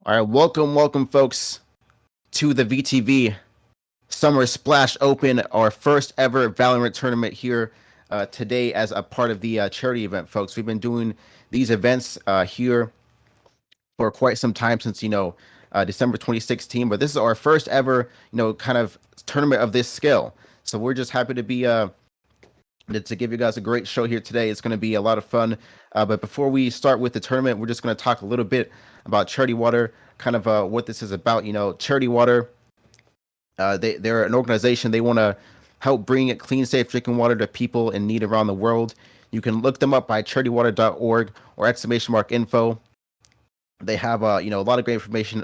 All right, welcome, folks, to the VTV Summer Splash Open, our first ever Valorant tournament here today as a part of the charity event, folks. We've been doing these events here for quite some time since December 2016, but this is our first ever kind of tournament of this scale. So we're just happy to be to give you guys a great show here today. It's going to be a lot of fun. But before we start with the tournament, we're just going to talk a little bit about Charity Water, kind of what this is about. Charity Water, they're an organization. They want to help bring clean, safe drinking water to people in need around the world. You can look them up by charitywater.org or exclamation mark info. They have a lot of great information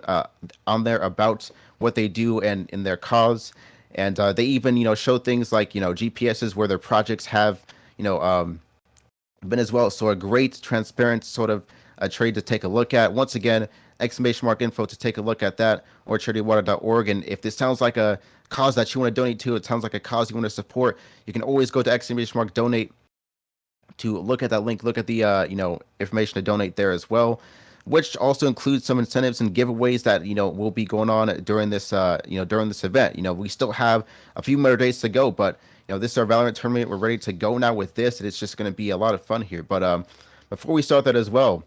on there about what they do and in their cause, and they even show things like GPSs where their projects have you know um, been as well. So a great transparent sort of a trade to take a look at. Once again, exclamation mark info to take a look at that, or charitywater.org. And if this sounds like a cause that you want to donate to, it sounds like a cause you want to support, you can always go to exclamation mark donate to look at that link, look at the information to donate there as well, which also includes some incentives and giveaways that will be going on during this during this event. We still have a few more days to go, but this is our Valorant tournament. We're ready to go now with this, and it's just going to be a lot of fun here. But before we start that as well,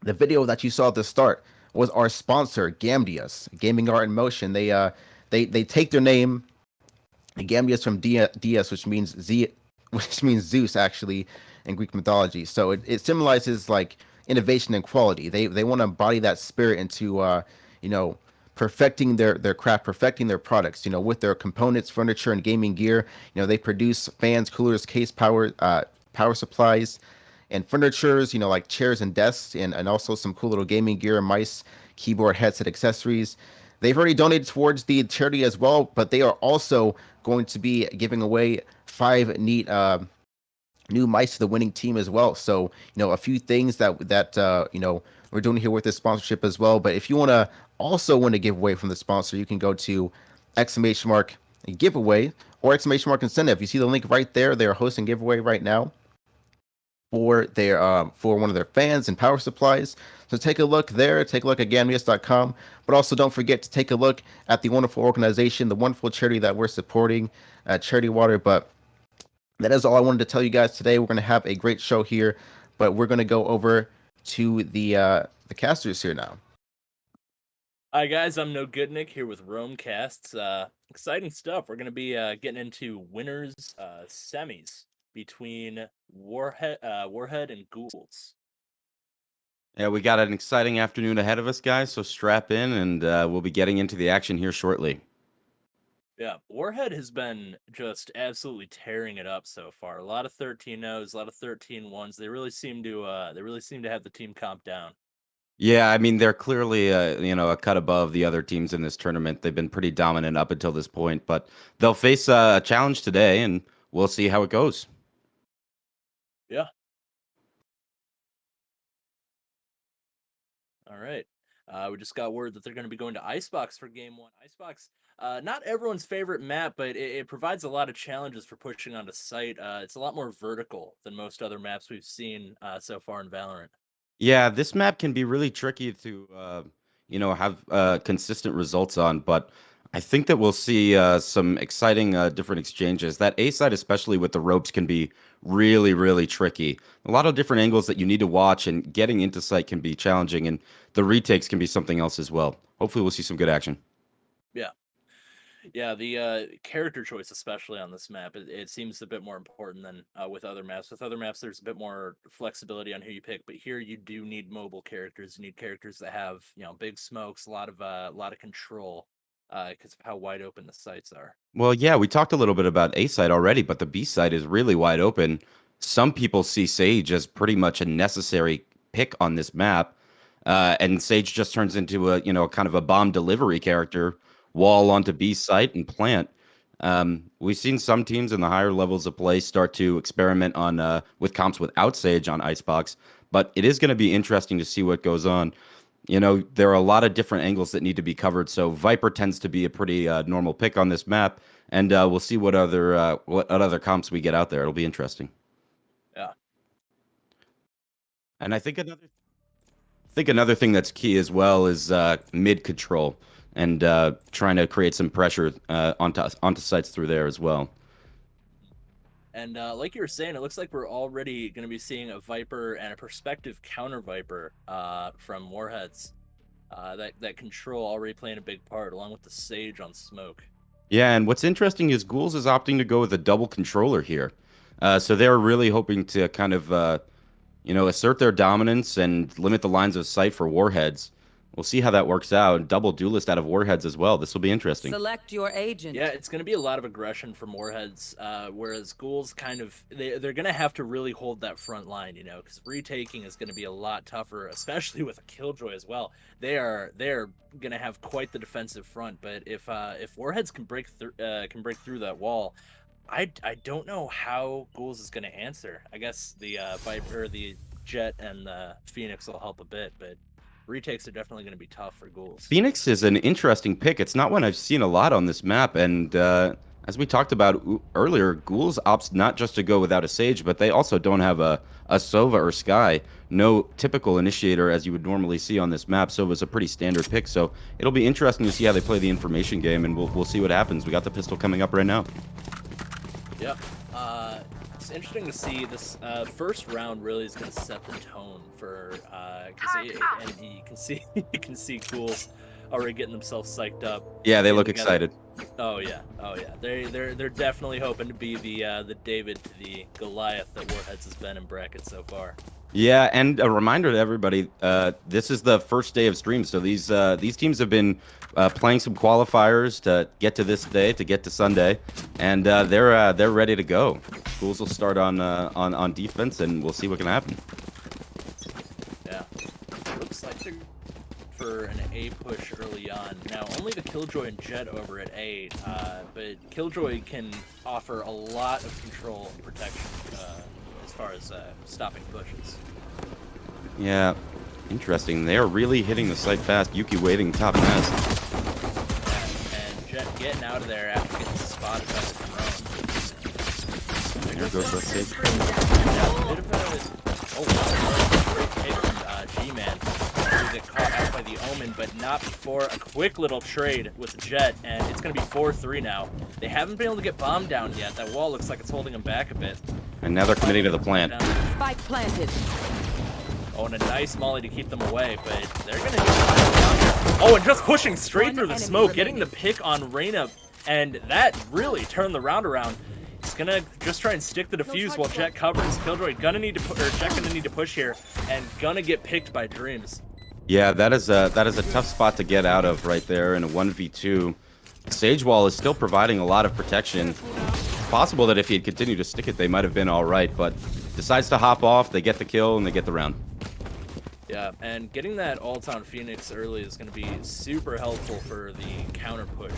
the video that you saw at the start was our sponsor, Gamdius, Gaming Art in Motion. They take their name, Gamdius from Dias, which means Zeus actually in Greek mythology. So it symbolizes like innovation and quality. They want to embody that spirit into you know perfecting their craft, perfecting their products. With their components, furniture, and gaming gear. They produce fans, coolers, case power supplies, and furnitures. Like chairs and desks, and also some cool little gaming gear, mice, keyboard, headset, accessories. They've already donated towards the charity as well, but they are also going to be giving away five neat new mice to the winning team as well. So a few things that we're doing here with this sponsorship as well. But if you want to give away from the sponsor, you can go to exclamation mark giveaway or exclamation mark incentive. You see the link right there. They're hosting giveaway right now for one of their fans and power supplies. So take a look there. Take a look at gambius.com. But also don't forget to take a look at the wonderful organization, the wonderful charity that we're supporting, Charity Water. But that is all I wanted to tell you guys today. We're going to have a great show here, but we're going to go over to the casters here now. Hi guys, I'm No Goodnick here with Romecasts. Exciting stuff. We're gonna be getting into winners semis between Warhead and Ghouls. Yeah, we got an exciting afternoon ahead of us, guys, so strap in and we'll be getting into the action here shortly. Yeah, Warhead has been just absolutely tearing it up so far. A lot of 13-0s, a lot of 13-1s. They really seem to have the team comp down. Yeah, I mean, they're clearly a cut above the other teams in this tournament. They've been pretty dominant up until this point, but they'll face a challenge today and we'll see how it goes. Yeah. All right. We just got word that they're going to be going to Icebox for game one. Icebox, not everyone's favorite map, but it provides a lot of challenges for pushing onto site. It's a lot more vertical than most other maps we've seen so far in Valorant. Yeah, this map can be really tricky to have consistent results on, but I think that we'll see some exciting different exchanges. That A side, especially with the ropes, can be really, really tricky. A lot of different angles that you need to watch, and getting into sight can be challenging, and the retakes can be something else as well. Hopefully, we'll see some good action. Yeah. Yeah, the character choice, especially on this map, it seems a bit more important than with other maps. With other maps, there's a bit more flexibility on who you pick, but here you do need mobile characters. You need characters that have big smokes, a lot of control, because of how wide open the sites are. Well, yeah, we talked a little bit about A side already, but the B side is really wide open. Some people see Sage as pretty much a necessary pick on this map, and Sage just turns into a kind of a bomb delivery character, wall onto B site and plant. We've seen some teams in the higher levels of play start to experiment on with comps without Sage on Icebox, but it is going to be interesting to see what goes on. There are a lot of different angles that need to be covered. So Viper tends to be a pretty normal pick on this map, and we'll see what other comps we get out there. It'll be interesting. Yeah. And I think another think another thing that's key as well is mid control and trying to create some pressure onto sites through there as well. And like you were saying, it looks like we're already going to be seeing a Viper and a prospective counter Viper from Warheads. That control already playing a big part, along with the Sage on smoke. Yeah, and what's interesting is Ghouls is opting to go with a double controller here. So they're really hoping to kind of, assert their dominance and limit the lines of sight for Warheads. We'll see how that works out. Double duelist out of Warheads as well. This will be interesting. Select your agent. Yeah, it's going to be a lot of aggression from Warheads, whereas Ghouls they're going to have to really hold that front line, because retaking is going to be a lot tougher, especially with a Killjoy as well. They're going to have quite the defensive front, but if Warheads can break through that wall, I don't know how Ghouls is going to answer. I guess the Viper, the Jet, and the Phoenix will help a bit, but retakes are definitely going to be tough for Ghouls. Phoenix is an interesting pick. It's not one I've seen a lot on this map, and as we talked about earlier, Ghouls opts not just to go without a Sage, but they also don't have a Sova or Skye. No typical initiator as you would normally see on this map. Sova's a pretty standard pick, so it'll be interesting to see how they play the information game, and we'll see what happens. We got the pistol coming up right now. Yep. It's interesting to see this first round really is going to set the tone for and you can see Ghouls already getting themselves psyched up. Yeah, they look together. excited. Oh yeah. They're definitely hoping to be the David to the Goliath that Warheads has been in bracket so far. Yeah, and a reminder to everybody, this is the first day of stream, so these teams have been playing some qualifiers to get to this day, to get to Sunday, and they're ready to go. Ghouls will start on defense, and we'll see what can happen. Yeah, looks like they're for an A push early on. Now, only the Killjoy and Jet over at A, but Killjoy can offer a lot of control and protection as far as stopping pushes. Yeah, interesting. They're really hitting the site fast. Yuki waiting top nest. And Jet getting out of there after getting spotted by the drone. There goes that Sage. Yeah, a bit of a great take from G-Man. They get caught out by the Omen, but not before a quick little trade with the Jet, and it's going to be 4-3 now. They haven't been able to get bombed down yet. That wall looks like it's holding them back a bit. And now they're committing to the plant. Spike planted. Oh, and a nice molly to keep them away, but they're going to get... Oh, and just pushing straight through the smoke, getting the pick on Reyna, and that really turned the round around. He's going to just try and stick the defuse while Jet covers. Killjoy Jet going to need to push here, and going to get picked by Dreams. Yeah, that is a tough spot to get out of right there in a 1v2. Sage Wall is still providing a lot of protection. It's possible that if he had continued to stick it, they might have been all right, but decides to hop off, they get the kill, and they get the round. Yeah, and getting that ult on Phoenix early is going to be super helpful for the counter push.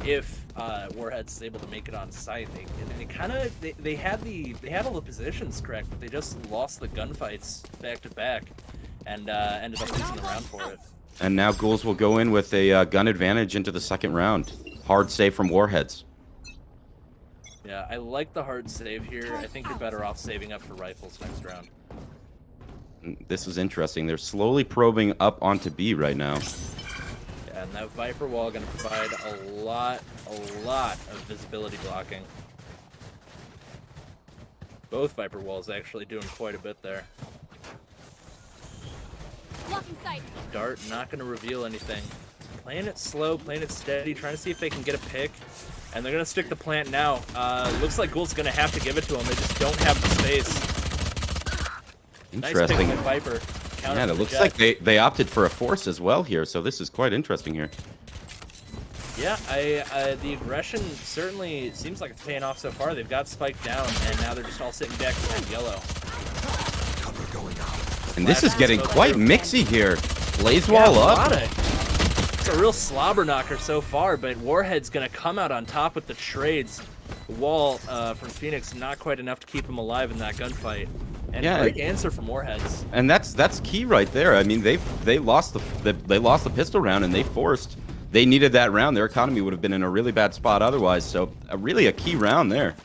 If Warhead's able to make it on site, they had all the positions correct, but they just lost the gunfights back to back, and ended up losing the round for it. And now Ghouls will go in with a gun advantage into the second round. Hard save from Warheads. Yeah, I like the hard save here. I think you're better off saving up for rifles next round. This is interesting. They're slowly probing up onto B right now. Yeah, and that Viper wall going to provide a lot of visibility blocking. Both Viper walls actually doing quite a bit there. Blocking sight. Dart not going to reveal anything. Playing it slow, playing it steady, trying to see if they can get a pick. And they're going to stick the plant now. Looks like Ghoul's going to have to give it to them. They just don't have the space. Interesting. Nice pick by Viper. Yeah, it looks like they opted for a force as well here, so this is quite interesting here. Yeah, the aggression certainly seems like it's paying off so far. They've got Spike down, and now they're just all sitting back behind yellow. And this is getting quite mixy here. Blaze wall up. It's a real slobber knocker so far, but Warhead's going to come out on top with the trades. The wall from Phoenix, not quite enough to keep him alive in that gunfight. And yeah, great answer from Warheads. And that's key right there. I mean, they lost the pistol round, and they needed that round. Their economy would have been in a really bad spot otherwise. So really a key round there.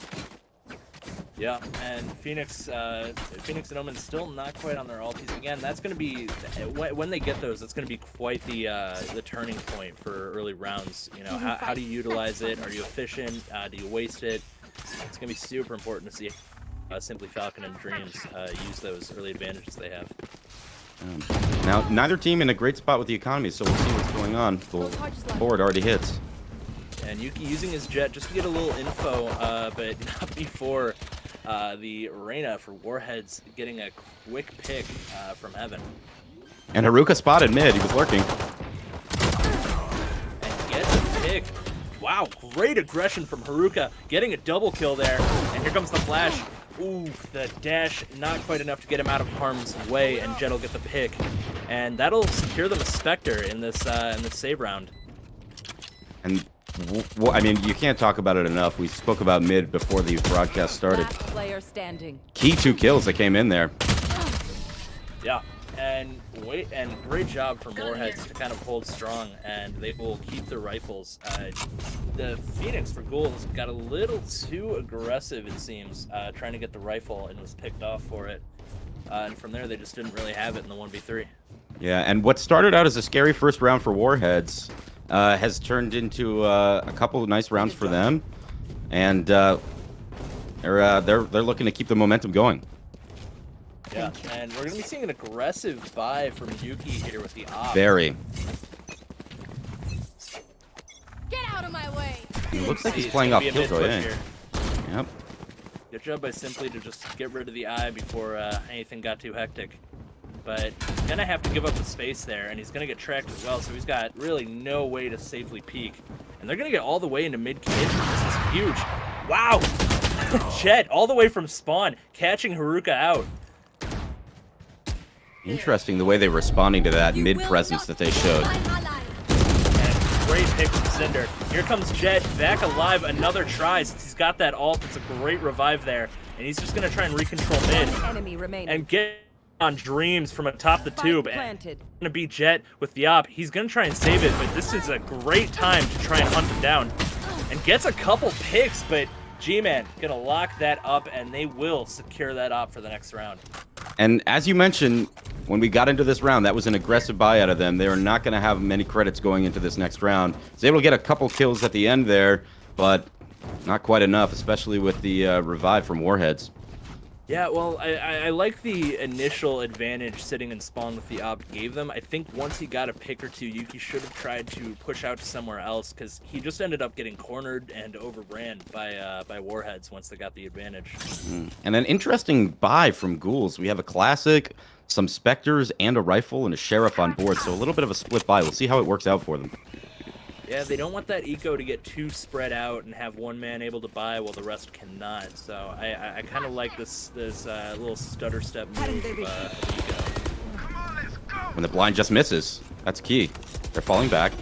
Yeah, and Phoenix and Omen still not quite on their ultis. Again, that's going to be when they get those. It's going to be quite the turning point for early rounds. You know, how do you utilize it? Are you efficient? Do you waste it? It's going to be super important to see Simply Falcon and Dreams use those early advantages they have. Now, neither team in a great spot with the economy, so we'll see what's going on. The board already hits. And Yuki using his jet just to get a little info, but not before the Reyna for Warheads getting a quick pick from Evan. And Haruka spotted mid. He was lurking. And gets a pick. Wow, great aggression from Haruka, getting a double kill there. And here comes the flash. Ooh, the dash, not quite enough to get him out of harm's way, and Jet will get the pick. And that'll secure them a Spectre in this save round. And I mean, you can't talk about it enough. We spoke about mid before the broadcast started. Last player standing. Key 2 kills that came in there. Yeah, and great job from Warheads to kind of hold strong, and they will keep the rifles. The Phoenix for Ghouls got a little too aggressive, it seems, trying to get the rifle, and was picked off for it. And from there, they just didn't really have it in the 1v3. Yeah, and what started out as a scary first round for Warheads has turned into a couple of nice rounds for them, and they're looking to keep the momentum going. Yeah, and we're gonna be seeing an aggressive buy from Yuki here with the op. Very. Get out of my way! It looks like he's It's playing gonna off be a mid Killjoy. push Eh? here. Yep. Good job by Simply to just get rid of the eye before anything got too hectic. But he's gonna have to give up the space there, and he's gonna get tracked as well, so he's got really no way to safely peek. And they're gonna get all the way into mid-kid. This is huge. Wow! Jet all the way from spawn, catching Haruka out. Interesting the way they're responding to that mid presence that they showed. And great pick from Cinder. Here comes Jet, back alive, another try. Since he's got that ult, it's a great revive there. And he's just gonna try and recontrol mid. Enemy remaining. And get on Dreams from atop the tube. And planted. gonna beat Jet with the op. He's gonna try and save it, but this is a great time to try and hunt him down. And gets a couple picks, but G-Man gonna lock that up, and they will secure that op for the next round. And as you mentioned, when we got into this round, that was an aggressive buy out of them. They are not going to have many credits going into this next round. Was able to get a couple kills at the end there, but not quite enough, especially with the revive from Warheads. Yeah, well, I like the initial advantage sitting in spawn with the op gave them. I think once he got a pick or two, Yuki should have tried to push out to somewhere else, because he just ended up getting cornered and overran by Warheads once they got the advantage. And an interesting buy from Ghouls. We have a classic, some Spectres, and a rifle, and a Sheriff on board, so a little bit of a split buy. We'll see how it works out for them. Yeah, they don't want that eco to get too spread out and have one man able to buy while the rest cannot. So I kind of like this little stutter step move of eco. When the blind just misses, that's key. They're falling back.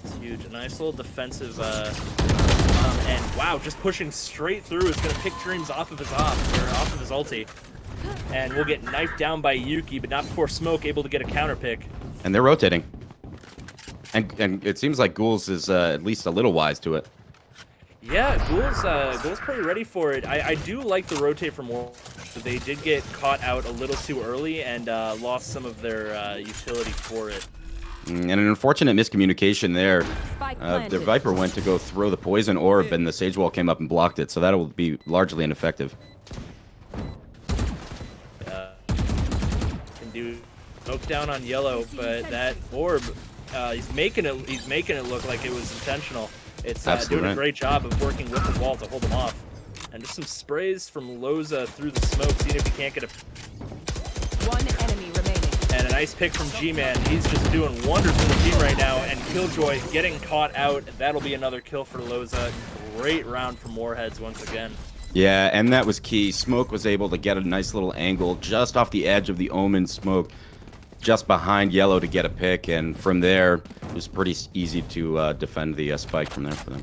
It's huge. A nice little defensive, and wow, just pushing straight through is going to pick Dreams off of his off of his ulti. And we'll get knifed down by Yuki, but not before Smoke able to get a counter pick. And they're rotating. And it seems like Ghouls is at least a little wise to it. Yeah, Ghouls pretty ready for it. I do like the rotate from Warhead. They did get caught out a little too early and lost some of their utility for it. And an unfortunate miscommunication there. Spike Their planted. Viper went to go throw the poison orb, and the Sage Wall came up and blocked it, so that will be largely ineffective. Can do smoke down on yellow, but that orb, he's making it look like it was intentional. It's doing a great job of working with the wall to hold him off. And just some sprays from Loza through the smoke, seeing if he can't get a... One enemy remaining. And a nice pick from G-Man. He's just doing wonders for the team right now. And Killjoy getting caught out. That'll be another kill for Loza. Great round from Warheads once again. Yeah, and that was key. Smoke was able to get a nice little angle just off the edge of the Omen smoke, just behind Yellow to get a pick, and from there, it was pretty easy to defend the spike from there for them.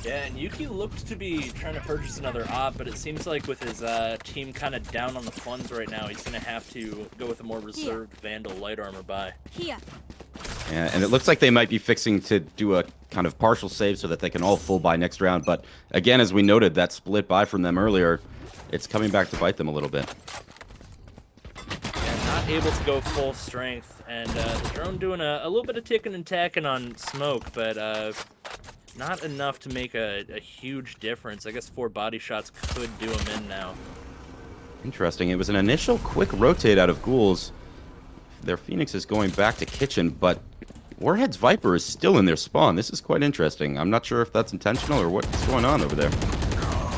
Yeah, and Yuki looked to be trying to purchase another op, but it seems like with his team kind of down on the funds right now, he's going to have to go with a more reserved Vandal light armor buy. Here. And it looks like they might be fixing to do a kind of partial save so that they can all full buy next round. But again, as we noted, that split buy from them earlier, it's coming back to bite them a little bit. Yeah, not able to go full strength, and the drone doing a little bit of ticking and tacking on smoke, but not enough to make a huge difference. I guess 4 body shots could do him in now. Interesting. It was an initial quick rotate out of Ghouls. Their Phoenix is going back to Kitchen, but Warhead's Viper is still in their spawn. This is quite interesting. I'm not sure if that's intentional or what's going on over there.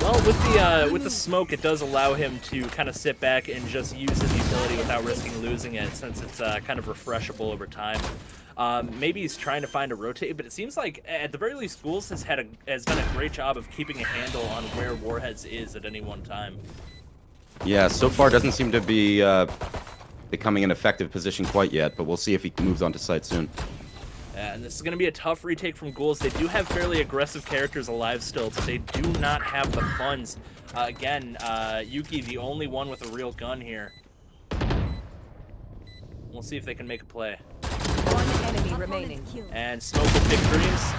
Well, with the smoke, it does allow him to kind of sit back and just use his utility without risking losing it, since it's kind of refreshable over time. Maybe he's trying to find a rotate, but it seems like at the very least, Ghouls has done a great job of keeping a handle on where Warheads is at any one time. Yeah, so far doesn't seem to be becoming an effective position quite yet, but we'll see if he moves on to site soon. And this is going to be a tough retake from Ghouls. They do have fairly aggressive characters alive still, but they do not have the funds. Again, Yuki, the only one with a real gun here. We'll see if they can make a play. One enemy remaining. And Smoke will pick Dreams.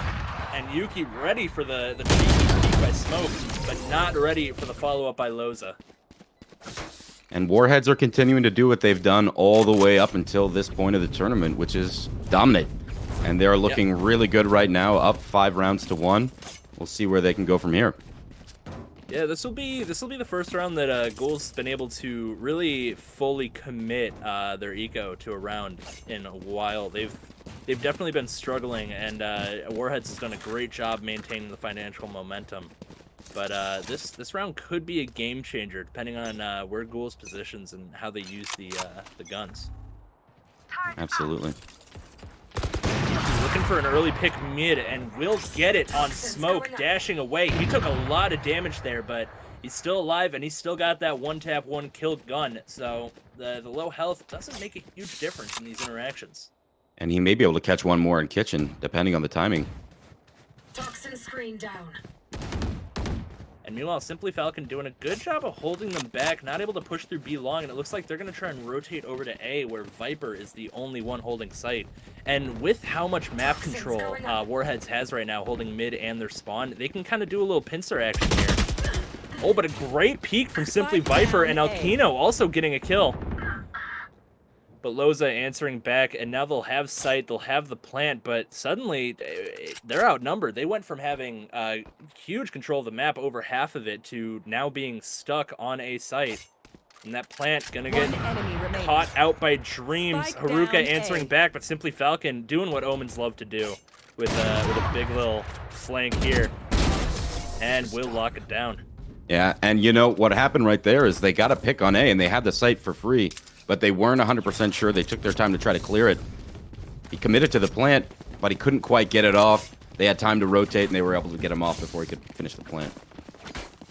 And Yuki ready for the cheeky peek by Smoke, but not ready for the follow-up by Loza. And Warheads are continuing to do what they've done all the way up until this point of the tournament, which is dominate. And they're looking really good right now, up 5 rounds to 1. We'll see where they can go from here. Yeah, this will be the first round that Ghouls been able to really fully commit their eco to a round in a while. They've definitely been struggling, and Warheads has done a great job maintaining the financial momentum. But this round could be a game changer, depending on where Ghouls positions and how they use the guns. Absolutely. Looking for an early pick mid, and will get it on Smoke, dashing away. He took a lot of damage there, but he's still alive, and he's still got that one-tap, one-kill gun. So the low health doesn't make a huge difference in these interactions. And he may be able to catch one more in Kitchen, depending on the timing. Toxin screen down. And meanwhile, Simply Falcon doing a good job of holding them back, not able to push through B long, and it looks like they're going to try and rotate over to A, where Viper is the only one holding site. And with how much map control Warheads has right now, holding mid and their spawn, they can kind of do a little pincer action here. Oh, but a great peek from Simply Viper, and Alkino also getting a kill. But Loza answering back, and now they'll have sight, they'll have the plant, but suddenly they're outnumbered. They went from having huge control of the map, over half of it, to now being stuck on a site. And that plant gonna get caught out by Dreams. Spike Haruka down answering A. back, but Simply Falcon doing what Omens love to do with a big little flank here. And will lock it down. Yeah, and you know, what happened right there is they got a pick on A, and they had the site for free. But they weren't 100% sure. They took their time to try to clear it. He committed to the plant, but he couldn't quite get it off. They had time to rotate, and they were able to get him off before he could finish the plant.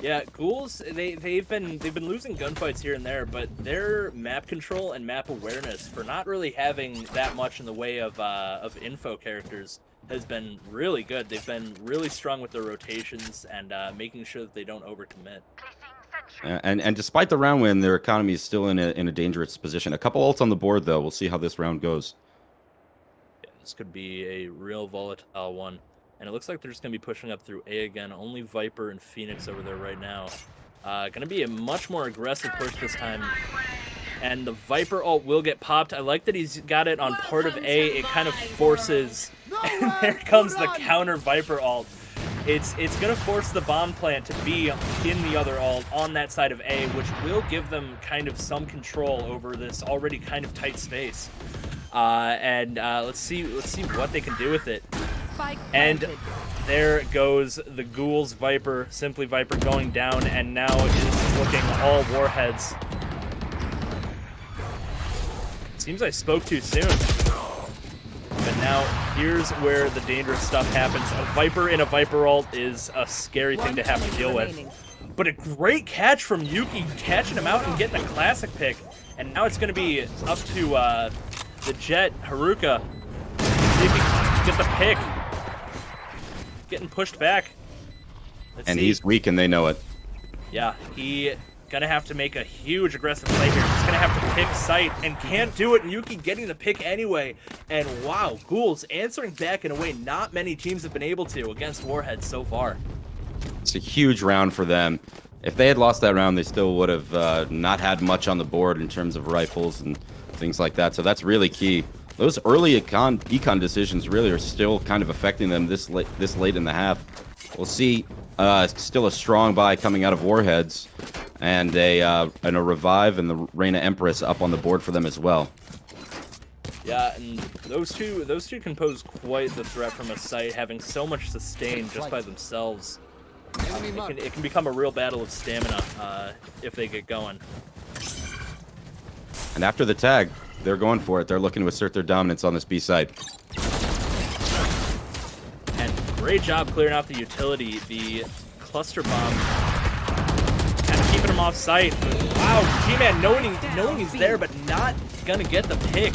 Yeah, Ghouls, they've been losing gunfights here and there, but their map control and map awareness, for not really having that much in the way of info characters, has been really good. They've been really strong with their rotations and making sure that they don't overcommit. And despite the round win, their economy is still in a dangerous position. A couple ults on the board, though. We'll see how this round goes. Yeah, this could be a real volatile one. And it looks like they're just going to be pushing up through A again. Only Viper and Phoenix over there right now. Going to be a much more aggressive push this time. And the Viper ult will get popped. I like that he's got it on part of A. It kind of forces... And there comes the counter Viper ult. It's going to force the bomb plant to be in the other ult on that side of A, which will give them kind of some control over this already kind of tight space. Let's see what they can do with it. And there goes the Ghouls Viper, Simply Viper going down, and now it is looking all Warheads. Seems I spoke too soon. But now, here's where the dangerous stuff happens. A Viper in a Viper ult is a scary thing to have to deal with. But a great catch from Yuki, catching him out and getting a classic pick. And now it's going to be up to the Jet, Haruka. See if he can get the pick. Getting pushed back. And he's weak, and they know it. Yeah, he Gonna have to make a huge aggressive play here. He's gonna have to pick site and can't do it. Yuki getting the pick anyway. And wow, Ghouls answering back in a way not many teams have been able to against Warhead so far. It's a huge round for them. If they had lost that round, they still would have not had much on the board in terms of rifles and things like that. So that's really key. Those early econ decisions really are still kind of affecting them this late in the half. We'll see still a strong buy coming out of Warheads, and a revive and the Reina Empress up on the board for them as well. Yeah, and those two can pose quite the threat from a site, having so much sustain just by themselves. It can become a real battle of stamina if they get going. And after the tag, they're going for it. They're looking to assert their dominance on this B side. And great job clearing out the utility. The cluster bomb kind of keeping him off site. But, wow, G-Man knowing he's there, but not gonna get the pick.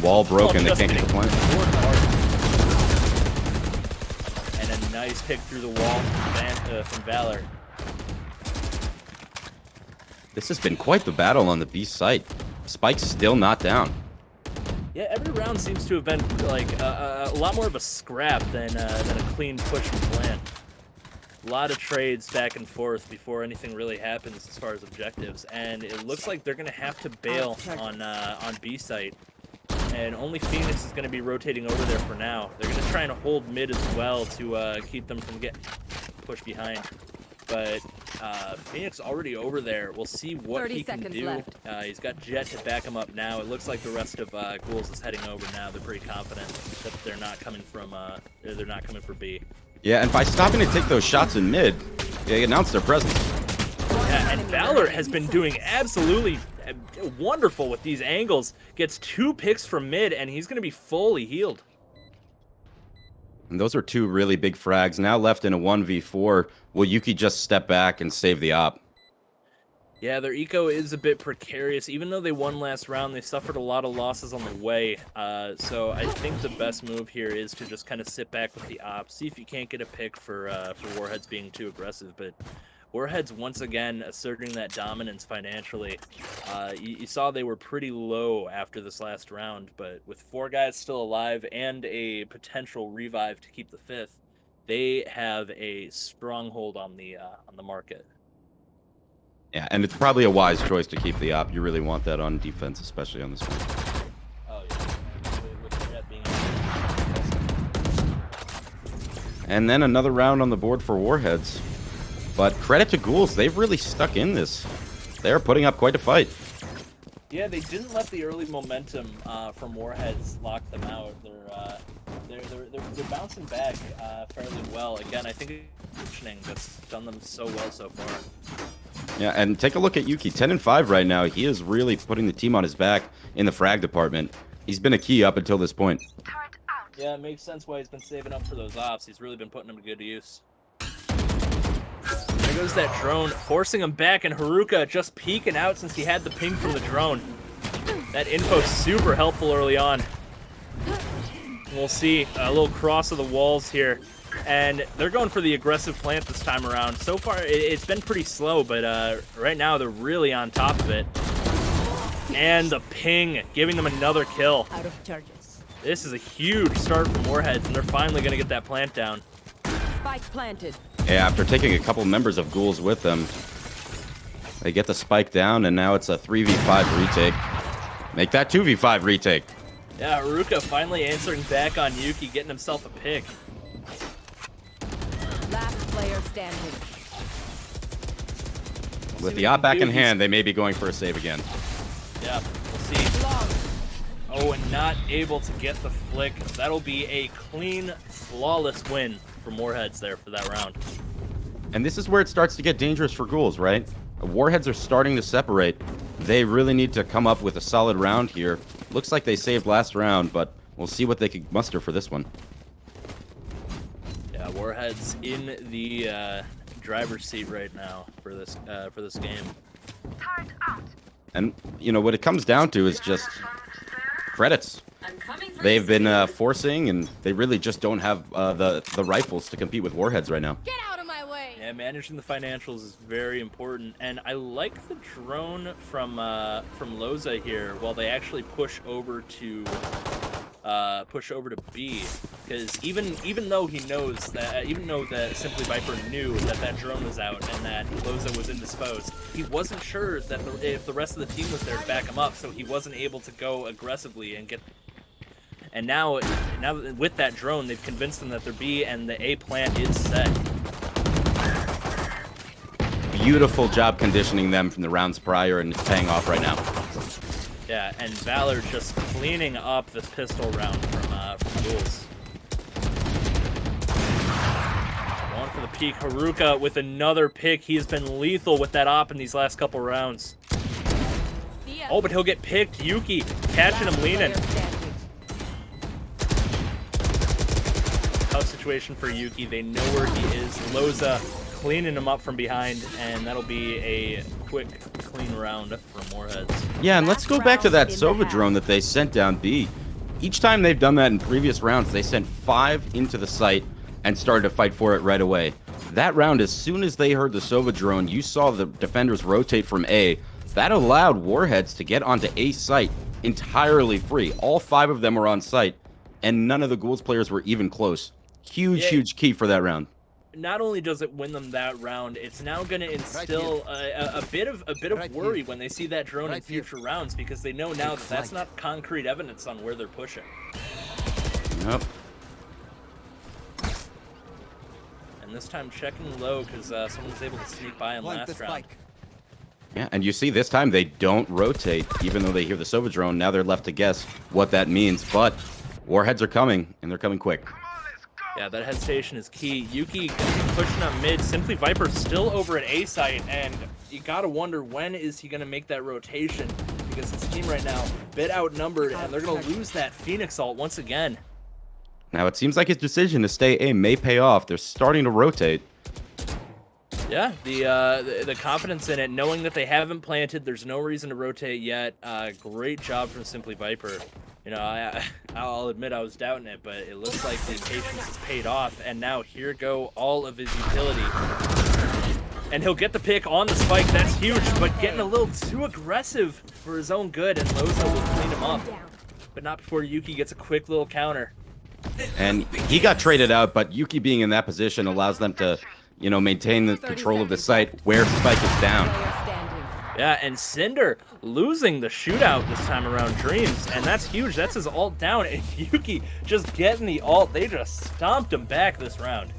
Wall broken. They can't get the point. And a nice pick through the wall from Valor. This has been quite the battle on the B site. Spike's still not down. Yeah, every round seems to have been like a lot more of a scrap than a clean push from plan. A lot of trades back and forth before anything really happens as far as objectives, and it looks like they're gonna have to bail on B site. And only Phoenix is going to be rotating over there for now. They're going to try and hold mid as well to keep them from getting pushed behind. But Phoenix already over there. We'll see what he can do. He's got Jet to back him up now. It looks like the rest of Ghouls is heading over now. They're pretty confident that they're not coming from they're not coming for B. Yeah, and by stopping to take those shots in mid, they announced their presence. Yeah, and Valor has been doing absolutely wonderful with these angles. Gets 2 picks from mid, and he's going to be fully healed. And those are 2 really big frags. Now left in a 1v4. Will Yuki just step back and save the op? Yeah, their eco is a bit precarious. Even though they won last round, they suffered a lot of losses on the way. So I think the best move here is to just kind of sit back with the op, see if you can't get a pick for Warheads being too aggressive. But Warheads once again asserting that dominance financially. You saw they were pretty low after this last round, but with 4 guys still alive and a potential revive to keep the 5th, they have a stronghold on the market. Yeah, and it's probably a wise choice to keep the op. You really want that on defense, especially on this one. Oh yeah, with Jet being And then another round on the board for Warheads. But credit to Ghouls, they've really stuck in this. They're putting up quite a fight. Yeah, they didn't let the early momentum from Warheads lock them out. They're bouncing back fairly well. Again, I think positioning that's done them so well so far. Yeah, and take a look at Yuki, 10-5 right now. He is really putting the team on his back in the frag department. He's been a key up until this point. Yeah, it makes sense why he's been saving up for those ops. He's really been putting them to good use. There goes that drone, forcing him back, and Haruka just peeking out since he had the ping from the drone. That info's super helpful early on. We'll see a little cross of the walls here. And they're going for the aggressive plant this time around. So far, it's been pretty slow, but right now they're really on top of it. And the ping, giving them another kill. Out of charges. This is a huge start from Warheads, and they're finally going to get that plant down. Spike planted. Yeah, after taking a couple members of Ghouls with them, they get the spike down, and now it's a 3v5 retake. Make that 2v5 retake. Yeah, Haruka finally answering back on Yuki, getting himself a pick. Last player standing. With the op back in hand, they may be going for a save again. Yeah, we'll see. Oh, and not able to get the flick. That'll be a clean, flawless win from Warheads there for that round. And this is where it starts to get dangerous for Ghouls, right? Warheads are starting to separate. They really need to come up with a solid round here. Looks like they saved last round, but we'll see what they can muster for this one. Yeah, Warheads in the driver's seat right now for this game. And you know what it comes down to is just credits. They've been forcing, and they really just don't have the rifles to compete with Warheads right now. Get out of my way! managing the financials is very important, and I like the drone from Loza here. While they actually push over to B, because even though he knows that, even though that Simply Viper knew that drone was out and that Loza was indisposed, he wasn't sure that if the rest of the team was there to back him up, so he wasn't able to go aggressively and get. And now with that drone, they've convinced them that they're B and the A plant is set. Beautiful job conditioning them from the rounds prior, and it's paying off right now. Yeah, and Valor just cleaning up this pistol round from Duels. Going for the peak. Haruka with another pick. He has been lethal with that op in these last couple rounds. Oh, but he'll get picked. Yuki catching him leaning. Tough situation for Yuki. They know where he is. Loza cleaning him up from behind, and that'll be a quick, clean round for Warheads. Yeah, and let's go back to that Sova drone that they sent down B. Each time they've done that in previous rounds, they sent 5 into the site and started to fight for it right away. That round, as soon as they heard the Sova drone, you saw the defenders rotate from A. That allowed Warheads to get onto A site entirely free. All 5 of them were on site, and none of the Ghouls players were even close. Huge key for that round. Not only does it win them that round, it's now going to instill a bit of worry when they see that drone in future rounds, because they know now that that's not concrete evidence on where they're pushing. Yep. And this time checking low because someone was able to sneak by him last round. Yeah, and you see this time they don't rotate, even though they hear the Sova drone. Now they're left to guess what that means, but Warheads are coming, and they're coming quick. Yeah, that hesitation is key. Yuki pushing up mid. Simply Viper still over at A site, and you gotta wonder when is he gonna make that rotation, because his team right now a bit outnumbered, and they're gonna lose that Phoenix ult once again. Now it seems like his decision to stay A may pay off. They're starting to rotate. Yeah, the confidence in it, knowing that they haven't planted, there's no reason to rotate yet. Great job from Simply Viper. You know, I'll admit I was doubting it, but it looks like the patience has paid off, and now here go all of his utility. And he'll get the pick on the spike. That's huge, but getting a little too aggressive for his own good, and Loza will clean him up. But not before Yuki gets a quick little counter. And he got traded out, but Yuki being in that position allows them to, you know, maintain the control of the site where Spike is down. Yeah, and Cinder losing the shootout this time around Dreams, and that's huge. That's his ult down, and Yuki just getting the ult. They just stomped him back this round.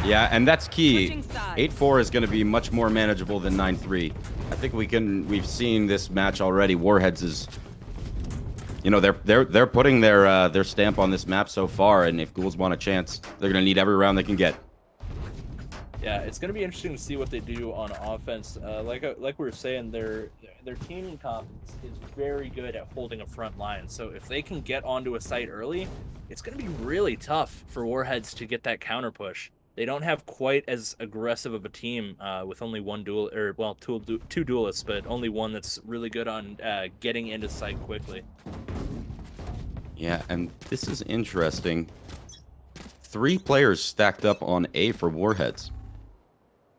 Yeah, and that's key. 8-4 is going to be much more manageable than 9-3. I think we've seen this match already. Warheads is, you know, they're putting their stamp on this map so far, and if Ghouls want a chance, they're going to need every round they can get. Yeah, it's going to be interesting to see what they do on offense. Like we were saying, their teaming confidence is very good at holding a front line. So if they can get onto a site early, it's going to be really tough for Warheads to get that counter push. They don't have quite as aggressive of a team with only one duel, or well, two duelists, but only one that's really good on getting into site quickly. Yeah, and this is interesting. 3 players stacked up on A for Warheads.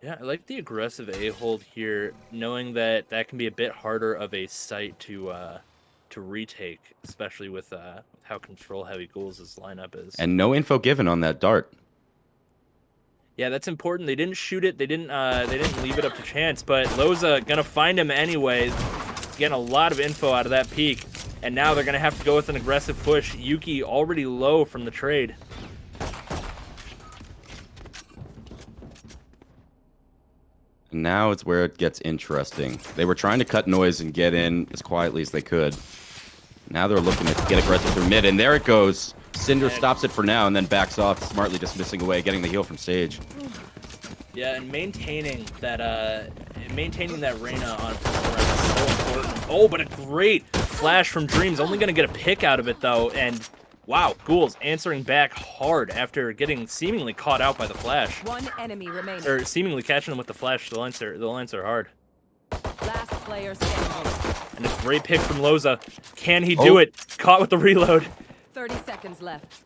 Yeah, I like the aggressive A hold here, knowing that that can be a bit harder of a site to retake, especially with how control heavy Ghouls' lineup is. And no info given on that dart. Yeah, that's important. They didn't shoot it. They didn't leave it up to chance. But Loza gonna find him anyway. Getting a lot of info out of that peak, and now they're gonna have to go with an aggressive push. Yuki already low from the trade. Now it's where it gets interesting. They were trying to cut noise and get in as quietly as they could. Now they're looking to get aggressive through mid, and there it goes. Cinder stops it for now and then backs off, smartly dismissing away, getting the heal from Sage. Yeah, and maintaining that Reyna on pistol round is so important. Oh, but a great flash from Dreams. Only gonna get a pick out of it though, and wow, Ghouls answering back hard after getting seemingly caught out by the flash. One enemy remaining. Or seemingly catching them with the flash. The lines are hard. Last player standing. And a great pick from Loza. Can he do it? Caught with the reload. 30 seconds left.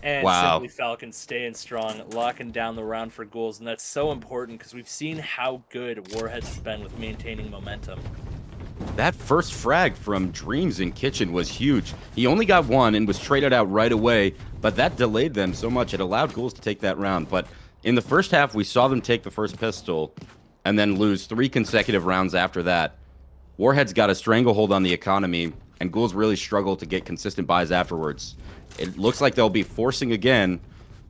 And Wow. Simply Falcon staying strong, locking down the round for Ghouls, and that's so important because we've seen how good Warhead has been with maintaining momentum. That first frag from Dreams in Kitchen was huge. He only got one and was traded out right away, but that delayed them so much. It allowed Ghouls to take that round. But in the first half, we saw them take the first pistol and then lose 3 consecutive rounds after that. Warhead's got a stranglehold on the economy, and Ghouls really struggle to get consistent buys afterwards. It looks like they'll be forcing again,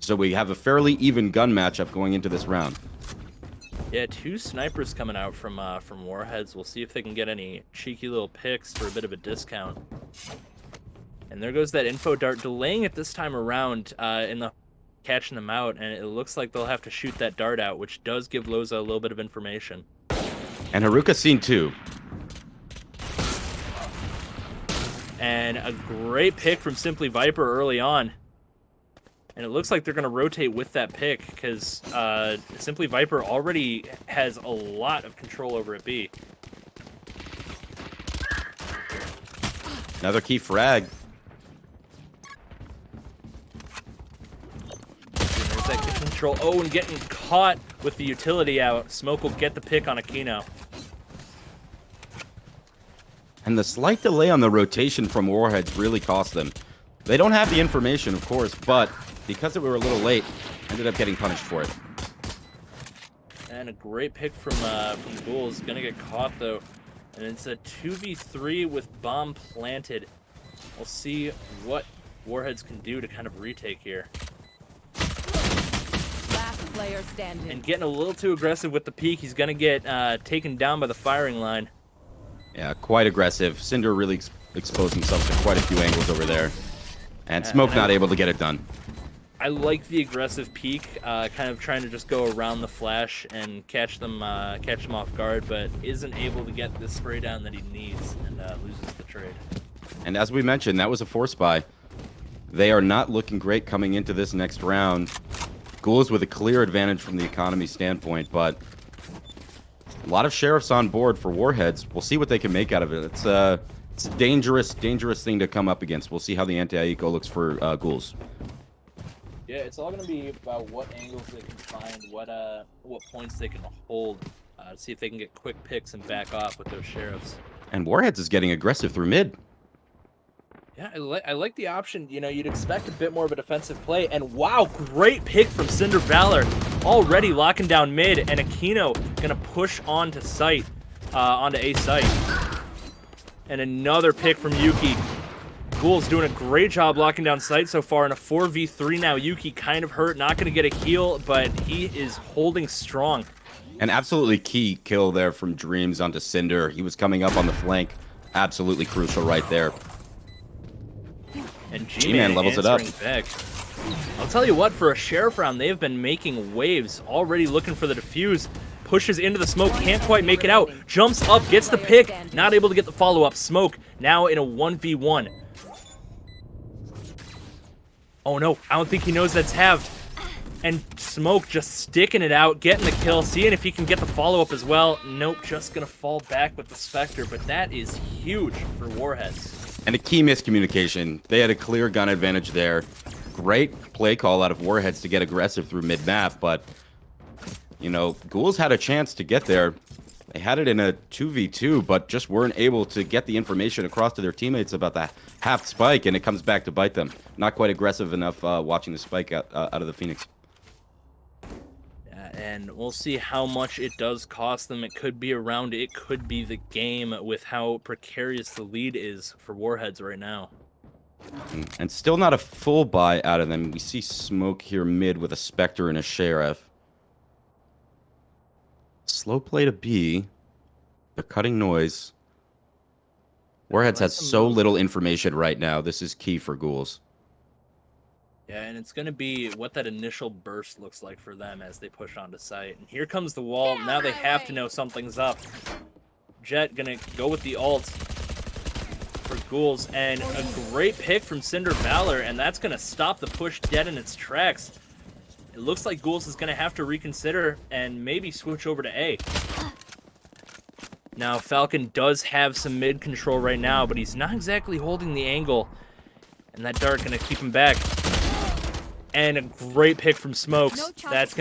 so we have a fairly even gun matchup going into this round. Yeah, 2 snipers coming out from Warheads. We'll see if they can get any cheeky little picks for a bit of a discount. And there goes that info dart, delaying it this time around in the catching them out, and it looks like they'll have to shoot that dart out, which does give Loza a little bit of information. And Haruka seen 2. And a great pick from Simply Viper early on. And it looks like they're going to rotate with that pick because Simply Viper already has a lot of control over at B. Another key frag. There's that control. Oh, and getting caught with the utility out. Smoke will get the pick on Aquino. And the slight delay on the rotation from Warheads really cost them. They don't have the information, of course, but because we were a little late, ended up getting punished for it. And a great pick from Ghouls. Gonna get caught though. And it's a 2v3 with bomb planted. We'll see what Warheads can do to kind of retake here. Last player standing. And getting a little too aggressive with the peek. He's gonna get taken down by the firing line. Yeah, quite aggressive. Cinder really exposed himself to quite a few angles over there. And Smoke not able to get it done. I like the aggressive peek, kind of trying to just go around the flash and catch them off guard, but isn't able to get the spray down that he needs and loses the trade. And as we mentioned, that was a force buy. They are not looking great coming into this next round. Ghouls with a clear advantage from the economy standpoint, but a lot of sheriffs on board for Warheads. We'll see what they can make out of it. It's a dangerous thing to come up against. We'll see how the anti-eco looks for Ghouls. Yeah, it's all going to be about what angles they can find, what points they can hold, to see if they can get quick picks and back off with those sheriffs. And Warheads is getting aggressive through mid. Yeah, I like the option. You know, you'd expect a bit more of a defensive play. And wow, great pick from Cinder Valor. Already locking down mid, and Aquino going to push onto site, onto A site. And another pick from Yuki. Ghouls doing a great job locking down site so far in a 4v3 now. Yuki kind of hurt, not going to get a heal, but he is holding strong. An absolutely key kill there from Dreams onto Cinder. He was coming up on the flank. Absolutely crucial right there. And G-Man levels it up. Back. I'll tell you what, for a sheriff round, they have been making waves. Already looking for the defuse. Pushes into the smoke, can't quite make it out. Jumps up, gets the pick, not able to get the follow-up. Smoke now in a 1v1. Oh no, I don't think he knows that's halved. And Smoke just sticking it out, getting the kill, seeing if he can get the follow-up as well. Nope, just gonna fall back with the Spectre, but that is huge for Warheads. And a key miscommunication. They had a clear gun advantage there. Great play call out of Warheads to get aggressive through mid-map, but, you know, Ghouls had a chance to get there. They had it in a 2v2, but just weren't able to get the information across to their teammates about the half spike, and it comes back to bite them. Not quite aggressive enough watching the spike out of the Phoenix. Yeah, and we'll see how much it does cost them. It could be around, it could be the game with how precarious the lead is for Warheads right now. And still not a full buy out of them. We see Smoke here mid with a Spectre and a Sheriff. Slow play to B. They're cutting noise. Warheads has so little information right now. This is key for Ghouls. Yeah, and it's going to be what that initial burst looks like for them as they push onto site. And here comes the wall. Now they have to know something's up. Jet going to go with the ult for Ghouls. And a great pick from Cinder Valor, and that's going to stop the push dead in its tracks. It looks like Ghouls is going to have to reconsider and maybe switch over to A. Now, Falcon does have some mid control right now, but he's not exactly holding the angle. And that dart going to keep him back. And a great pick from Smokes. No charge. That's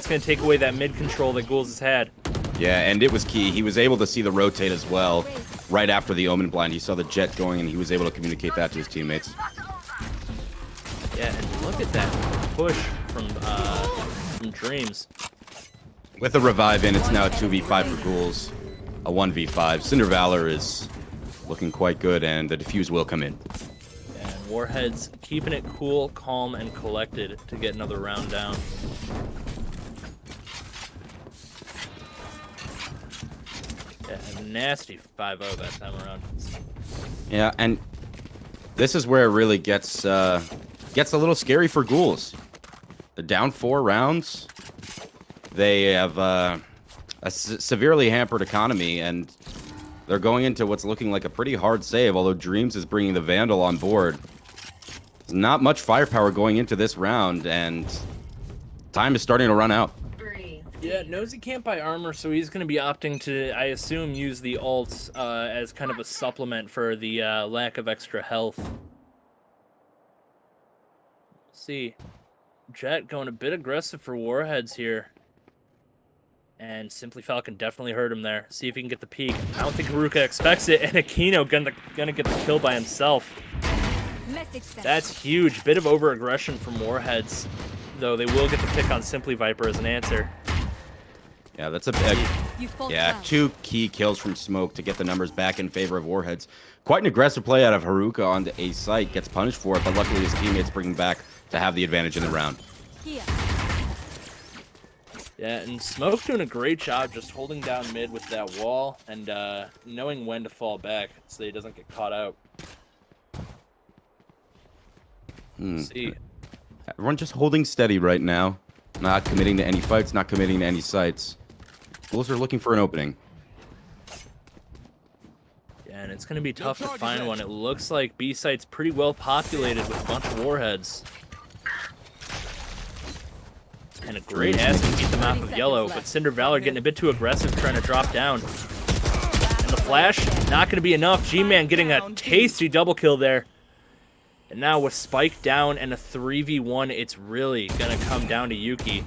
gonna take away that mid control that Ghouls has had. Yeah, and it was key. He was able to see the rotate as well right after the Omen blind. He saw the jet going, and he was able to communicate that to his teammates. Yeah, and look at that push from Dreams. With a revive in, it's now a 2v5 for Ghouls, a 1v5. Cinder Valor is looking quite good, and the defuse will come in. And Warhead's keeping it cool, calm, and collected to get another round down. Yeah, a nasty 5-0 that time around. Yeah, and this is where it really gets a little scary for Ghouls. They're down 4 rounds. They have a severely hampered economy, and they're going into what's looking like a pretty hard save, although Dreams is bringing the Vandal on board. There's not much firepower going into this round, and time is starting to run out. Yeah, knows he can't buy armor, so he's going to be opting to, I assume, use the ults as kind of a supplement for the lack of extra health. See, Jet going a bit aggressive for Warheads here. And Simply Falcon definitely hurt him there. See if he can get the peek. I don't think Haruka expects it, and Aquino gonna get the kill by himself. That's huge. Bit of over-aggression from Warheads, though they will get the pick on Simply Viper as an answer. Yeah, that's a big... Yeah, 2 key kills from Smoke to get the numbers back in favor of Warheads. Quite an aggressive play out of Haruka on the A site. Gets punished for it, but luckily his teammates bring him back to have the advantage in the round. Yeah, and Smoke doing a great job just holding down mid with that wall and knowing when to fall back so he doesn't get caught out. See. Everyone just holding steady right now. Not committing to any fights, not committing to any sites. Ghouls are looking for an opening. Yeah, and it's going to be tough to find one. It looks like B site's pretty well populated with a bunch of Warheads. And a great ass to keep them off of yellow, but Cinder Valor getting a bit too aggressive trying to drop down. And the flash, not going to be enough. G-Man getting a tasty double kill there. And now with Spike down and a 3v1, it's really going to come down to Yuki.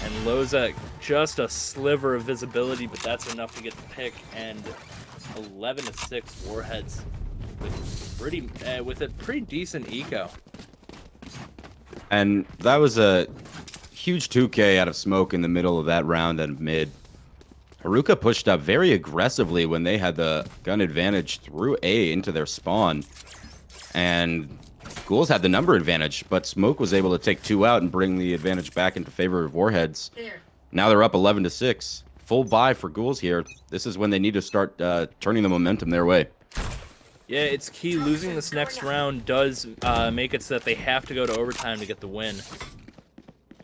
And Loza, just a sliver of visibility, but that's enough to get the pick. And 11-6 Warheads with a pretty decent eco. And that was a huge 2K out of Smoke in the middle of that round and mid. Haruka pushed up very aggressively when they had the gun advantage through A into their spawn. And Ghouls had the number advantage, but Smoke was able to take 2 out and bring the advantage back into favor of Warheads. Now they're up 11-6. Full buy for Ghouls here. This is when they need to start turning the momentum their way. Yeah, it's key. Losing this next round does make it so that they have to go to overtime to get the win.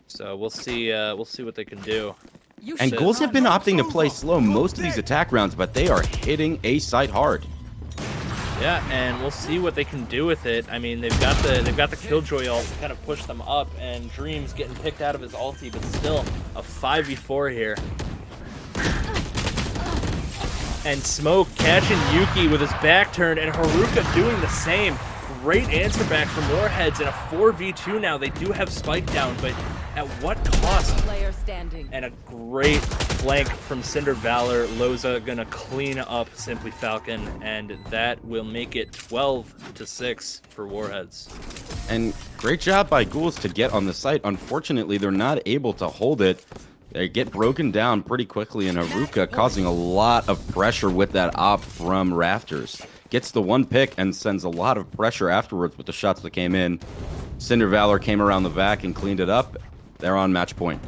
So we'll see what they can do. And Ghouls have been opting to play slow most of these attack rounds, but they are hitting A site hard. Yeah, and we'll see what they can do with it. I mean, they've got the Killjoy ult to kind of push them up, and Dreams getting picked out of his ulti, but still a 5v4 here. And Smoke catching Yuki with his back turned, and Haruka doing the same. Great answer back from Warheads in a 4v2 now. They do have Spike down, but at what cost? Player standing. And a great flank from Cinder Valor. Loza gonna clean up Simply Falcon, and that will make it 12-6 for Warheads. And great job by Ghouls to get on the site. Unfortunately, they're not able to hold it. They get broken down pretty quickly, and Haruka causing a lot of pressure with that op from Rafters. Gets the 1 pick and sends a lot of pressure afterwards with the shots that came in. Cinder Valor came around the vac and cleaned it up. They're on match point.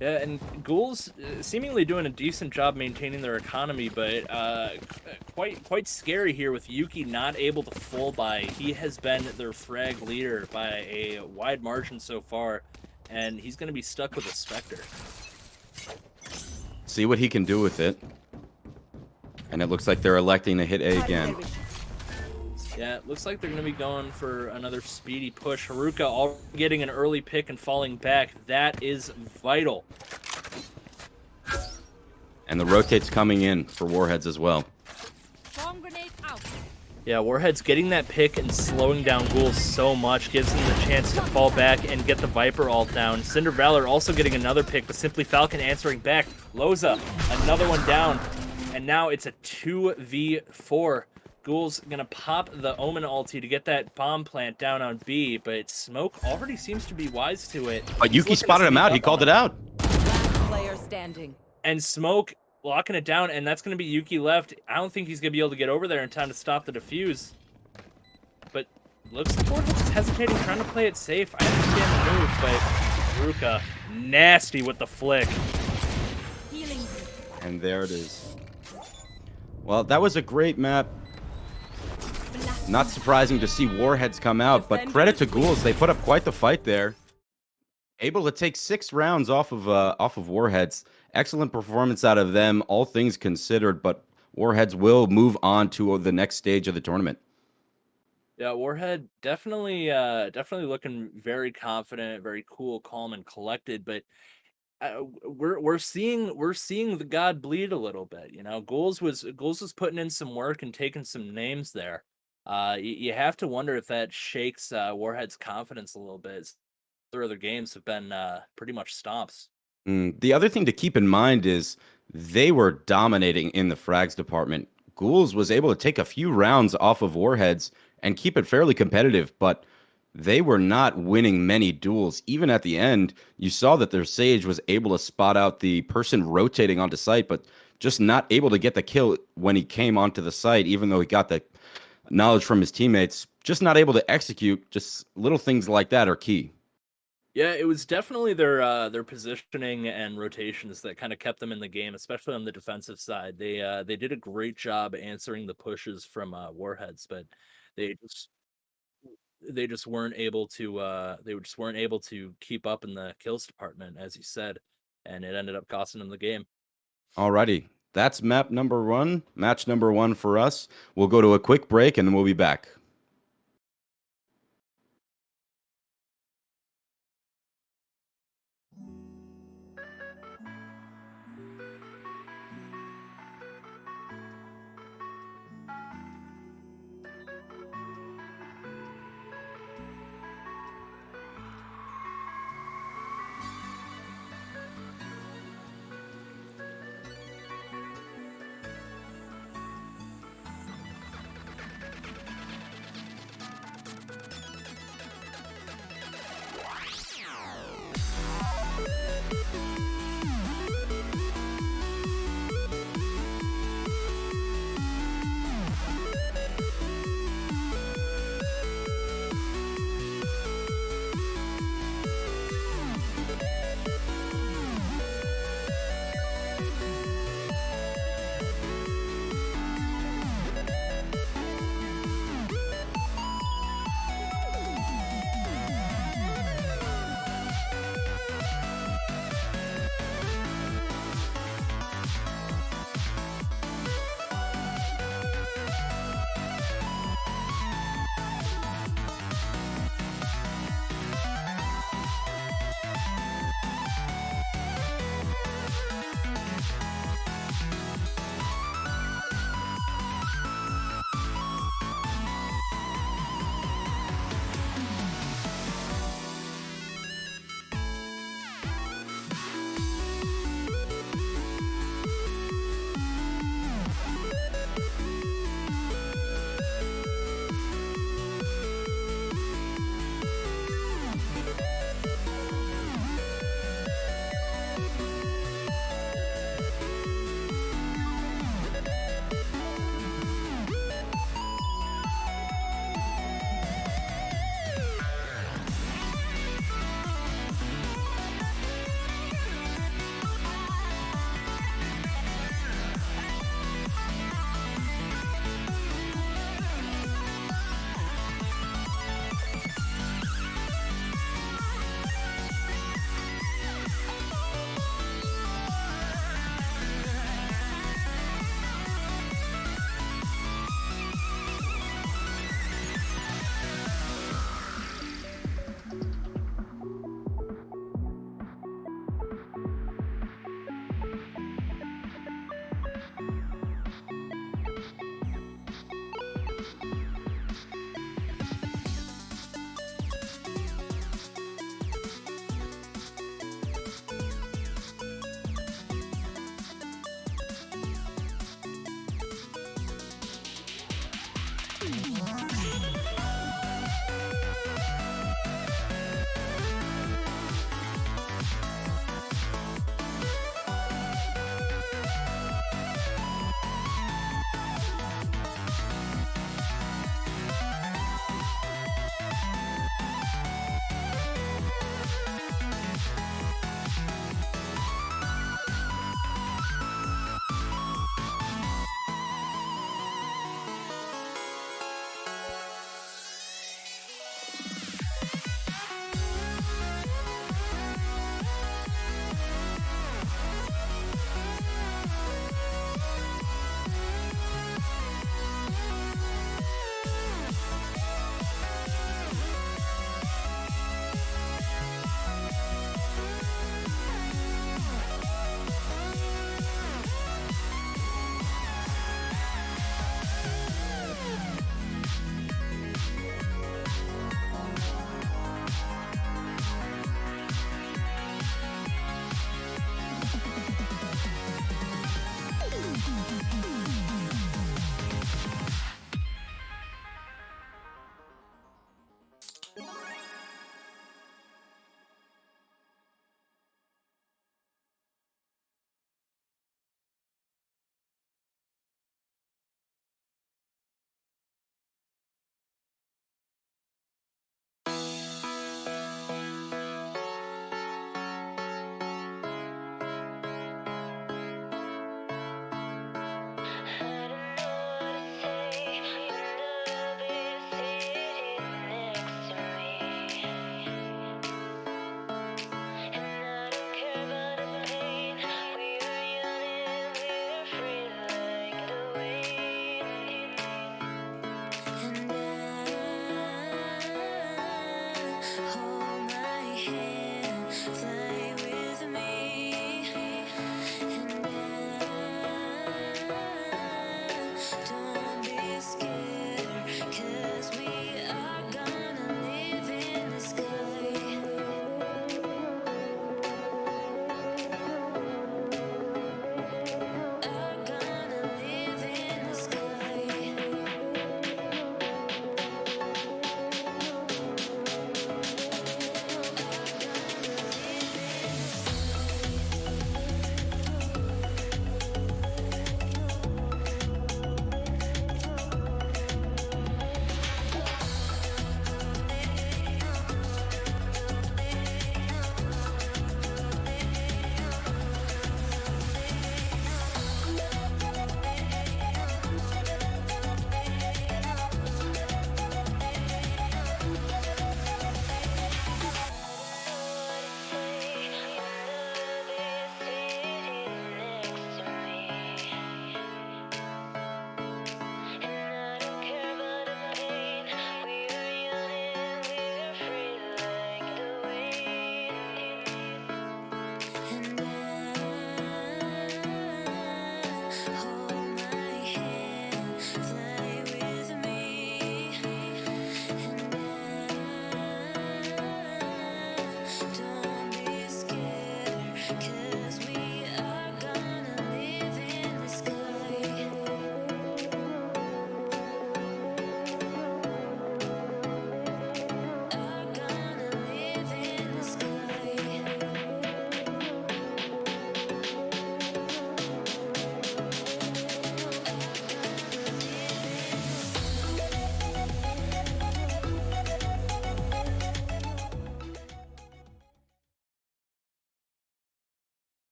Yeah, and Ghouls seemingly doing a decent job maintaining their economy, but quite scary here with Yuki not able to full buy. He has been their frag leader by a wide margin so far, and he's going to be stuck with a Spectre. See what he can do with it. And it looks like they're electing to hit A again. Yeah, it looks like they're going to be going for another speedy push. Haruka all getting an early pick and falling back. That is vital. And the rotate's coming in for Warheads as well. Bomb grenade out. Yeah, Warhead's getting that pick and slowing down Ghouls so much, gives him the chance to fall back and get the Viper ult down. Cinder Valor also getting another pick, but Simply Falcon answering back. Loza, another one down, and now it's a 2v4. Ghouls gonna pop the Omen ulti to get that bomb plant down on B, but Smoke already seems to be wise to it. But He's Yuki looking to spotted him sneak out. He up on called him. it out. Last player standing. And Smoke locking it down, and that's going to be Yuki left. I don't think he's going to be able to get over there in time to stop the defuse. But looks like Warhead's hesitating, trying to play it safe. I understand the move, but Ruka, nasty with the flick. And there it is. Well, that was a great map. Not surprising to see Warheads come out, but credit to Ghouls. They put up quite the fight there. Able to take 6 rounds off of Warheads. Excellent performance out of them, all things considered, but Warheads will move on to the next stage of the tournament. Yeah, Warhead definitely looking very confident, very cool, calm, and collected. But we're seeing the god bleed a little bit. You know, Ghouls was putting in some work and taking some names there. You have to wonder if that shakes Warhead's confidence a little bit. Their other games have been pretty much stomps. The other thing to keep in mind is they were dominating in the frags department. Ghouls was able to take a few rounds off of Warheads and keep it fairly competitive, but they were not winning many duels. Even at the end, you saw that their Sage was able to spot out the person rotating onto site, but just not able to get the kill when he came onto the site, even though he got the knowledge from his teammates. Just not able to execute. Just little things like that are key. Yeah, it was definitely their positioning and rotations that kind of kept them in the game, especially on the defensive side. They did a great job answering the pushes from Warheads, but they just weren't able to keep up in the kills department, as you said, and it ended up costing them the game. Alrighty. That's map number 1, match number 1 for us. We'll go to a quick break and then we'll be back.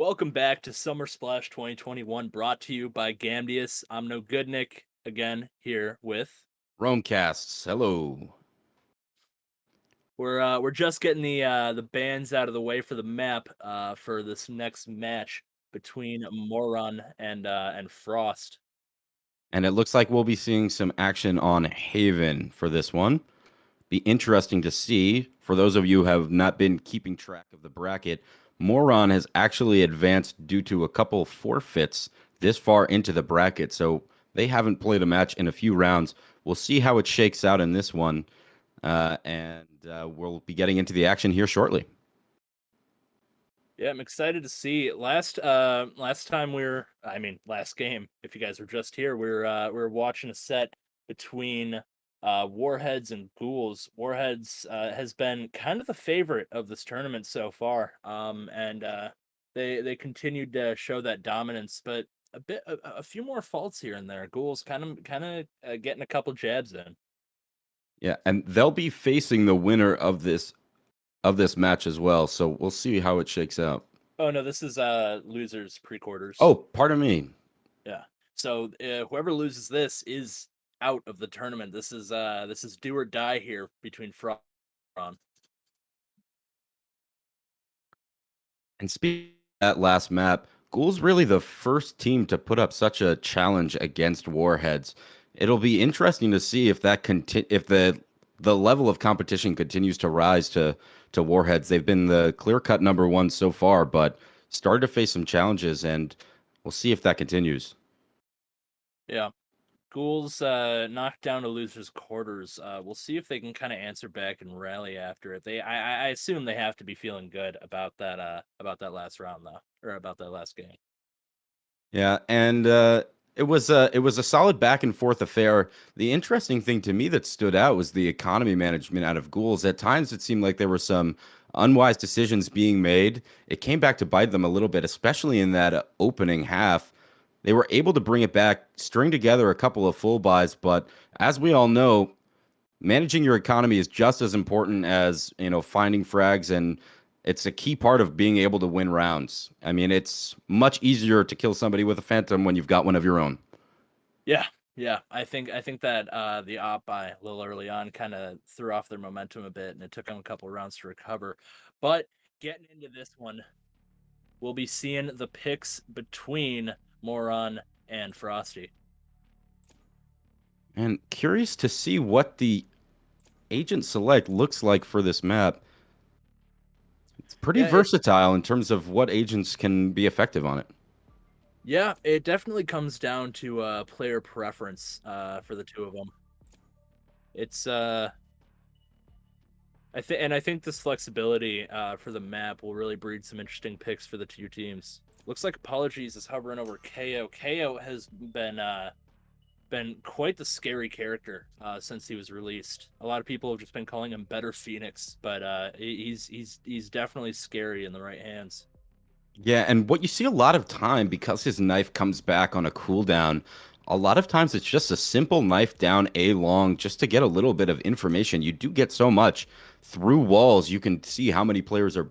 Welcome back to Summer Splash 2021, brought to you by Gamdius. I'm No Good Nick, again here with. Romecasts, hello. We're just getting the bands out of the way for the map for this next match between Moron and Frost. And it looks like we'll be seeing some action on Haven for this one. Be interesting to see. For those of you who have not been keeping track of the bracket, Moron has actually advanced due to a couple forfeits this far into the bracket. So they haven't played a match in a few rounds. We'll see how it shakes out in this one. And we'll be getting into the action here shortly. Yeah, I'm excited to see. Last time last game, if you guys were just here, we were watching a set between Warheads and Ghouls. Warheads has been kind of the favorite of this tournament so far. And they continued to show that dominance, but a few more faults here and there. Ghouls kind of getting a couple jabs in. Yeah, and they'll be facing the winner of this match as well. So we'll see how it shakes out. Oh no, this is losers pre-quarters. Oh, pardon me. Yeah. So whoever loses this is out of the tournament. This is do or die here between Frost and. And speaking of that last map, Ghoul's really the first team to put up such a challenge against Warheads. It'll be interesting to see if if the level of competition continues to rise to Warheads. They've been the clear-cut number one so far, but started to face some challenges, and we'll see if that continues. Yeah. Ghouls knocked down to losers quarters. We'll see if they can kind of answer back and rally after it. I assume they have to be feeling good about that last round though, or about that last game. Yeah, and it was a solid back and forth affair. The interesting thing to me that stood out was the economy management out of Ghouls. At times, it seemed like there were some unwise decisions being made. It came back to bite them a little bit, especially in that opening half. They were able to bring it back, string together a couple of full buys, but as we all know, managing your economy is just as important as, finding frags, and it's a key part of being able to win rounds. I mean, it's much easier to kill somebody with a phantom when you've got one of your own. Yeah. I think that the op buy a little early on kind of threw off their momentum a bit, and it took them a couple of rounds to recover. But getting into this one, we'll be seeing the picks between Moron and Frosty. And curious to see what the agent select looks like for this map. It's pretty versatile in terms of what agents can be effective on it. Yeah, it definitely comes down to player preference for the two of them. It's I think this flexibility for the map will really breed some interesting picks for the two teams. Looks like Apologies is hovering over KO. KO has been quite the scary character since he was released. A lot of people have just been calling him Better Phoenix, but he's definitely scary in the right hands. Yeah, and what you see a lot of time, because his knife comes back on a cooldown, a lot of times it's just a simple knife down A long just to get a little bit of information. You do get so much through walls. You can see how many players are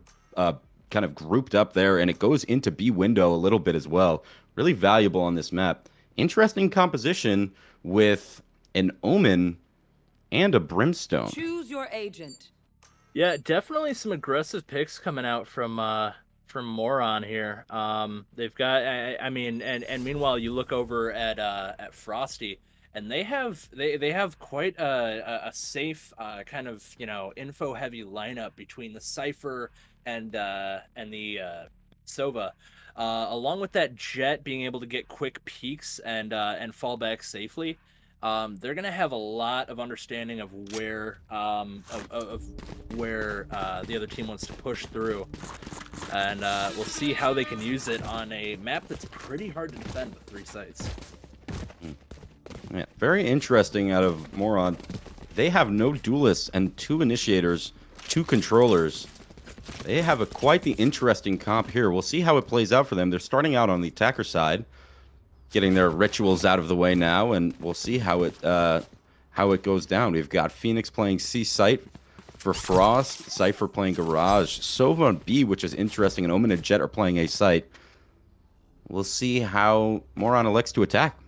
kind of grouped up there, and it goes into B window a little bit as well. Really valuable on this map. Interesting composition with an Omen and a Brimstone. Choose your agent. Yeah, definitely some aggressive picks coming out from Moron here. They've got, I mean, and meanwhile, you look over at Frosty, and they have quite a safe kind of info heavy lineup between the Cypher and the Sova. Along with that Jet being able to get quick peeks and fall back safely, they're gonna have a lot of understanding of where the other team wants to push through, and we'll see how they can use it on a map that's pretty hard to defend with 3 sites. Yeah, very interesting out of Moron. They have no duelists and 2 initiators, 2 controllers. They have quite the interesting comp here. We'll see how it plays out for them. They're starting out on the attacker side, getting their rituals out of the way now, and we'll see how it goes down. We've got Phoenix playing C site for Frost. Cypher playing Garage. Sova on B, which is interesting, and Omen and Jet are playing A site. We'll see how Moron elects to attack.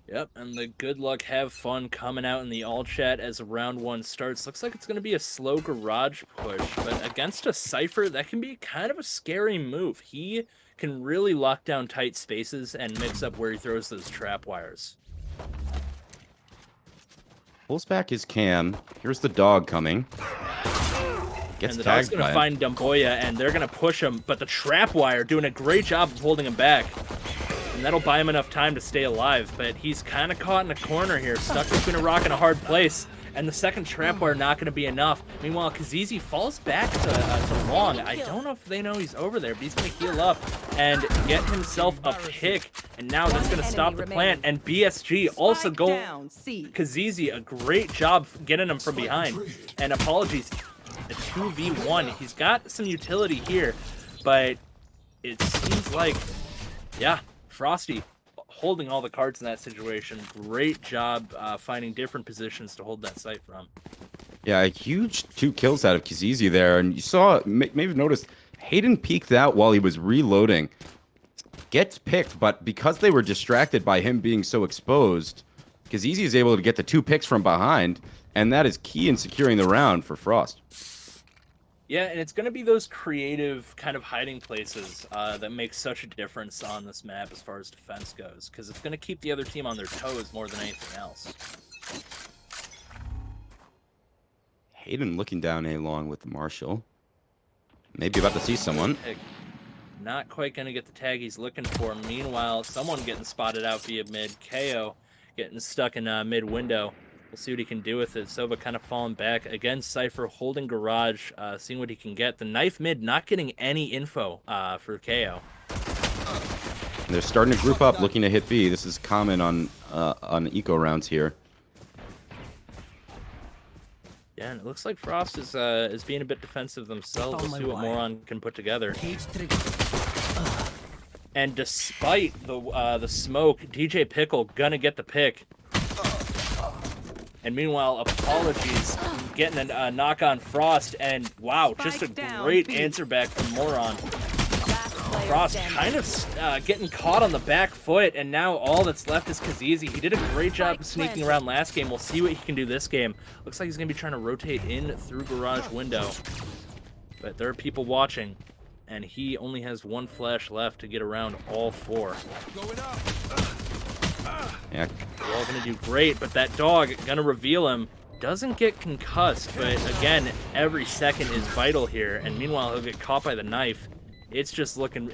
Yep, and the good luck, have fun coming out in the all chat as round 1 starts. Looks like it's going to be a slow Garage push, but against a Cypher, that can be kind of a scary move. He can really lock down tight spaces and mix up where he throws those trap wires. Pulls back his cam. Here's the dog coming. Gets And the dog's tagged going by to him. find Dumboya, and they're going to push him, but the trap wire doing a great job of holding him back. And that'll buy him enough time to stay alive, but he's kind of caught in a corner here, stuck between a rock and a hard place, and the second trap wire not going to be enough. Meanwhile, Kazizi falls back to Long. I don't know if they know he's over there, but he's going to heal up and get himself a pick, and now that's going to stop the plant, and BSG also go. Kazizi, a great job getting him from behind, and apologies, a 2v1. He's got some utility here, but it seems like, yeah, Frosty holding all the cards in that situation. Great job finding different positions to hold that site from. Yeah, a huge 2 kills out of Kazizi there. And you saw, maybe noticed, Hayden peeked out while he was reloading. Gets picked, but because they were distracted by him being so exposed, Kazizi is able to get the 2 picks from behind. And that is key in securing the round for Frost. Yeah, and it's going to be those creative kind of hiding places that make such a difference on this map as far as defense goes, because it's going to keep the other team on their toes more than anything else. Hayden looking down A long with the Marshall. Maybe about to see someone. Not quite going to get the tag he's looking for. Meanwhile, someone getting spotted out via mid. KO getting stuck in mid window. We'll see what he can do with it. Sova kind of falling back. Again, Cypher holding Garage, seeing what he can get. The knife mid not getting any info for KO. And they're starting to group up, looking to hit B. This is common on eco rounds here. Yeah, and it looks like Frost is being a bit defensive themselves. We'll see what Moron can put together. And despite the smoke, DJ Pickle gonna get the pick. And meanwhile, apologies, getting a knock on Frost, and wow, just a great answer back from Moron. Frost kind of getting caught on the back foot, and now all that's left is Kazizi. He did a great job sneaking around last game. We'll see what he can do this game. Looks like he's going to be trying to rotate in through Garage window. But there are people watching, and he only has 1 flash left to get around all 4. Yeah. They're all going to do great, but that dog going to reveal him. Doesn't get concussed, but again, every second is vital here. And meanwhile, he'll get caught by the knife. It's just looking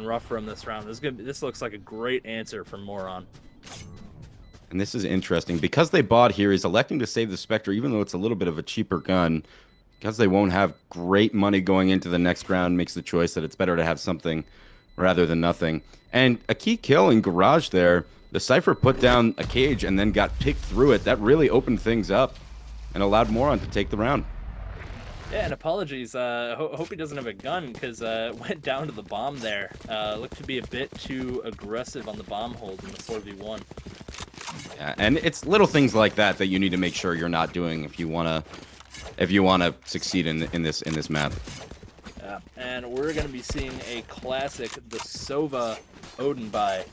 rough for him this round. This looks like a great answer from Moron. And this is interesting. Because they bought here, he's electing to save the Spectre, even though it's a little bit of a cheaper gun. Because they won't have great money going into the next round, makes the choice that it's better to have something rather than nothing. And a key kill in Garage there. The Cypher put down a cage and then got picked through it. That really opened things up and allowed Moron to take the round. Yeah, and apologies. Hope he doesn't have a gun, because went down to the bomb there. Looked to be a bit too aggressive on the bomb hold in the 4v1. Yeah, and it's little things like that that you need to make sure you're not doing if you wanna succeed in this map. Yeah, and we're gonna be seeing a classic, the Sova Odin buy.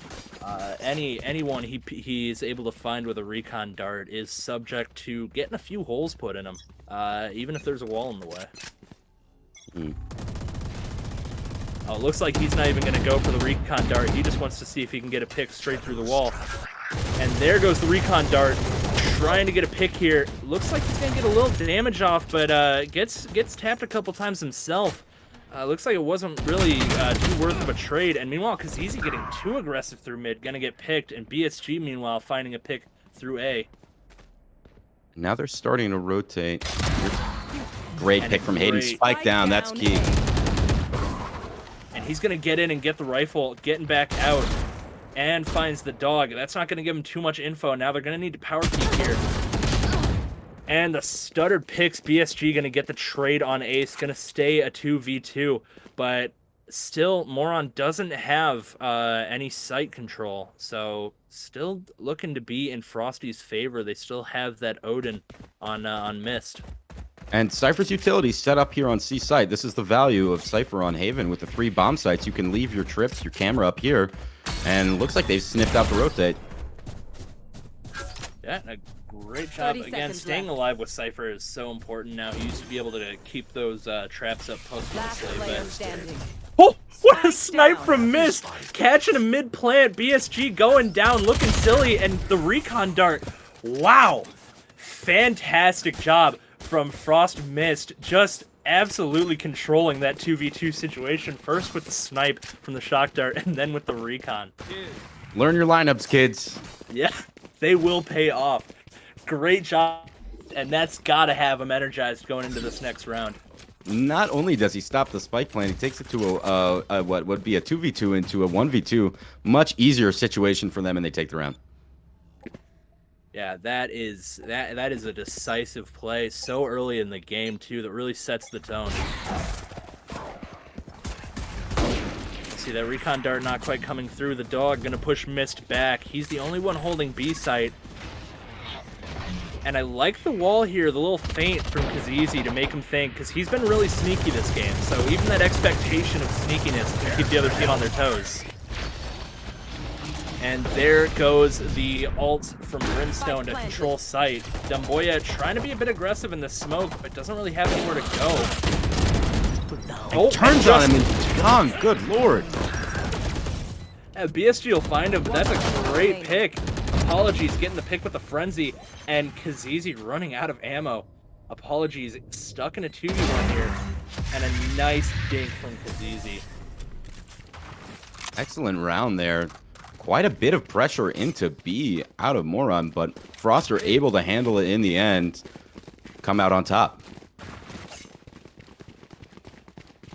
Anyone he's able to find with a recon dart is subject to getting a few holes put in him, even if there's a wall in the way. Oh, it looks like he's not even going to go for the recon dart. He just wants to see if he can get a pick straight through the wall. And there goes the recon dart, trying to get a pick here. Looks like he's going to get a little damage off, but gets tapped a couple times himself. Looks like it wasn't really too worth of a trade. And meanwhile, Kazizi getting too aggressive through mid, gonna get picked. And BSG, meanwhile, finding a pick through A. Now they're starting to rotate. Great pick from Hayden. Spike down, that's key. And he's gonna get in and get the rifle, getting back out. And finds the dog. That's not gonna give him too much info. Now they're gonna need to power peek here. And the stuttered picks, BSG going to get the trade on Ace, going to stay a 2v2, but still Moron doesn't have any sight control, so still looking to be in Frosty's favor. They still have that Odin on Mist. And Cypher's utility set up here on C site. This is the value of Cypher on Haven with the 3 bomb sites. You can leave your trips, your camera up here, and looks like they've sniffed out the rotate. Yeah, a great job. Again, staying alive with Cypher is so important now. He used to be able to keep those traps up post the Last slave player end. standing. Oh, what a snipe from Mist! Catching a mid-plant, BSG going down, looking silly, and the recon dart. Wow! Fantastic job from Frost Mist, just absolutely controlling that 2v2 situation, first with the snipe from the shock dart, and then with the recon. Learn your lineups, kids. Yeah, they will pay off. Great job, and that's gotta have him energized going into this next round. Not only does he stop the spike plan, he takes it to a what would be a 2v2 into a 1v2. Much easier situation for them, and they take the round. Yeah, that is a decisive play so early in the game too that really sets the tone. See that recon dart not quite coming through. The dog gonna push Mist back. He's the only one holding B site. And I like the wall here, the little feint from Kazizi to make him think, because he's been really sneaky this game. So even that expectation of sneakiness can keep the other team on their toes. And there goes the ult from Brimstone to control site. Dumboya trying to be a bit aggressive in the smoke, but doesn't really have anywhere to go. Oh, Turns on him and gone. Good lord. BSG will find him, but that's a great pick. Apologies getting the pick with the frenzy, and Kazizi running out of ammo. Apologies stuck in a 2v1 here, and a nice dink from Kazizi. Excellent round there. Quite a bit of pressure into B out of Moron, but Frost are able to handle it in the end. Come out on top.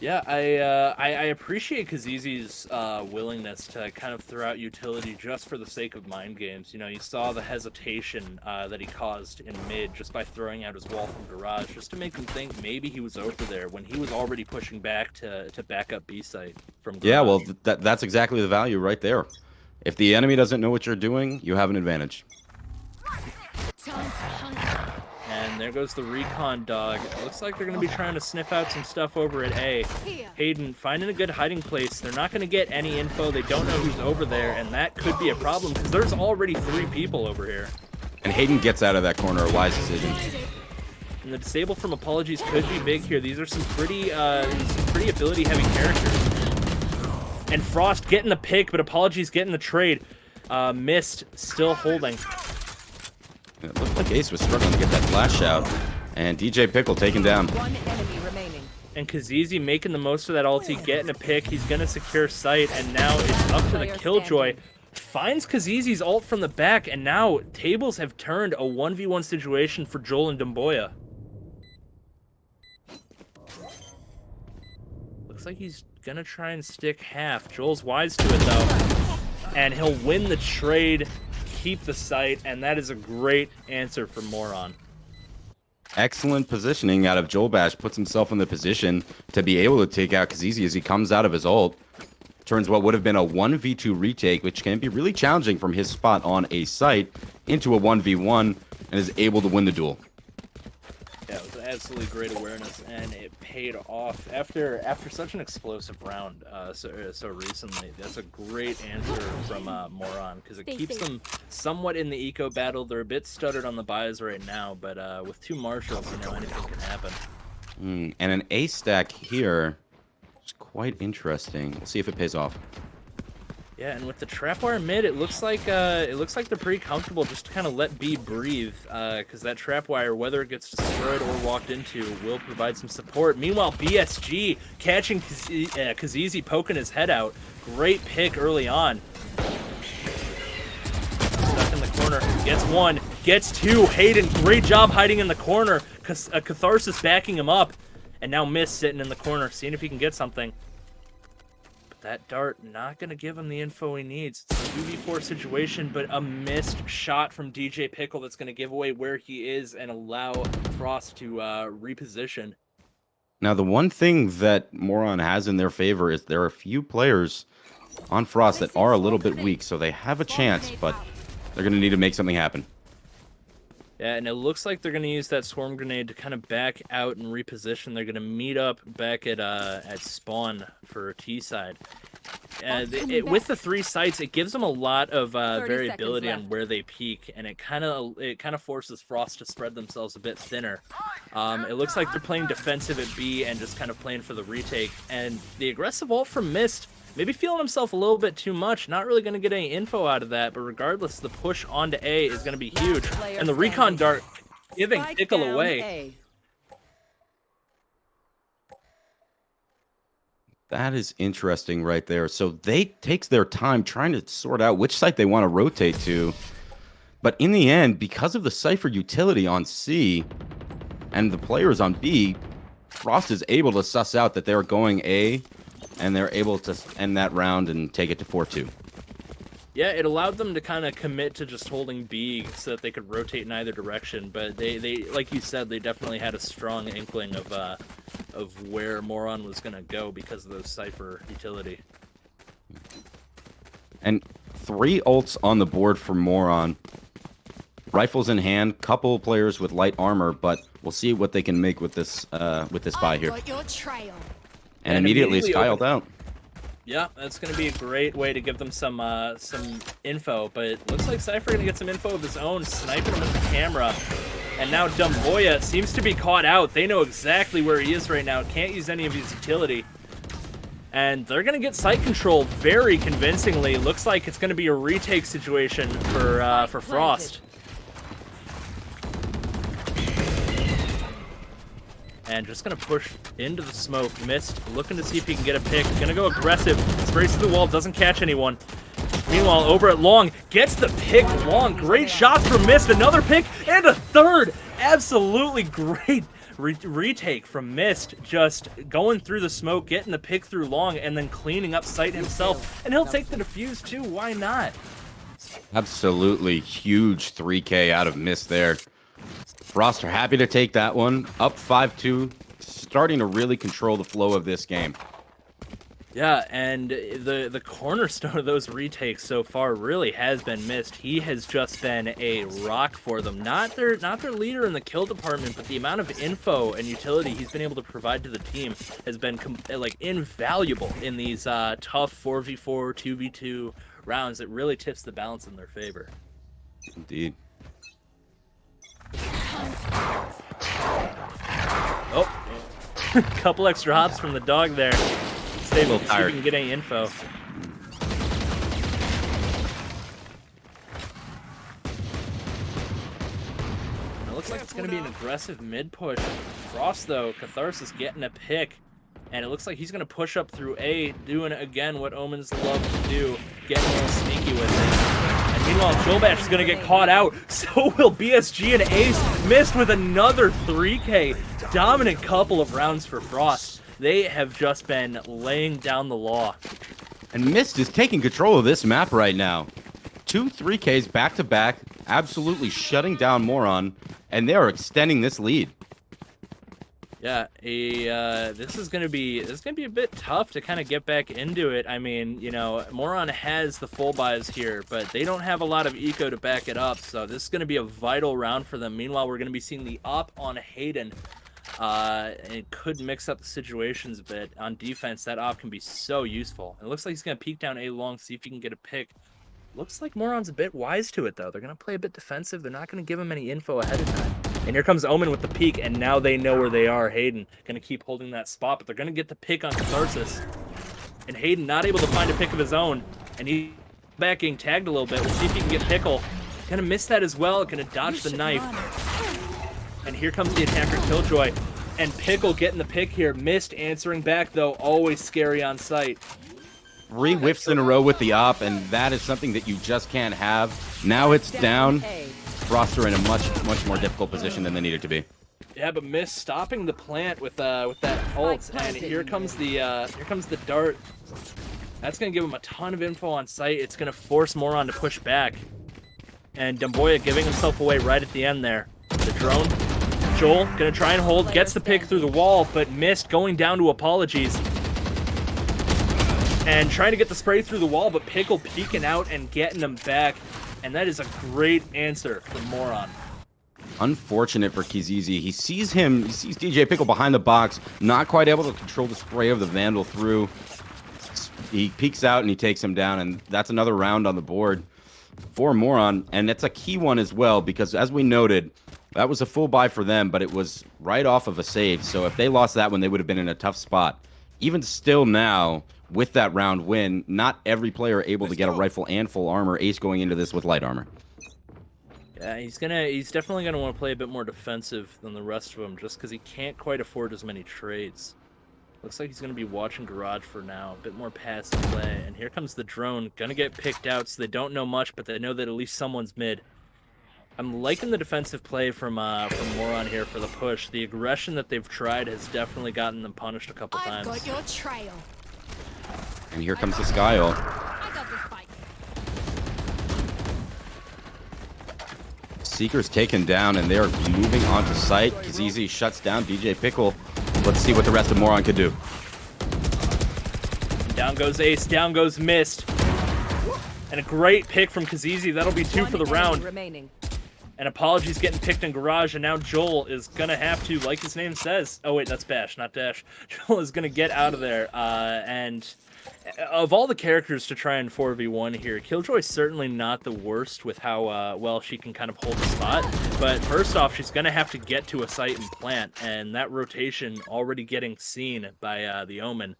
Yeah, I appreciate Kazizi's willingness to kind of throw out utility just for the sake of mind games. You know, you saw the hesitation that he caused in mid just by throwing out his wall from garage, just to make him think maybe he was over there when he was already pushing back to back up B site from garage. Yeah, well, that's exactly the value right there. If the enemy doesn't know what you're doing, you have an advantage. And there goes the recon dog. It looks like they're going to be trying to sniff out some stuff over at A. Hayden finding a good hiding place. They're not going to get any info. They don't know who's over there, and that could be a problem because there's already 3 people over here. And Hayden gets out of that corner, a wise decision. And the disable from Apologies could be big here. These are some pretty ability-heavy characters. And Frost getting the pick, but Apologies getting the trade. Mist still holding. It looked like Ace was struggling to get that flash out. And DJ Pickle taken down. One enemy remaining. And Kazizi making the most of that ulti, getting a pick. He's going to secure site, and now it's up to the Killjoy. Finds Kazizi's ult from the back, and now tables have turned a 1v1 situation for Joel and Dumboya. Looks like he's going to try and stick half. Joel's wise to it, though. And he'll win the trade, keep the site, and that is a great answer for Moron. Excellent positioning out of Joel Bash. Puts himself in the position to be able to take out Kazizi as he comes out of his ult. Turns what would have been a 1v2 retake, which can be really challenging from his spot on a site, into a 1v1, and is able to win the duel. Yeah, it was absolutely great awareness, and it paid off after such an explosive round so recently. That's a great answer from Moron, because it keeps them somewhat in the eco battle. They're a bit stuttered on the buys right now, but with 2 marshals, you know, anything can happen. And an A stack here is quite interesting. We'll see if it pays off. Yeah, and with the trapwire mid, it looks like they're pretty comfortable just to kind of let B breathe, because that trapwire, whether it gets destroyed or walked into, will provide some support. Meanwhile, BSG catching Kazizi poking his head out. Great pick early on. Stuck in the corner, gets 1, gets 2. Hayden, great job hiding in the corner. Catharsis backing him up, and now Mist sitting in the corner, seeing if he can get something. That dart not going to give him the info he needs. It's a 2v4 situation, but a missed shot from DJ Pickle that's going to give away where he is and allow Frost to reposition. Now, the one thing that Moron has in their favor is there are a few players on Frost that are a little bit weak, so they have a chance, but they're going to need to make something happen. Yeah, and it looks like they're going to use that swarm grenade to kind of back out and reposition. They're going to meet up back at spawn for T side. With the 3 sites, it gives them a lot of variability on where they peak, and it kind of forces Frost to spread themselves a bit thinner. It looks like they're playing defensive at B and just kind of playing for the retake. And the aggressive ult from Mist, maybe feeling himself a little bit too much, not really going to get any info out of that, but regardless, the push onto A is going to be huge. And the recon dart giving Pickle away. That is interesting right there. So they takes their time trying to sort out which site they want to rotate to. But in the end, because of the Cypher utility on C and the players on B, Frost is able to suss out that they're going A, and they're able to end that round and take it to 4-2. Yeah, it allowed them to kind of commit to just holding B so that they could rotate in either direction. But they like you said, they definitely had a strong inkling of where Moron was going to go because of those Cypher utility. And 3 ults on the board for Moron. Rifles in hand, couple players with light armor, but we'll see what they can make with this buy here. And immediately styled out. Yeah, that's going to be a great way to give them some info, but it looks like Cypher going to get some info of his own, sniping him with the camera. And now Dumboya seems to be caught out. They know exactly where he is right now, can't use any of his utility. And they're going to get site control very convincingly. Looks like it's going to be a retake situation for Frost. And just going to push into the smoke. Mist, looking to see if he can get a pick. Going to go aggressive. Sprays through the wall, doesn't catch anyone. Meanwhile, over at Long, gets the pick. Long, great shots from Mist. Another pick, and a third. Absolutely great retake from Mist. Just going through the smoke, getting the pick through Long, and then cleaning up site himself. And he'll take the defuse too, why not? Absolutely huge 3K out of Mist there. Frost are happy to take that one. Up 5-2, starting to really control the flow of this game. Yeah, and the cornerstone of those retakes so far really has been Mist. He has just been a rock for them. Not their leader in the kill department, but the amount of info and utility he's been able to provide to the team has been like invaluable in these tough 4v4, 2v2 rounds. It really tips the balance in their favor. Indeed. Oh, couple extra hops from the dog there. Stay low, see if we can get any info. It looks like it's going to be an aggressive mid push. Frost, though, Catharsis getting a pick. And it looks like he's going to push up through A, doing again what Omens love to do, getting a little sneaky with it. And meanwhile, Jolbash is going to get caught out. So will BSG and Ace. Missed with another 3K. Dominant couple of rounds for Frost. They have just been laying down the law. And Mist is taking control of this map right now. 2 3Ks back to back, absolutely shutting down Moron, and they are extending this lead. Yeah, this is gonna be a bit tough to kind of get back into it. I mean, you know, Moron has the full buys here, but they don't have a lot of eco to back it up. So this is gonna be a vital round for them. Meanwhile, we're gonna be seeing the op on Hayden. It could mix up the situations a bit. On defense, that op can be so useful. It looks like he's gonna peek down A long, see if he can get a pick. Looks like Moron's a bit wise to it though. They're gonna play a bit defensive. They're not gonna give him any info ahead of time. And here comes Omen with the peek, and now they know where they are. Hayden going to keep holding that spot, but they're going to get the pick on Catharsis. And Hayden not able to find a pick of his own, and he's back getting tagged a little bit. We'll see if he can get Pickle. Going to miss that as well, going to dodge the knife. And here comes the attacker Killjoy. And Pickle getting the pick here. Missed answering back, though. Always scary on sight. 3 whiffs in a row with the op, and that is something that you just can't have. Now it's down. Frost are in a much more difficult position than they needed to be. Yeah, but Mist stopping the plant with that ult, and here comes the dart. That's gonna give him a ton of info on site. It's gonna force Moron to push back, and Dumboya giving himself away right at the end there. The drone, Joel gonna try and hold, gets the pick through the wall, but Mist going down to apologies. And trying to get the spray through the wall, but Pickle peeking out and getting him back. And that is a great answer from Moron. Unfortunate for Kizizi. He sees DJ Pickle behind the box, not quite able to control the spray of the Vandal through. He peeks out and he takes him down, and that's another round on the board for Moron. And it's a key one as well, because as we noted, that was a full buy for them, but it was right off of a save. So if they lost that one, they would have been in a tough spot. Even still now, with that round win, not every player able to get a rifle and full armor. Ace going into this with light armor. Yeah, he's definitely gonna want to play a bit more defensive than the rest of them, just because he can't quite afford as many trades. Looks like he's gonna be watching Garage for now, a bit more passive play. And here comes the drone, gonna get picked out, so they don't know much, but they know that at least someone's mid. I'm liking the defensive play from Moron here for the push. The aggression that they've tried has definitely gotten them punished a couple times. I've got your trail. And here comes the Sky ult. I got this bike. Seeker's taken down, and they're moving onto site. Kizizi shuts down DJ Pickle. Let's see what the rest of Moron could do. Down goes Ace, down goes Mist. And a great pick from Kizizi. That'll be 2 for the round. Remaining. And Apologies getting picked in Garage, and now Joel is gonna have to, like his name says. Oh wait, that's Bash, not Dash. Joel is gonna get out of there. And of all the characters to try and 4v1 here, Killjoy's certainly not the worst with how well she can kind of hold the spot. But first off, she's gonna have to get to a site and plant, and that rotation already getting seen by the Omen.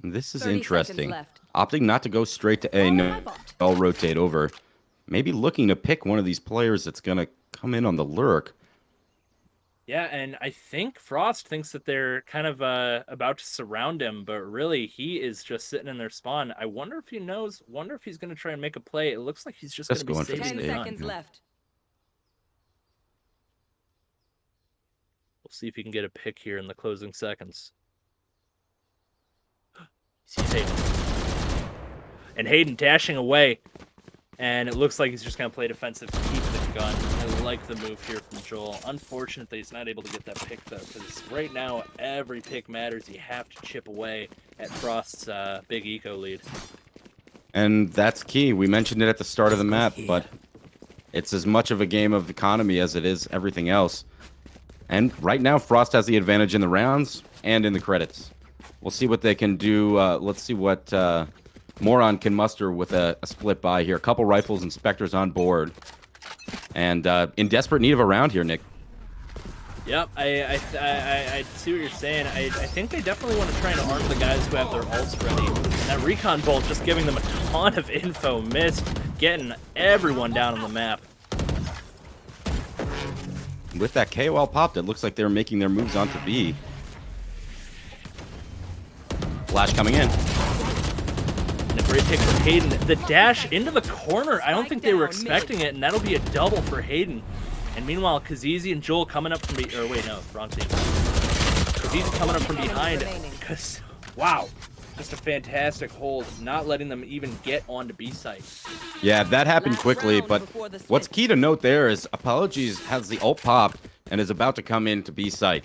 This is 30 interesting. seconds left. Opting not to go straight to A, no, I'll rotate over. Maybe looking to pick one of these players that's going to come in on the lurk. Yeah, and I think Frost thinks that they're kind of about to surround him, but really he is just sitting in their spawn. I wonder if he knows, wonder if he's going to try and make a play. It looks like he's just going to be going for the saving 10 the stay. gun. seconds left. We'll see if he can get a pick here in the closing seconds. He's Hayden. And Hayden dashing away. And it looks like he's just going to play defensive, keep the gun. I like the move here from Joel. Unfortunate that he's not able to get that pick, though, because right now, every pick matters. You have to chip away at Frost's big eco lead. And that's key. We mentioned it at the start of the map, but it's as much of a game of economy as it is everything else. And right now, Frost has the advantage in the rounds and in the credits. We'll see what they can do. Let's see what Moron can muster with a split buy here. A couple rifles and Spectres on board. And in desperate need of a round here, Nick. Yep, I see what you're saying. I think they definitely want to try and arm the guys who have their ults ready. That recon bolt just giving them a ton of info. Missed, getting everyone down on the map. With that KOL popped, it looks like they're making their moves onto B. Flash coming in. And a great pick from Hayden. The dash into the corner. I don't think they were expecting it, and that'll be a double for Hayden. And meanwhile, Kizizi and Joel coming up from or wait, no, wrong team. Kizizi coming up from behind. Because, wow, just a fantastic hold. Not letting them even get onto B site. Yeah, that happened quickly, but what's key to note there is Apologies has the ult popped and is about to come into B site.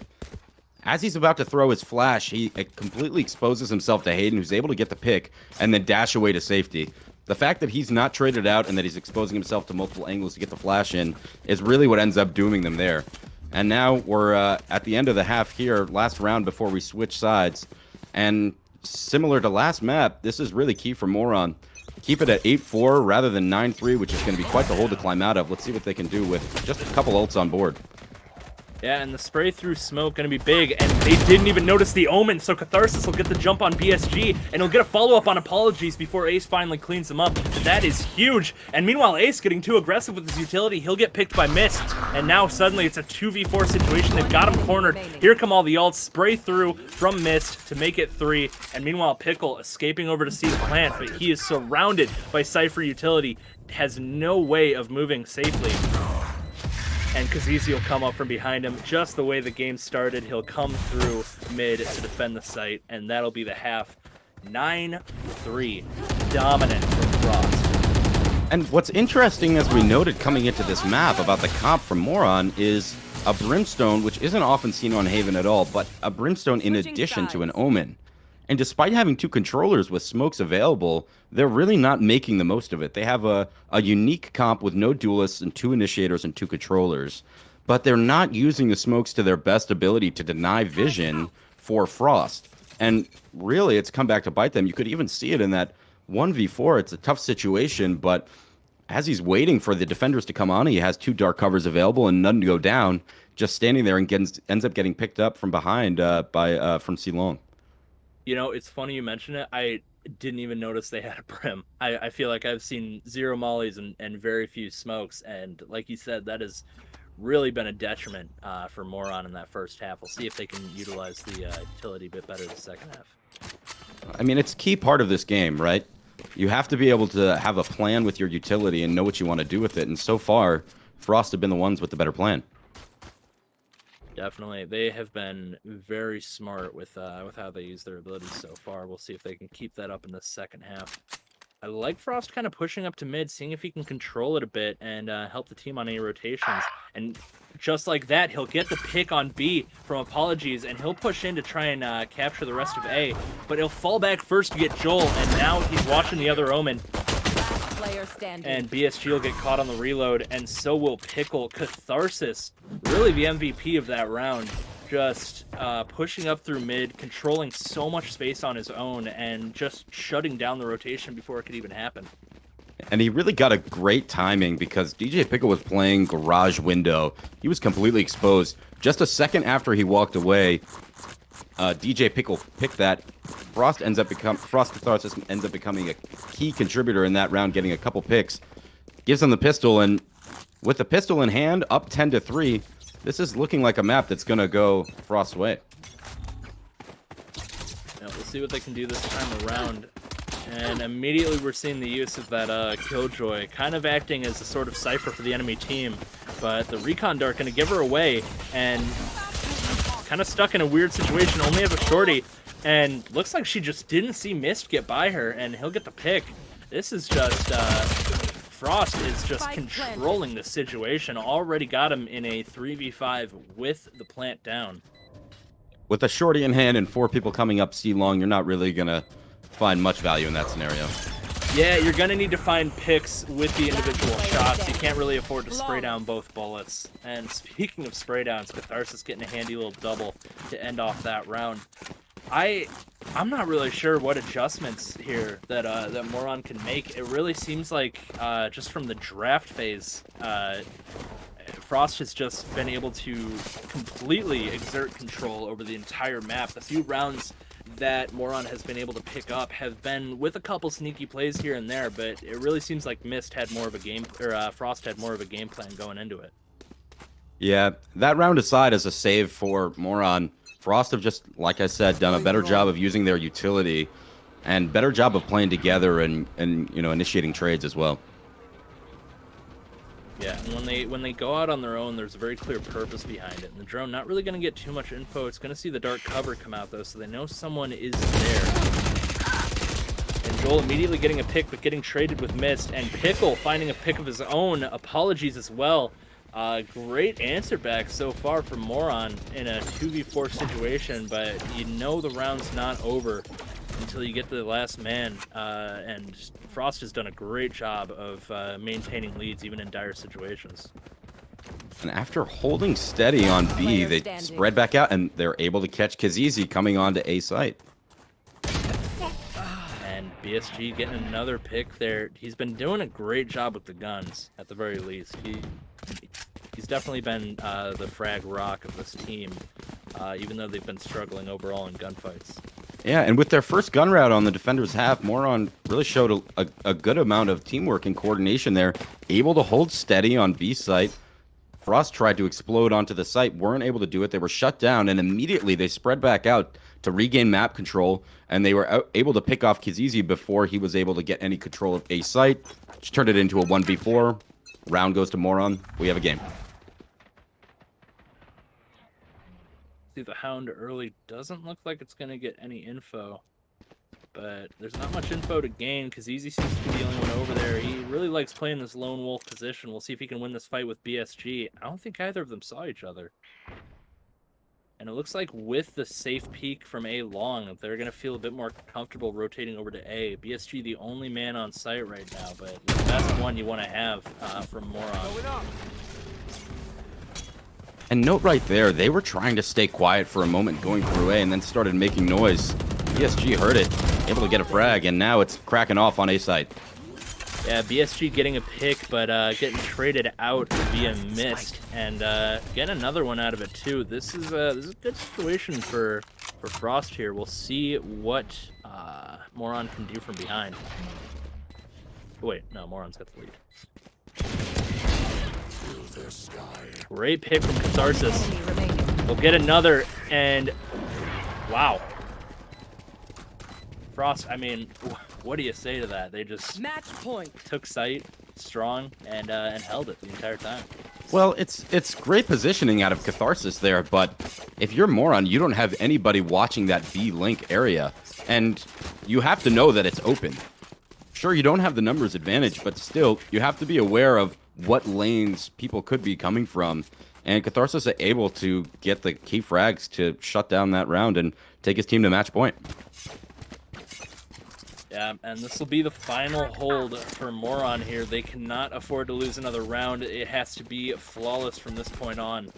As he's about to throw his flash, he completely exposes himself to Hayden, who's able to get the pick and then dash away to safety. The fact that he's not traded out and that he's exposing himself to multiple angles to get the flash in is really what ends up dooming them there. And now we're at the end of the half here, last round before we switch sides. And similar to last map, this is really key for Moron. Keep it at 8-4 rather than 9-3, which is going to be quite the hole to climb out of. Let's see what they can do with just a couple ults on board. Yeah, and the spray through smoke going to be big, and they didn't even notice the Omen, so Catharsis will get the jump on BSG, and he'll get a follow-up on Apologies before Ace finally cleans him up. That is huge, and meanwhile, Ace getting too aggressive with his utility, he'll get picked by Mist, and now suddenly it's a 2v4 situation. They've got him cornered. Here come all the ults, spray through from Mist to make it 3, and meanwhile, Pickle escaping over to see the plant, but he is surrounded by Cypher utility, has no way of moving safely. And Kizizi will come up from behind him just the way the game started. He'll come through mid to defend the site, and that'll be the half. 9-3, dominant from Frost. And what's interesting, as we noted coming into this map about the comp from Moron, is a Brimstone, which isn't often seen on Haven at all, but a Brimstone in addition to an Omen. And despite having 2 controllers with smokes available, they're really not making the most of it. They have a unique comp with no duelists and 2 initiators and 2 controllers, but they're not using the smokes to their best ability to deny vision for Frost. And really, it's come back to bite them. You could even see it in that 1v4. It's a tough situation, but as he's waiting for the defenders to come on, he has 2 dark covers available and none to go down. Just standing there and ends up getting picked up from behind from C-Long. You know, it's funny you mention it. I didn't even notice they had a brim. I feel like I've seen 0 mollies and very few smokes. And like you said, that has really been a detriment for Moron in that first half. We'll see if they can utilize the utility a bit better the second half. I mean, it's a key part of this game, right? You have to be able to have a plan with your utility and know what you want to do with it. And so far, Frost have been the ones with the better plan. Definitely, they have been very smart with how they use their abilities so far. We'll see if they can keep that up in the second half. I like Frost kind of pushing up to mid, seeing if he can control it a bit and help the team on any rotations. And just like that, he'll get the pick on B from Apologies, and he'll push in to try and capture the rest of A. But he'll fall back first to get Joel, and now he's watching the other Omen. Player standing. And BSG will get caught on the reload, and so will Pickle. Catharsis, really the MVP of that round. Just pushing up through mid, controlling so much space on his own, and just shutting down the rotation before it could even happen. And he really got a great timing because DJ Pickle was playing Garage Window. He was completely exposed. Just a second after he walked away, DJ Pickle picked that. Frost Catharsis ends up becoming a key contributor in that round, getting a couple picks. Gives him the pistol, and with the pistol in hand, up 10-3. This is looking like a map that's going to go Frost's way. Now, we'll see what they can do this time around. And immediately we're seeing the use of that Killjoy, kind of acting as a sort of cipher for the enemy team. But the Recon Dart going to give her away, and kind of stuck in a weird situation, only has a shorty. And looks like she just didn't see Mist get by her, and he'll get the pick. This is just... Frost is just controlling the situation. Already got him in a 3v5 with the plant down. With a shorty in hand and 4 people coming up C-Long, you're not really going to find much value in that scenario. Yeah, you're going to need to find picks with the individual shots. You can't really afford to spray down both bullets. And speaking of spray downs, Catharsis getting a handy little double to end off that round. I'm not really sure what adjustments here that that Moron can make. It really seems like just from the draft phase, Frost has just been able to completely exert control over the entire map. The few rounds that Moron has been able to pick up have been with a couple sneaky plays here and there, but it really seems like Mist had more of a game, or Frost had more of a game plan going into it. Yeah, that round aside as a save for Moron, Frost have just, like I said, done a better job of using their utility and better job of playing together and you know, initiating trades as well. Yeah, and when they go out on their own, there's a very clear purpose behind it. And the drone not really going to get too much info. It's going to see the dark cover come out, though, so they know someone is there. And Joel immediately getting a pick, but getting traded with Mist. And Pickle finding a pick of his own. Apologies as well. Great answer back so far from Moron in a 2v4 situation, but you know the round's not over until you get to the last man, and Frost has done a great job of maintaining leads even in dire situations. And after holding steady on B, they spread back out, and they're able to catch Kazizi coming onto A site. And BSG getting another pick there. He's been doing a great job with the guns, at the very least. He's definitely been the frag rock of this team, even though they've been struggling overall in gunfights. Yeah, and with their first gun route on the defender's half, Moron really showed a good amount of teamwork and coordination there, able to hold steady on B site. Frost tried to explode onto the site, weren't able to do it. They were shut down, and immediately they spread back out to regain map control, and they were able to pick off Kazizi before he was able to get any control of A site, which turned it into a 1v4. Round goes to Moron. We have a game. See, the Hound early doesn't look like it's going to get any info, but there's not much info to gain because Easy seems to be the only one over there. He really likes playing this lone wolf position. We'll see if he can win this fight with BSG. I don't think either of them saw each other. And it looks like with the safe peek from A long, they're going to feel a bit more comfortable rotating over to A. BSG the only man on site right now, but the best one you want to have from Moron. And note right there, they were trying to stay quiet for a moment going through A and then started making noise. BSG heard it, able to get a frag, and now it's cracking off on A side. Yeah, BSG getting a pick, but getting traded out via mist, and getting another one out of it too. This is a good situation for Frost here. We'll see what Moron can do from behind. Oh, wait, no, Moron's got the lead. Great pick from Catharsis. Enemy remaining. We'll get another, and wow. Frost, I mean, what do you say to that? They just Match point. took sight strong and held it the entire time. Well, it's great positioning out of Catharsis there, but if you're Moron, you don't have anybody watching that B link area, and you have to know that it's open. Sure, you don't have the numbers advantage, but still, you have to be aware of what lanes people could be coming from. And Catharsis are able to get the key frags to shut down that round and take his team to match point. Yeah, and this will be the final hold for Moron here. They cannot afford to lose another round. It has to be flawless from this point on.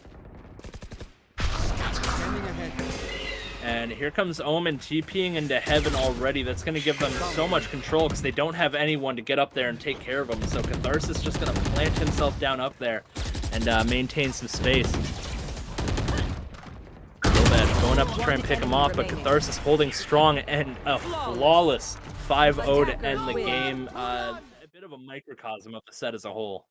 And here comes Omen TPing into heaven already. That's going to give them so much control because they don't have anyone to get up there and take care of them. So Catharsis is just going to plant himself down up there and maintain some space. Nomad going up to try and pick him off, but Catharsis holding strong and a flawless 5-0 to end the game. A bit of a microcosm of the set as a whole.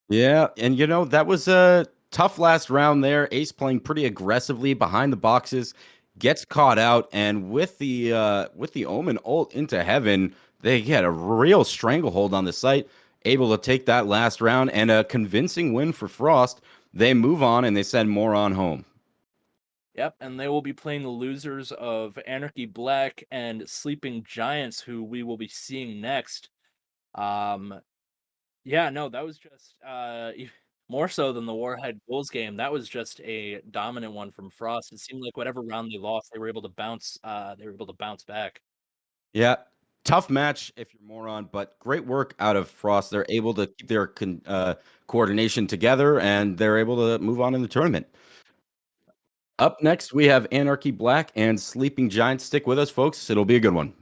Yeah, and you know, that was a tough last round there. Ace playing pretty aggressively behind the boxes, gets caught out, and with the Omen ult into heaven, they get a real stranglehold on the site, able to take that last round, and a convincing win for Frost. They move on and they send Moron home. Yep, and they will be playing the losers of Anarchy Black and Sleeping Giants, who we will be seeing next. Yeah, no, that was just more so than the Warhead Bulls game. That was just a dominant one from Frost. It seemed like whatever round they lost, they were able to bounce. They were able to bounce back. Yeah, tough match if you're Moron, but great work out of Frost. They're able to keep their coordination together, and they're able to move on in the tournament. Up next, we have Anarchy Black and Sleeping Giants. Stick with us, folks. It'll be a good one.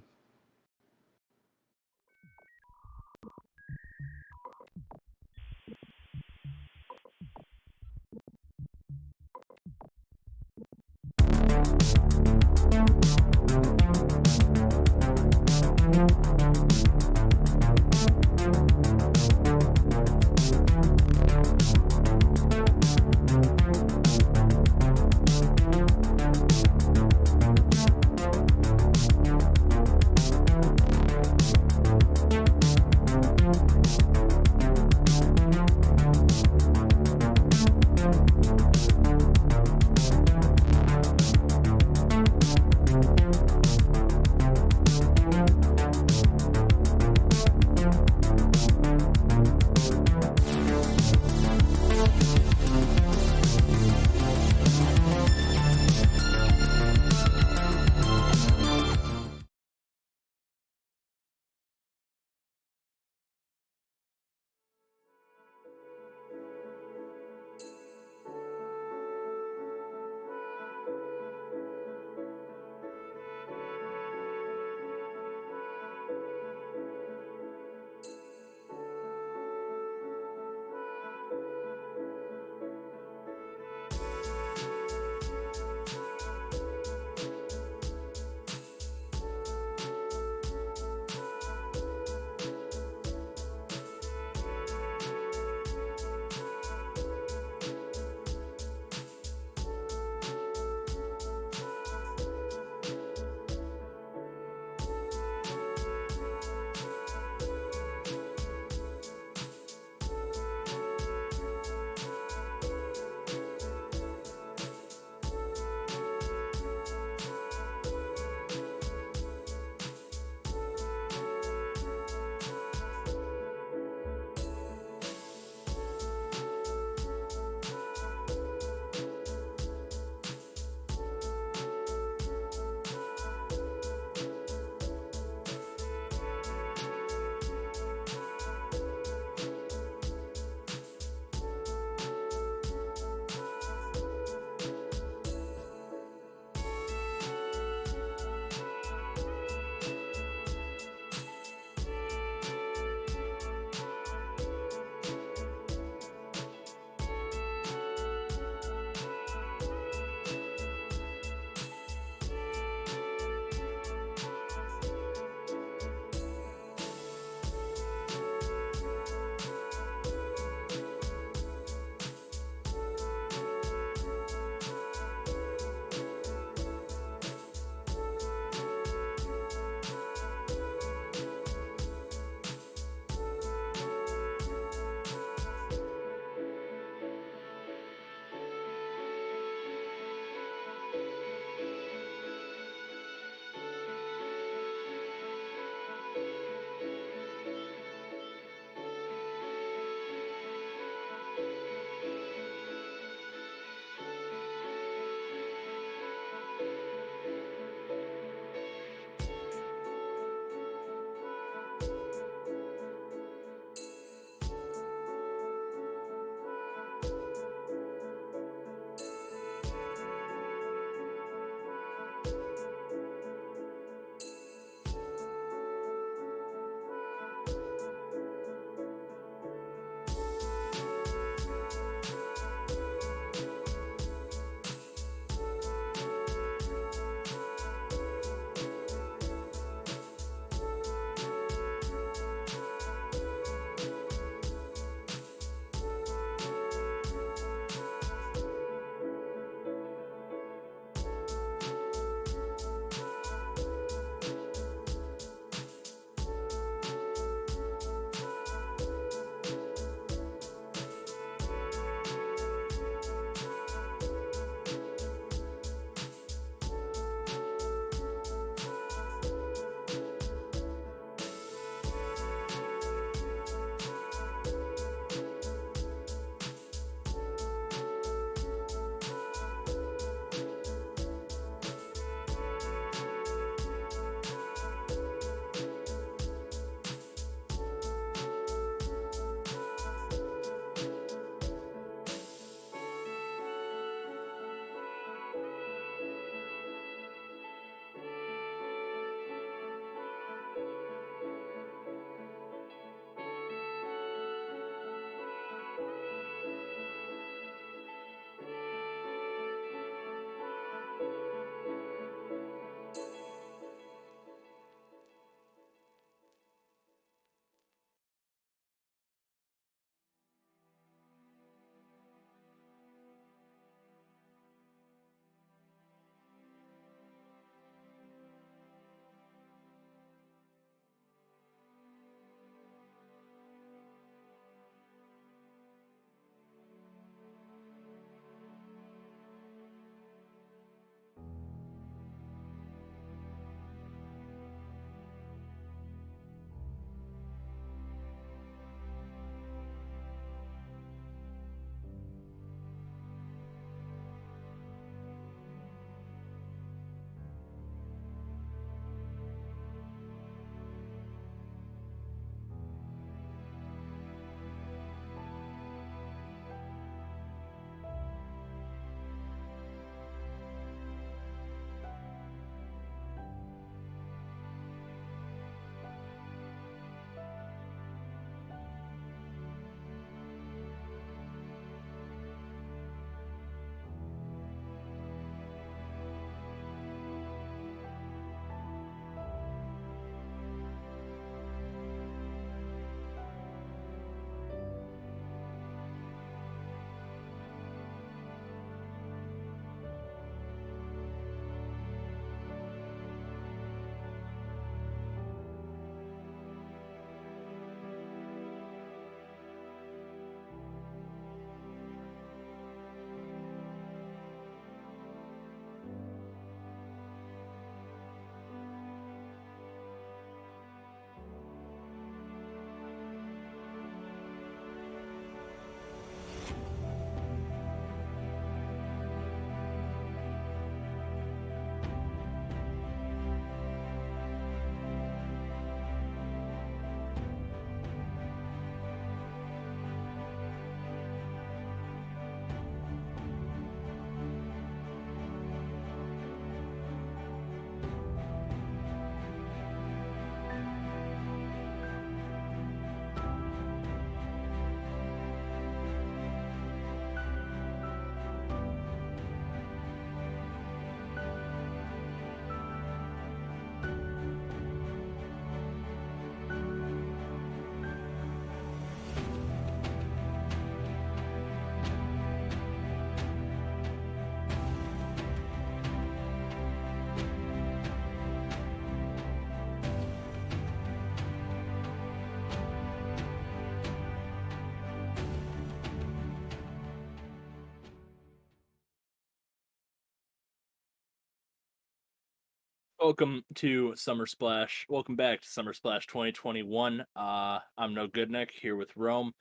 Welcome to Summer Splash. Welcome back to Summer Splash 2021. I'm No Goodnick here with Rome.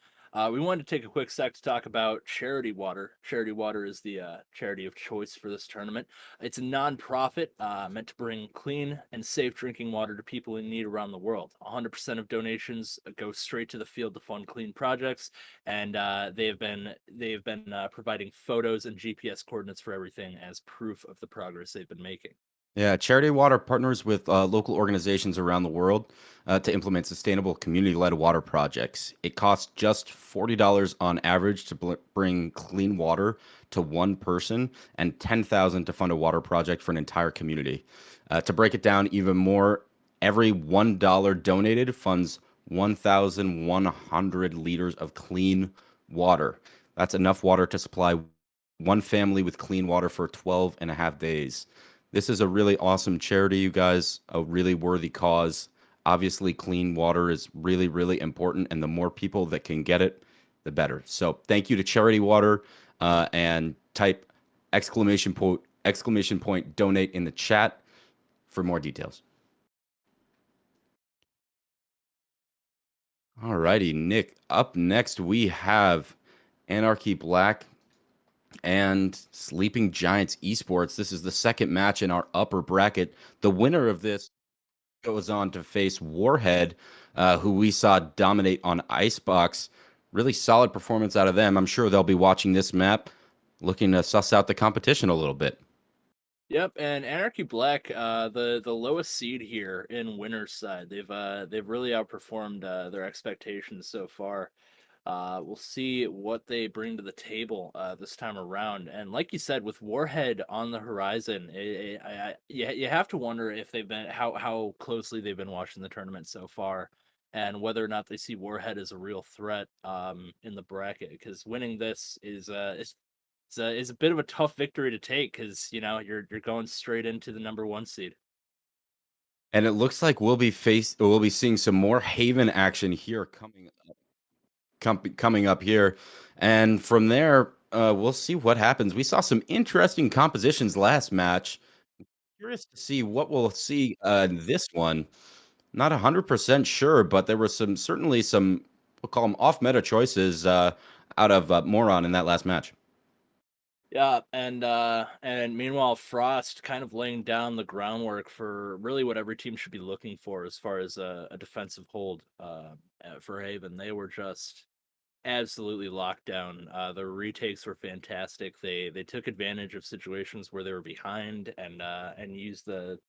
We wanted to take a quick sec to talk about Charity Water. Charity Water is the charity of choice for this tournament. It's a non-profit meant to bring clean and safe drinking water to people in need around the world. 100% of donations go straight to the field to fund clean projects, and they have been providing photos and GPS coordinates for everything as proof of the progress they've been making. Yeah, Charity Water partners with local organizations around the world to implement sustainable community-led water projects. It costs just $40 on average to bring clean water to one person, and $10,000 to fund a water project for an entire community. To break it down even more, every $1 donated funds 1,100 liters of clean water. That's enough water to supply one family with clean water for 12 and a half days. This is a really awesome charity, you guys, a really worthy cause. Obviously, clean water is really, really important, and the more people that can get it, the better. So, thank you to Charity Water, and type exclamation point donate in the chat for more details. All righty, Nick. Up next, we have Anarchy Black and Sleeping Giants Esports. This is the second match in our upper bracket. The winner of this goes on to face Warhead, who we saw dominate on Icebox. Really solid performance out of them. I'm sure they'll be watching this map, looking to suss out the competition a little bit. Yep, and Anarchy Black, the lowest seed here in winners side. They've really outperformed their expectations so far. We'll see what they bring to the table this time around. And like you said, with Warhead on the horizon, you have to wonder if they've been how closely they've been watching the tournament so far, and whether or not they see Warhead as a real threat in the bracket. Because winning this is a bit of a tough victory to take, because you're going straight into the number one seed. And it looks like we'll be seeing some more Haven action here coming up here, and from there, we'll see what happens. We saw some interesting compositions last match. Curious to see what we'll see in this one. Not 100% sure, but there were certainly some, we'll call them off meta choices out of Moron in that last match. Yeah, and meanwhile, Frost kind of laying down the groundwork for really what every team should be looking for as far as a defensive hold for Haven. They were just absolutely locked down. The retakes were fantastic. They took advantage of situations where they were behind and used the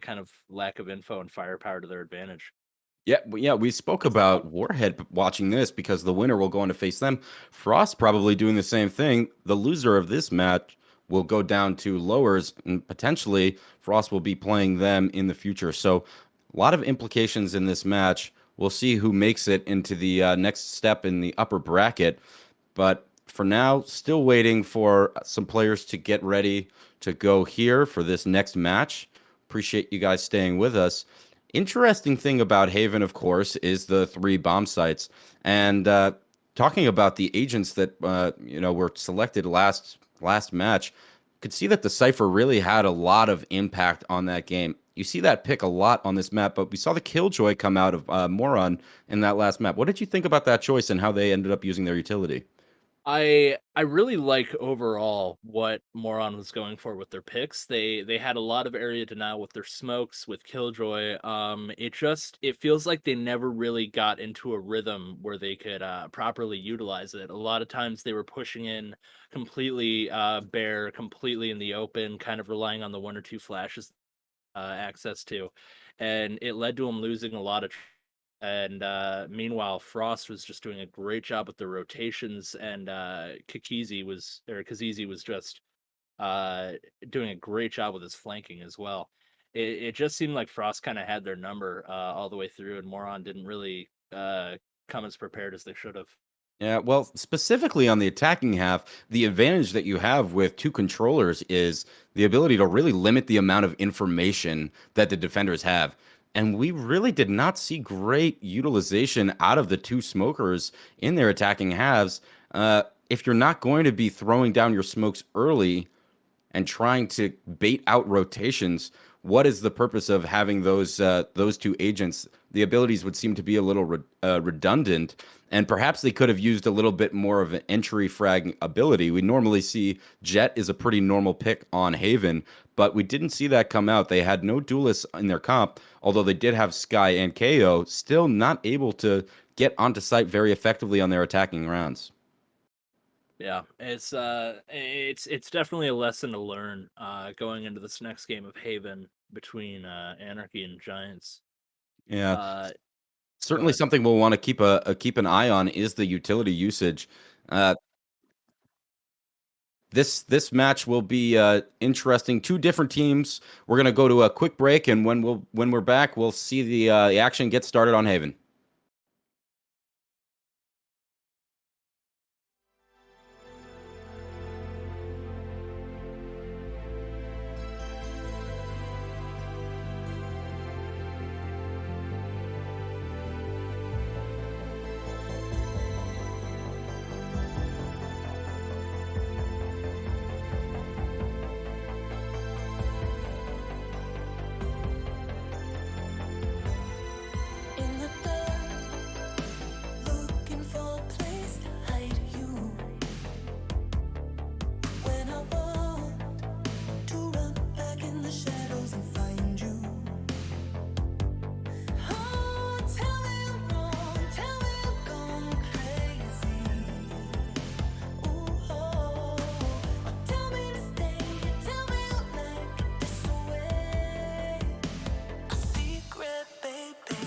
kind of lack of info and firepower to their advantage. Yeah, we spoke about Warhead watching this because the winner will go on to face them. Frost probably doing the same thing. The loser of this match will go down to lowers, and potentially Frost will be playing them in the future. So, a lot of implications in this match. We'll see who makes it into the next step in the upper bracket. But for now, still waiting for some players to get ready to go here for this next match. Appreciate you guys staying with us. Interesting thing about Haven, of course, is the 3 bomb sites. And talking about the agents that were selected last match, could see that the Cypher really had a lot of impact on that game. You see that pick a lot on this map, but we saw the Killjoy come out of Moron in that last map. What did you think about that choice and how they ended up using their utility? I really like overall what Moron was going for with their picks. They had a lot of area denial with their smokes, with Killjoy. It feels like they never really got into a rhythm where they could properly utilize it. A lot of times they were pushing in completely bare, completely in the open, kind of relying on the 1 or 2 flashes access to, and it led to them losing a lot of. And meanwhile, Frost was just doing a great job with the rotations, and Kazizi was just uh, doing a great job with his flanking as well. It just seemed like Frost kind of had their number all the way through, and Moron didn't really come as prepared as they should have. Yeah, well, specifically on the attacking half, the advantage that you have with 2 controllers is the ability to really limit the amount of information that the defenders have. And we really did not see great utilization out of the 2 smokers in their attacking halves. If you're not going to be throwing down your smokes early and trying to bait out rotations, what is the purpose of having those two agents? The abilities would seem to be a little redundant, and perhaps they could have used a little bit more of an entry frag ability. We normally see Jet is a pretty normal pick on Haven, but we didn't see that come out. They had no duelists in their comp, although they did have Sky and KO, still not able to get onto site very effectively on their attacking rounds. Yeah, it's definitely a lesson to learn going into this next game of Haven between Anarchy and Giants. Yeah, Go certainly ahead. something we'll want to keep an eye on is the utility usage. Uh, this match will be interesting. Two different teams. We're gonna go to a quick break, and when we're back, we'll see the action get started on Haven. In the dark, looking for a place to hide you. When I want to run back in the shadows and find you. Oh, tell me I'm wrong, tell me I've gone crazy. Ooh, oh, tell me to stay, tell me I'll like this away. A secret, baby.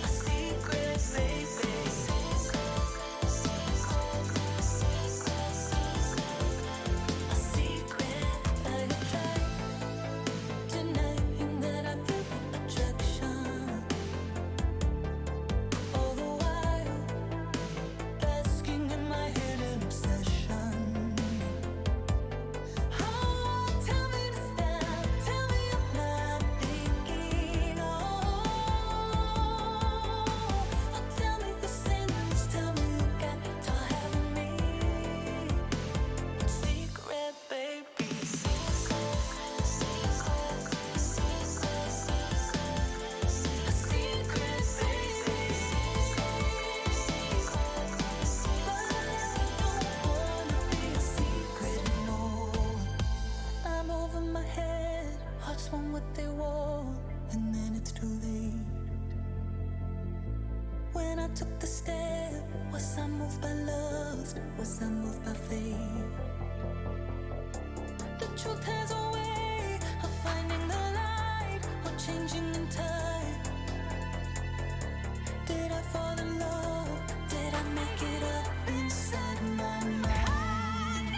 A secret, baby. A secret. I have tried denying that I feel the attraction. All the while basking in my hidden obsession. Oh, tell me to stop, tell me I'm not thinking. Oh, tell me the sins, tell me you got to have me. Secret, baby. A secret, baby. But I don't wanna be a secret no. I'm over my head, hearts want what they want, and then it's too late. When I took the step, was I moved by lust? Was I moved by faith? The truth has a way of finding the light or changing in time. Did I fall in love? Did I make it up inside my mind?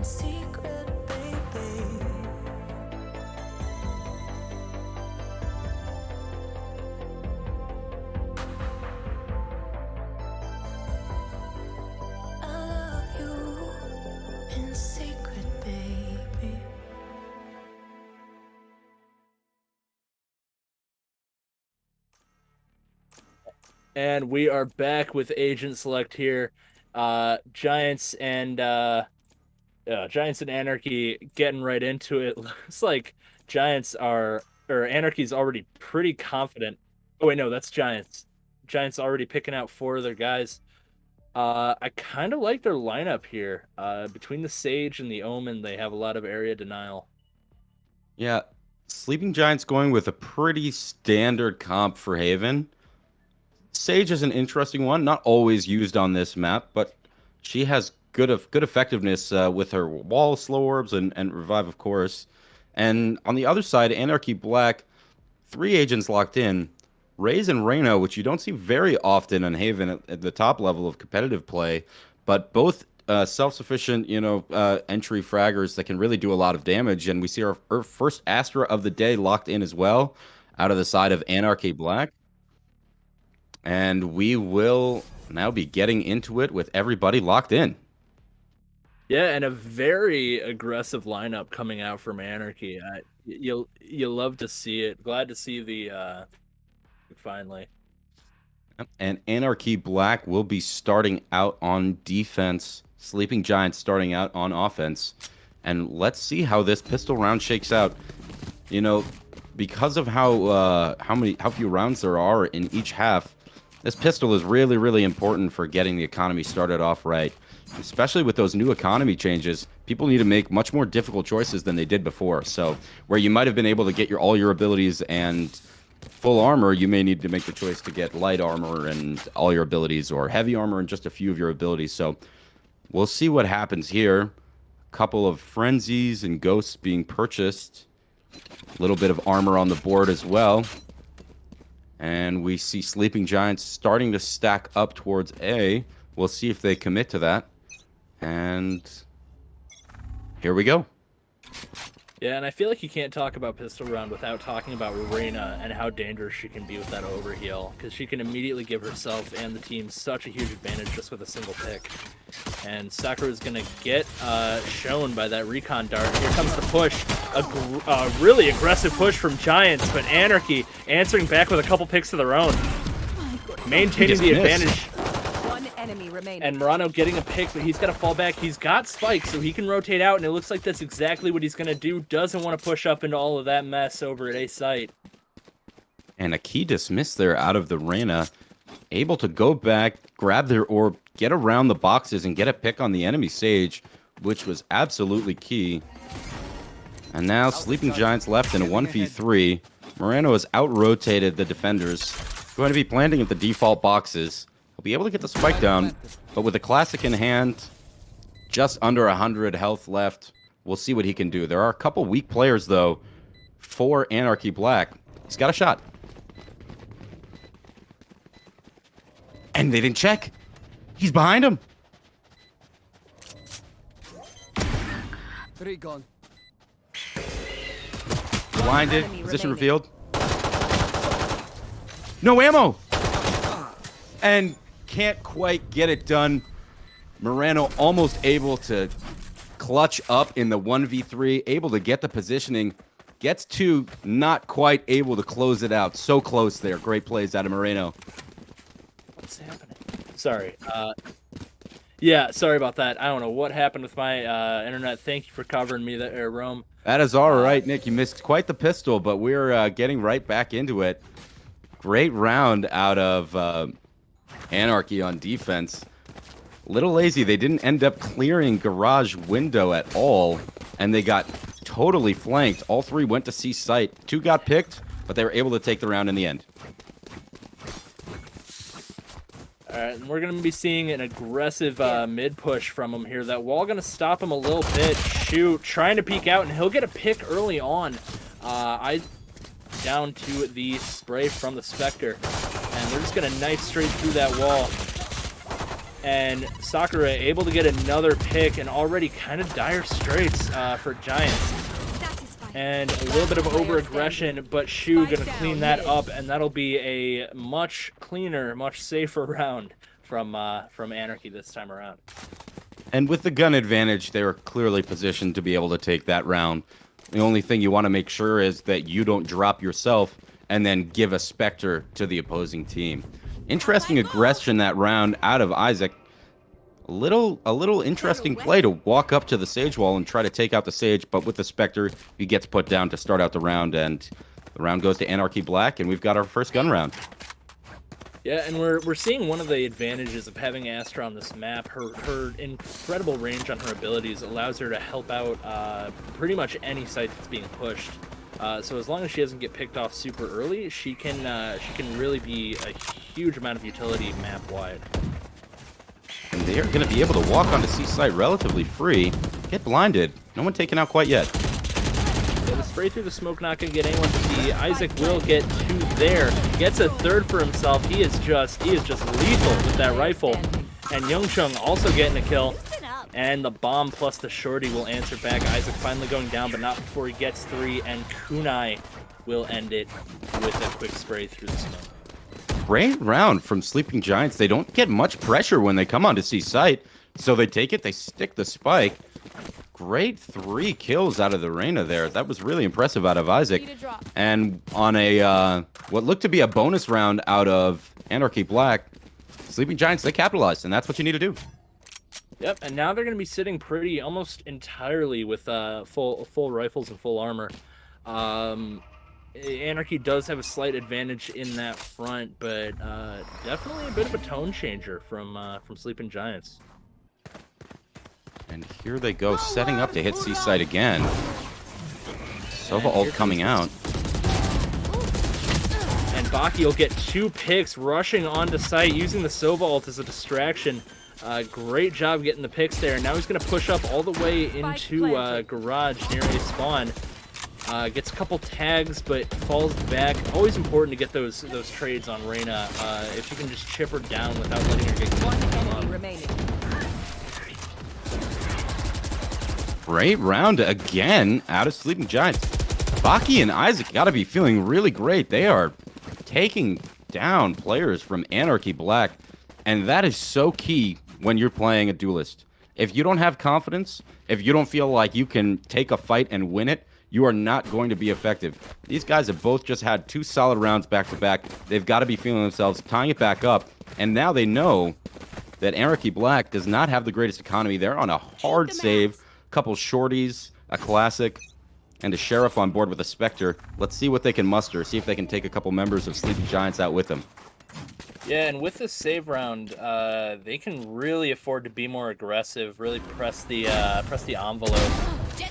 Secret, baby. I love you in secret, baby. And we are back with Agent Select here. Giants and Anarchy getting right into it. Looks like Anarchy's already pretty confident. Oh wait, no, that's Giants. Giants already picking out 4 of their guys. I kind of like their lineup here. Between the Sage and the Omen, they have a lot of area denial. Yeah, Sleeping Giants going with a pretty standard comp for Haven. Sage is an interesting one, not always used on this map, but she has good effectiveness with her wall, slow orbs, and revive, of course. And on the other side, Anarchy Black, 3 agents locked in. Raze and Reyna, which you don't see very often on Haven at the top level of competitive play, but both self-sufficient, entry fraggers that can really do a lot of damage. And we see our first Astra of the day locked in as well, out of the side of Anarchy Black. And we will now be getting into it with everybody locked in. Yeah, and a very aggressive lineup coming out from Anarchy. You'll love to see it. Glad to see the finally. And Anarchy Black will be starting out on defense. Sleeping Giants starting out on offense. And let's see how this pistol round shakes out. Because of how few rounds there are in each half, this pistol is really, really important for getting the economy started off right. Especially with those new economy changes, people need to make much more difficult choices than they did before. So where you might have been able to get all your abilities and full armor, you may need to make the choice to get light armor and all your abilities, or heavy armor and just a few of your abilities. So we'll see what happens here. A couple of frenzies and ghosts being purchased. A little bit of armor on the board as well. And we see Sleeping Giants starting to stack up towards A. We'll see if they commit to that. And here we go. Yeah, and I feel like you can't talk about pistol round without talking about Reyna and how dangerous she can be with that overheal, because she can immediately give herself and the team such a huge advantage just with a single pick. And Sakura is going to get shown by that recon dart. Here comes the push. A really aggressive push from Giants, but Anarchy answering back with a couple picks of their own. Maintaining the advantage. One enemy remaining. And Murano getting a pick, but he's got to fall back. He's got spikes, so he can rotate out, and it looks like that's exactly what he's going to do. Doesn't want to push up into all of that mess over at A site. And a key dismiss there out of the Reyna. Able to go back, grab their orb, get around the boxes, and get a pick on the enemy Sage, which was absolutely key. And now Sleeping Giants left in a 1v3. Moreno has out-rotated the defenders. Going to be planting at the default boxes. He'll be able to get the spike down, but with a classic in hand, just under 100 health left. We'll see what he can do. There are a couple weak players, though, for Anarchy Black. He's got a shot. And they didn't check. He's behind him. 3 gone. Blinded. enemy Position remaining. revealed. No ammo. And can't quite get it done. Moreno almost able to clutch up in the 1v3. Able to get the positioning. Gets 2. Not quite able to close it out. So close there. Great plays out of Moreno. What's happening? Sorry. Yeah, sorry about that. I don't know what happened with my internet. Thank you for covering me there, Rome. That is all right, Nick. You missed quite the pistol, but we're getting right back into it. Great round out of Anarchy on defense. Little lazy. They didn't end up clearing garage window at all, and they got totally flanked. All 3 went to C site. 2 got picked, but they were able to take the round in the end. All right, and we're going to be seeing an aggressive mid push from him here. That wall going to stop him a little bit. Shoot, trying to peek out, and he'll get a pick early on. Down to the spray from the Spectre, and they're just going to knife straight through that wall. And Sakura able to get another pick, and already kind of dire straits for Giants. Satisfied. And a little bit of over-aggression, but Shu going to clean that up, and that'll be a much cleaner, much safer round from Anarchy this time around. And with the gun advantage, they were clearly positioned to be able to take that round. The only thing you want to make sure is that you don't drop yourself and then give a Spectre to the opposing team. Interesting aggression that round out of Isaac. A little interesting play to walk up to the Sage wall and try to take out the Sage, but with the Spectre, he gets put down to start out the round, and the round goes to Anarchy Black, and we've got our first gun round. Yeah, and we're seeing one of the advantages of having Astra on this map. Her incredible range on her abilities allows her to help out pretty much any site that's being pushed. So as long as she doesn't get picked off super early, she can really be a huge amount of utility map wide. And they are going to be able to walk onto C site relatively free. Get blinded. No one taken out quite yet. Yeah, the spray through the smoke not going to get anyone to see. Isaac will get two there. Gets a third for himself. He is just lethal with that rifle. And Youngchung also getting a kill. Listen up. And the bomb plus the shorty will answer back. Isaac finally going down, but not before he gets three. And Kunai will end it with a quick spray through the smoke. Great round from Sleeping Giants. They don't get much pressure when they come onto C site. So they take it, they stick the spike. Great 3 kills out of the Reyna there. That was really impressive out of Isaac. Need a drop. And on a what looked to be a bonus round out of Anarchy Black, Sleeping Giants, they capitalized, and that's what you need to do. Yep, and now they're going to be sitting pretty almost entirely with full rifles and full armor. Anarchy does have a slight advantage in that front, but definitely a bit of a tone changer from Sleeping Giants. And here they go, setting up to hit C site again. Sova And ult here coming out. And Baki will get 2 picks, rushing onto site, using the Sova ult as a distraction. Great job getting the picks there. Now he's going to push up all the way into garage near a spawn. Gets a couple tags, but falls back. Always important to get those trades on Reyna. If you can just chip her down without letting her get One killed. enemy remaining. Great round again out of Sleeping Giants. Baki and Isaac got to be feeling really great. They are taking down players from Anarchy Black, and that is so key when you're playing a duelist. If you don't have confidence, if you don't feel like you can take a fight and win it, you are not going to be effective. These guys have both just had 2 solid rounds back to back. They've got to be feeling themselves, tying it back up, and now they know that Anarchy Black does not have the greatest economy. They're on a hard save. Couple shorties, a classic, and a sheriff on board with a Spectre. Let's see what they can muster, see if they can take a couple members of Sleeping Giants out with them. Yeah, and with this save round, they can really afford to be more aggressive, really press the envelope.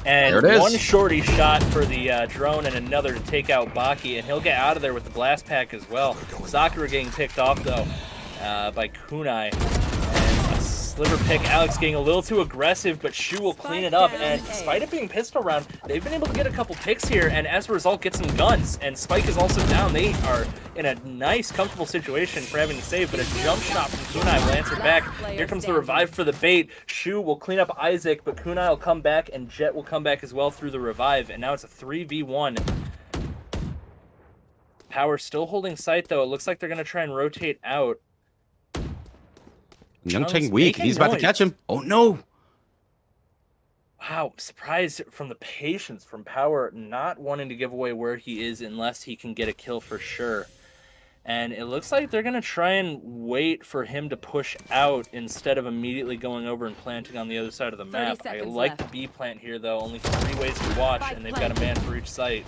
And There it is. one shorty shot for the drone and another to take out Baki, and he'll get out of there with the blast pack as well. Sakura getting picked off, though, by Kunai. And a sliver pick. Alex getting a little too aggressive, but Shu will clean it up. And despite it being pistol round, they've been able to get a couple picks here, and as a result, get some guns. And Spike is also down. They are in a nice, comfortable situation for having to save, but a jump shot from Kunai will answer back. Here comes the revive for the bait. Shu will clean up Isaac, but Kunai will come back, and Jet will come back as well through the revive. And now it's a 3v1. Power still holding sight, though. It looks like they're going to try and rotate out. Youngchung Chung's weak. making He's about to noise. catch him. Oh, no. Wow, surprised from the patience from Power, not wanting to give away where he is unless he can get a kill for sure. And it looks like they're going to try and wait for him to push out instead of immediately going over and planting on the other side of the 30 map. I seconds like left. the B plant here, though. Only 3 ways to watch, Spike and they've got a man for each site.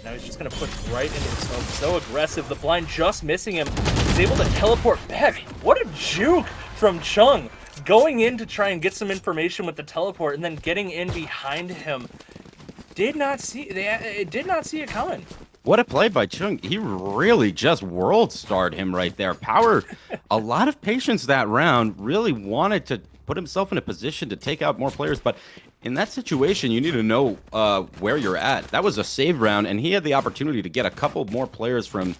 Now he's just going to push right into the smoke. So aggressive. The blind just missing him. He's able to teleport back. What a juke from Chung. Going in to try and get some information with the teleport and then getting in behind him. Did not see it coming. What a play by Chung. He really just world starred him right there. Power, a lot of patience that round, really wanted to put himself in a position to take out more players, but in that situation, you need to know where you're at. That was a save round, and he had the opportunity to get a couple more players from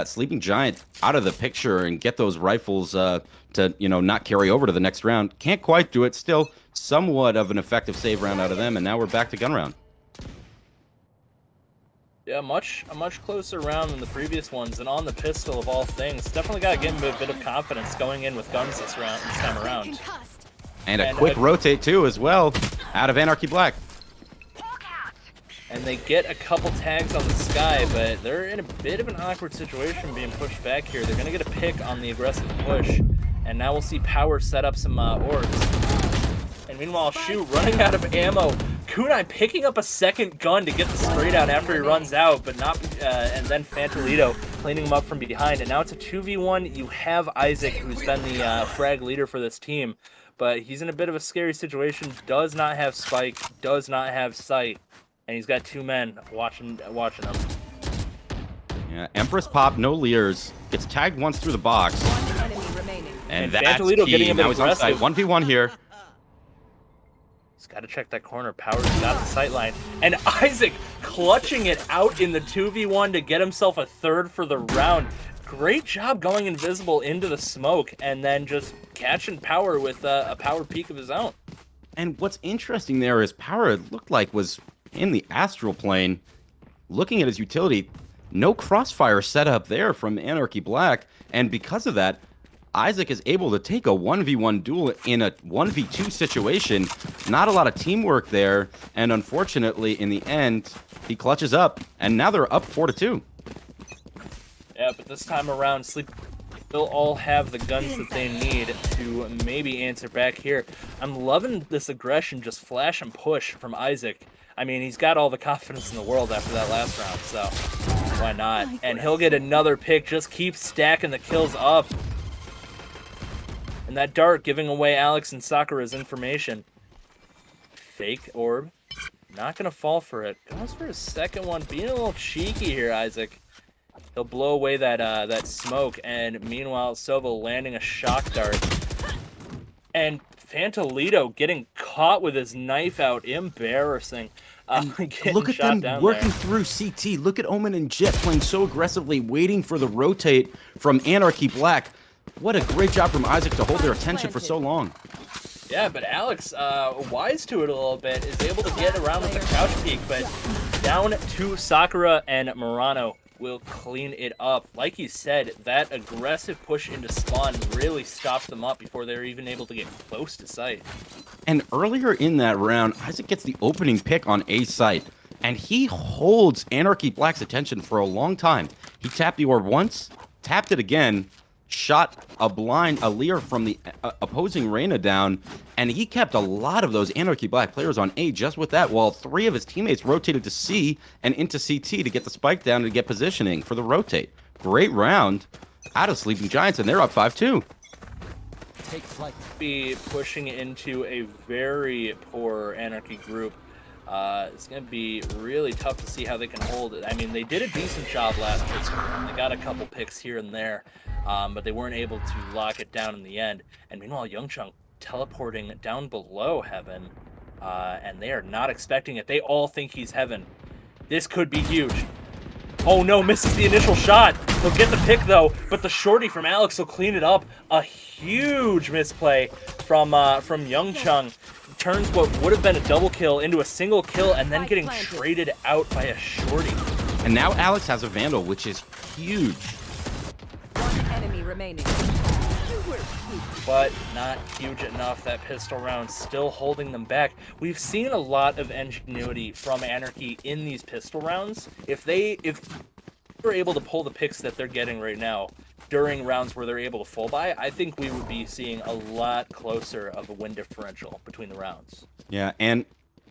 Sleeping Giant out of the picture and get those rifles to, not carry over to the next round. Can't quite do it. Still somewhat of an effective save round out of them, and now we're back to gun round. Yeah, a much closer round than the previous ones, and on the pistol of all things. Definitely got to give him a bit of confidence going in with guns this time around. Concussed. And a And quick I- rotate, too, as well, out of Anarchy Black. And they get a couple tags on the sky, but they're in a bit of an awkward situation being pushed back here. They're going to get a pick on the aggressive push, and now we'll see Power set up some orbs. And meanwhile, Shu running out of ammo. Kunai picking up a second gun to get the spray down after he runs out, but not. And then Fantolito cleaning them up from behind, and now it's a 2v1. You have Isaac, who's been the frag leader for this team, but he's in a bit of a scary situation. Does not have Spike, does not have sight, and he's got 2 men watching him. Yeah, Empress pop, no Leers. Gets tagged once through the box. One enemy remaining. And And that's Fantolito key. getting a bit Now he's on site. aggressive. 1v1 here. He's got to check that corner. Power's got the sight line. And Isaac clutching it out in the 2v1 to get himself a 3rd for the round. Great job going invisible into the smoke and then just catching Power with a power peek of his own. And what's interesting there is Power, it looked like, was in the astral plane. Looking at his utility, no crossfire set up there from Anarchy Black. And because of that, Isaac is able to take a 1v1 duel in a 1v2 situation. Not a lot of teamwork there. And unfortunately, in the end, he clutches up. And now they're up 4-2. Yeah, but this time around, Sleep will all have the guns that they need to maybe answer back here. I'm loving this aggression, just flash and push from Isaac. I mean, he's got all the confidence in the world after that last round, so why not? And he'll get another pick, just keep stacking the kills up. And that dart giving away Alex and Sakura's information. Fake orb. Not going to fall for it. Goes for his second one. Being a little cheeky here, Isaac. He'll blow away that smoke. And meanwhile, Sova landing a shock dart. And Fantolito getting caught with his knife out. Embarrassing. Look at them working through CT. Look at Omen and Jet playing so aggressively, waiting for the rotate from Anarchy Black. What a great job from Isaac to hold their attention for so long. Yeah, but Alex, wise to it a little bit, is able to get around with the crouch peek, but down to Sakura and Murano will clean it up. Like you said, that aggressive push into spawn really stopped them up before they were even able to get close to sight. And earlier in that round, Isaac gets the opening pick on A site, and he holds Anarchy Black's attention for a long time. He tapped the orb once, tapped it again, shot a Leer from the opposing Reyna down, and he kept a lot of those Anarchy Black players on A just with that, while 3 of his teammates rotated to C and into CT to get the spike down and to get positioning for the rotate. Great round out of Sleeping Giants, and they're up 5-2. Be pushing into a very poor Anarchy group. It's going to be really tough to see how they can hold it. I mean, they did a decent job last year. They got a couple picks here and there, but they weren't able to lock it down in the end. And meanwhile, Youngchung teleporting down below Heaven, and they are not expecting it. They all think he's Heaven. This could be huge. Oh no, misses the initial shot. He'll get the pick though, but the shorty from Alex will clean it up. A huge misplay from Youngchung. Turns what would have been a double kill into a single kill and then getting traded out by a shorty. And now Alex has a Vandal, which is huge. One enemy remaining. But not huge enough. That pistol round still holding them back. We've seen a lot of ingenuity from Anarchy in these pistol rounds. If they're able to pull the picks that they're getting right now during rounds where they're able to full buy, I think we would be seeing a lot closer of a win differential between the rounds. Yeah, and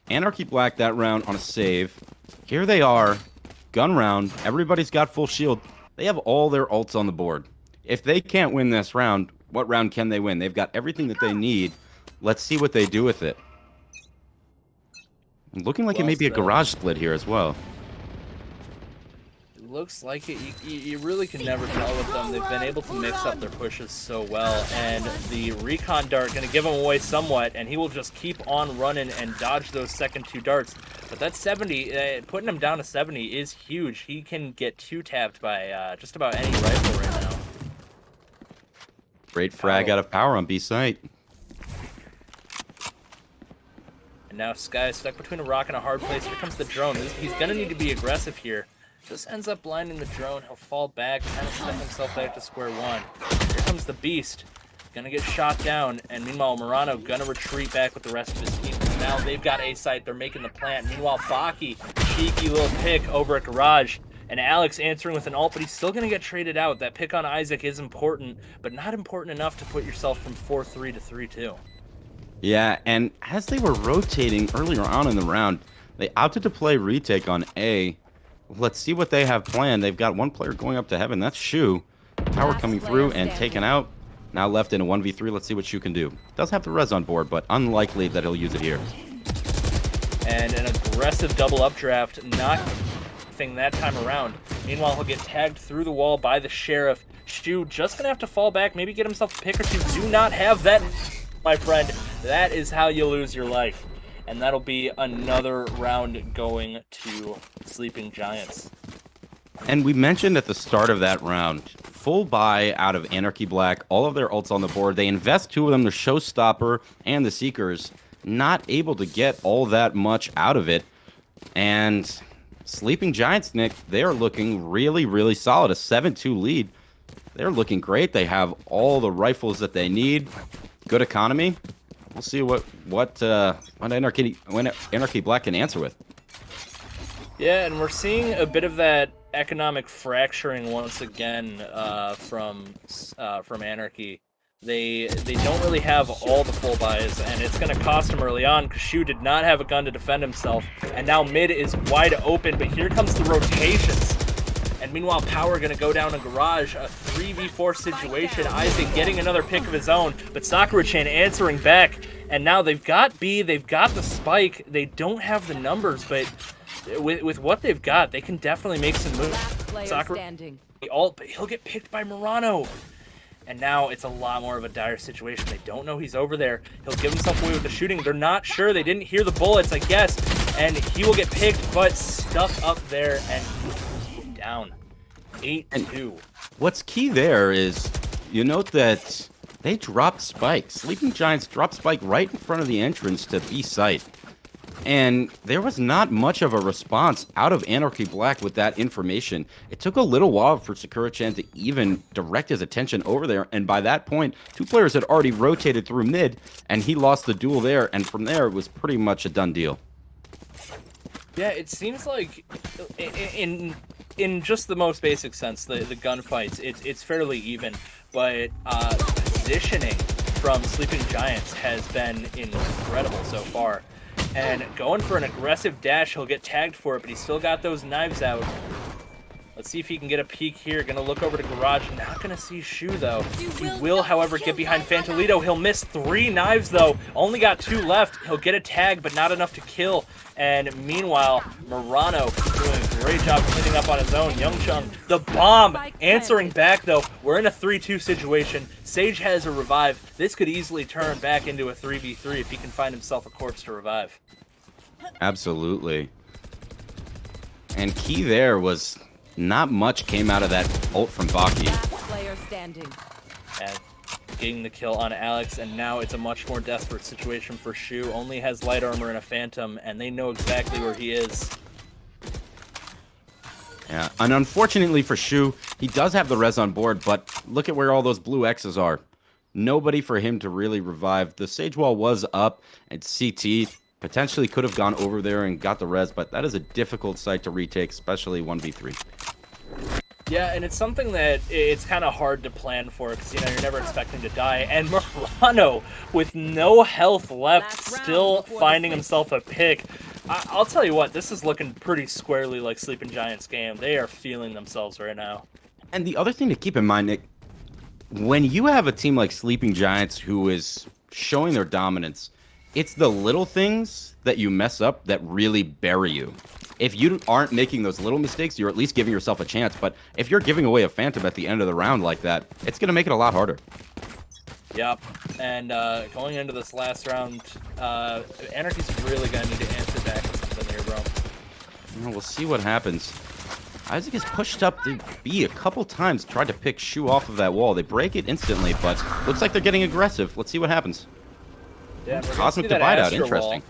Anarchy Black that round on a save. Here they are, gun round. Everybody's got full shield. They have all their ults on the board. If they can't win this round, what round can they win? They've got everything that they need. Let's see what they do with it. Looking like it may be a garage split here as well. Looks like it. You really can never tell with them. They've been able to mix up their pushes so well, and the recon dart going to give him away somewhat, and he will just keep on running and dodge those second 2 darts. But that 70, putting him down to 70 is huge. He can get 2-tapped by just about any rifle right now. Great frag out of Power on B site. And now Sky stuck between a rock and a hard place. Here comes the drone. He's going to need to be aggressive here. Just ends up blinding the drone. He'll fall back, kind of step himself back to square one. Here comes the beast. Gonna get shot down, and meanwhile Murano gonna retreat back with the rest of his team. Now they've got A site, they're making the plant. Meanwhile, Baki, cheeky little pick over at Garage. And Alex answering with an ult, but he's still gonna get traded out. That pick on Isaac is important, but not important enough to put yourself from 4-3 to 3-2. Yeah, and as they were rotating earlier on in the round, they opted to play retake on A, let's see what they have planned. They've got one player going up to heaven. That's Shu. Tower coming through and taken out. Now left in a 1v3. Let's see what Shu can do. Does have the res on board, but unlikely that he'll use it here. And an aggressive double updraft, not thing that time around. Meanwhile, he'll get tagged through the wall by the Sheriff. Shu just gonna have to fall back, maybe get himself a pick or two. Do not have that, my friend. That is how you lose your life. And that'll be another round going to Sleeping Giants. And we mentioned at the start of that round, full buy out of Anarchy Black, all of their ults on the board. They invest 2 of them, the Showstopper and the Seekers, not able to get all that much out of it. And Sleeping Giants, Nick, they are looking really, really solid. A 7-2 lead. They're looking great. They have all the rifles that they need. Good economy. We'll see what Anarchy Black can answer with. Yeah, and we're seeing a bit of that economic fracturing once again from Anarchy. They don't really have all the full buys, and it's going to cost him early on because Shu did not have a gun to defend himself, and now mid is wide open, but here comes the rotations. And meanwhile, Power going to go down a garage, a 3v4 situation. Isaac getting another pick of his own, but Sakura-chan answering back, and now they've got B, they've got the spike, they don't have the numbers, but with what they've got, they can definitely make some moves. Sakura, but he'll get picked by Murano. And now it's a lot more of a dire situation. They don't know he's over there. He'll give himself away with the shooting. They're not sure. They didn't hear the bullets, I guess. And he will get picked, but stuck up there and down. 8-2. What's key there is you note that they dropped Spike. Sleeping Giants dropped Spike right in front of the entrance to B site. And there was not much of a response out of Anarchy Black with that information. It took a little while for Sakura-chan to even direct his attention over there, and by that point, 2 players had already rotated through mid, and he lost the duel there, and from there, it was pretty much a done deal. Yeah, it seems like in just the most basic sense, the gunfights, it's fairly even, but positioning from Sleeping Giants has been incredible so far. And going for an aggressive dash, he'll get tagged for it, but he's still got those knives out. Let's see if he can get a peek here. Gonna look over to Garage. Not gonna see Shu, though. He will, however, get behind Fantolito. He'll miss 3 knives, though. Only got 2 left. He'll get a tag, but not enough to kill. And meanwhile, Murano doing a great job cleaning up on his own. Youngchung, the bomb, answering back, though. We're in a 3-2 situation. Sage has a revive. This could easily turn back into a 3v3 if he can find himself a corpse to revive. Absolutely. And key there was not much came out of that ult from Baki. Player standing. And getting the kill on Alex, and now it's a much more desperate situation for Shu. Only has light armor and a phantom, and they know exactly where he is. Yeah, and unfortunately for Shu, he does have the res on board, but look at where all those blue X's are. Nobody for him to really revive. The Sage Wall was up, and CT potentially could have gone over there and got the res, but that is a difficult site to retake, especially 1v3. Yeah, and it's something that it's kind of hard to plan for because, you know, you're never expecting to die. And Murano, with no health left, still finding himself a pick. I'll tell you what, this is looking pretty squarely like Sleeping Giants' game. They are feeling themselves right now. And the other thing to keep in mind, Nick, when you have a team like Sleeping Giants who is showing their dominance, it's the little things that you mess up that really bury you. If you aren't making those little mistakes, you're at least giving yourself a chance. But if you're giving away a Phantom at the end of the round like that, it's going to make it a lot harder. Yep. And going into this last round, Anarchy's really going to need to answer back with something here, bro. Well, we'll see what happens. Isaac is pushed up to B a couple times, tried to pick Shu off of that wall. They break it instantly, but looks like they're getting aggressive. Let's see what happens. Yeah, Cosmic Divide out, interesting.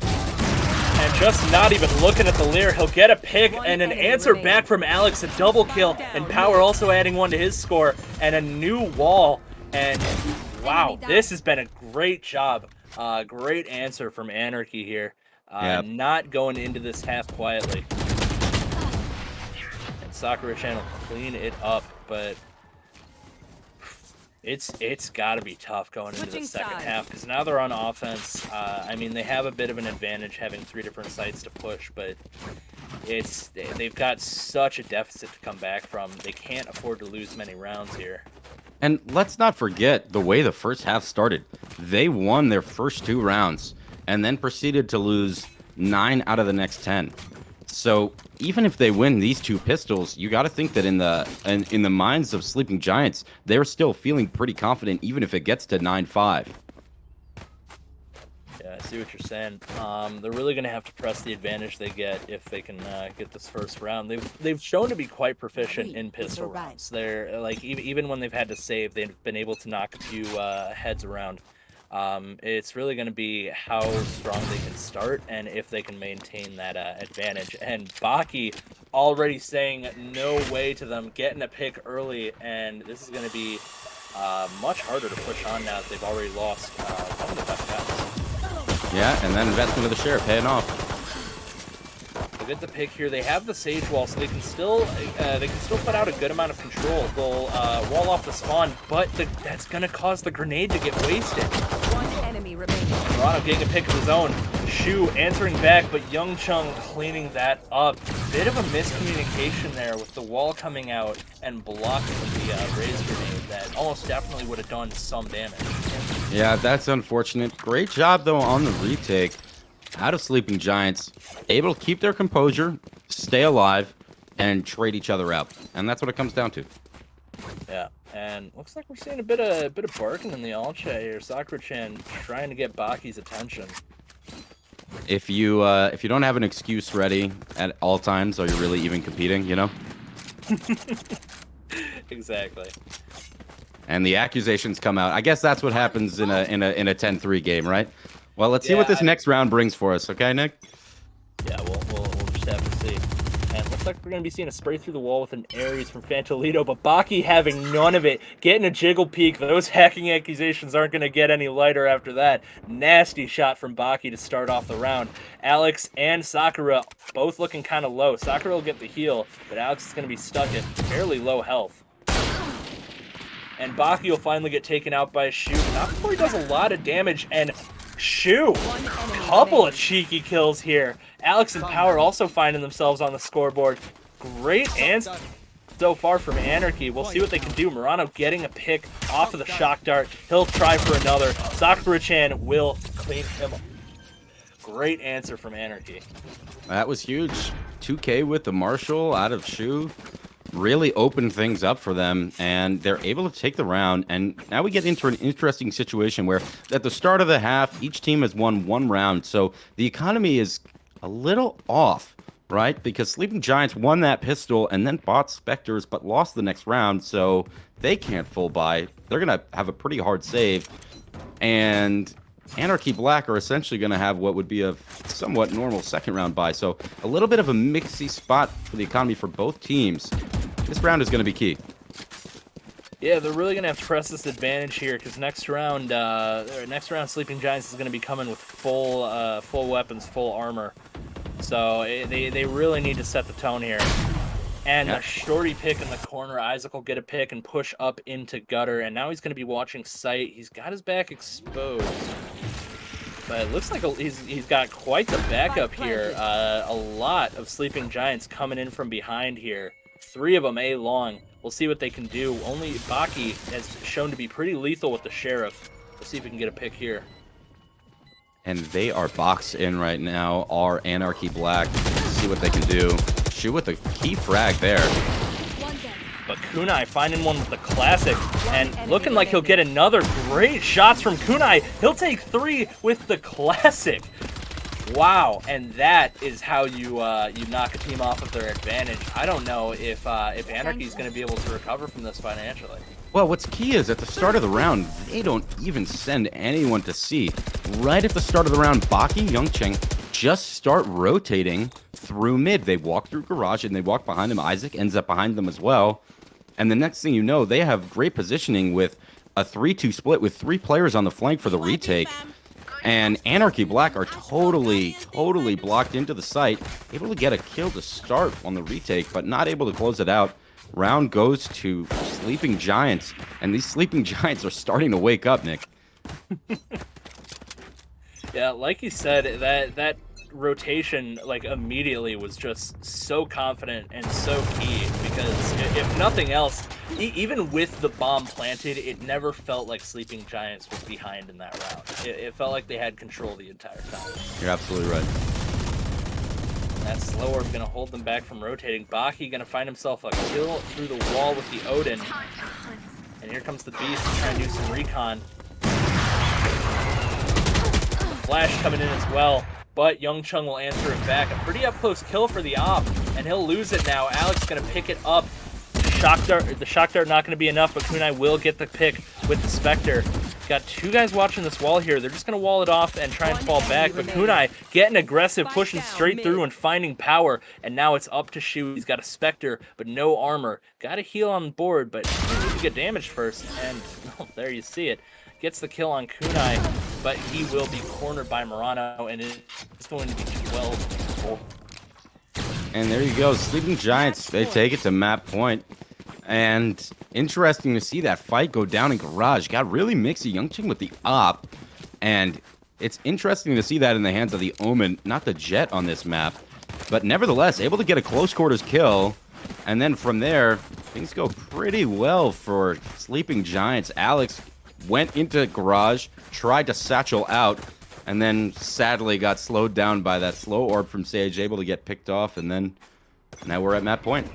And just not even looking at the Lear, he'll get a pick and an answer back from Alex, a double kill, and Power also adding 1 to his score, and a new wall. And wow, this has been a great job. Great answer from Anarchy here. Not going into this half quietly. And Sakura-chan will clean it up, but It's got to be tough going into the Switching second sides. half because now they're on offense. I mean, they have a bit of an advantage having 3 different sites to push, but they've got such a deficit to come back from. They can't afford to lose many rounds here. And let's not forget the way the first half started. They won their first 2 rounds and then proceeded to lose 9 out of the next 10. So even if they win these 2 pistols, you got to think that in the minds of Sleeping Giants, they're still feeling pretty confident, even if it gets to 9-5. Yeah, I see what you're saying. They're really going to have to press the advantage they get if they can get this first round. They've shown to be quite proficient in pistol rounds. They're like even when they've had to save, they've been able to knock a few heads around. It's really going to be how strong they can start and if they can maintain that advantage. And Baki already saying no way to them, getting a pick early, and this is going to be much harder to push on now that they've already lost one of the best guys. Yeah, and that investment of the share paying off. They get the pick here. They have the Sage Wall, so they can still put out a good amount of control. They'll wall off the spawn, but that's going to cause the grenade to get wasted. One enemy remaining. Toronto getting a pick of his own. Shu answering back, but Young Chung cleaning that up. Bit of a miscommunication there with the wall coming out and blocking the raise grenade that almost definitely would have done some damage. Yeah, that's unfortunate. Great job, though, on the retake. Out of Sleeping Giants, able to keep their composure, stay alive, and trade each other out. And that's what it comes down to. Yeah, and looks like we're seeing a bit of barking in the all chat here. Sakura-chan trying to get Baki's attention. If you don't have an excuse ready at all times, are you really even competing? You know. Exactly. And the accusations come out. I guess that's what happens in a 10-3 game, right? Well, let's see what this next round brings for us, okay, Nick? Yeah, we'll just have to see. And it looks like we're going to be seeing a spray through the wall with an Ares from Fantolito, but Baki having none of it. Getting a jiggle peek. Those hacking accusations aren't going to get any lighter after that. Nasty shot from Baki to start off the round. Alex and Sakura both looking kind of low. Sakura will get the heal, but Alex is going to be stuck at fairly low health. And Baki will finally get taken out by Shu. Not before he does a lot of damage, and Shu, couple of cheeky kills here. Alex and Power also finding themselves on the scoreboard. Great answer so far from Anarchy. We'll see what they can do. Murano getting a pick off of the shock dart. He'll try for another. Sakura-chan will clean him up. Great answer from Anarchy. That was huge. 2K with the Marshall out of Shu. Really opened things up for them, and they're able to take the round. And now we get into an interesting situation where at the start of the half, each team has won 1 round. So the economy is a little off, right? Because Sleeping Giants won that pistol and then bought Spectres, but lost the next round. So they can't full buy. They're going to have a pretty hard save. And Anarchy Black are essentially going to have what would be a somewhat normal second round buy. So a little bit of a mixy spot for the economy for both teams. This round is going to be key. Yeah, they're really going to have to press this advantage here because next round Sleeping Giants is going to be coming with full weapons, full armor. So they really need to set the tone here. And a shorty pick in the corner. Isaac will get a pick and push up into gutter. And now he's going to be watching sight. He's got his back exposed. But it looks like he's got quite the backup here. A lot of Sleeping Giants coming in from behind here. 3 of them A long. We'll see what they can do. Only Baki has shown to be pretty lethal with the Sheriff. Let's see if we can get a pick here. And they are boxed in right now. Are Anarchy Black. See what they can do. Shoot with a key frag there. But Kunai finding one with the classic, and looking like he'll get another. Great shots from Kunai. He'll take 3 with the classic. Wow, and that is how you knock a team off of their advantage. I don't know if Anarchy is going to be able to recover from this financially. Well, what's key is at the start of the round, they don't even send anyone to C. Right at the start of the round, Baki, Youngcheng just start rotating through mid. They walk through garage and they walk behind him. Isaac ends up behind them as well. And the next thing you know, they have great positioning with a 3-2 split with 3 players on the flank for the retake. And Anarchy Black are totally blocked into the site, able to get a kill to start on the retake, but not able to close it out. round goes to Sleeping Giants, and these Sleeping Giants are starting to wake up, Nick. Yeah, like you said, that rotation like immediately was just so confident and so key because if nothing else, even with the bomb planted, it never felt like Sleeping Giants was behind in that round. It felt like they had control the entire time. You're absolutely right. That slow orb gonna hold them back from rotating. Baki gonna find himself a kill through the wall with the Odin. And here comes the Beast trying to do some recon. Flash coming in as well, but Young Chung will answer it back. A pretty up-close kill for the Op, and he'll lose it now. Alex gonna pick it up. The shock dart not gonna be enough, but Kunai will get the pick with the Spectre. Got two guys watching this wall here. They're just gonna wall it off and try and fall back, but Kunai getting aggressive, pushing straight through and finding power, and now it's up to Shu. He's got a Spectre, but no armor. Got a heal on board, but he needs to get damaged first, and oh, there you see it. Gets the kill on Kunai, but he will be cornered by Murano, and it's going to be 12-4. And there you go. Sleeping Giants, they take it to map point. And interesting to see that fight go down in Garage. Got really mixy. Youngching with the Op. And it's interesting to see that in the hands of the Omen, not the Jet on this map. But nevertheless, able to get a close quarters kill. And then from there, things go pretty well for Sleeping Giants. Alex went into Garage, tried to satchel out, and then sadly got slowed down by that slow orb from Sage, able to get picked off, and then now we're at map point.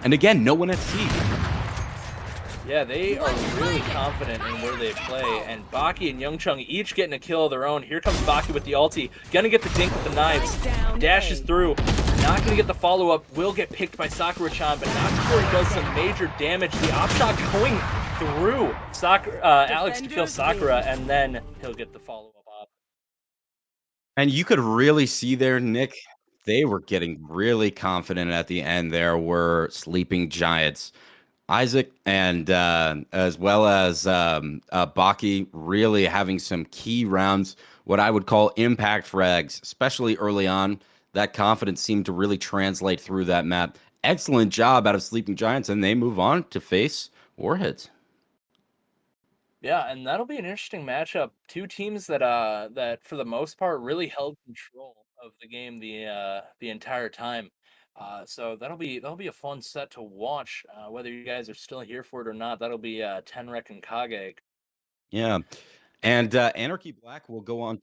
And again, no one at C. Yeah, they are really confident in where they play, and Baki and Youngchung each getting a kill of their own. Here comes Baki with the ulti, gonna get the dink with the knives, dashes through, not gonna get the follow-up, will get picked by Sakura-chan, but not before he does some major damage. The op shot going through Alex to kill Sakura, and then he'll get the follow-up op. And you could really see there, Nick, they were getting really confident at the end. There were Sleeping Giants. Isaac and as well as Baki really having some key rounds, what I would call impact frags, especially early on. That confidence seemed to really translate through that map. Excellent job out of Sleeping Giants, and they move on to face Warheads. Yeah, and that'll be an interesting matchup. Two teams that that for the most part really held control of the game the entire time. So that'll be a fun set to watch. Whether you guys are still here for it or not, that'll be Tenrek and Kage. Yeah, and Anarchy Black will go on.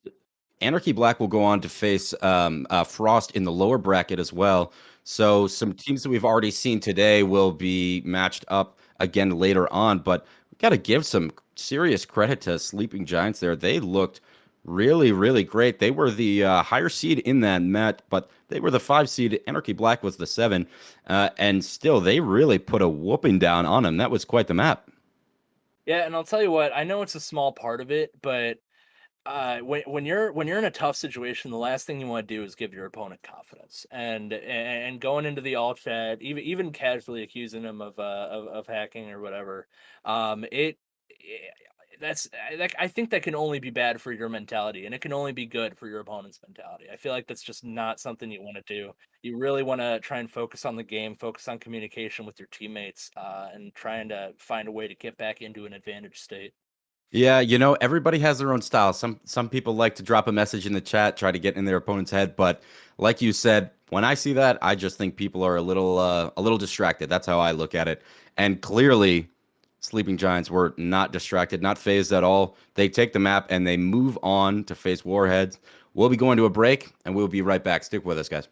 Anarchy Black will go on to face Frost in the lower bracket as well. So some teams that we've already seen today will be matched up again later on. But we got to give some serious credit to Sleeping Giants there. They looked really, really great. They were the higher seed in that met, but they were the 5 seed. Anarchy Black was the 7. And still, they really put a whooping down on them. That was quite the map. Yeah, and I'll tell you what, I know it's a small part of it, but when you're in a tough situation, the last thing you want to do is give your opponent confidence. And going into the alt chat, even casually accusing them of hacking or whatever, it that's like I think that can only be bad for your mentality, and it can only be good for your opponent's mentality. I feel like that's just not something you want to do. You really want to try and focus on the game, focus on communication with your teammates, and trying to find a way to get back into an advantage state. Yeah, everybody has their own style. Some people like to drop a message in the chat, try to get in their opponent's head, but like you said, when I see that, I just think people are a little distracted. That's how I look at it. And clearly, Sleeping Giants were not distracted, not phased at all. They take the map and they move on to face Warheads. We'll be going to a break and we'll be right back. Stick with us, guys.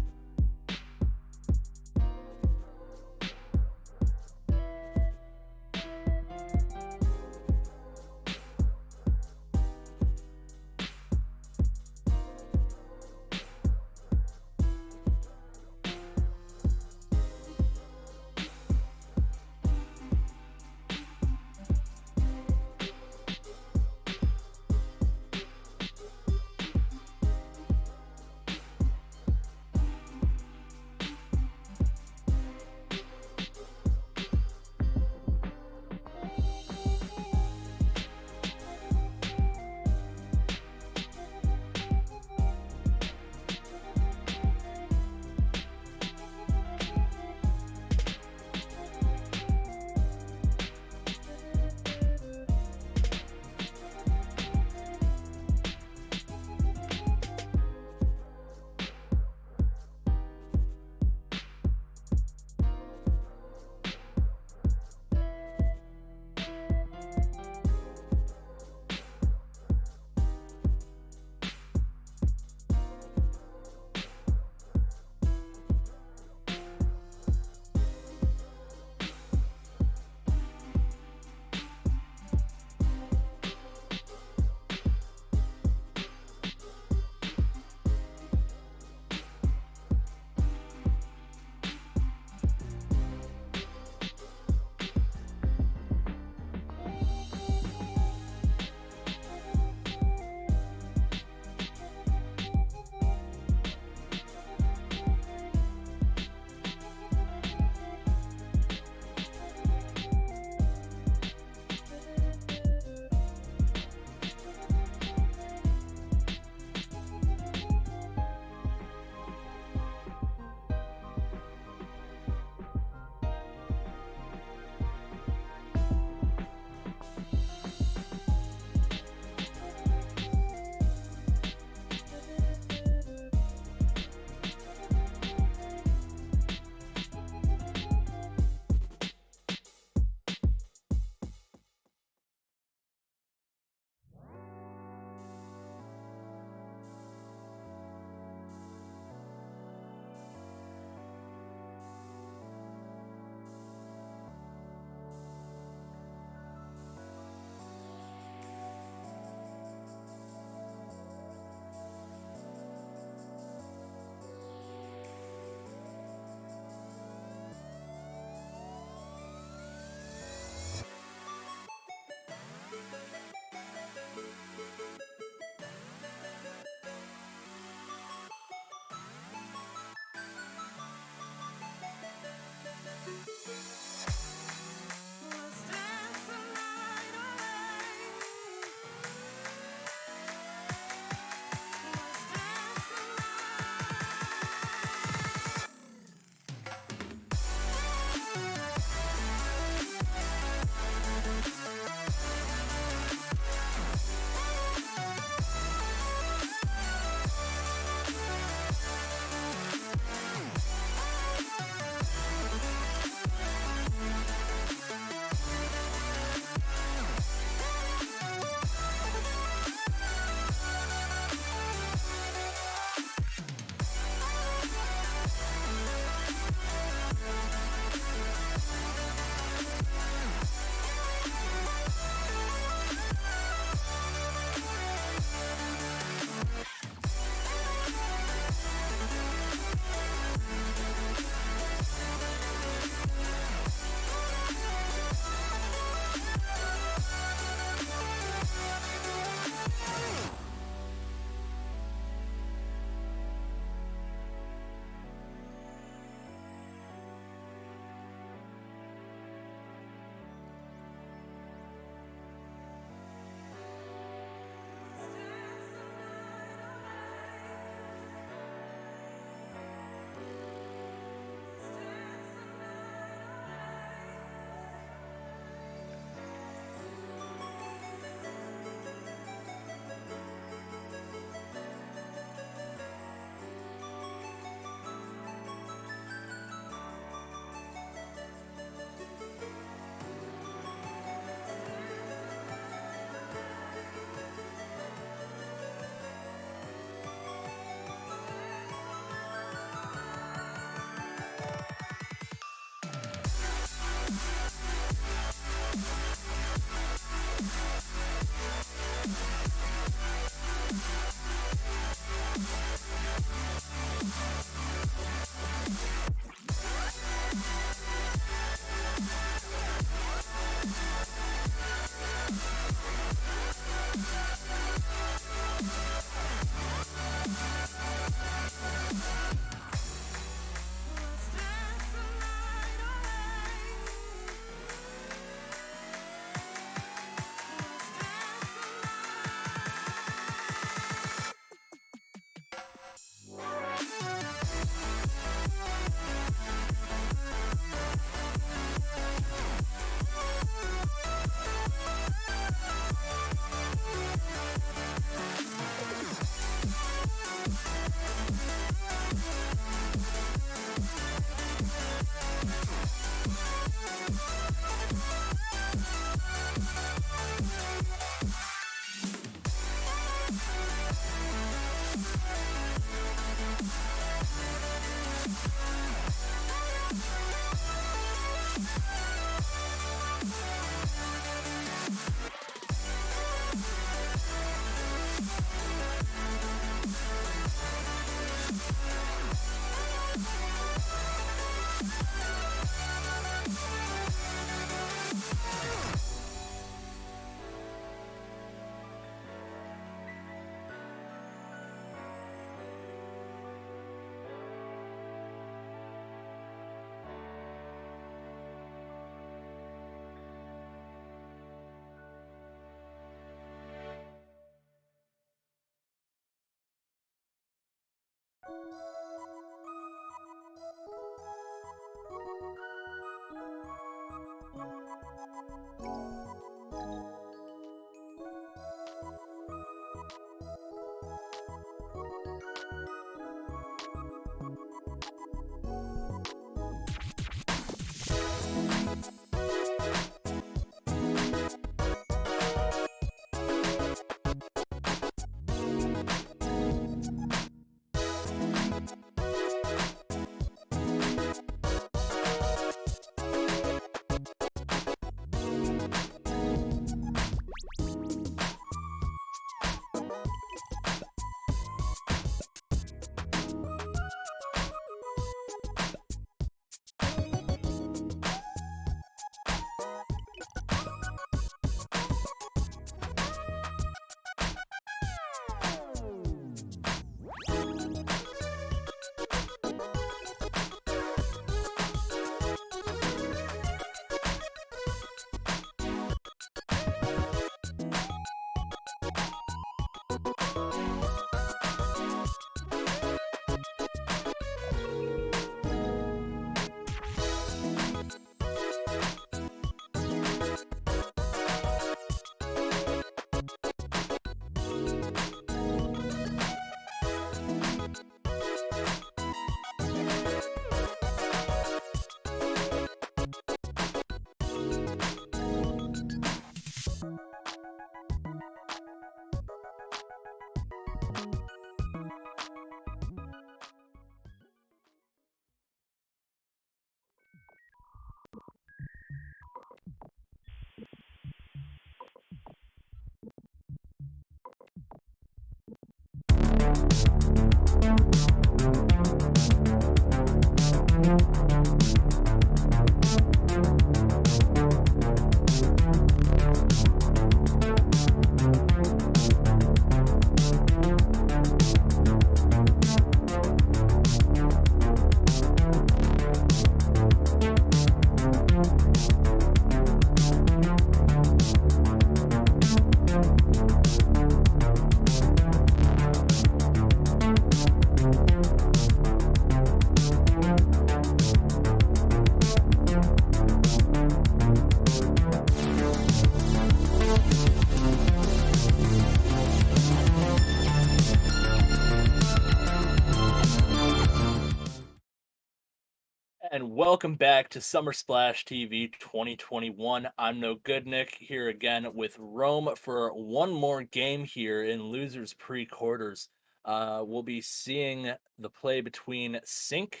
and welcome back to Summer Splash TV 2021. I'm No Good Nick here again with Rome for one more game here in losers pre-quarters. We'll be seeing the play between Sync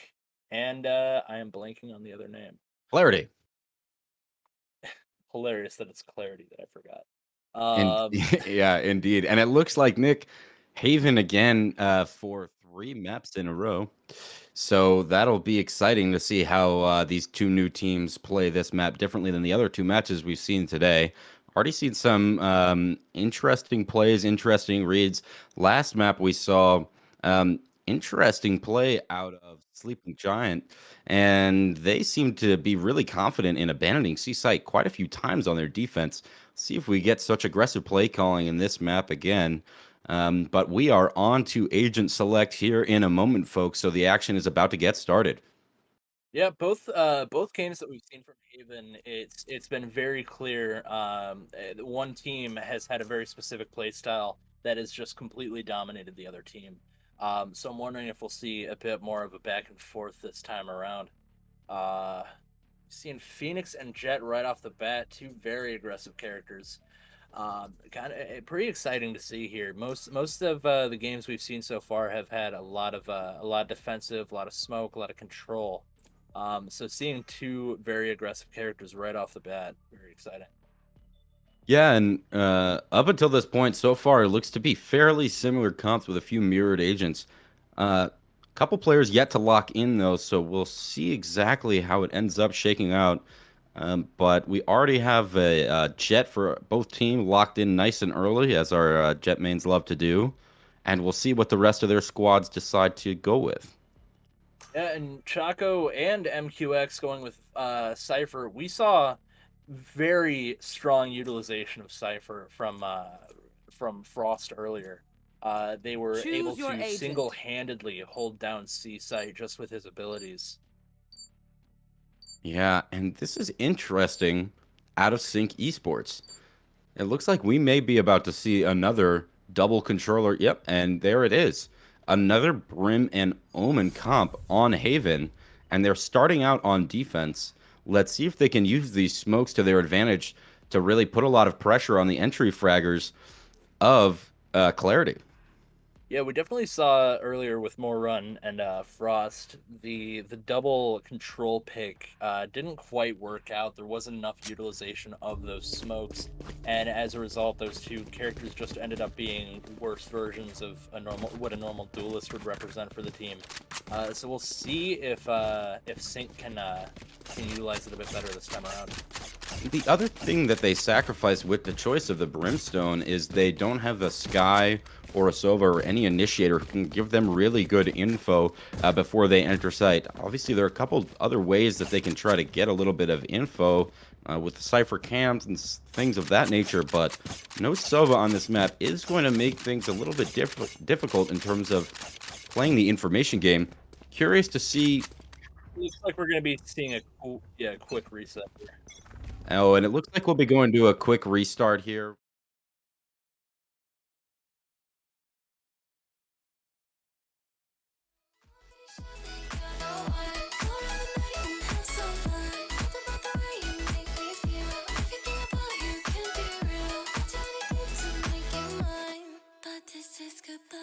and I am blanking on the other name. Clarity. Hilarious that it's Clarity that I forgot. And yeah, indeed. And it looks like Nick Haven again for 3 maps in a row. So that'll be exciting to see how these 2 new teams play this map differently than the other 2 matches we've seen today. Already seen some interesting plays, interesting reads. Last map we saw interesting play out of Sleeping Giant, and they seem to be really confident in abandoning Seaside quite a few times on their defense. See if we get such aggressive play calling in this map again. But we are on to Agent Select here in a moment, folks. So the action is about to get started. Yeah, both games that we've seen from Haven, it's been very clear. One team has had a very specific play style that has just completely dominated the other team. So I'm wondering if we'll see a bit more of a back and forth this time around. Uh, Seeing Phoenix and Jet right off the bat, two very aggressive characters. Kind of pretty exciting to see here. Most of the games we've seen so far have had a lot of defensive, a lot of smoke, a lot of control. So seeing two very aggressive characters right off the bat, very exciting. Yeah, and up until this point, so far, it looks to be fairly similar comps with a few mirrored agents. Couple players yet to lock in, though, so we'll see exactly how it ends up shaking out. But we already have a Jet for both teams locked in nice and early, as our Jet mains love to do. And we'll see what the rest of their squads decide to go with. Yeah, and Chaco and MQX going with Cypher. We saw very strong utilization of Cypher from Frost earlier. They were Choose able your to agent. single-handedly hold down Seaside just with his abilities. Yeah, and this is interesting out of sync esports. It looks like we may be about to see another double controller. Yep, and there it is. Another Brim and Omen comp on Haven, and they're starting out on defense. Let's see if they can use these smokes to their advantage to really put a lot of pressure on the entry fraggers of Clarity. Yeah, we definitely saw earlier with More Run and Frost, the double control pick didn't quite work out. There wasn't enough utilization of those smokes, and as a result, those two characters just ended up being worse versions of what a normal duelist would represent for the team. So we'll see if Sync can utilize it a bit better this time around. The other thing that they sacrifice with the choice of the Brimstone is they don't have a Sky or a Sova or any initiator who can give them really good info before they enter site. Obviously, there are a couple other ways that they can try to get a little bit of info with the Cypher cams and things of that nature, but no Sova on this map is going to make things a little bit difficult in terms of playing the information game. Curious to see. Looks like we're going to be seeing a quick reset here. Oh, and it looks like we'll be going to a quick restart here. This is goodbye.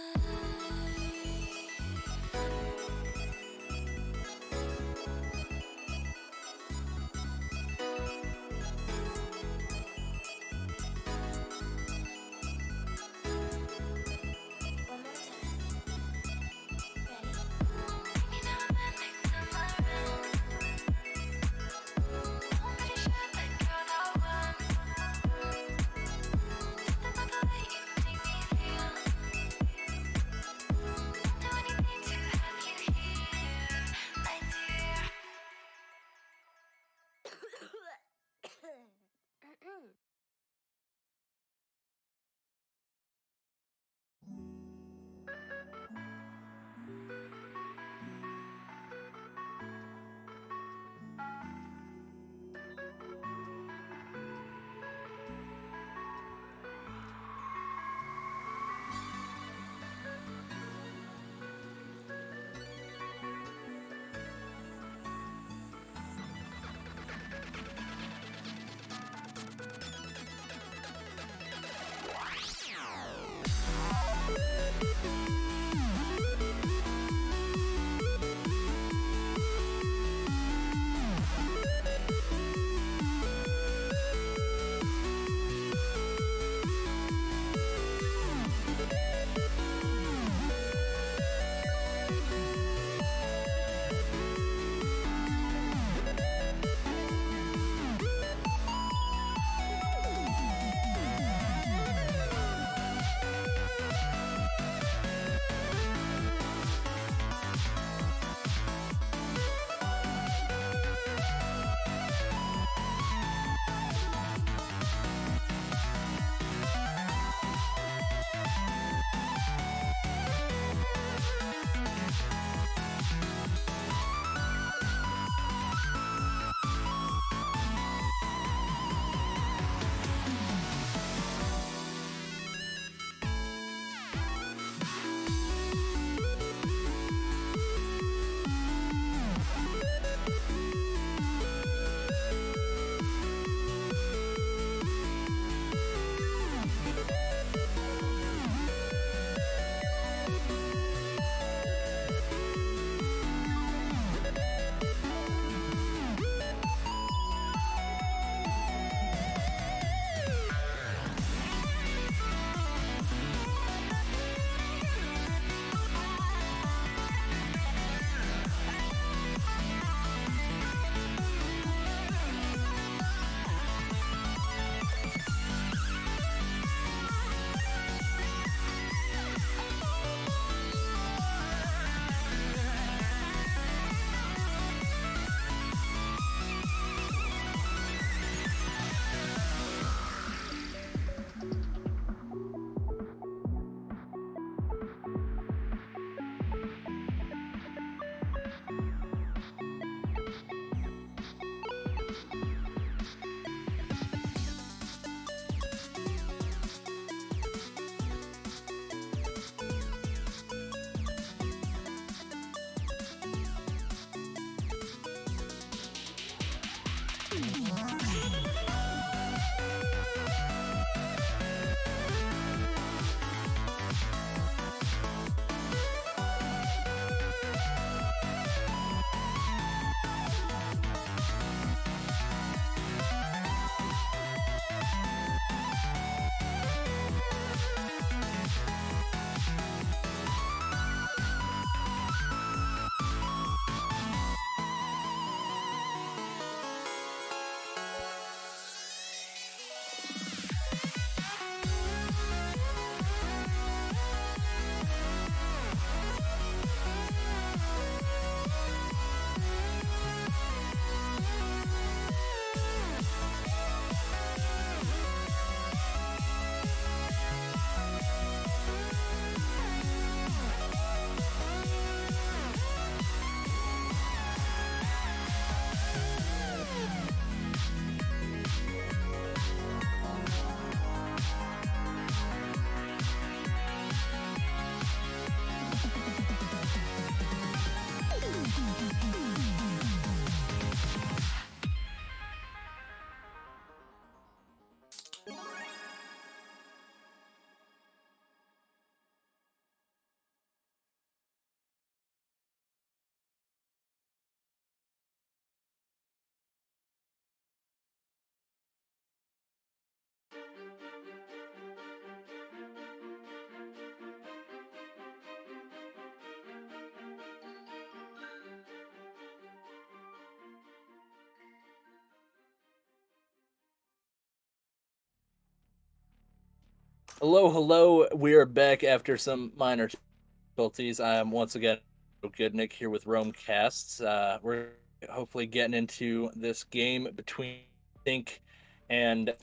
Hello, hello. We are back after some minor difficulties. I am once again Goodnick here with Rome Casts. We're hopefully getting into this game between Think and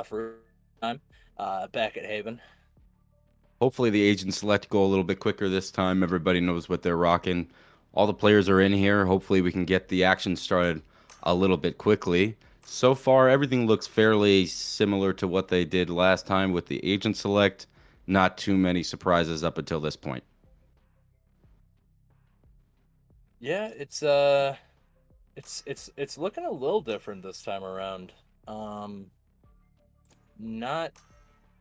for time back at Haven. Hopefully the agent select go a little bit quicker this time. Everybody knows what they're rocking. All the players are in here. Hopefully we can get the action started a little bit quickly. So far, everything looks fairly similar to what they did last time with the agent select. Not too many surprises up until this point. Yeah, it's looking a little different this time around. Not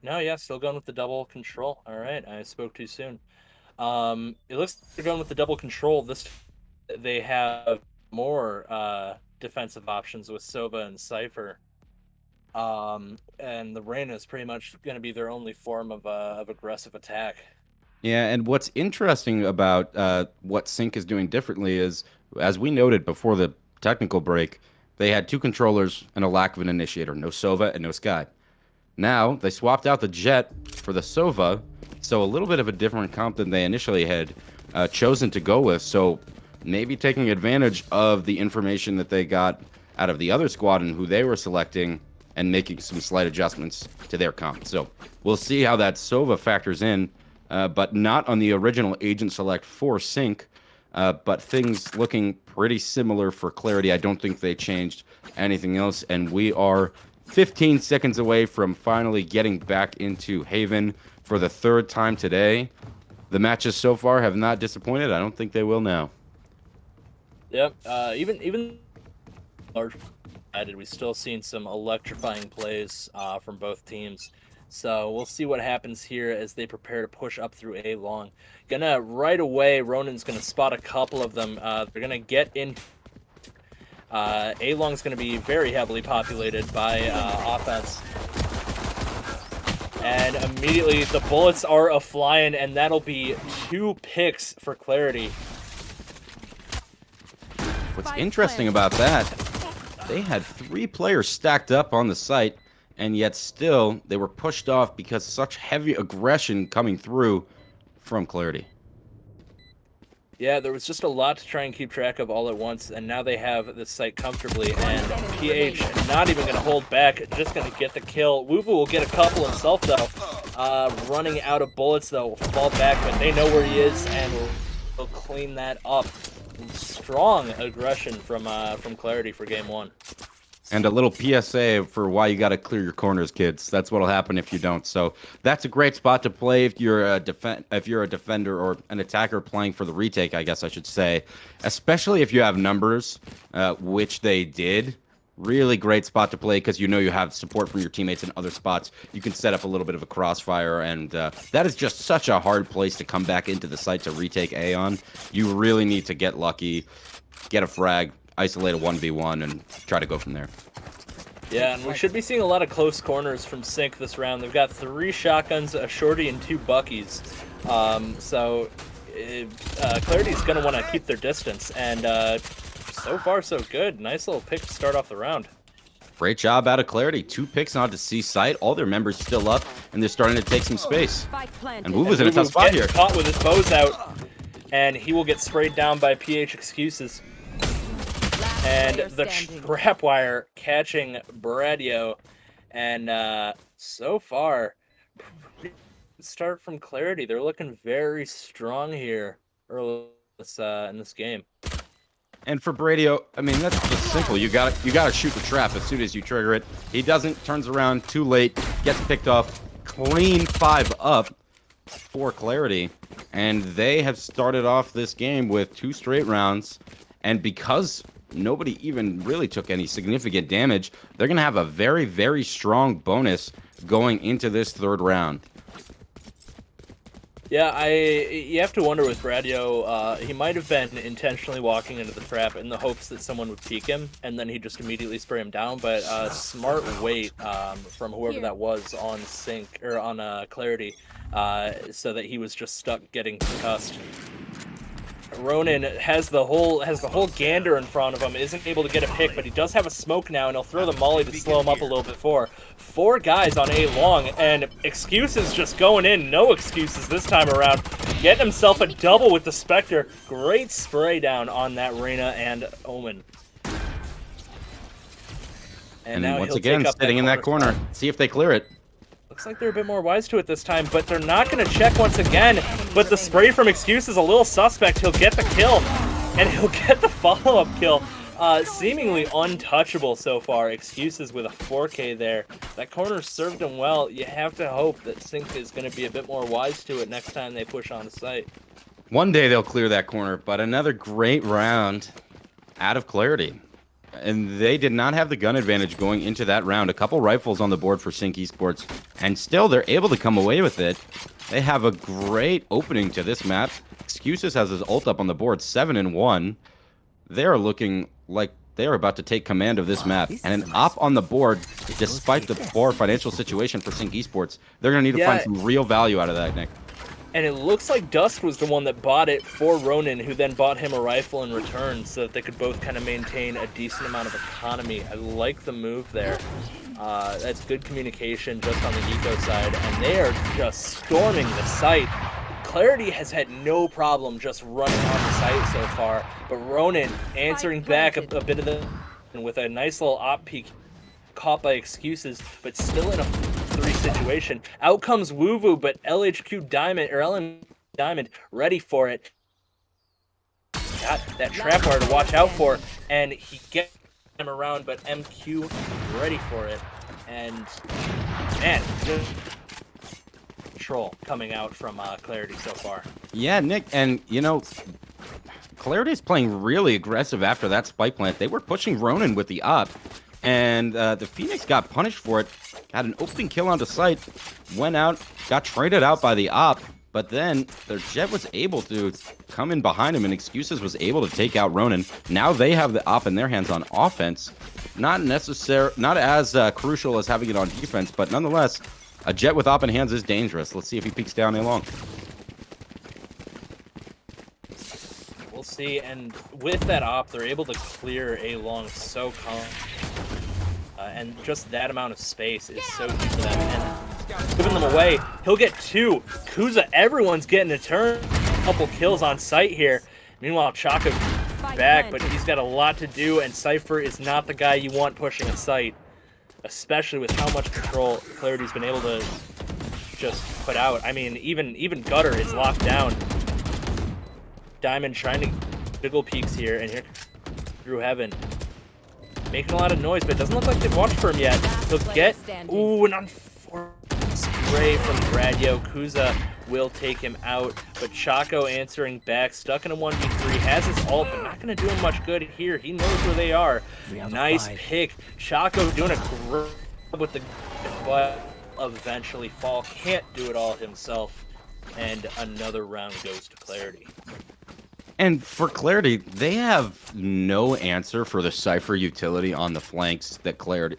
No, yeah, still going with the double control. All right, I spoke too soon. It looks like they're going with the double control. They have more defensive options with Sova and Cypher. And the Reyna is pretty much going to be their only form of aggressive attack. Yeah, and what's interesting about what Sync is doing differently is, as we noted before the technical break, they had two controllers and a lack of an initiator, no Sova and no Sky. Now, they swapped out the Jet for the Sova, so a little bit of a different comp than they initially had chosen to go with. So maybe taking advantage of the information that they got out of the other squad and who they were selecting and making some slight adjustments to their comp. So we'll see how that Sova factors in, but not on the original agent select for Sync. But things looking pretty similar for Clarity. I don't think they changed anything else, and we are 15 seconds away from finally getting back into Haven for the third time today. The matches so far have not disappointed. I don't think they will now. Yep. Even large added, we still seen some electrifying plays from both teams. So we'll see what happens here as they prepare to push up through A long. Gonna right away, Ronan's gonna spot a couple of them. They're gonna get in. A long is gonna be very heavily populated by offense. And immediately the bullets are a-flying, and that'll be 2 picks for Clarity. What's interesting about that, they had 3 players stacked up on the site, and yet still they were pushed off because such heavy aggression coming through from Clarity. Yeah, there was just a lot to try and keep track of all at once, and now they have the site comfortably, and PH not even going to hold back, just going to get the kill. Wuvu will get a couple himself, though. Running out of bullets, though, will fall back, but they know where he is, and will clean that up. Strong aggression from Clarity for game 1. And a little PSA for why you got to clear your corners, kids. That's what'll happen if you don't. So that's a great spot to play if you're a defender or an attacker playing for the retake, I guess I should say. Especially if you have numbers, which they did. Really great spot to play because you know you have support from your teammates in other spots. You can set up a little bit of a crossfire, and that is just such a hard place to come back into the site to retake A on. You really need to get lucky, get a frag, isolate a 1v1, and try to go from there. Yeah, and we should be seeing a lot of close corners from Sync this round. They've got 3 shotguns, a shorty, and 2 buckies. So Clarity's going to want to keep their distance, and so far so good. Nice little pick to start off the round. Great job out of Clarity. 2 picks onto C site. All their members still up, and they're starting to take some space. Spike planted. And Wuvu's in a tough spot getting here. Caught with his bows out, and he will get sprayed down by PH excuses. And the trap wire catching Bradio, and so far, start from Clarity. They're looking very strong here early in this game. And for Bradio, I mean, that's just simple. You gotta shoot the trap as soon as you trigger it. He doesn't, turns around too late, gets picked off. Clean 5 up for Clarity. And they have started off this game with 2 straight rounds. And because nobody even really took any significant damage, they're going to have a very, very strong bonus going into this 3rd round. Yeah, you have to wonder with Bradio, he might have been intentionally walking into the trap in the hopes that someone would peek him, and then he'd just immediately spray him down, but smart wait from whoever that was on Sync, or on Clarity, so that he was just stuck getting concussed. Ronin has the whole gander in front of him, isn't able to get a pick, but he does have a smoke now, and he'll throw the molly to slow him up a little bit. Four guys on A long, and excuses just going in, no excuses this time around. Getting himself a double with the Spectre. Great spray down on that Reyna and Omen. And now once he'll again, take up sitting in that corner. spot. See if they clear it. Looks like they're a bit more wise to it this time, but they're not going to check once again. But the spray from Excuse is a little suspect. He'll get the kill, and he'll get the follow-up kill. Seemingly untouchable so far. Excuses with a 4K there. That corner served him well. You have to hope that Sync is going to be a bit more wise to it next time they push on the site. One day they'll clear that corner, but another great round out of Clarity. And they did not have the gun advantage going into that round. A couple rifles on the board for Sync Esports, and still they're able to come away with it. They have a great opening to this map. Excuses has his ult up on the board, 7-1. They're looking like they're about to take command of this map. And an op on the board, despite the poor financial situation for Sync Esports. They're going to need to find some real value out of that, Nick. And it looks like Dusk was the one that bought it for Ronin, who then bought him a rifle in return so that they could both kind of maintain a decent amount of economy. I like the move there. That's good communication just on the eco side, and they are just storming the site. Clarity has had no problem just running on the site so far, but Ronin answering back a bit of the with a nice little op peek, caught by Excuses, but still in a 3 situation. Out comes Woo-Woo, but LHQ Diamond, or LM Diamond, ready for it. Got that trap wire to watch out for, and he gets him around, but MQ ready for it. And, man, good control coming out from Clarity so far. Yeah, Nick, and, you know, Clarity's playing really aggressive after that spike plant. They were pushing Ronin with the up, and the Phoenix got punished for it. Had an open kill onto site, went out, got traded out by the op, but then their Jet was able to come in behind him, and Excuses was able to take out Ronin. Now they have the op in their hands on offense. Not as crucial as having it on defense, but nonetheless, a Jet with op in hands is dangerous. Let's see if he peeks down A long. We'll see, and with that op, they're able to clear A long so calm. And just that amount of space is so key for them. And giving them away, he'll get 2. Kuza, everyone's getting a turn. A couple kills on site here. Meanwhile, Chaka back, but he's got a lot to do, and Cypher is not the guy you want pushing a site, especially with how much control Clarity's been able to just put out. I mean, even Gutter is locked down. Diamond trying to wiggle peaks here, and here through Heaven. Making a lot of noise, but it doesn't look like they've watched for him yet. He'll get, ooh, an unfortunate spray from Gradio. Kuza will take him out, but Chaco answering back, stuck in a 1v3, has his ult, but not going to do him much good here. He knows where they are. Nice pick. Chaco doing a great job with the, but eventually fall. Can't do it all himself, and another round goes to Clarity. And for Clarity, they have no answer for the Cypher utility on the flanks that Clarity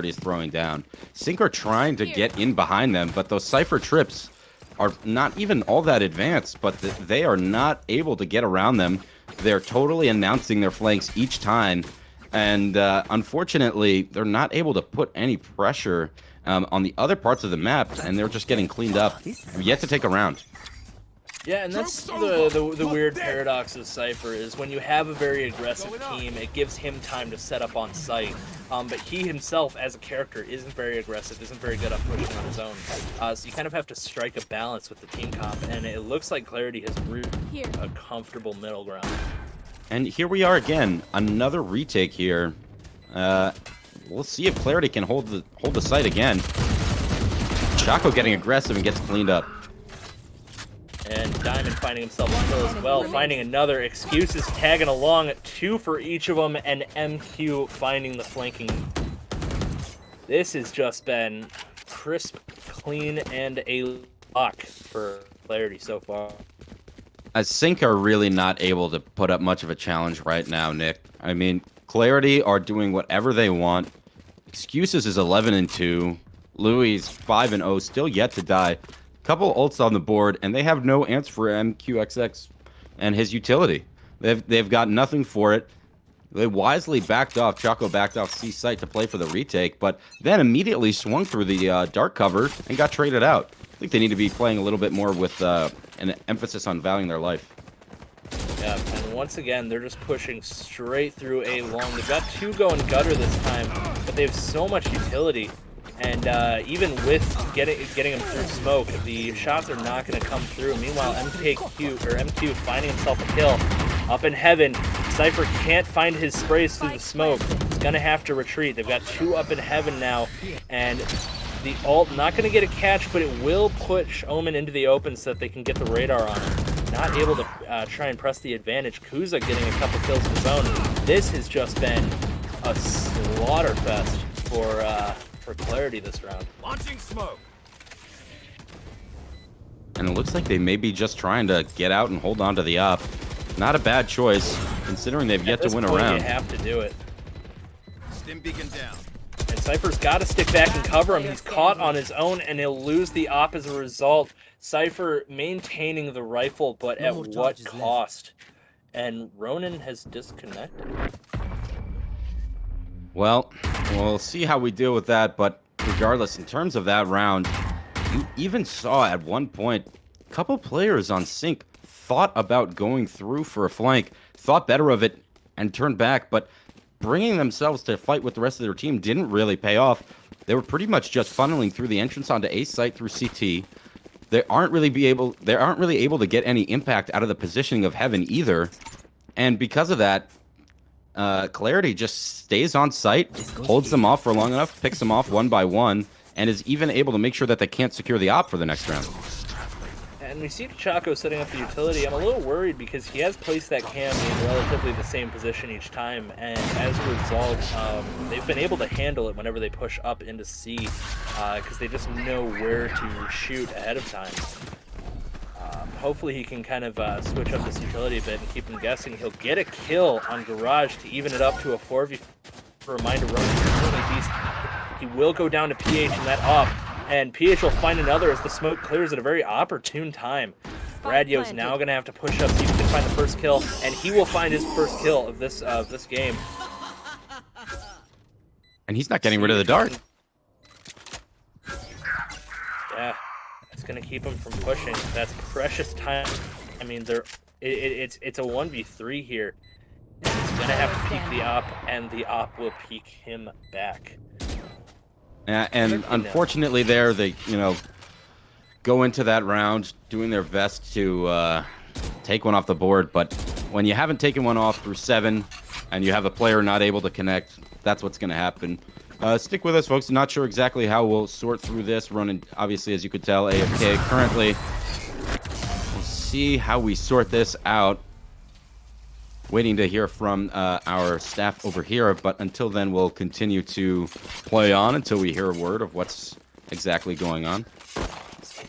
is throwing down. Sync are trying to get in behind them, but those Cypher trips are not even all that advanced, but they are not able to get around them. They're totally announcing their flanks each time, and unfortunately, they're not able to put any pressure on the other parts of the map, and they're just getting cleaned up. We've yet to take a round. Yeah, and that's the weird paradox of Cypher is when you have a very aggressive team, it gives him time to set up on site. But he himself, as a character, isn't very aggressive, isn't very good at pushing on his own. So you kind of have to strike a balance with the team comp, and it looks like Clarity has reached a comfortable middle ground. And here we are again, another retake here. We'll see if Clarity can hold the site again. Chaco getting aggressive and gets cleaned up. And Diamond finding himself a kill as well, finding another. Excuses tagging along, 2 for each of them, and MQ finding the flanking. This has just been crisp, clean, and a lock for Clarity so far. Sync are really not able to put up much of a challenge right now, Nick. I mean, Clarity are doing whatever they want. Excuses is 11-2. Louis 5-0, still yet to die. Couple ults on the board, and they have no answer for MQXX. and his utility. They've got nothing for it. They wisely backed off. Choco backed off C site to play for the retake, but then immediately swung through the dark cover and got traded out. I think they need to be playing a little bit more with an emphasis on valuing their life. Yeah, and once again, they're just pushing straight through A long. They've got 2 going gutter this time, but they have so much utility. And even with getting them through smoke, the shots are not going to come through. Meanwhile, MQ finding himself a kill up in heaven. Cypher can't find his sprays through the smoke. He's going to have to retreat. They've got 2 up in heaven now, and the ult not going to get a catch, but it will push Omen into the open so that they can get the radar on him. Not able to try and press the advantage. Kuza getting a couple kills of his own. This has just been a slaughter fest for Clarity this round. Launching smoke. And it looks like they may be just trying to get out and hold on to the op. Not a bad choice, considering they've yet to win a At this point, round. you have to do it. Stim beacon down. And Cypher's got to stick back and cover him. He's caught on his own, and he'll lose the op as a result. Cypher maintaining the rifle, but at what cost? And Ronin has disconnected. Well, we'll see how we deal with that, but regardless, in terms of that round, you even saw at one point a couple players on sync thought about going through for a flank, thought better of it, and turned back, but bringing themselves to fight with the rest of their team didn't really pay off. They were pretty much just funneling through the entrance onto A site through CT. They aren't really able to get any impact out of the positioning of Heaven either, and because of that, Clarity just stays on site, holds them off for long enough, picks them off one by one, and is even able to make sure that they can't secure the op for the next round. And we see Chaco setting up the utility. I'm a little worried because he has placed that cam in relatively the same position each time, and as a result, they've been able to handle it whenever they push up into C, because they just know where to shoot ahead of time. Hopefully he can kind of switch up this utility a bit and keep them guessing. He'll get a kill on Garage to even it up to a 4v. Reminder, Ronin's really decent. He will go down to PH in that op, and PH will find another as the smoke clears at a very opportune time. Radio's now going to have to push up, see if he can find the first kill, and he will find his first kill of this game. And he's not getting rid of the dart. Yeah, it's going to keep him from pushing. That's precious time. I mean, it's a 1v3 here. And he's going to have to peek the op, and the op will peek him back. And unfortunately there, they, go into that round doing their best to take one off the board, but when you haven't taken one off through 7 and you have a player not able to connect, that's what's going to happen. Stick with us, folks. Not sure exactly how we'll sort through this. Ronin, obviously, as you could tell, AFK currently. We'll see how we sort this out. Waiting to hear from our staff over here, but until then, we'll continue to play on until we hear a word of what's exactly going on.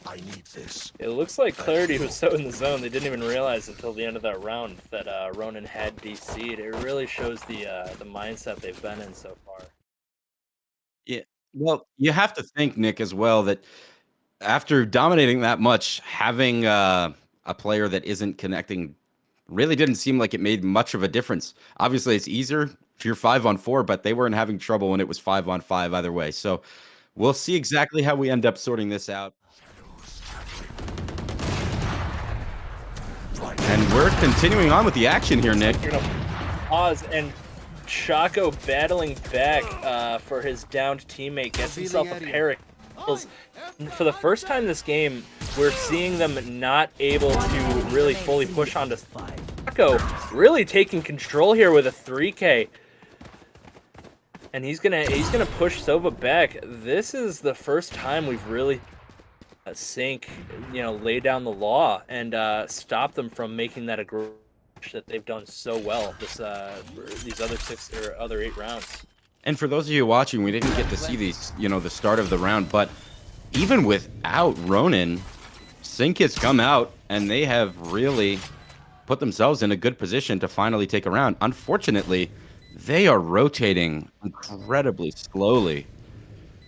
I need this. It looks like Clarity was so in the zone they didn't even realize until the end of that round that Ronin had DC'd. It really shows the mindset they've been in so far. Yeah. Well, you have to think, Nick, as well, that after dominating that much, having a player that isn't connecting really didn't seem like it made much of a difference. Obviously, it's easier if you're 5-on-4, but they weren't having trouble when it was 5-on-5 either way. So we'll see exactly how we end up sorting this out. And we're continuing on with the action here, Nick. You're gonna pause, and Chaco battling back for his downed teammate, gets himself a pair of kills. For the first time this game, we're seeing them not able to really fully push onto Chaco, really taking control here with a 3K. And he's gonna push Sova back. This is the first time we've really Sync, lay down the law and stop them from making that aggression that they've done so well these other 8 rounds. And for those of you watching, we didn't get to see these, the start of the round, but even without Ronin, Sync has come out and they have really put themselves in a good position to finally take a round. Unfortunately, they are rotating incredibly slowly.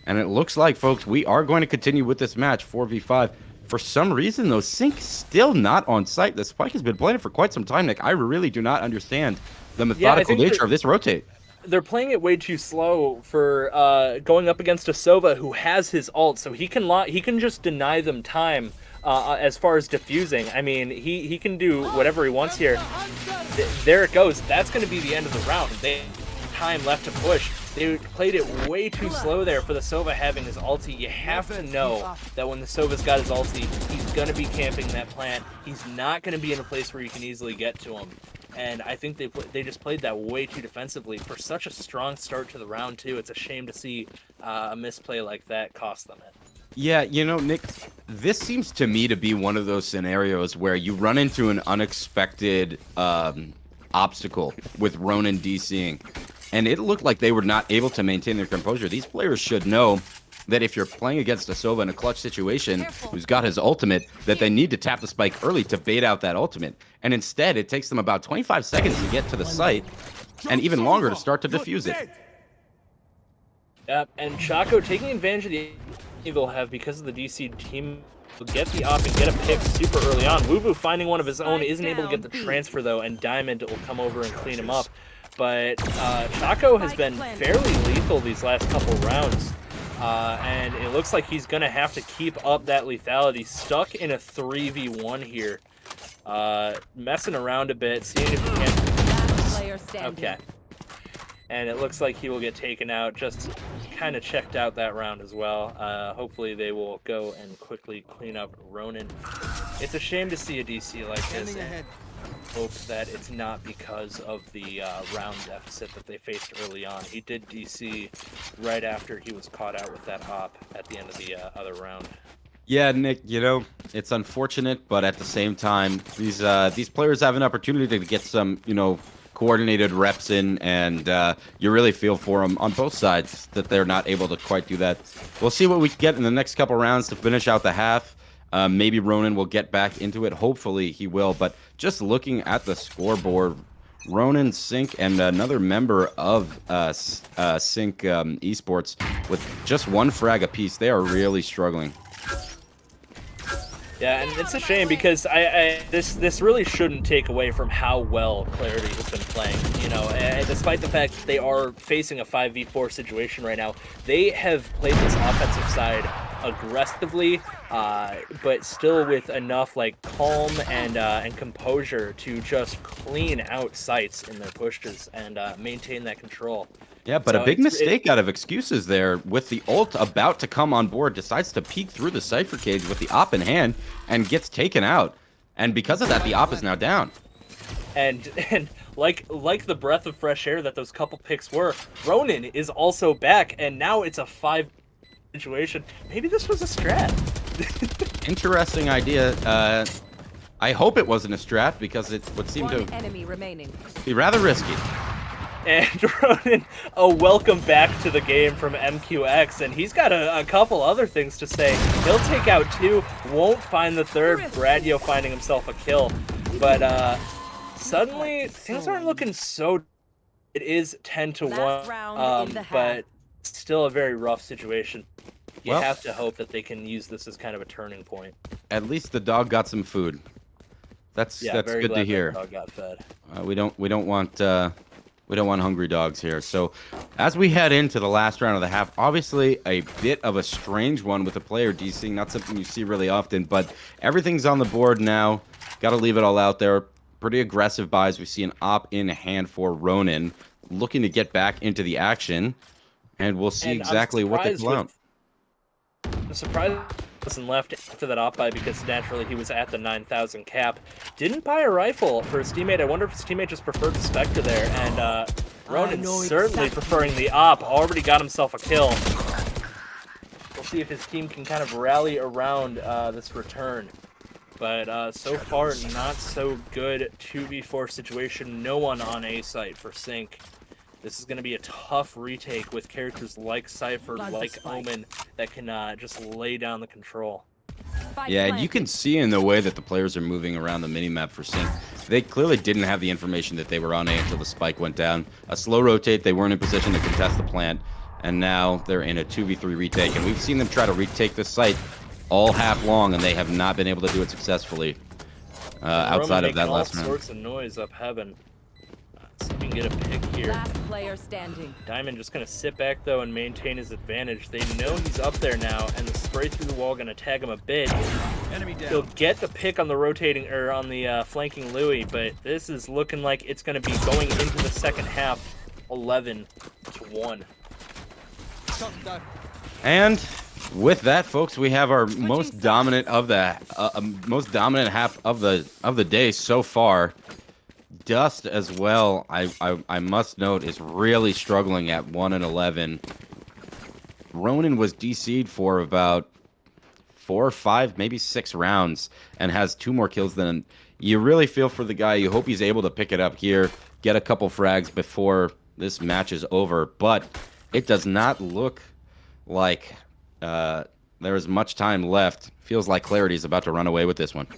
And it looks like, folks, we are going to continue with this match, 4v5. For some reason, though, Sync still not on site. The spike has been planted for quite some time, Nick. I really do not understand the methodical nature of this rotate. They're playing it way too slow for going up against a Sova who has his ult, so he can just deny them time as far as diffusing. I mean, he can do whatever he wants here. There it goes. That's going to be the end of the round. They have time left to push. They played it way too slow there for the Sova having his ulti. You have to know that when the Sova's got his ulti, he's going to be camping that plant. He's not going to be in a place where you can easily get to him. And I think they just played that way too defensively for such a strong start to the round, too. It's a shame to see a misplay like that cost them it. Yeah, you know, Nick, this seems to me to be one of those scenarios where you run into an unexpected obstacle with Ronin DCing. And it looked like they were not able to maintain their composure. These players should know that if you're playing against a Sova in a clutch situation who's got his ultimate, that they need to tap the spike early to bait out that ultimate. And instead, it takes them about 25 seconds to get to the site and even longer to start to defuse it. Yep, and Chaco taking advantage of the Eagle have because of the DC team will get the op and get a pick super early on. Wuvu finding one of his own, isn't able to get the transfer though, and Diamond will come over and clean him up. But Chaco has been fairly lethal these last couple rounds. And it looks like he's going to have to keep up that lethality. Stuck in a 3v1 here. Messing around a bit, seeing if he can... Okay. And it looks like he will get taken out. Just kind of checked out that round as well. Hopefully they will go and quickly clean up Ronin. It's a shame to see a DC like this. Hope that it's not because of the round deficit that they faced early on. He did DC right after he was caught out with that op at the end of the other round. Yeah, Nick, you know, it's unfortunate, but at the same time, these players have an opportunity to get some, you know, coordinated reps in, and you really feel for them on both sides that they're not able to quite do that. We'll see what we get in the next couple rounds to finish out the half. Maybe Ronin will get back into it. Hopefully he will. But just looking at the scoreboard, Ronin, Sync, and another member of Sync Esports with just one frag apiece. They are really struggling. Yeah, and it's a shame because this really shouldn't take away from how well Clarity has been playing. You know, and despite the fact that they are facing a 5v4 situation right now, they have played this offensive side aggressively, but still with enough like calm and composure to just clean out sites in their pushes and maintain that control. Yeah, but a big mistake out of excuses there. With the ult about to come on board, decides to peek through the Cypher cage with the op in hand and gets taken out. And because of that, the op is now down. And like the breath of fresh air that those couple picks were, Ronin is also back, and now it's a 5 situation. Maybe this was a strat. Interesting idea. I hope it wasn't a strat because it would seem to enemy remaining. be rather risky. And Ronin, a welcome back to the game from MQX, and he's got a couple other things to say. He'll take out 2, won't find the 3rd, Bradio finding himself a kill. But suddenly, things aren't looking so... It is 10-1, but still a very rough situation. You have to hope that they can use this as kind of a turning point. At least the dog got some food. That's very good glad to hear. That dog got fed. We don't want hungry dogs here. So as we head into the last round of the half, obviously a bit of a strange one with the player DCing, not something you see really often, but everything's on the board now. Got to leave it all out there. Pretty aggressive buys. We see an op in hand for Ronin, looking to get back into the action, and we'll see exactly what they pull out. I'm surprised he wasn't left after that op buy because naturally he was at the 9,000 cap. Didn't buy a rifle for his teammate. I wonder if his teammate just preferred the Spectre there. And Ronin certainly preferring the op. Already got himself a kill. We'll see if his team can kind of rally around this return. But so far, not so good 2v4 situation. No one on A site for Sync. This is going to be a tough retake with characters like Cypher, like Omen, that can just lay down the control. Yeah, and you can see in the way that the players are moving around the minimap for Sync. They clearly didn't have the information that they were on A until the spike went down. A slow rotate, they weren't in position to contest the plant, and now they're in a 2v3 retake. And we've seen them try to retake this site all half long, and they have not been able to do it successfully outside of that last all round. sorts of noise up heaven. See if we can get a pick here. Last player standing. Diamond just gonna sit back though and maintain his advantage. They know he's up there now, and the spray through the wall gonna tag him a bit. Enemy He'll down. get the pick on the rotating or on the flanking Louis, but this is looking like it's gonna be going into the second half, 11-1. And with that, folks, we have our most dominant of the half of the day so far. Dust as well, I must note, is really struggling at 1-11. Ronan was DC'd for about 4 or 5, maybe 6 rounds, and has 2 more kills than him. You really feel for the guy. You hope he's able to pick it up here, get a couple frags before this match is over. But it does not look like there is much time left. Feels like Clarity is about to run away with this one.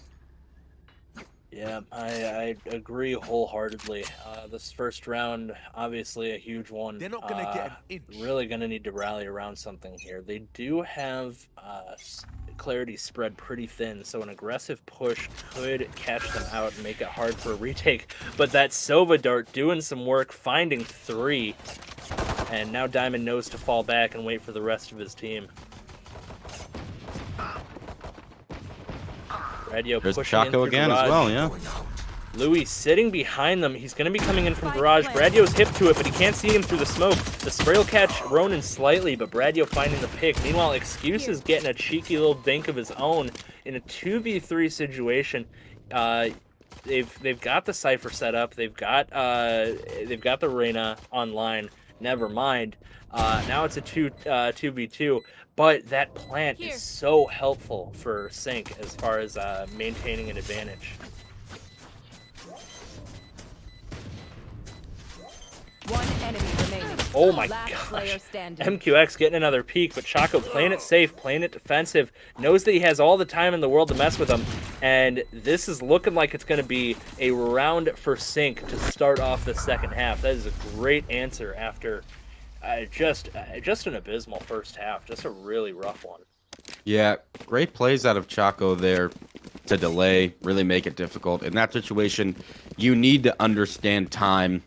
Yeah, I agree wholeheartedly. This first round, obviously a huge one. They're not gonna get an inch. Really going to need to rally around something here. They do have Clarity spread pretty thin, so an aggressive push could catch them out and make it hard for a retake. But that Sova Dart doing some work, finding 3. And now Diamond knows to fall back and wait for the rest of his team. Radio There's pushing in Chaco through again garage. as well, yeah. Louis sitting behind them. He's going to be coming in from garage. Bradio's hip to it, but he can't see him through the smoke. The spray will catch Ronan slightly, but Bradio finding the pick. Meanwhile, Excuse is getting a cheeky little dink of his own in a 2v3 situation. They've got the Cypher set up. They've got the Reyna online. Never mind. Now it's a 2v2. But that plant is so helpful for Sync as far as maintaining an advantage. One enemy remaining. Oh my Last player gosh. standing. MQX getting another peek, but Chaco playing it safe, playing it defensive, knows that he has all the time in the world to mess with him. And this is looking like it's going to be a round for Sync to start off the second half. That is a great answer after just an abysmal first half. Just a really rough one. Yeah, great plays out of Chaco there to delay, really make it difficult. In that situation, you need to understand time,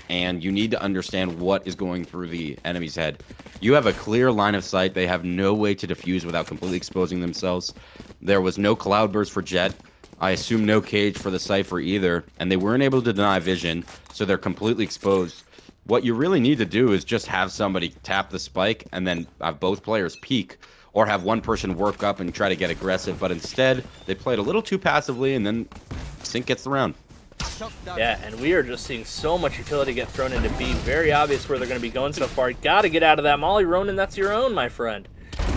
and you need to understand what is going through the enemy's head. You have a clear line of sight. They have no way to defuse without completely exposing themselves. There was no cloudburst for Jet. I assume no cage for the Cypher either, and they weren't able to deny vision, so they're completely exposed. What you really need to do is just have somebody tap the spike and then have both players peek, or have one person work up and try to get aggressive. But instead, they played a little too passively, and then Sync gets the round. Yeah, and we are just seeing so much utility get thrown into B. Very obvious where they're going to be going so far. Got to get out of that Molly. Ronan, that's your own, my friend.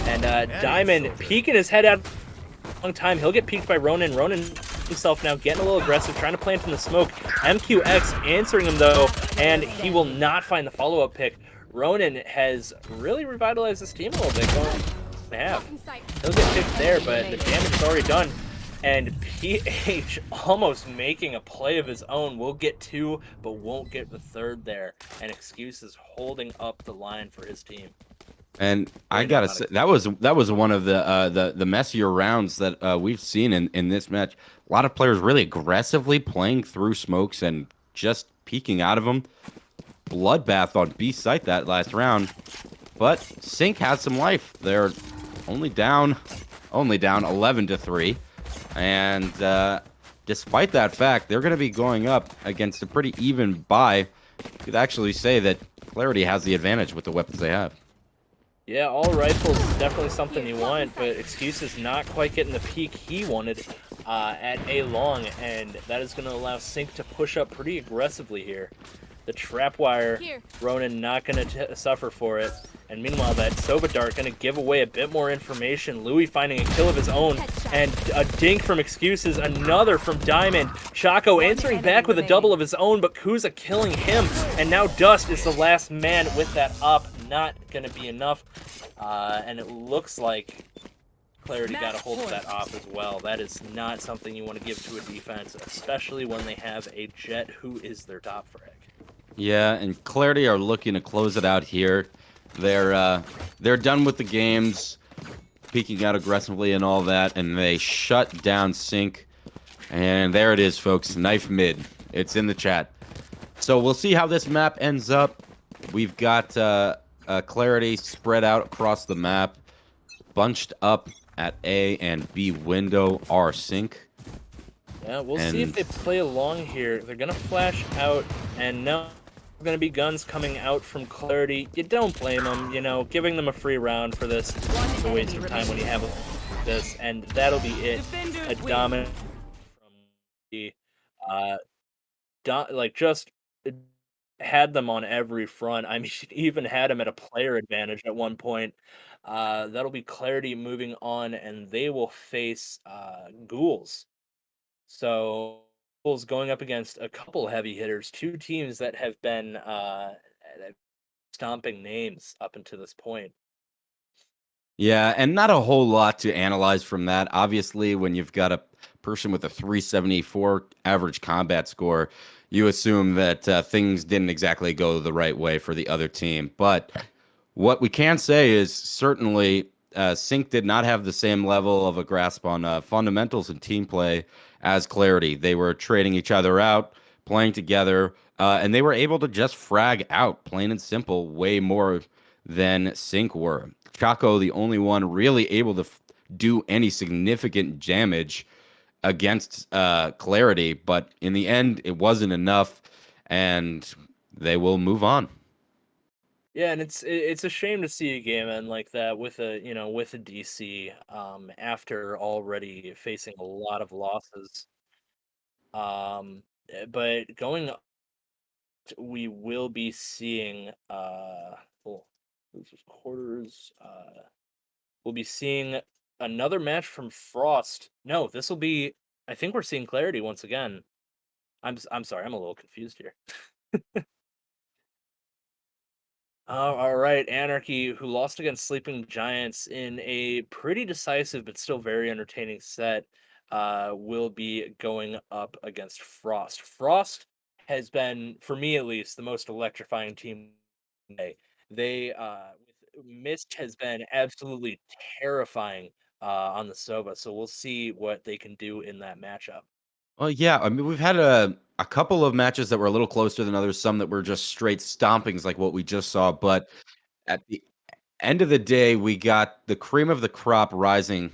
And Diamond peeking his head out a long time. He'll get peeked by Ronan. Ronan himself now getting a little aggressive, trying to plant in the smoke. MQX answering him, though, and he will not find the follow-up pick. Ronan has really revitalized this team a little bit. Going half. He'll get picked there, but the damage is already done. And PH almost making a play of his own. Will get 2, but won't get the 3rd there. And Excuse is holding up the line for his team. And I gotta say, that was one of the messier rounds that we've seen in this match. A lot of players really aggressively playing through smokes and just peeking out of them. Bloodbath on B site that last round, but Sync has some life. They're only down 11-3, and despite that fact, they're going to be going up against a pretty even buy. You could actually say that Clarity has the advantage with the weapons they have. Yeah, all rifles is definitely something you want, but Excuse is not quite getting the peak he wanted at A long, and that is going to allow Sync to push up pretty aggressively here. The trap wire, Ronan not going to suffer for it. And meanwhile, that Sova Dart going to give away a bit more information. Louis finding a kill of his own. And a dink from Excuses, another from Diamond. Chaco answering back with a double of his own, but Kuza killing him. And now Dust is the last man with that up. Not going to be enough. And it looks like Clarity got a hold of that op as well. That is not something you want to give to a defense, especially when they have a Jet who is their top frag. Yeah, and Clarity are looking to close it out here. They're done with the games. peeking out aggressively and all that, and they shut down Sync. And there it is, folks. Knife mid. It's in the chat. So we'll see how this map ends up. We've got Clarity spread out across the map, bunched up at A and B window are Sync. Yeah, we'll see if they play along here. They're gonna flash out, and now there's gonna be guns coming out from Clarity. You don't blame them, you know, giving them a free round for this is a waste of time when you have this, and that'll be it. A dominant from the just had them on every front. I mean, even had them at a player advantage at one point. That'll be Clarity moving on, and they will face Ghouls. So Bulls going up against a couple heavy hitters, two teams that have been stomping names up until this point. Yeah, and not a whole lot to analyze from that. Obviously, when you've got a person with a 374 average combat score, you assume that things didn't exactly go the right way for the other team. But what we can say is certainly Sync did not have the same level of a grasp on fundamentals and team play as Clarity. They were trading each other out, playing together, and they were able to just frag out, plain and simple, way more than Sync were. Chaco, the only one really able to do any significant damage against Clarity, but in the end, it wasn't enough, and they will move on. Yeah, and it's a shame to see a game end like that with a DC after already facing a lot of losses. But going, we will be seeing losers quarters. We'll be seeing another match from Frost. No, this will be. I think we're seeing Clarity once again. I'm sorry, I'm a little confused here. All right, Anarchy, who lost against Sleeping Giants in a pretty decisive but still very entertaining set, will be going up against Frost. Frost has been, for me at least, the most electrifying team today. They with Mist has been absolutely terrifying on the Sova, so we'll see what they can do in that matchup. Well, yeah, I mean, we've had a couple of matches that were a little closer than others, some that were just straight stompings like what we just saw, but at the end of the day, we got the cream of the crop rising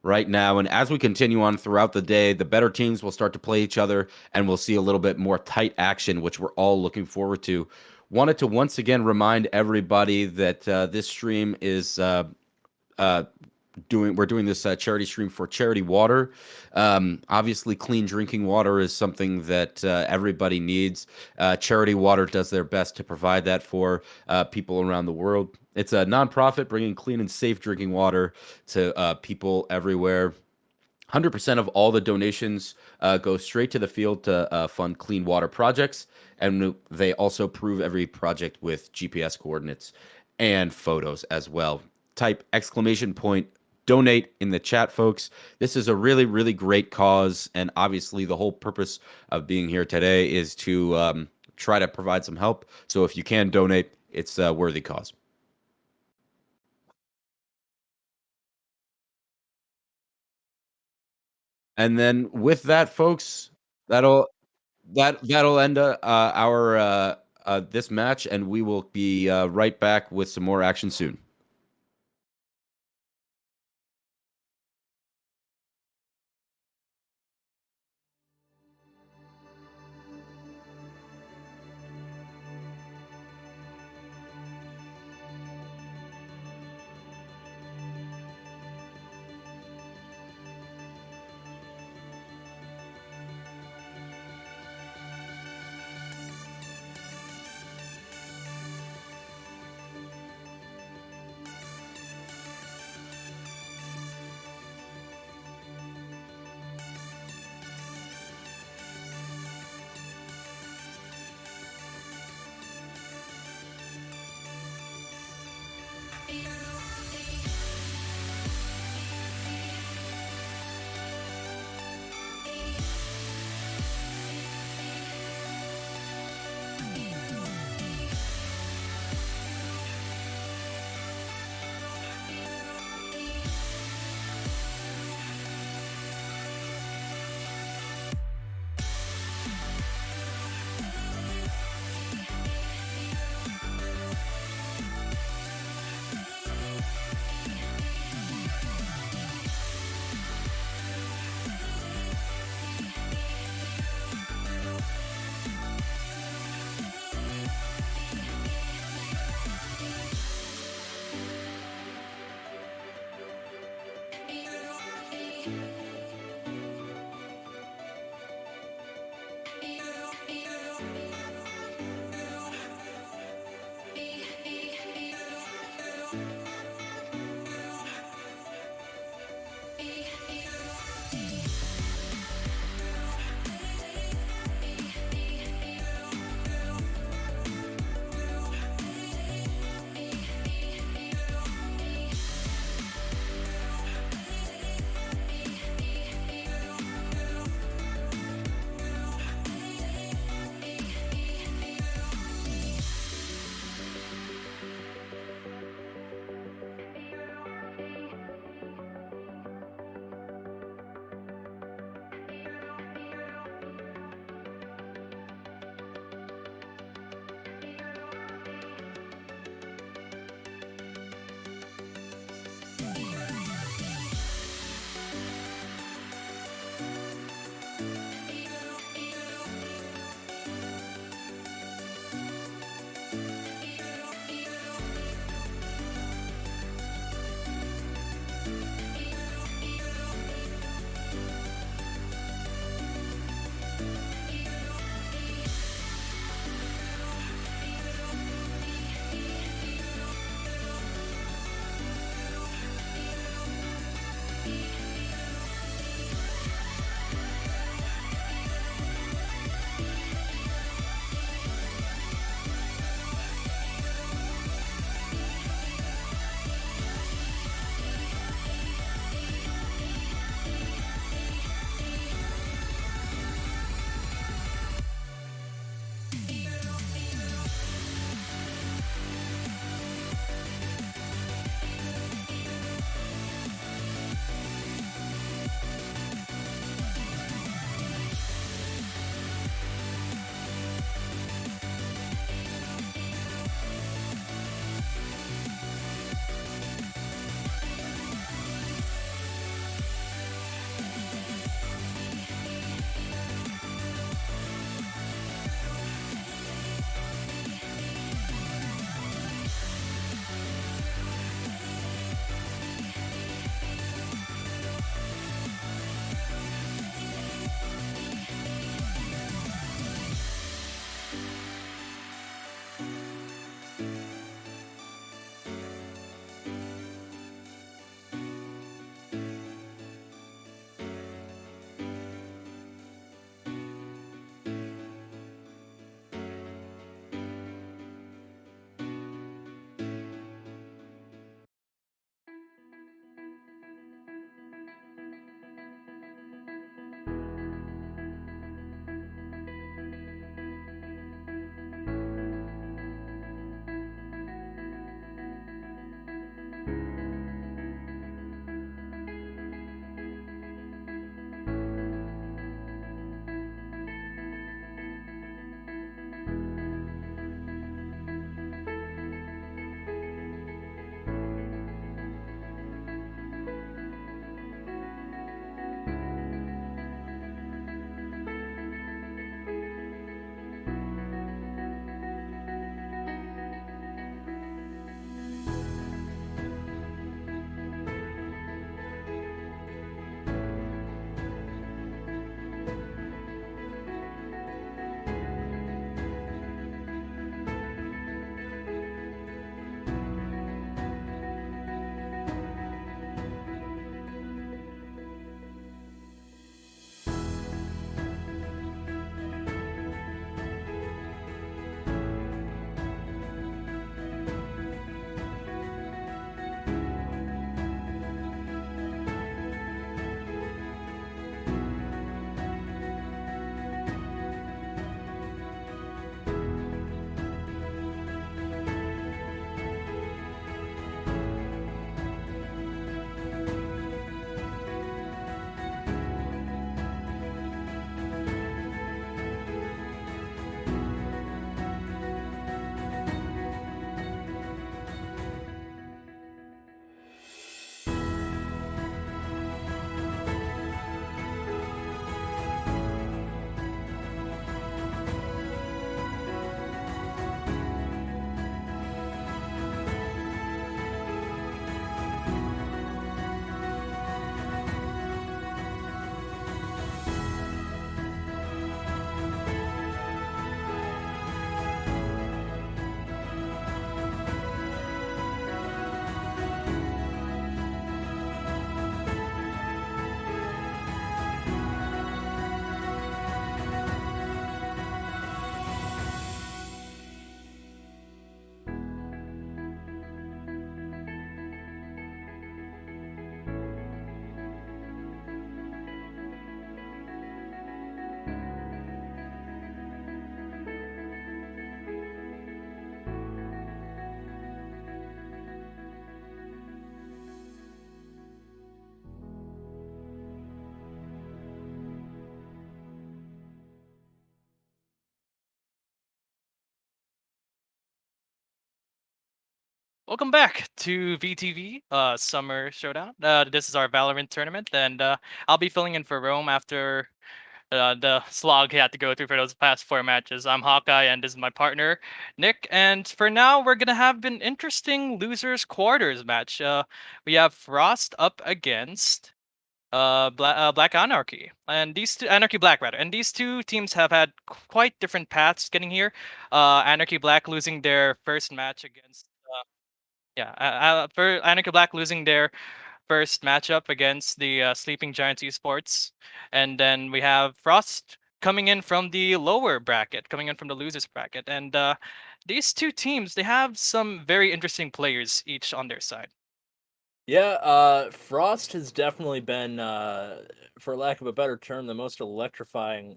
right now. And as we continue on throughout the day, the better teams will start to play each other and we'll see a little bit more tight action, which we're all looking forward to. Wanted to once again remind everybody that this stream is uh, we're doing this charity stream for Charity Water. Obviously, clean drinking water is something that everybody needs. Charity Water does their best to provide that for people around the world. It's a nonprofit bringing clean and safe drinking water to people everywhere. 100% of all the donations go straight to the field to fund clean water projects, and they also prove every project with GPS coordinates and photos as well. Type exclamation point donate in the chat, folks. This is a really, really great cause, and obviously the whole purpose of being here today is to try to provide some help. So if you can donate, it's a worthy cause. And then with that, folks, that'll that'll end our this match, and we will be right back with some more action soon. Welcome back to VTV Summer Showdown. This is our Valorant tournament, and I'll be filling in for Rome after the slog he had to go through for those past 4 matches. I'm Hawkeye, and this is my partner, Nick. And for now, we're going to have an interesting losers quarters match. We have Frost up against Black Anarchy, and these two, Anarchy Black rather, and these two teams have had quite different paths getting here. Anarchy Black losing their first match against. For Anarchy Black losing their first matchup against the Sleeping Giants Esports, and then we have Frost coming in from the lower bracket, coming in from the losers bracket, and these two teams they have some very interesting players each on their side. Yeah, Frost has definitely been, for lack of a better term, the most electrifying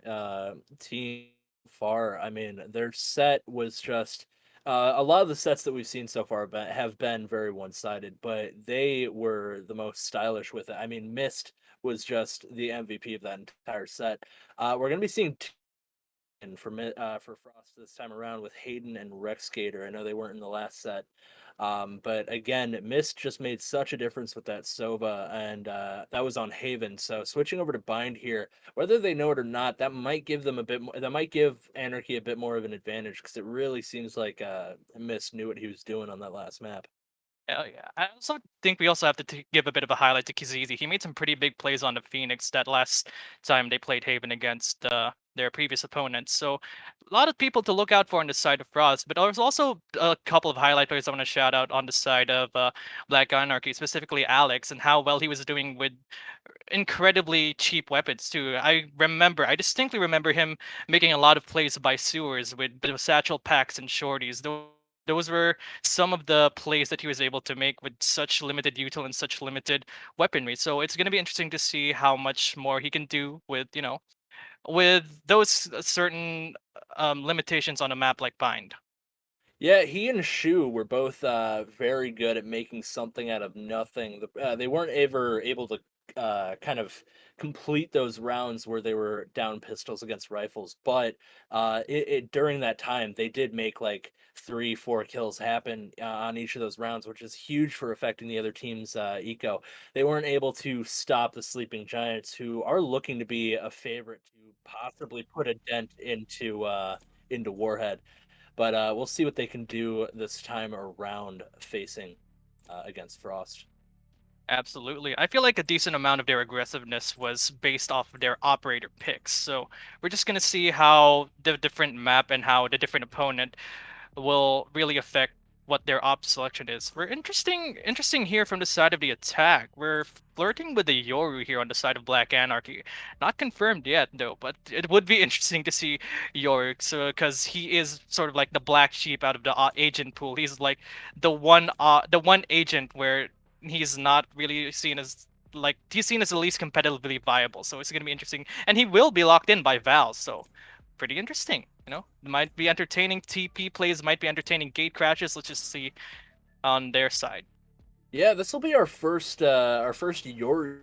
team far. I mean, their set was just a lot of the sets that we've seen so far have been very one-sided, but they were the most stylish with it. I mean, Mist was just the MVP of that entire set. We're gonna be seeing and for Frost this time around with Hayden and Rex Skater. I know they weren't in the last set. But again, Mist just made such a difference with that Sova, and that was on Haven. So switching over to Bind here, whether they know it or not, that might give them a bit more. That might give Anarchy a bit more of an advantage because it really seems like Mist knew what he was doing on that last map. Hell yeah. I also think we also have to give a bit of a highlight to Kizizi. He made some pretty big plays on the Phoenix that last time they played Haven against their previous opponents. So a lot of people to look out for on the side of Frost, but there's also a couple of highlight players I want to shout out on the side of Black Anarchy, specifically Alex, and how well he was doing with incredibly cheap weapons too. I distinctly remember him making a lot of plays by sewers with the satchel packs and shorties. Those were some of the plays that he was able to make with such limited util and such limited weaponry. So it's going to be interesting to see how much more he can do with, with those certain limitations on a map like Bind. Yeah, he and Shu were both very good at making something out of nothing. They weren't ever able to kind of complete those rounds where they were down pistols against rifles, but during that time they did make like 3, 4 kills happen on each of those rounds, which is huge for affecting the other team's eco. They weren't able to stop the Sleeping Giants, who are looking to be a favorite to possibly put a dent into Warhead. But we'll see what they can do this time around facing against Frost. Absolutely. I feel like a decent amount of their aggressiveness was based off of their operator picks. So we're just going to see how the different map and how the different opponent will really affect what their op selection is. We're interesting here from the side of the attack. We're flirting with the Yoru here on the side of Black Anarchy. Not confirmed yet though, but it would be interesting to see Yoru, so because he is sort of like the black sheep out of the agent pool. He's like the one agent where he's not really seen as like he's seen as the least competitively viable. So it's gonna be interesting, and he will be locked in by Val. So pretty interesting. Might be entertaining TP plays, might be entertaining gate crashes. Let's just see on their side. Yeah, this will be our first Yoru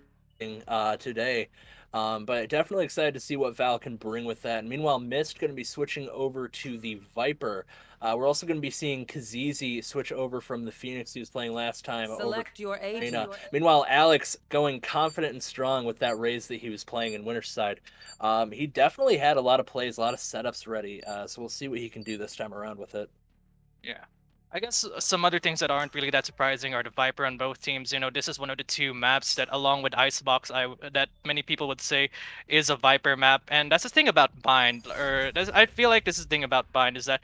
today. But definitely excited to see what Val can bring with that. And meanwhile, Mist going to be switching over to the Viper. We're also going to be seeing Kazizi switch over from the Phoenix he was playing last time over Select your to agent. Reyna. Meanwhile, Alex going confident and strong with that raise that he was playing in Winterside. He definitely had a lot of plays, a lot of setups ready. So we'll see what he can do this time around with it. Yeah. I guess some other things that aren't really that surprising are the Viper on both teams. This is one of the two maps that, along with Icebox, that many people would say is a Viper map. And that's the thing about Bind, I feel like this is the thing about Bind is that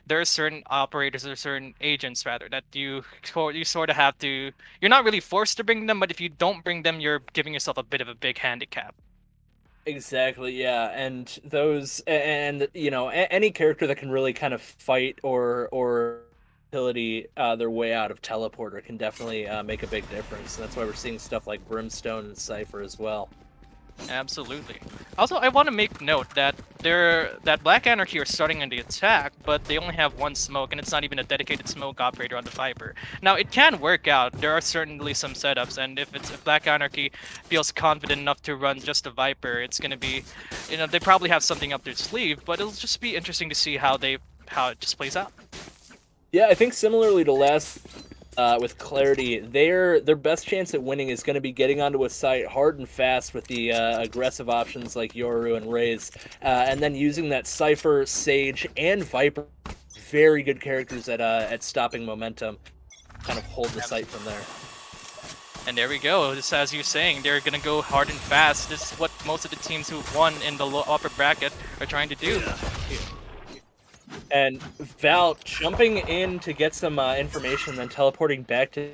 there are certain operators or certain agents rather that you sort of have to. You're not really forced to bring them, but if you don't bring them, you're giving yourself a bit of a big handicap. Exactly, yeah, and those, and any character that can really kind of fight or utility their way out of teleporter can definitely make a big difference. And that's why we're seeing stuff like Brimstone and Cypher as well. Absolutely. Also, I want to make note that that Black Anarchy are starting in the attack, but they only have one smoke, and it's not even a dedicated smoke operator on the Viper. Now, it can work out. There are certainly some setups, and if Black Anarchy feels confident enough to run just a Viper, it's gonna be, they probably have something up their sleeve. But it'll just be interesting to see how it just plays out. Yeah, I think similarly to last with clarity, their best chance at winning is going to be getting onto a site hard and fast with the aggressive options like Yoru and Raze, and then using that Cypher, Sage, and Viper, very good characters at stopping momentum, kind of hold the site from there. And there we go. Just as you're saying, they're gonna go hard and fast. This is what most of the teams who've won in the upper bracket are trying to do. And Val jumping in to get some information, then teleporting back to.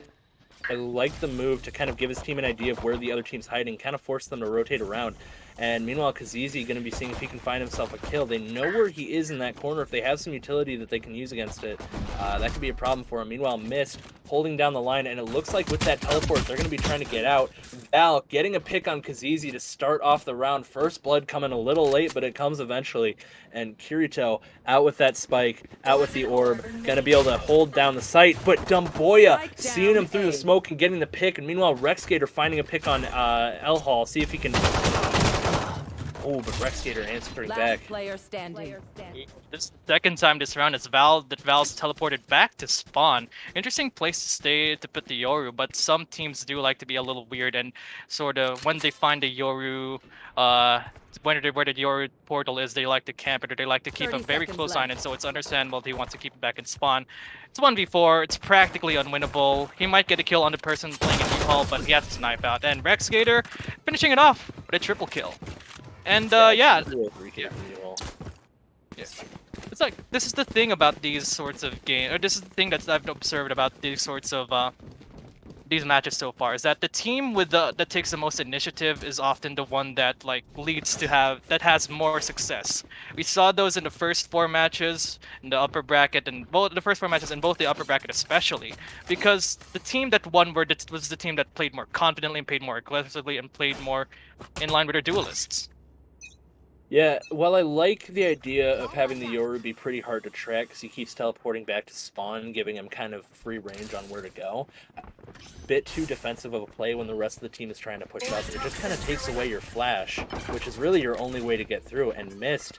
I like the move to kind of give his team an idea of where the other team's hiding, kind of force them to rotate around. And meanwhile, Kazizi going to be seeing if he can find himself a kill. They know where he is in that corner. If they have some utility that they can use against it, that could be a problem for him. Meanwhile, Mist holding down the line, and it looks like with that teleport, they're going to be trying to get out. Val getting a pick on Kazizi to start off the round. First blood coming a little late, but it comes eventually. And Kirito out with that spike, out with the orb, going to be able to hold down the site. But Dumboya seeing him through the smoke and getting the pick. And meanwhile, Rexgator finding a pick on L Hall. See if he can. Oh, but Rexgator answering Last back. player standing. This second time this round is Val's teleported back to spawn. Interesting place to stay to put the Yoru, but some teams do like to be a little weird and sort of when they find the Yoru, where the Yoru portal is, they like to camp it or they like to keep a 30 very seconds close left. eye, and so it's understandable if he wants to keep it back in spawn. It's 1v4. It's practically unwinnable. He might get a kill on the person playing a U-Haul, but he has to snipe out. And Rexgator finishing it off with a triple kill. And yeah, it's like this is the thing about these sorts of games, or this is the thing that I've observed about these sorts of these matches so far, is that the team with that takes the most initiative is often the one that like leads to has more success. We saw those in the first 4 matches in the upper bracket, and both the first 4 matches in both the upper bracket especially, because the team that won was the team that played more confidently and played more aggressively and played more in line with their duelists. Yeah, well, I like the idea of having the Yoru be pretty hard to track because he keeps teleporting back to spawn, giving him kind of free range on where to go. Bit too defensive of a play when the rest of the team is trying to push up. It just kind of takes away your flash, which is really your only way to get through. And Mist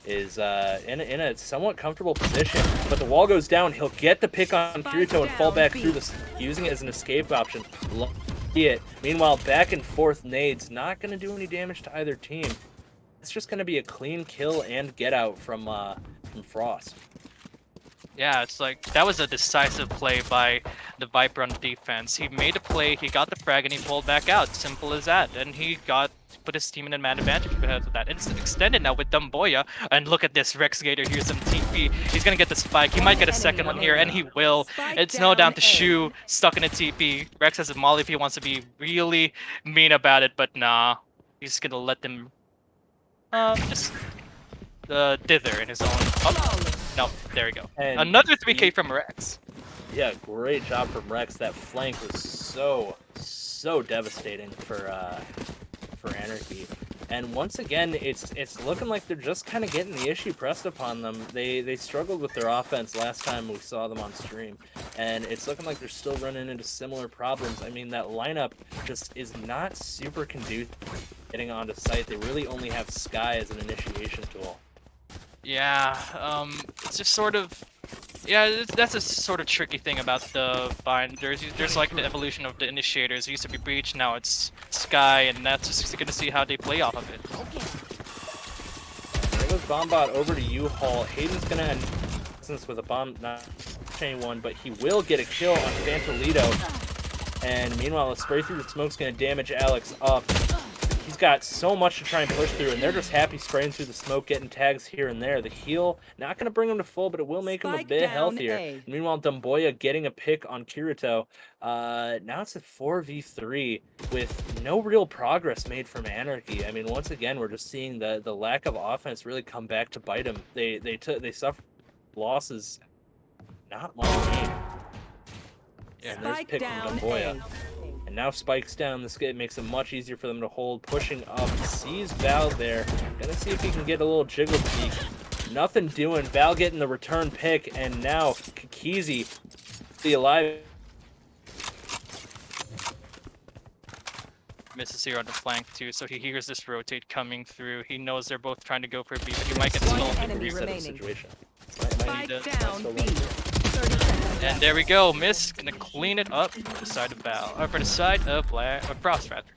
is in a somewhat comfortable position, but the wall goes down. He'll get the pick on Kirito and fall back through using it as an escape option. Love it. Meanwhile, back and forth nades, not going to do any damage to either team. It's just going to be a clean kill and get out from Frost. Yeah, it's like that was a decisive play by the Viper on defense. He made a play, he got the frag, and he pulled back out. Simple as that. And he put his team in an advantage because of that. It's extended now with Dumboya. And look at this, Rexgator. Here's some TP. He's gonna get the spike. He might get a second one here, and he will. It's no down to Shu stuck in a TP. Rex has a molly if he wants to be really mean about it, but nah. He's gonna let them just dither in his own. Oh, no, there we go. And another 3K from Rex. Yeah, great job from Rex. That flank was so devastating for Anarchy. And once again, it's looking like they're just kind of getting the issue pressed upon them. They struggled with their offense last time we saw them on stream, and it's looking like they're still running into similar problems. I mean, that lineup just is not super conducive getting onto site. They really only have Sky as an initiation tool. Yeah, it's just sort of, yeah, that's a sort of tricky thing about the bind. There's like the evolution of the initiators. It used to be Breach, now it's Sky, and that's just gonna see how they play off of it. There goes Bombot over to U-Haul. Hayden's gonna end business with a bomb, not chain one, but he will get a kill on Fantolito. And meanwhile, a spray through the smoke's gonna damage Alex up. He's got so much to try and push through, and they're just happy spraying through the smoke, getting tags here and there. The heal, not going to bring him to full, but it will make him a bit healthier. And meanwhile, Dumboya getting a pick on Kirito. Now it's a 4v3 with no real progress made from Anarchy. I mean, once again, we're just seeing the lack of offense really come back to bite them. They suffered losses not long game. Yeah, and there's pick from Dumboya. And now Spike's down. This makes it much easier for them to hold. Pushing up. Sees Val there. Gonna see if he can get a little jiggle peek. Nothing doing. Val getting the return pick. And now Kikizi, the alive. Misses here on the flank too, so he hears this rotate coming through. He knows they're both trying to go for a B, but he might get stolen. Reset of the situation. Spike down B. 30 seconds. And there we go. Miss gonna clean it up for the side of Val, or for the side of Frost rather.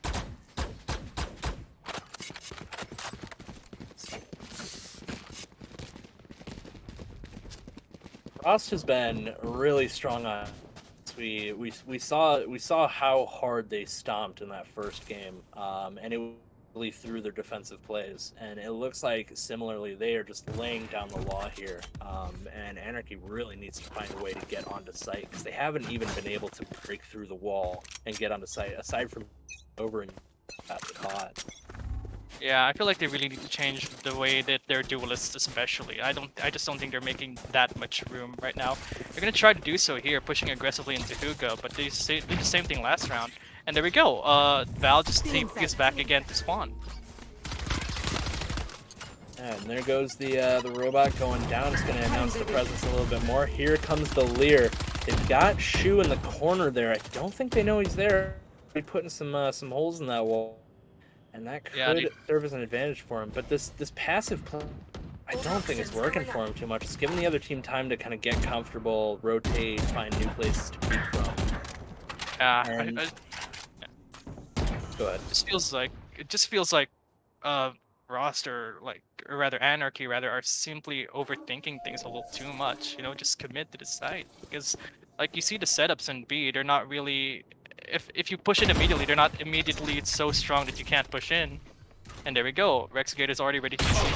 Frost has been really strong on. We saw how hard they stomped in that first game, and it really through their defensive plays. And it looks like similarly they are just laying down the law here. And Anarchy really needs to find a way to get onto site because they haven't even been able to break through the wall and get onto site aside from over and got caught. Yeah, I feel like they really need to change the way that they're duelists, especially. I just don't think they're making that much room right now. They're gonna try to do so here, pushing aggressively into Hookah, but they did the same thing last round. And there we go. Val just takes back again to spawn. And there goes the robot going down. It's gonna announce the presence a little bit more. Here comes the Leer. They've got Shu in the corner there. I don't think they know he's there. Be putting some holes in that wall. And that could serve as an advantage for him. But this passive play, I don't think it's working for him too much. It's giving the other team time to kind of get comfortable, rotate, find new places to peek from. And... Go ahead. It just feels like roster, or rather Anarchy rather, are simply overthinking things a little too much. You know, just commit to the site. Because like you see the setups in B, they're not really, if you push in immediately, they're not immediately so strong that you can't push in. And there we go. Rexgator's already ready to see.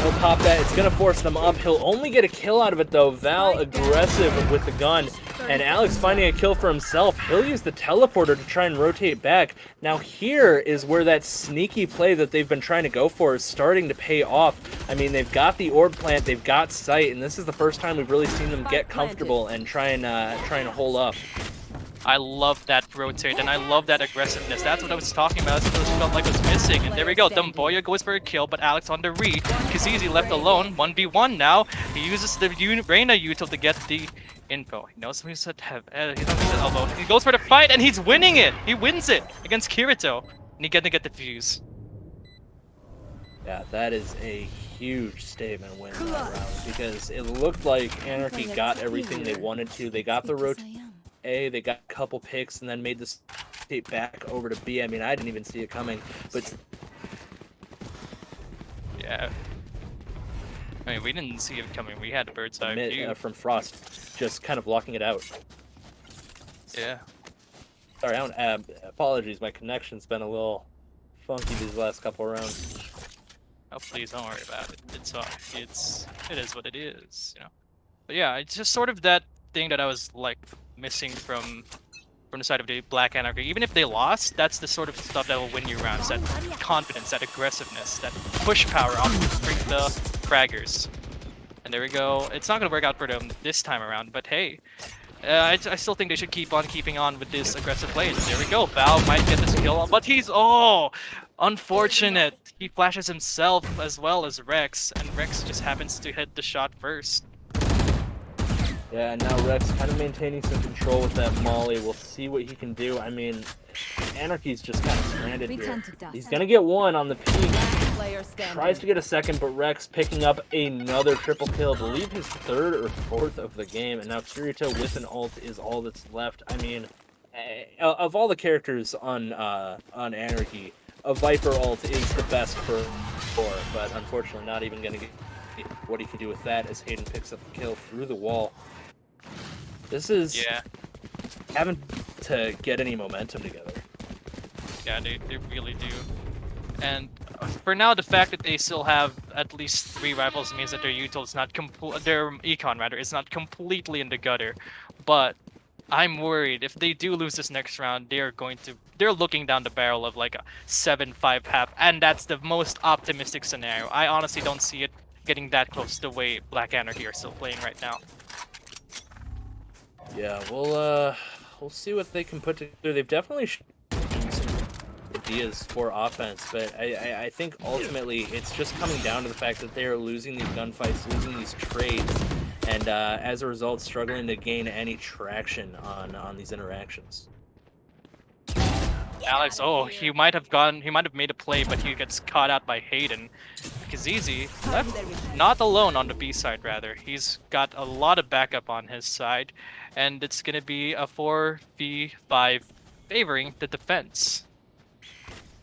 He'll pop that. It's going to force them up. He'll only get a kill out of it, though. Val aggressive with the gun. And Alex finding a kill for himself. He'll use the teleporter to try and rotate back. Now here is where that sneaky play that they've been trying to go for is starting to pay off. I mean, they've got the orb plant, they've got sight, and this is the first time we've really seen them get comfortable and try and hold up. I love that rotate, and I love that aggressiveness. That's what I was talking about. That's what it felt like was missing. And there we go. Dumboya goes for a kill, but Alex on the read. Kazizi left alone. 1v1 now. He uses the Reyna util to get the info. He knows he's at elbow. He goes for the fight, and he's winning it. He wins it against Kirito. And he's gonna get the fuse. Yeah, that is a huge statement win that round because it looked like Anarchy got everything they wanted to. They got the rotate. They got a couple picks and then made this tape back over to B. I mean, I didn't even see it coming, but yeah. I mean, we didn't see it coming. We had a bird's eye view from Frost, just kind of locking it out. Yeah. Sorry, apologies. My connection's been a little funky these last couple rounds. Oh, please don't worry about it. It is what it is, you know. But yeah, it's just sort of that thing that I was like missing from the side of the Black Anarchy. Even if they lost, that's the sort of stuff that will win you rounds. That confidence, that aggressiveness, that push power off the fraggers. And there we go. It's not going to work out for them this time around, but hey, I still think they should keep on keeping on with this aggressive play. There we go. Val might get this kill, but he's unfortunate. He flashes himself as well as Rex, and Rex just happens to hit the shot first. Yeah, and now Rex kind of maintaining some control with that Molly. We'll see what he can do. I mean, Anarchy's just kind of stranded here. He's going to get one on the peak. Tries to get a second, but Rex picking up another triple kill. I believe his third or fourth of the game. And now Kirito with an ult is all that's left. I mean, of all the characters on Anarchy, a Viper ult is the best for, but unfortunately not even going to get what he can do with that as Hayden picks up the kill through the wall. This is having to get any momentum together. Yeah, they really do. And for now, the fact that they still have at least 3 rifles means that their util is not their econ rather is not completely in the gutter. But I'm worried if they do lose this next round, they're looking down the barrel of like a 7-5 half, and that's the most optimistic scenario. I honestly don't see it getting that close to the way Black Anarchy are still playing right now. Yeah, we'll see what they can put together. They've definitely shown some ideas for offense, but I think ultimately it's just coming down to the fact that they are losing these gunfights, losing these trades, and as a result, struggling to gain any traction on these interactions. Alex, oh, he might have made a play, but he gets caught out by Hayden. Kazizi left not alone on the B side, rather. He's got a lot of backup on his side, and it's gonna be a 4v5 favoring the defense.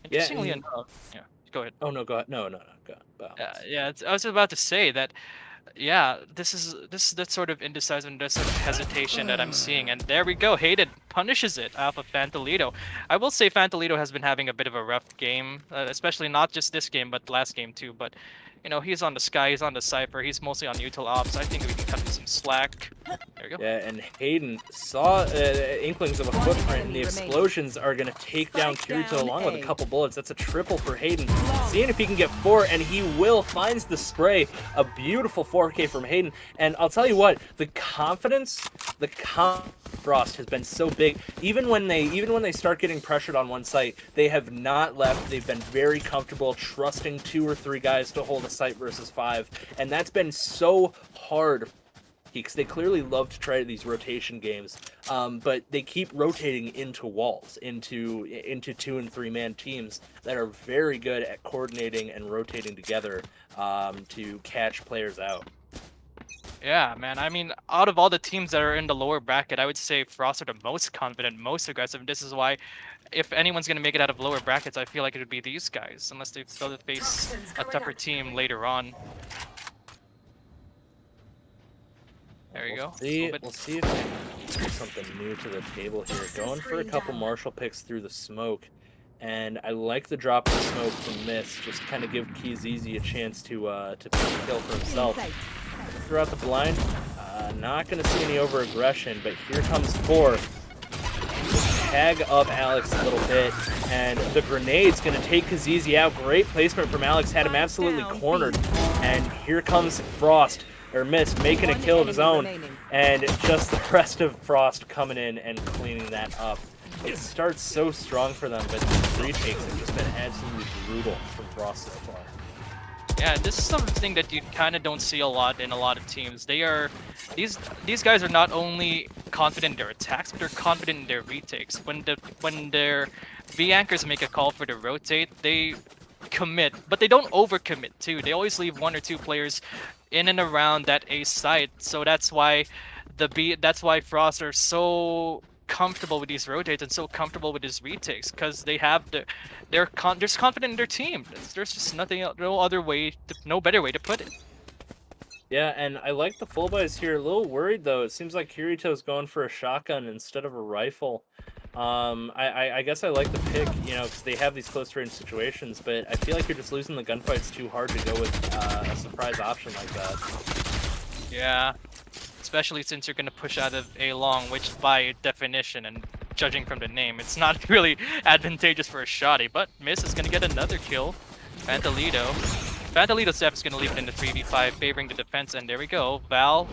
Interestingly and- enough, yeah, go ahead. Oh no, go ahead. No, go ahead. Yeah, I was about to say that. Yeah, this is that sort of indecisive, that sort of hesitation that I'm seeing, and there we go. Hayden punishes it off of Fantolito. I will say Fantolito has been having a bit of a rough game, especially not just this game, but last game too. But you know, he's on the Sky, he's on the Cypher, he's mostly on Util Ops. I think we can cut him some slack. There you go. Yeah, and Hayden saw inklings of a footprint, and the explosions are going to take down Kirito along with a couple bullets. That's a triple for Hayden. Seeing if he can get 4, and he will. Finds the spray. A beautiful 4K from Hayden. And I'll tell you what, the confidence, Frost has been so big. Even when they start getting pressured on one site, they have not left. They've been very comfortable trusting 2 or 3 guys to hold a site versus 5, and that's been so hard because they clearly love to try these rotation games, but they keep rotating into walls, into 2 and 3 man teams that are very good at coordinating and rotating together to catch players out. Yeah, man. I mean, out of all the teams that are in the lower bracket, I would say Frost are the most confident, most aggressive. This is why, if anyone's going to make it out of lower brackets, I feel like it would be these guys, unless they still face a tougher team later on. There you go. We'll see if they can do something new to the table here. Going for a couple Marshall picks through the smoke. And I like the drop of smoke from Miss. Just kind of give Kizizi a chance to pick a kill for himself. Throughout the blind, not going to see any over-aggression, but here comes 4. Tag up Alex a little bit, and the grenade's going to take Kazizi out. Great placement from Alex, had him absolutely cornered. And here comes Frost, or Miss, making a kill of his own, and just the rest of Frost coming in and cleaning that up. It starts so strong for them, but the retakes have just been absolutely brutal from Frost so far. Yeah, this is something that you kind of don't see a lot in a lot of teams. These guys are not only confident in their attacks, but they're confident in their retakes. When their V anchors make a call for the rotate, they commit, but they don't overcommit too. They always leave 1 or 2 players in and around that A site. So that's why Frost are so comfortable with these rotates and so comfortable with his retakes, because they're just confident in their team. There's just no better way to put it. Yeah, and I like the full buys here. A little worried though. It seems like Kirito's going for a shotgun instead of a rifle. I guess I like the pick, you know, because they have these close range situations, but I feel like you're just losing the gunfights too hard to go with a surprise option like that. Yeah. Especially since you're going to push out of A long, which by definition and judging from the name, it's not really advantageous for a shotty, but Miss is going to get another kill. Fantolito's F is going to leave it in the 3v5, favoring the defense, and there we go. Val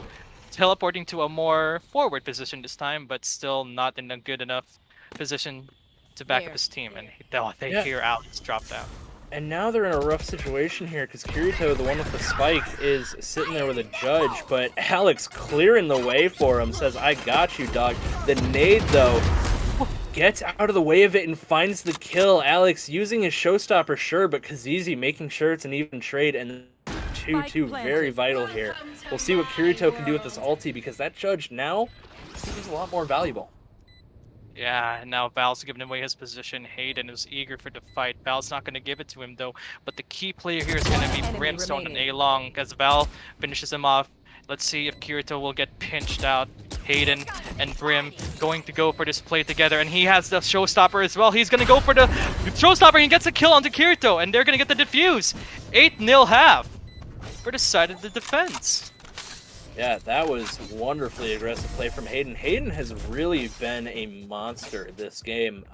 teleporting to a more forward position this time, but still not in a good enough position to back up his team, and they hear Alex drop down. And now they're in a rough situation here because Kirito, the one with the spike, is sitting there with a judge, but Alex clearing the way for him, says, I got you, dog. The nade, though, gets out of the way of it and finds the kill. Alex using his showstopper, sure, but Kazizi making sure it's an even trade, and 2-2, very vital here. We'll see what Kirito can do with this ulti, because that judge now seems a lot more valuable. Yeah, and now Val's giving away his position. Hayden is eager for the fight. Val's not going to give it to him, though. But the key player here is going to be Brimstone and A-Long, because Val finishes him off. Let's see if Kirito will get pinched out. Hayden and Brim going to go for this play together, and he has the showstopper as well. He's going to go for the showstopper, and he gets a kill onto Kirito, and they're going to get the defuse. 8-0 half for the side of the defense. Yeah, that was wonderfully aggressive play from Hayden. Hayden has really been a monster this game,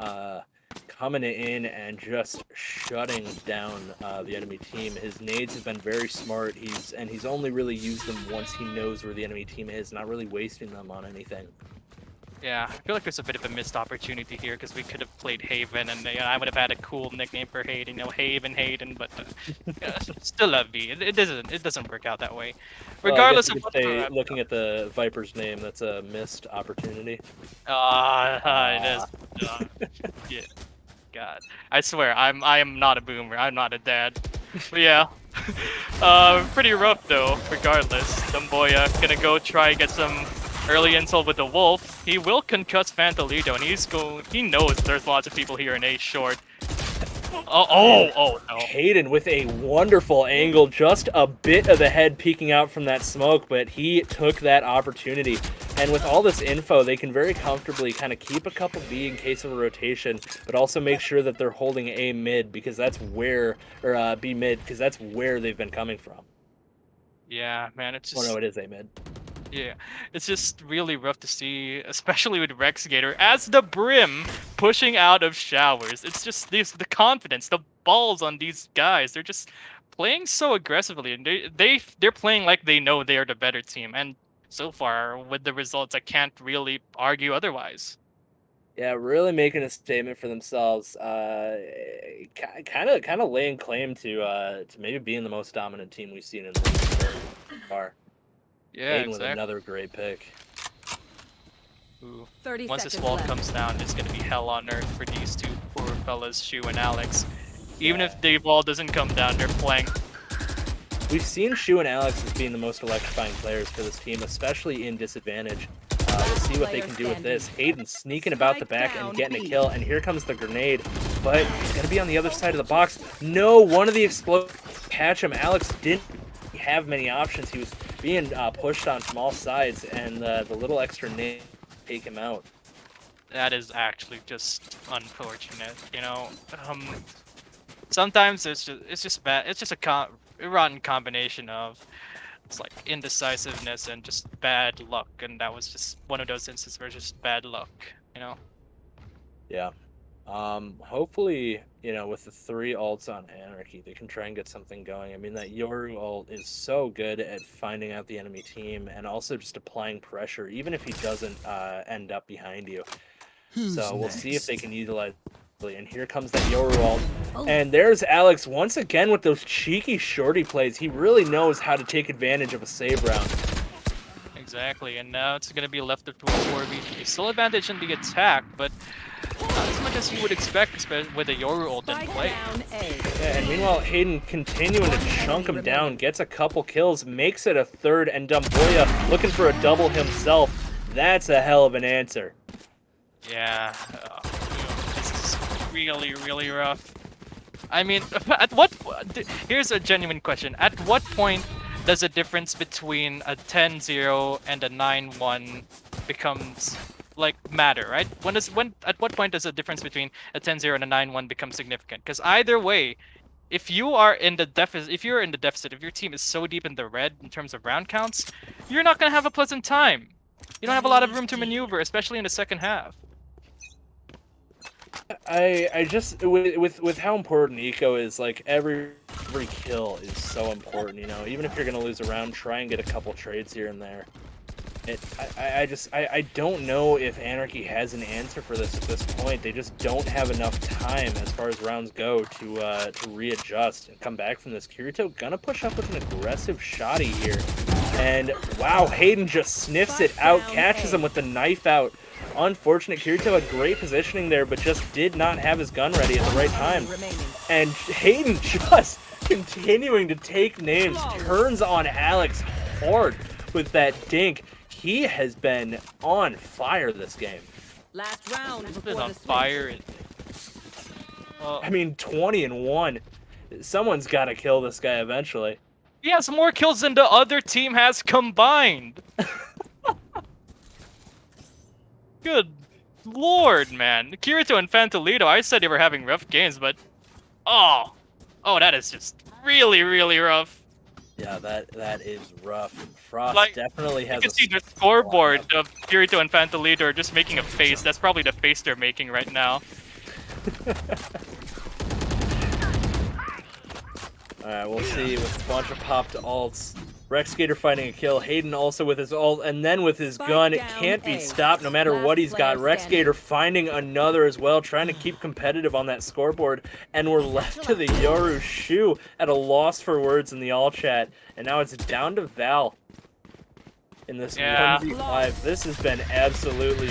coming in and just shutting down the enemy team. His nades have been very smart. He's only really used them once he knows where the enemy team is, not really wasting them on anything. Yeah, I feel like there's a bit of a missed opportunity here because we could have played Haven, and I would have had a cool nickname for Hayden, Hayden, but still a V. It doesn't work out that way. Regardless of what, looking at the Viper's name, that's a missed opportunity. it is. Yeah. god. I swear, I am not a boomer. I'm not a dad. But yeah. Pretty rough though, regardless. Dumboya gonna go try and get some early intel with the Wolf. He will concuss Fantolito, and he knows there's lots of people here in A short. Oh no. Hayden with a wonderful angle, just a bit of the head peeking out from that smoke, but he took that opportunity. And with all this info, they can very comfortably kind of keep a couple B in case of a rotation, but also make sure that they're holding A mid because that's where, or B mid because that's where they've been coming from. Yeah, man, it's Oh just no, it is A mid. yeah, it's just really rough to see, especially with Rexgator as the Brim pushing out of showers. It's just the confidence, the balls on these guys. They're just playing so aggressively, and they're playing like they know they are the better team. And so far, with the results, I can't really argue otherwise. Yeah, really making a statement for themselves. Kind of laying claim to maybe being the most dominant team we've seen in the league so far. Yeah, Aiden with exactly. another great pick. Ooh. 30 Once this seconds wall left. comes down, it's gonna be hell on earth for these two poor fellas, Shu and Alex. Even if the wall doesn't come down, they're flanked. We've seen Shu and Alex as being the most electrifying players for this team, especially in disadvantage. We'll see what they can do with this. Hayden sneaking about the back and getting a kill, and here comes the grenade, but he's going to be on the other side of the box. No, one of the explosions catch him. Alex didn't have many options. He was being pushed on from all sides, and the little extra nade take him out. That is actually just unfortunate, you know. Sometimes it's just bad. It's just a rotten combination of it's like indecisiveness and just bad luck, and that was just one of those instances where it's just bad luck, you know. Yeah. Hopefully, you know, with the 3 ults on Anarchy, they can try and get something going. I mean, that Yoru ult is so good at finding out the enemy team and also just applying pressure, even if he doesn't end up behind you. So we'll see if they can utilize it. And here comes that Yoru ult. And there's Alex once again with those cheeky shorty plays. He really knows how to take advantage of a save round. Exactly, and now it's gonna be left up to a 4v3. Still advantage in the attack, but not as much as you would expect, especially with a Yoru ult in Spike play. down A. Yeah, and meanwhile, Hayden continuing to chunk him down, gets a couple kills, makes it a third, and Dumboya looking for a double himself. That's a hell of an answer. Yeah, this is really, really rough. I mean, at what? Here's a genuine question. At what point does the difference between a 10-0 and a 9-1 becomes like matter, right? At what point does the difference between a 10-0 and a 9-1 become significant? Because either way, if you're in the deficit, if your team is so deep in the red in terms of round counts, you're not gonna have a pleasant time. You don't have a lot of room to maneuver, especially in the second half. I just with how important eco is, like every kill is so important, you know. Even if you're gonna lose a round, try and get a couple trades here and there. I don't know if Anarchy has an answer for this at this point. They just don't have enough time as far as rounds go to readjust and come back from this. Kirito gonna push up with an aggressive shotty here, and wow, Hayden just sniffs it out, catches him with the knife out. Unfortunate. Kirito had great positioning there, but just did not have his gun ready at the right time. Remaining. And Hayden just continuing to take names, turns on Alex hard with that dink. He has been on fire this game. Last round He's before been on the switch. fire. I mean, 20-1. Someone's got to kill this guy eventually. He has more kills than the other team has combined. Good lord, man. Kirito and Fantolito, I said they were having rough games, but oh, that is just really, really rough. Yeah, that is rough. Frost Like, definitely You has can a see the scoreboard of Kirito and Fantolito are just making a face. That's probably the face they're making right now. Alright, we'll see with a bunch of popped ults. Rexgator finding a kill. Hayden also with his ult, and then with his Spike gun. It down can't be A. stopped no matter Last what he's got. player standing. Rexgator finding another as well, trying to keep competitive on that scoreboard. And we're left to the Yoru Shu at a loss for words in the all chat. And now it's down to Val in this Yeah. 1v5. This has been absolutely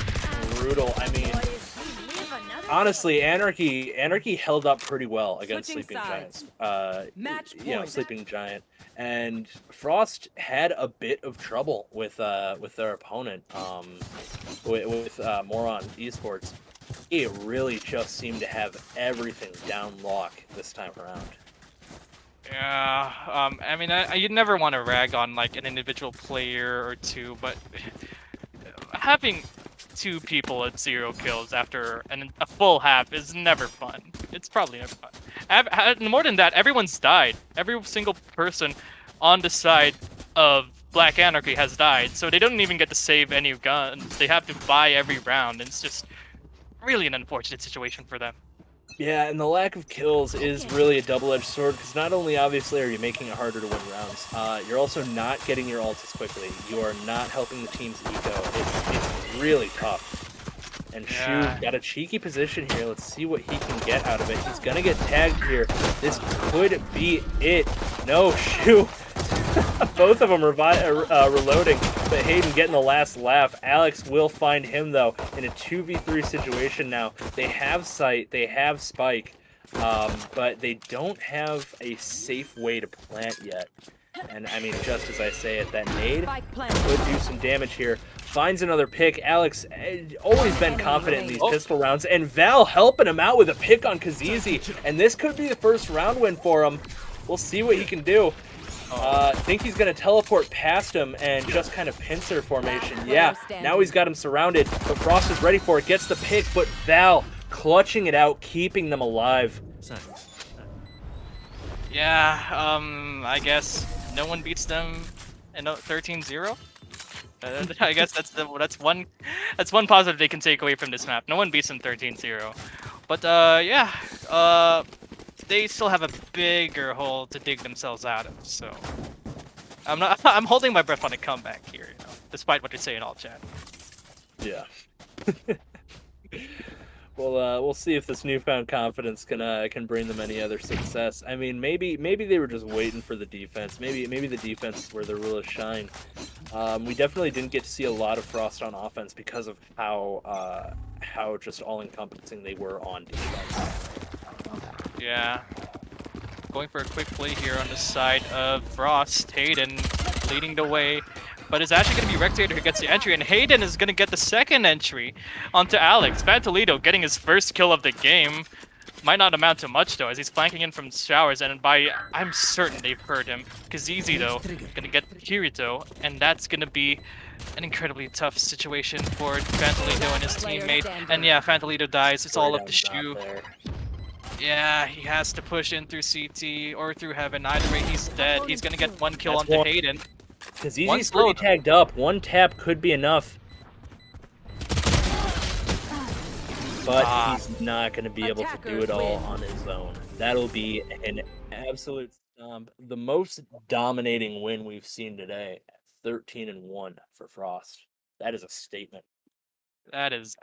brutal. I mean, Boys, we live another honestly, Anarchy held up pretty well against Switching Sleeping sides. Giants. Match You know, point. Sleeping Giant, and Frost had a bit of trouble with their opponent. With Moron Esports, it really just seemed to have everything down lock this time around. Yeah, I mean, you'd never want to rag on like an individual player or two, but having two people at 0 kills after a full half is never fun. It's probably never fun. More than that, everyone's died. Every single person on the side of Black Anarchy has died, so they don't even get to save any guns. They have to buy every round, and it's just really an unfortunate situation for them. Yeah, and the lack of kills is really a double-edged sword because not only obviously are you making it harder to win rounds, you're also not getting your ults as quickly. You are not helping the team's eco. It's really tough. And Yeah. Shu got a cheeky position here. Let's see what he can get out of it. He's gonna get tagged here. This could be it. No, Shu. Both of them reloading, but Hayden getting the last laugh. Alex will find him, though, in a 2v3 situation now. They have sight, they have spike, but they don't have a safe way to plant yet. And, I mean, just as I say it, that nade Spike planted. could do some damage here. Finds another pick. Alex always been confident in these pistol rounds, and Val helping him out with a pick on Kazizi. And this could be the first round win for him. We'll see what he can do. Think he's gonna teleport past him and just kind of pincer formation. Yeah, now he's got him surrounded, but Frost is ready for it. Gets the pick, but Val clutching it out, keeping them alive. Yeah, I guess no one beats them in 13-0. I guess that's one positive they can take away from this map. No one beats them 13-0. But yeah, they still have a bigger hole to dig themselves out of. So I'm holding my breath on a comeback here, you know, despite what you say in all chat. Yeah. Well, we'll see if this newfound confidence can bring them any other success. I mean, maybe they were just waiting for the defense. Maybe the defense is where they're really shine. We definitely didn't get to see a lot of Frost on offense because of how just all-encompassing they were on defense. Yeah. Going for a quick play here on the side of Frost. Hayden leading the way. But it's actually going to be Rectator who gets the entry, and Hayden is going to get the second entry onto Alex. Fantolito getting his first kill of the game. Might not amount to much, though, as he's flanking in from showers, and I'm certain they've heard him. Kazizi, though, going to get Kirito, and that's going to be an incredibly tough situation for Fantolito and his teammate. And yeah, Fantolito dies. It's all up to Shu. Yeah, he has to push in through CT or through Heaven. Either way, he's dead. He's going to get one kill That's onto one. Hayden. Kazizi's pretty tagged up. One tap could be enough. But he's not going to be able to do it all on his own. That'll be an absolute stomp. The most dominating win we've seen today. 13-1 for Frost. That is a statement. That is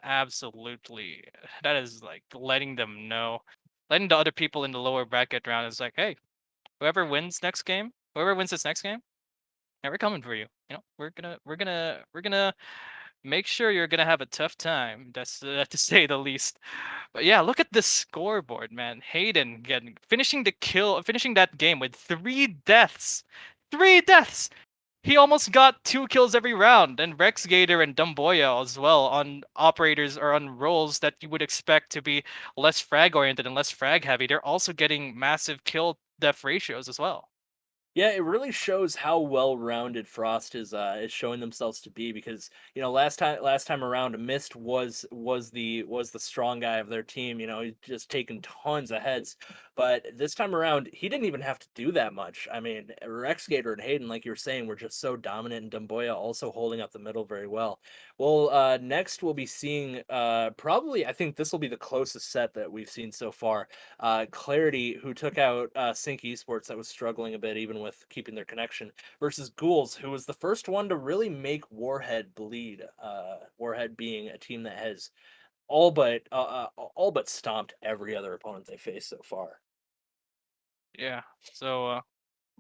like letting them know. Letting the other people in the lower bracket round is like, hey, whoever wins this next game, yeah, we're coming for you. You know, we're gonna make sure you're gonna have a tough time. That's to say the least. But yeah, look at this scoreboard, man. Hayden finishing that game with 3 deaths. 3 deaths. He almost got 2 kills every round, and Rex Gator and Dumboya as well on operators or on roles that you would expect to be less frag oriented and less frag heavy. They're also getting massive kill death ratios as well. Yeah, it really shows how well-rounded Frost is showing themselves to be because last time around Mist was the strong guy of their team. He's just taken tons of heads, but this time around he didn't even have to do that much. I mean, Rex Gator and Hayden, like you were saying, were just so dominant, and Dumboya also holding up the middle very well. Well, next we'll be seeing probably I think this will be the closest set that we've seen so far. Clarity, who took out Sync Esports that was struggling a bit even with keeping their connection, versus Ghouls, who was the first one to really make Warhead bleed. Warhead being a team that has all but stomped every other opponent they faced so far. Yeah. So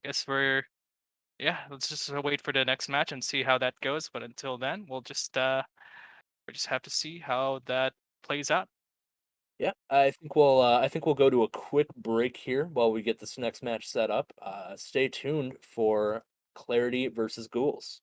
guess let's just wait for the next match and see how that goes. But until then, we just have to see how that plays out. Yeah, I think we'll go to a quick break here while we get this next match set up. Stay tuned for Clarity versus Ghouls.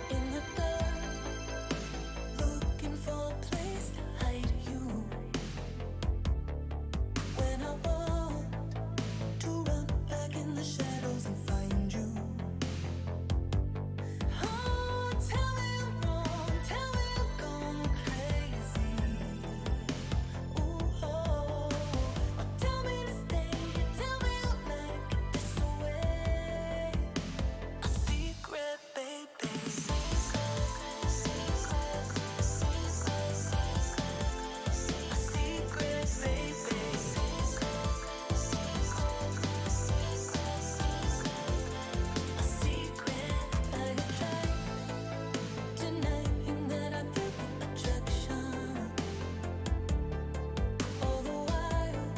In the dark, looking for a place to hide you. When I want to run back in the shadows and find you. Oh, tell me I'm wrong, tell me I've gone crazy. Ooh, oh, tell me to stay, tell me I'll like it this way. A secret, baby. A secret, baby. A secret. I have tried denying that I feel attraction. All the while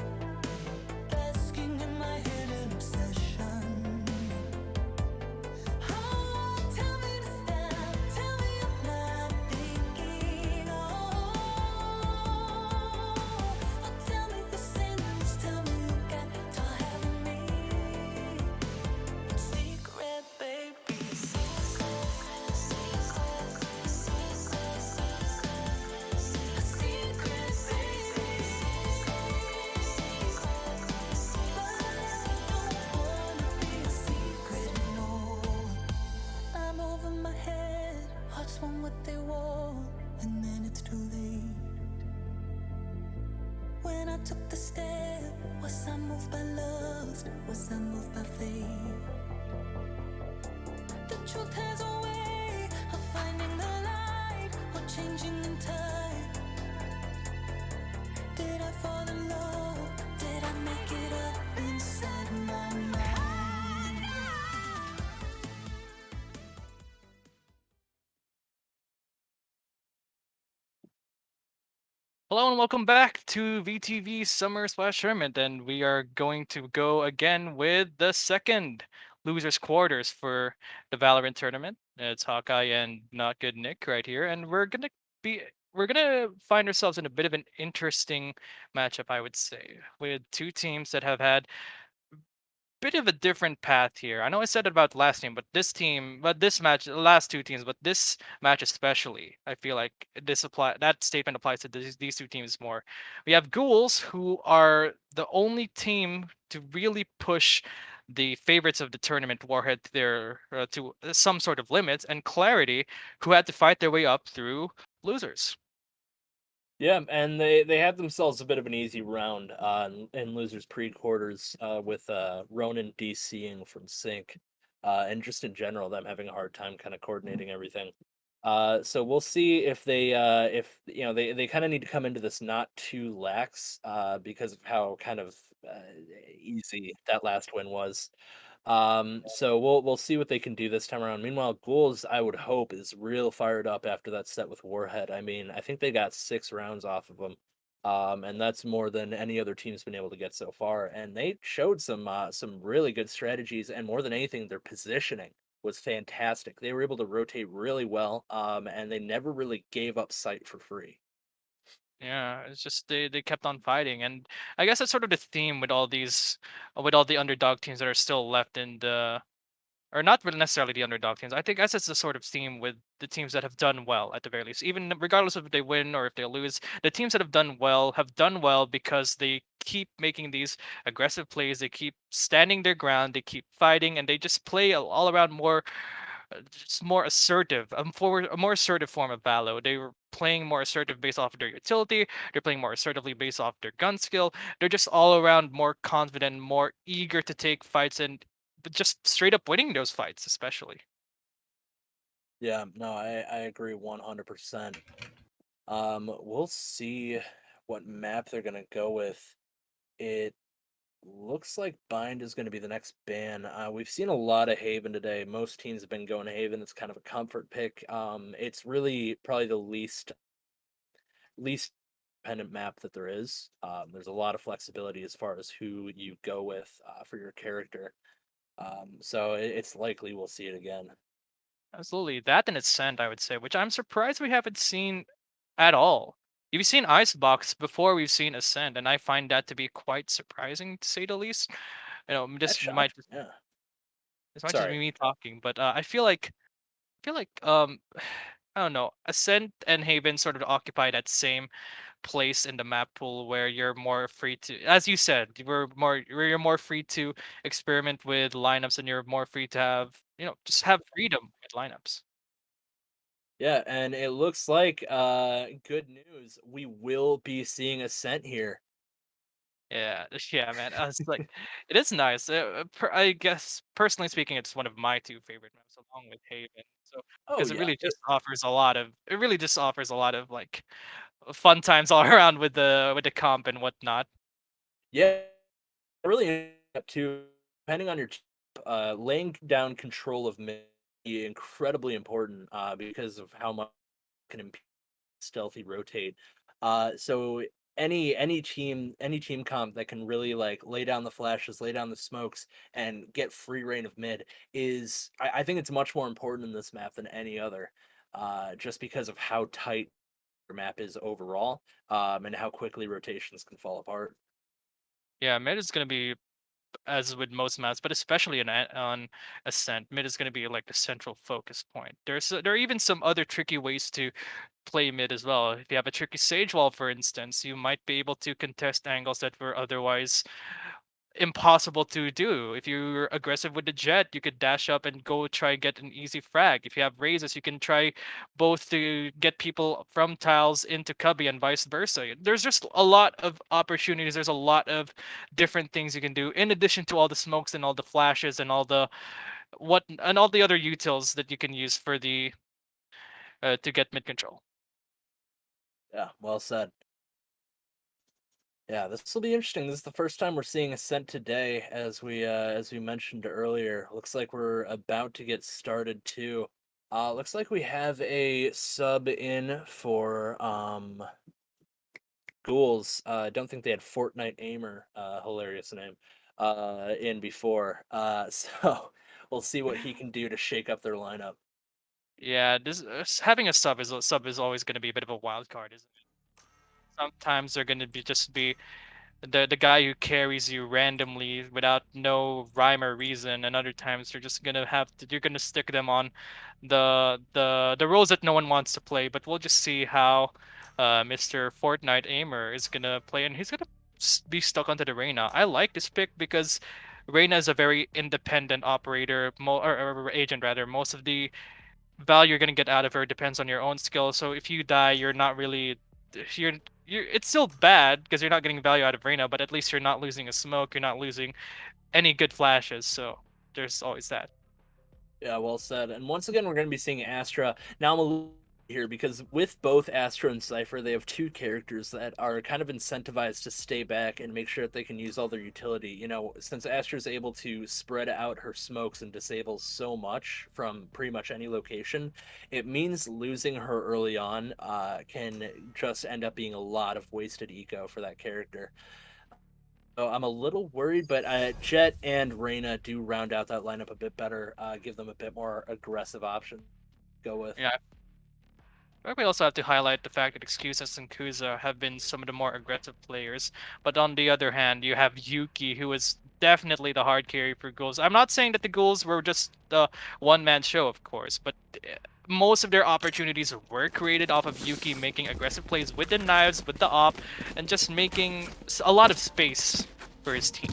basking in my hidden obsession. Oh, tell me to stop, tell me I'm not thinking. Tell me the sins, tell me you got to have me. Secret, baby. A secret, baby. But I don't wanna be a secret, no. I'm over my head, hearts want what they want, and then it's too late. When I took the step, was I moved by lust? Was I moved by faith? The truth has a way of finding the light or changing in time. Did I fall in love? Did I make it up inside my mind? Hello and welcome back to VTV Summer Splash Tournament, and we are going to go again with the second losers quarters for the Valorant tournament. It's Hawkeye and Not Good Nick right here, and we're gonna find ourselves in a bit of an interesting matchup, I would say, with two teams that have had bit of a different path here. I know I said it about the last team, but this match, the last two teams, but this match especially, I feel like that statement applies to these two teams more. We have Ghouls, who are the only team to really push the favorites of the tournament, Warhead, to their to some sort of limits, and Clarity, who had to fight their way up through losers. Yeah, and they had themselves a bit of an easy round in losers pre-quarters with Ronan DCing from Sync, and just in general them having a hard time kind of coordinating everything. So we'll see if they kind of need to come into this not too lax because of how kind of uh, easy that last win was. So we'll see what they can do this time around. Meanwhile, Ghouls, I would hope, is real fired up after that set with Warhead. I mean, I think they got 6 rounds off of them. And that's more than any other team's been able to get so far. And they showed some really good strategies, and more than anything, their positioning was fantastic. They were able to rotate really well, and they never really gave up sight for free. Yeah, it's just they kept on fighting, and I guess that's sort of the theme with all these, with all the underdog teams that are still left in the, or not really necessarily the underdog teams. I think guess it's the sort of theme with the teams that have done well at the very least. Even regardless of if they win or if they lose, the teams that have done well because they keep making these aggressive plays. They keep standing their ground. They keep fighting, and they just play all around more, just more assertive, a more assertive form of Valo. They were playing more assertive based off of their utility. They're playing more assertively based off their gun skill. They're just all around more confident, more eager to take fights, and but just straight up winning those fights, especially. Yeah, no, I agree 100%. We'll see what map they're gonna go with. It looks like Bind is gonna be the next ban. We've seen a lot of Haven today. Most teams have been going Haven. It's kind of a comfort pick. It's really probably the least dependent map that there is. There's a lot of flexibility as far as who you go with for your character. So it's likely we'll see it again. Absolutely, that and Ascent, I would say, which I'm surprised we haven't seen at all. You've seen Icebox before we've seen Ascent, and I find that to be quite surprising to say the least. That shocked me. Yeah. this might just be Sorry. me talking, but I feel like I don't know, Ascent and Haven sort of occupy that same place in the map pool where you're more free to, as you said, where you're more free to experiment with lineups, and you're more free to have, just have freedom with lineups. Yeah, and it looks like good news. We will be seeing Ascent here. Yeah, yeah, man. It's like it is nice. I guess personally speaking, it's one of my two favorite maps, along with Haven. So Oh because it yeah. really just offers a lot of, it really just offers a lot of like fun times all around with the comp and whatnot. Yeah, really up to depending on your laying down control of mid is incredibly important because of how much it can stealthy rotate. So any team comp that can really like lay down the flashes, lay down the smokes, and get free reign of mid is I think it's much more important in this map than any other. Just because of how tight your map is overall, and how quickly rotations can fall apart. Yeah, mid is gonna be, as with most maps, but especially on Ascent, mid is gonna be like the central focus point. There are even some other tricky ways to play mid as well. If you have a tricky Sage Wall, for instance, you might be able to contest angles that were otherwise impossible to do. If you're aggressive with the jet, you could dash up and go try get an easy frag. If you have raises, you can try both to get people from tiles into cubby and vice versa. There's just a lot of opportunities. There's a lot of different things you can do in addition to all the smokes and all the flashes and all the what and all the other utils that you can use for the to get mid control. Yeah, well said. Yeah, this will be interesting. This is the first time we're seeing Ascent today, as we mentioned earlier. Looks like we're about to get started too. Looks like we have a sub in for Ghouls. I don't think they had Fortnite Aimer, hilarious name, in before. So we'll see what he can do to shake up their lineup. Yeah, this having a sub is always going to be a bit of a wild card, isn't it? Sometimes they're going to be the guy who carries you randomly without no rhyme or reason, and other times you're gonna stick them on the roles that no one wants to play. But we'll just see how Mr. Fortnite Aimer is gonna play, and he's gonna be stuck onto the Reyna. I like this pick because Reyna is a very independent operator, or agent rather. Most of the value you're gonna get out of her depends on your own skill. So if you die, you're not really you're it's still bad because you're not getting value out of Reyna, but at least you're not losing a smoke, you're not losing any good flashes, so there's always that. Yeah, well said. And once again, we're going to be seeing Astra. Now I'm a little here because with both Astra and Cypher, they have two characters that are kind of incentivized to stay back and make sure that they can use all their utility. You know, since Astra's able to spread out her smokes and disable so much from pretty much any location, it means losing her early on can just end up being a lot of wasted eco for that character. So I'm a little worried, but Jet and Reyna do round out that lineup a bit better, give them a bit more aggressive option to go with. Yeah, I think we also have to highlight the fact that Excuses and Kuza have been some of the more aggressive players. But on the other hand, you have Yuki, who is definitely the hard carry for Ghouls. I'm not saying that the Ghouls were just the one-man show, of course, but most of their opportunities were created off of Yuki making aggressive plays with the knives, with the op, and just making a lot of space for his team.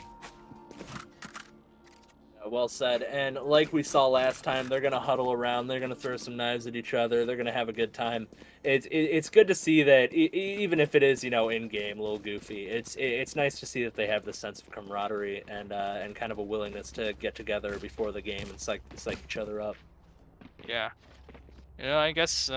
Well said. And like we saw last time, they're gonna huddle around. They're gonna throw some knives at each other. They're gonna have a good time. It's good to see that even if it is in game a little goofy, it's nice to see that they have this sense of camaraderie and kind of a willingness to get together before the game and psych each other up. Yeah. I guess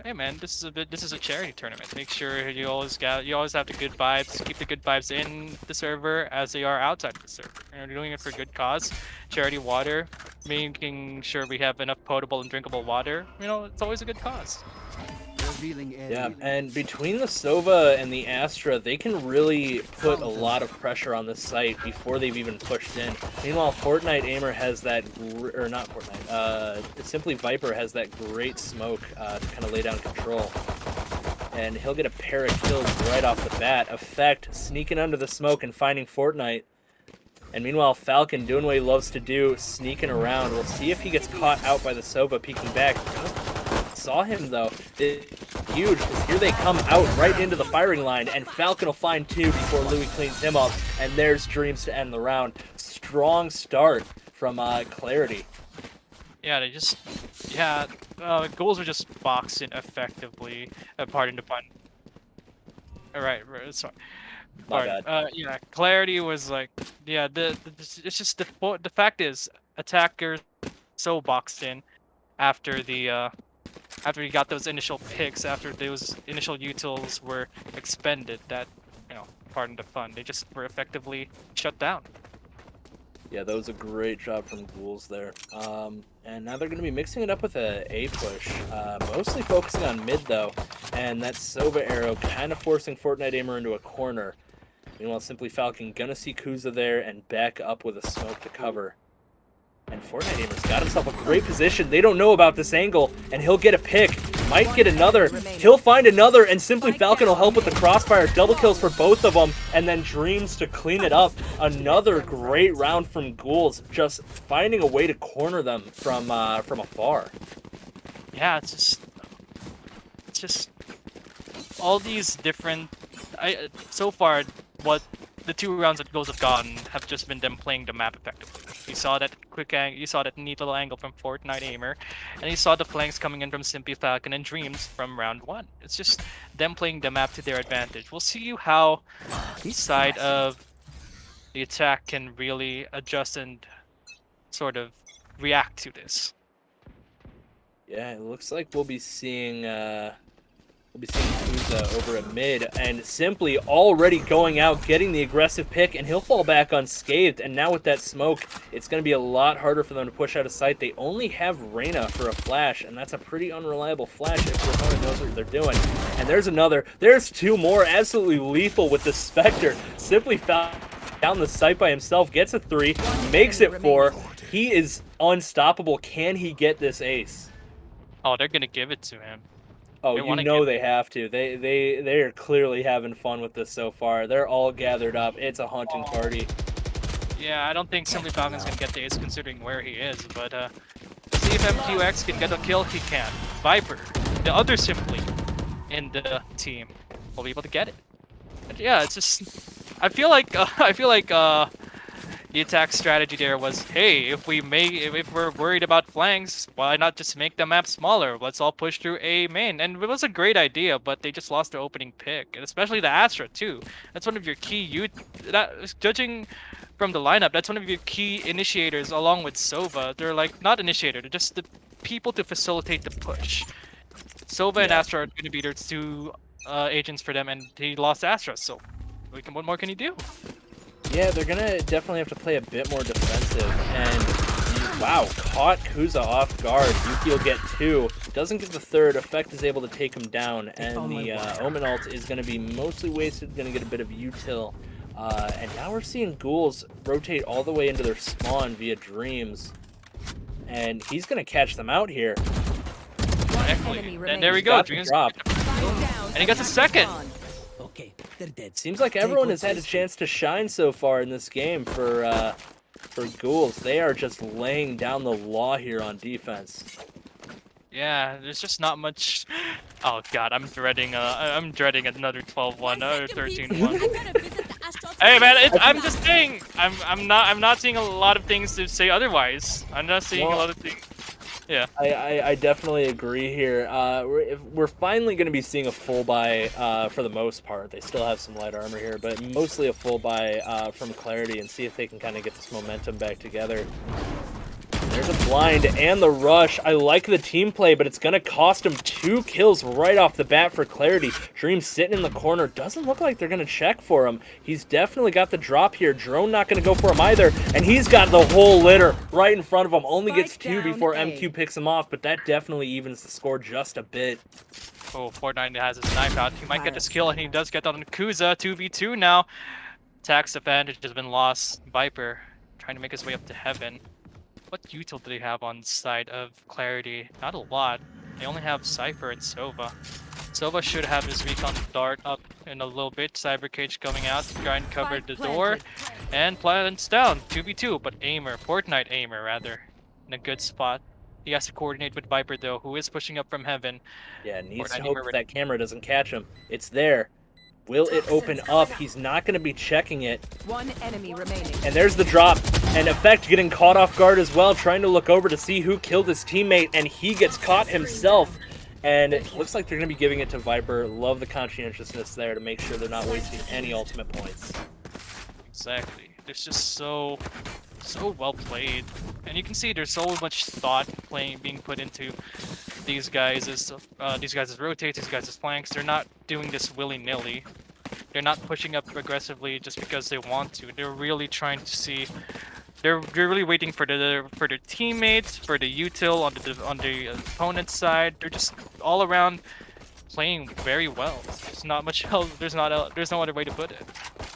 hey man, this is a charity tournament. Make sure you always have the good vibes. Keep the good vibes in the server as they are outside the server. You're doing it for good cause. Charity water, making sure we have enough potable and drinkable water. It's always a good cause. Yeah, and between the Sova and the Astra, they can really put a lot of pressure on this site before they've even pushed in. Meanwhile, Fortnite Aimer has that, or not Fortnite, Simply Viper has that great smoke to kind of lay down control. And he'll get a pair of kills right off the bat. Effect, sneaking under the smoke and finding Fortnite. And meanwhile, Falcon doing what he loves to do, sneaking around. We'll see if he gets caught out by the Sova peeking back. Saw him though. It's huge because here they come out right into the firing line, and Falcon will find two before Louis cleans him up, and there's Dreams to end the round. Strong start from Clarity. Yeah, goals were just boxing effectively. Pardon the pun. All right, sorry. My Pardon. bad. Yeah, Clarity was like, yeah. It's just the fact is, attackers so boxed in after after he got those initial picks, after those initial utils were expended, that pardon the pun, they just were effectively shut down. Yeah, that was a great job from Ghouls there. And now they're going to be mixing it up with a push, mostly focusing on mid though, and that Sova arrow kind of forcing Fortnite Aimer into a corner. Meanwhile, Simply Falcon gonna see Kuza there and back up with a smoke to cover. And Fortnite Aimer's got himself a great position. They don't know about this angle, and he'll get a pick. Might get another. He'll find another, and Simply Falcon will help with the crossfire. Double kills for both of them, and then Dreams to clean it up. Another great round from Ghouls, just finding a way to corner them from afar. Yeah, it's just all these different. So far, what the 2 rounds that Ghouls have gotten have just been them playing the map effectively. You saw that you saw that neat little angle from Fortnite Aimer, and you saw the flanks coming in from Simply Falcon and Dreams from round 1. It's just them playing the map to their advantage. We'll see how each side of the attack can really adjust and sort of react to this. Yeah, it looks like we'll be seeing Kuza over at mid, and Simply already going out, getting the aggressive pick, and he'll fall back unscathed. And now with that smoke, it's going to be a lot harder for them to push out of sight. They only have Reyna for a flash, and that's a pretty unreliable flash if your opponent knows what they're doing. And there's another. There's 2 more, absolutely lethal with the Spectre. Simply found down the site by himself, gets a 3, makes it 4. He is unstoppable. Can he get this ace? Oh, they're gonna give it to him. Oh, They you wanna know give they have to. They are clearly having fun with this so far. They're all gathered up. It's a hunting party. Yeah, I don't think Simply Falcon's gonna get the ace considering where he is, but see if MQX can get a kill. He can. Viper, the other Simply in the team, will be able to get it. But yeah, it's just I feel like the attack strategy there was, hey, if we're worried about flanks, why not just make the map smaller? Let's all push through A main. And it was a great idea, but they just lost the opening pick, and especially the Astra too. That's one of your key judging from the lineup. That's one of your key initiators along with Sova. They're like not initiator, they're just the people to facilitate the push. Sova and Astra are going to be their two agents for them, and he lost Astra, so what more can he do? Yeah, they're gonna definitely have to play a bit more defensive. And wow, caught Kuza off guard. Yuki will get 2. Doesn't get the 3rd. Effect is able to take him down, and the Omen ult is gonna be mostly wasted. Gonna get a bit of util. And now we're seeing ghouls rotate all the way into their spawn via dreams. And he's gonna catch them out here. Exactly. And there we go. Got the Dreams. drop. And he gets a second. Okay, they're dead. Seems like everyone has had a chance to shine so far in this game for ghouls. They are just laying down the law here on defense. Yeah, there's just not much. Oh god, I'm dreading another 12-1 or 13-1. Hey man, I'm just saying. I'm not seeing a lot of things to say otherwise. I'm not seeing a lot of things. Yeah. I definitely agree here. We're finally going to be seeing a full buy for the most part. They still have some light armor here, but mostly a full buy from Clarity, and see if they can kind of get this momentum back together. There's a blind and the rush. I like the team play, but it's going to cost him 2 kills right off the bat for Clarity. Dream sitting in the corner. Doesn't look like they're going to check for him. He's definitely got the drop here. Drone not going to go for him either. And he's got the whole litter right in front of him. Only gets 2 before MQ picks him off, but that definitely evens the score just a bit. Oh, Fortnite has his knife out. He might get this kill, and he does get on Kuza. 2v2 now. Tax advantage has been lost. Viper trying to make his way up to heaven. What util do they have on side of Clarity? Not a lot. They only have Cypher and Sova. Sova should have his recon dart up in a little bit. Cyber Cage coming out to try and cover the door. And plants down. 2v2, but Aimer, Fortnite Aimer rather, in a good spot. He has to coordinate with Viper though, who is pushing up from heaven. Yeah, needs Fortnite to hope Aimer that camera doesn't catch him. It's there. Will it open up? He's not going to be checking it. One enemy remaining. And there's the drop. And Effect getting caught off guard as well, trying to look over to see who killed his teammate, and he gets caught himself. And it looks like they're going to be giving it to Viper. Love the conscientiousness there to make sure they're not wasting any ultimate points. Exactly. It's just so well played, and you can see there's so much thought being put into these guys' rotates, these guys' flanks. They're not doing this willy-nilly. They're not pushing up aggressively just because they want to. They're really trying to see. They're really waiting for their teammates, for the util on the opponent's side. They're just all around playing very well. There's not much else. There's no other way to put it.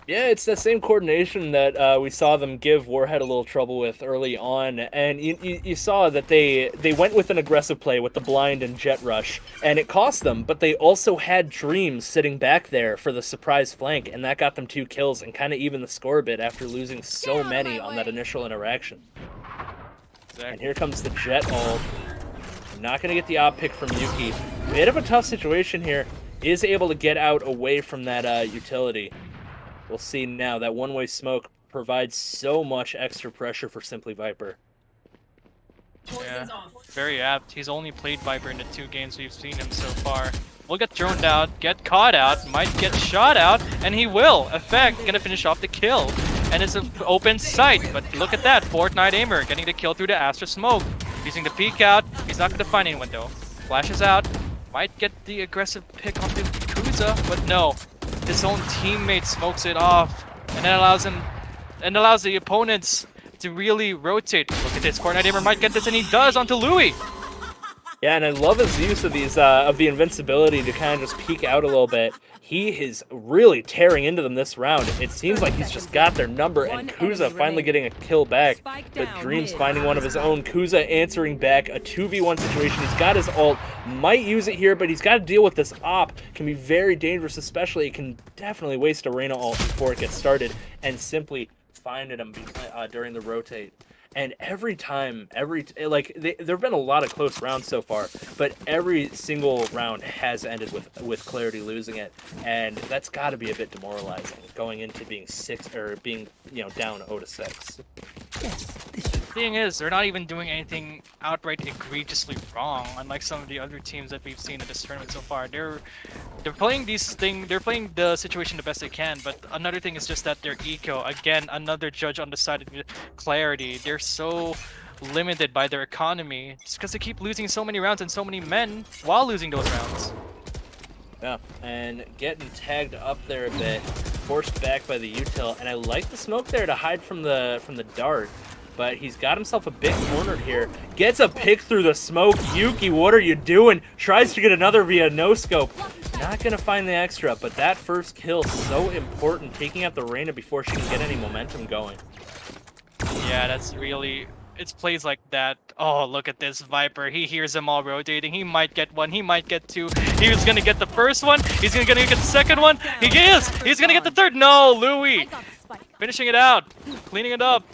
Yeah, it's the same coordination that we saw them give Warhead a little trouble with early on, and you saw that they went with an aggressive play with the blind and jet rush, and it cost them, but they also had Dreams sitting back there for the surprise flank, and that got them 2 kills and kind of evened the score a bit after losing so many on that initial interaction. Exactly. And here comes the jet ult. Not going to get the op pick from Yuki. Bit of a tough situation here. Is able to get out away from that utility. We'll see now. That one-way smoke provides so much extra pressure for Simply Viper. Yeah, very apt. He's only played Viper in the 2 games we've seen him so far. Will get droned out, get caught out, might get shot out, and he will. Effect gonna finish off the kill. And it's an open sight, but look at that. Fortnite Aimer getting the kill through the Astra smoke. Using the peek out, he's not gonna find anyone though. Flashes out, might get the aggressive pick on the Kuza, but no. His own teammate smokes it off, and that allows the opponents to really rotate. Look at this, Fortnite Aimer might get this, and he does onto Louis. Yeah, and I love his use of these of the invincibility to kind of just peek out a little bit. He is really tearing into them this round. It seems like he's just got their number, and Kuza finally getting a kill back. But Dreams finding one of his own. Kuza answering back, a 2v1 situation. He's got his ult, might use it here, but he's got to deal with this op. Can be very dangerous, especially it can definitely waste a Reyna ult before it gets started, and simply finding him during the rotate. And every time, there have been a lot of close rounds so far, but every single round has ended with Clarity losing it, and that's got to be a bit demoralizing going into being down 0-6. Yes, this should thing is, they're not even doing anything outright egregiously wrong, unlike some of the other teams that we've seen in this tournament so far. They're playing they're playing the situation the best they can, but another thing is just that their eco, again, another judge on the side of Clarity. They're so limited by their economy just because they keep losing so many rounds and so many men while losing those rounds. Yeah, and getting tagged up there a bit, forced back by the util, and I like the smoke there to hide from the dart, but he's got himself a bit cornered here. Gets a pick through the smoke. Yuki, what are you doing? Tries to get another via no scope. Not gonna find the extra, but that first kill so important, taking out the Reyna before she can get any momentum going. Yeah, that's really... It's plays like that. Oh, look at this Viper. He hears them all rotating. He might get one. He might get two. He was gonna get the first one. He's gonna get the second one. He is. He's gonna get the third. No, Louis. I got the spike. Finishing it out. Cleaning it up.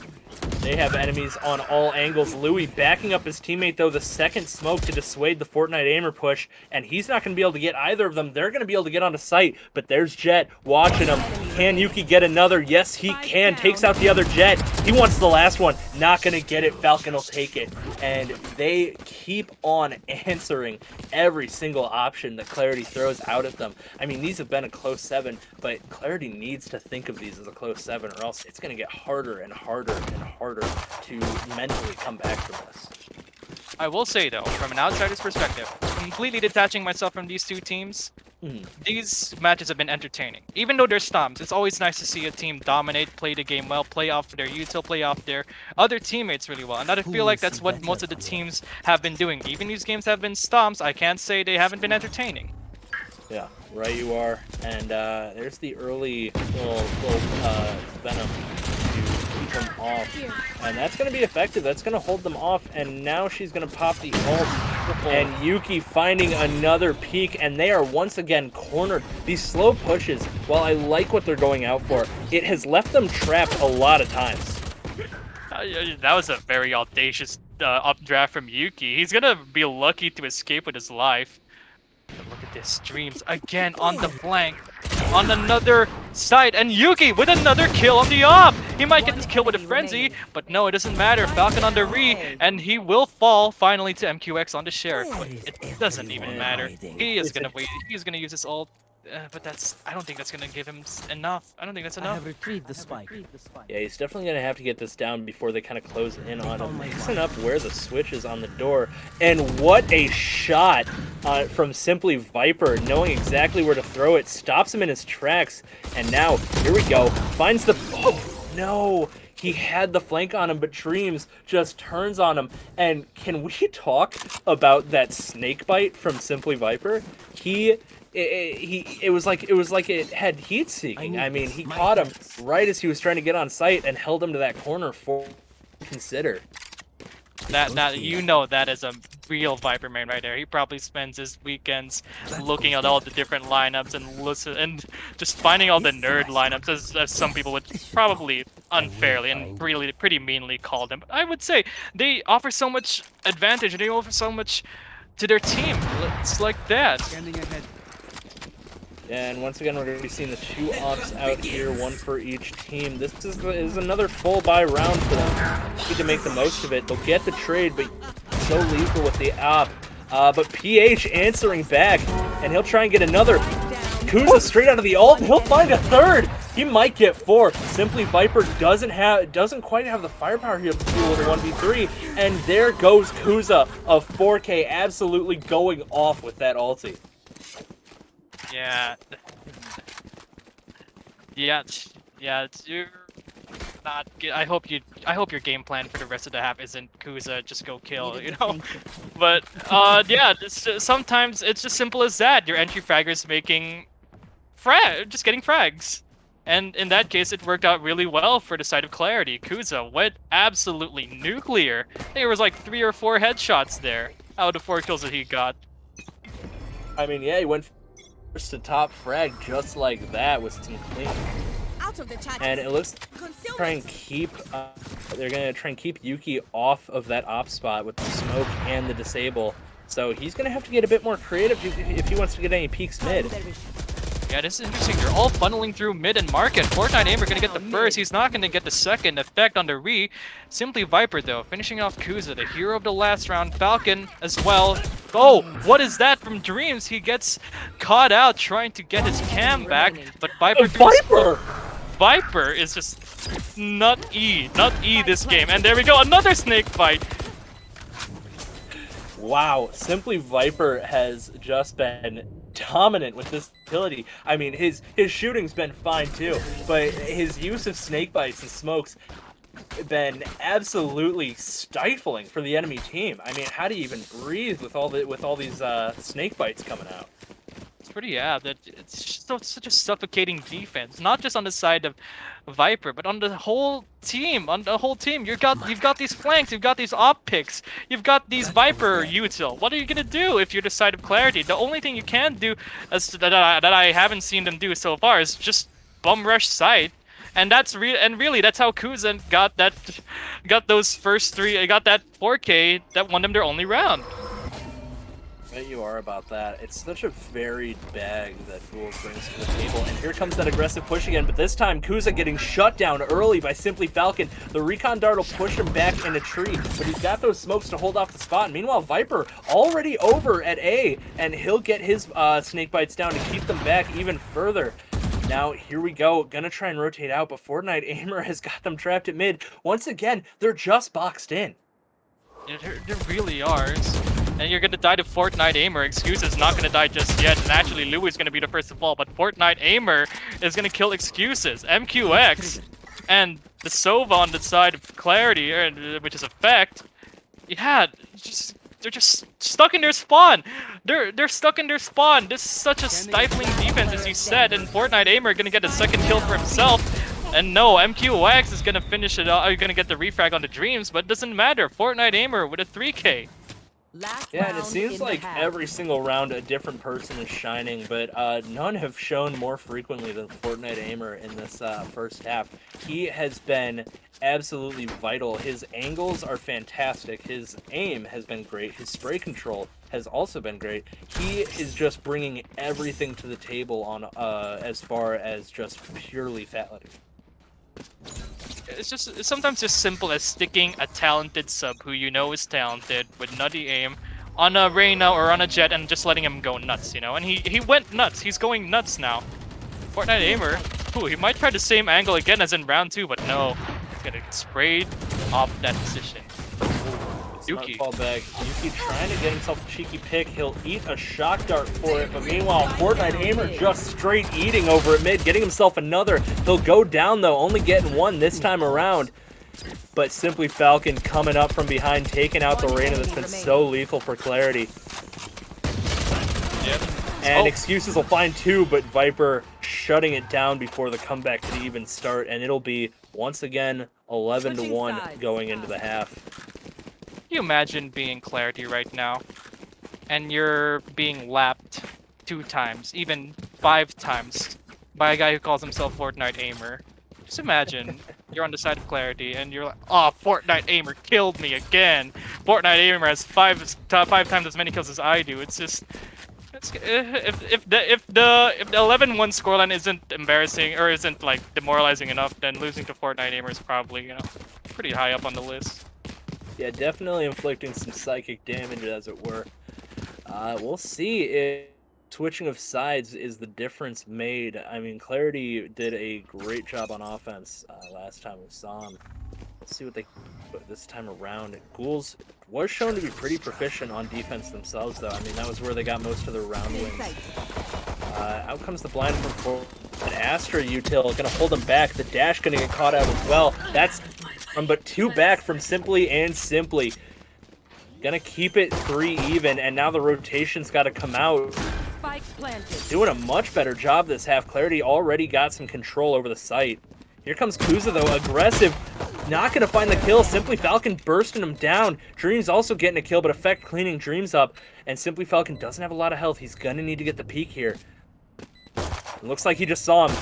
They have enemies on all angles. Louis backing up his teammate, though, the second smoke to dissuade the Fortnite aimer push, and he's not going to be able to get either of them. They're going to be able to get onto site, but there's Jet watching him. Can Yuki get another? Yes, he can. Takes out the other Jet. He wants the last one. Not going to get it. Falcon will take it. And they keep on answering every single option that Clarity throws out at them. I mean, these have been a close 7, but Clarity needs to think of these as a close 7, or else it's going to get harder and harder and harder to mentally come back from this. I will say, though, from an outsider's perspective, completely detaching myself from these two teams, these matches have been entertaining. Even though they're stomps, it's always nice to see a team dominate, play the game well, play off their util, play off their other teammates really well. And I feel like that's what most of the teams have been doing. Even these games have been stomps, I can't say they haven't been entertaining. Yeah, right you are. And there's the early little venom to keep them off. And that's going to be effective. That's going to hold them off. And now she's going to pop the ult. And Yuki finding another peek. And they are once again cornered. These slow pushes, while I like what they're going out for, it has left them trapped a lot of times. That was a very audacious updraft from Yuki. He's going to be lucky to escape with his life. Look at this, streams again on the flank, on another side, and Yuki with another kill on the op. He might get this kill with a frenzy, but no, it doesn't matter. Falcon on the re, and he will fall finally to MQX on the share. But it doesn't even matter. He is gonna wait. He's gonna use his ult, but I don't think that's gonna give him enough. I don't think that's enough. I have retrieved the spike. Yeah, he's definitely going to have to get this down before they kind of close in on him. Mixing up where the switch is on the door. And what a shot from Simply Viper, knowing exactly where to throw it. Stops him in his tracks. And now, here we go. Finds the... Oh, no! He had the flank on him, but Dreams just turns on him. And can we talk about that snake bite from Simply Viper? It was like it had heat seeking. I mean, he caught him right as he was trying to get on site and held him to that corner for consider. That you know that is a real Viper main right there. He probably spends his weekends looking at all the different lineups and just finding all the nerd lineups, as some people would probably unfairly and really pretty meanly call them. But I would say they offer so much advantage and they offer so much to their team. It's like that. And once again, we're going to be seeing the 2 ops out here, 1 for each team. This is another full buy round for them. Need to make the most of it. They'll get the trade, but so lethal with the op. But PH answering back, and he'll try and get another. Kuza straight out of the ult, and he'll find a third. He might get 4. Simply Viper doesn't quite have the firepower here to deal with a 1v3, and there goes Kuza of 4K, absolutely going off with that ulti. Yeah. You're not. I hope your game plan for the rest of the half isn't Kuza just go kill, you know. But yeah, sometimes it's just simple as that. Your entry fraggers making just getting frags, and in that case, it worked out really well for the side of Clarity. Kuza went absolutely nuclear. I think it was like 3 or 4 headshots there out of the 4 kills that he got. I mean, yeah, he went to top frag just like that with some clean. And it looks they're gonna try and keep Yuki off of that op spot with the smoke and the disable. So he's gonna have to get a bit more creative if he wants to get any peeks mid. Yeah, this is interesting. They're all funneling through mid and market. Fortnite Aimer gonna get the first. He's not gonna get the second effect on the re. Simply Viper though, finishing off Kuza, the hero of the last round. Falcon as well. Oh, what is that from Dreams? He gets caught out trying to get his cam back, but Viper. Viper is just not E this game. And there we go, another snake bite. Wow, Simply Viper has just been dominant with this ability. I mean, his shooting's been fine too, but his use of snake bites and smokes been absolutely stifling for the enemy team. I mean, how do you even breathe with all these snake bites coming out? It's pretty, yeah, that it's just such a suffocating defense. Not just on the side of Viper, but on the whole team. You've got these flanks, you've got these op picks, you've got these Viper util. What are you gonna do if you're the side of Clarity? The only thing you can do that I haven't seen them do so far is just bum rush side. And really that's how Kuzen got those first three, got that 4K that won them their only round. Bet you are about that. It's such a varied bag that Ghouls brings to the table. And here comes that aggressive push again, but this time Kuza getting shut down early by Simply Falcon. The recon dart will push him back in a tree, but he's got those smokes to hold off the spot. And meanwhile, Viper already over at A, and he'll get his snake bites down to keep them back even further. Now, here we go. Gonna try and rotate out, but Fortnite Aimer has got them trapped at mid. Once again, they're just boxed in. Yeah, there really are. And you're gonna die to Fortnite Aimer. Excuses not gonna die just yet. And actually, Louis is gonna be the first to fall. But Fortnite Aimer is gonna kill Excuses. MQX and the Sova on the side of Clarity, which is Effect. Yeah, they're just stuck in their spawn. They're stuck in their spawn. This is such a stifling defense, as you said. And Fortnite Aimer gonna get a second kill for himself. And no, MQX is gonna finish it off. You're gonna get the refrag on the Dreams, but it doesn't matter. Fortnite Aimer with a 3K. Yeah, and it seems like every single round a different person is shining, but none have shown more frequently than Fortnite Aimer in this first half. He has been absolutely vital. His angles are fantastic. His aim has been great. His spray control has also been great. He is just bringing everything to the table on as far as just purely fatality. It's sometimes just simple as sticking a talented sub who you know is talented with nutty aim on a Reyna or on a Jet and just letting him go nuts, you know? And he went nuts. He's going nuts now. Fortnite Aimer, ooh, he might try the same angle again as in round 2, but no. He's gonna get sprayed off that position. Yuki. Fall back. Yuki trying to get himself a cheeky pick. He'll eat a shock dart for it, but meanwhile, Fortnite Aimer just straight eating over at mid, getting himself another. He'll go down though, only getting one this time around. But Simply Falcon coming up from behind, taking out the Reyna that's been so lethal for Clarity. Yep. And Excuses will find two, but Viper shutting it down before the comeback could even start, and it'll be once again 11-1 going into the half. Can you imagine being Clarity right now, and you're being lapped 2 times, even 5 times, by a guy who calls himself Fortnite Aimer? Just imagine you're on the side of Clarity, and you're like, "Oh, Fortnite Aimer killed me again. Fortnite Aimer has 5 times as many kills as I do." It's just, if the 11-1 scoreline isn't embarrassing or isn't like demoralizing enough, then losing to Fortnite Aimer is probably pretty high up on the list. Yeah, definitely inflicting some psychic damage, as it were. We'll see if switching of sides is the difference made. I mean, Clarity did a great job on offense last time we saw him. Let's see what they do this time around. Ghouls was shown to be pretty proficient on defense themselves, though. I mean, that was where they got most of their round wins. Out comes the blind from forward. An Astra util gonna hold him back. The dash gonna get caught out as well. That's but 2 back from Simply and Simply. Gonna keep it 3 even, and now the rotation's got to come out. Spikes planted. Doing a much better job this half. Clarity already got some control over the site. Here comes Kuza though, aggressive. Not gonna find the kill. Simply Falcon bursting him down. Dreams also getting a kill, but Effect cleaning Dreams up. And Simply Falcon doesn't have a lot of health. He's gonna need to get the peek here. It looks like he just saw him.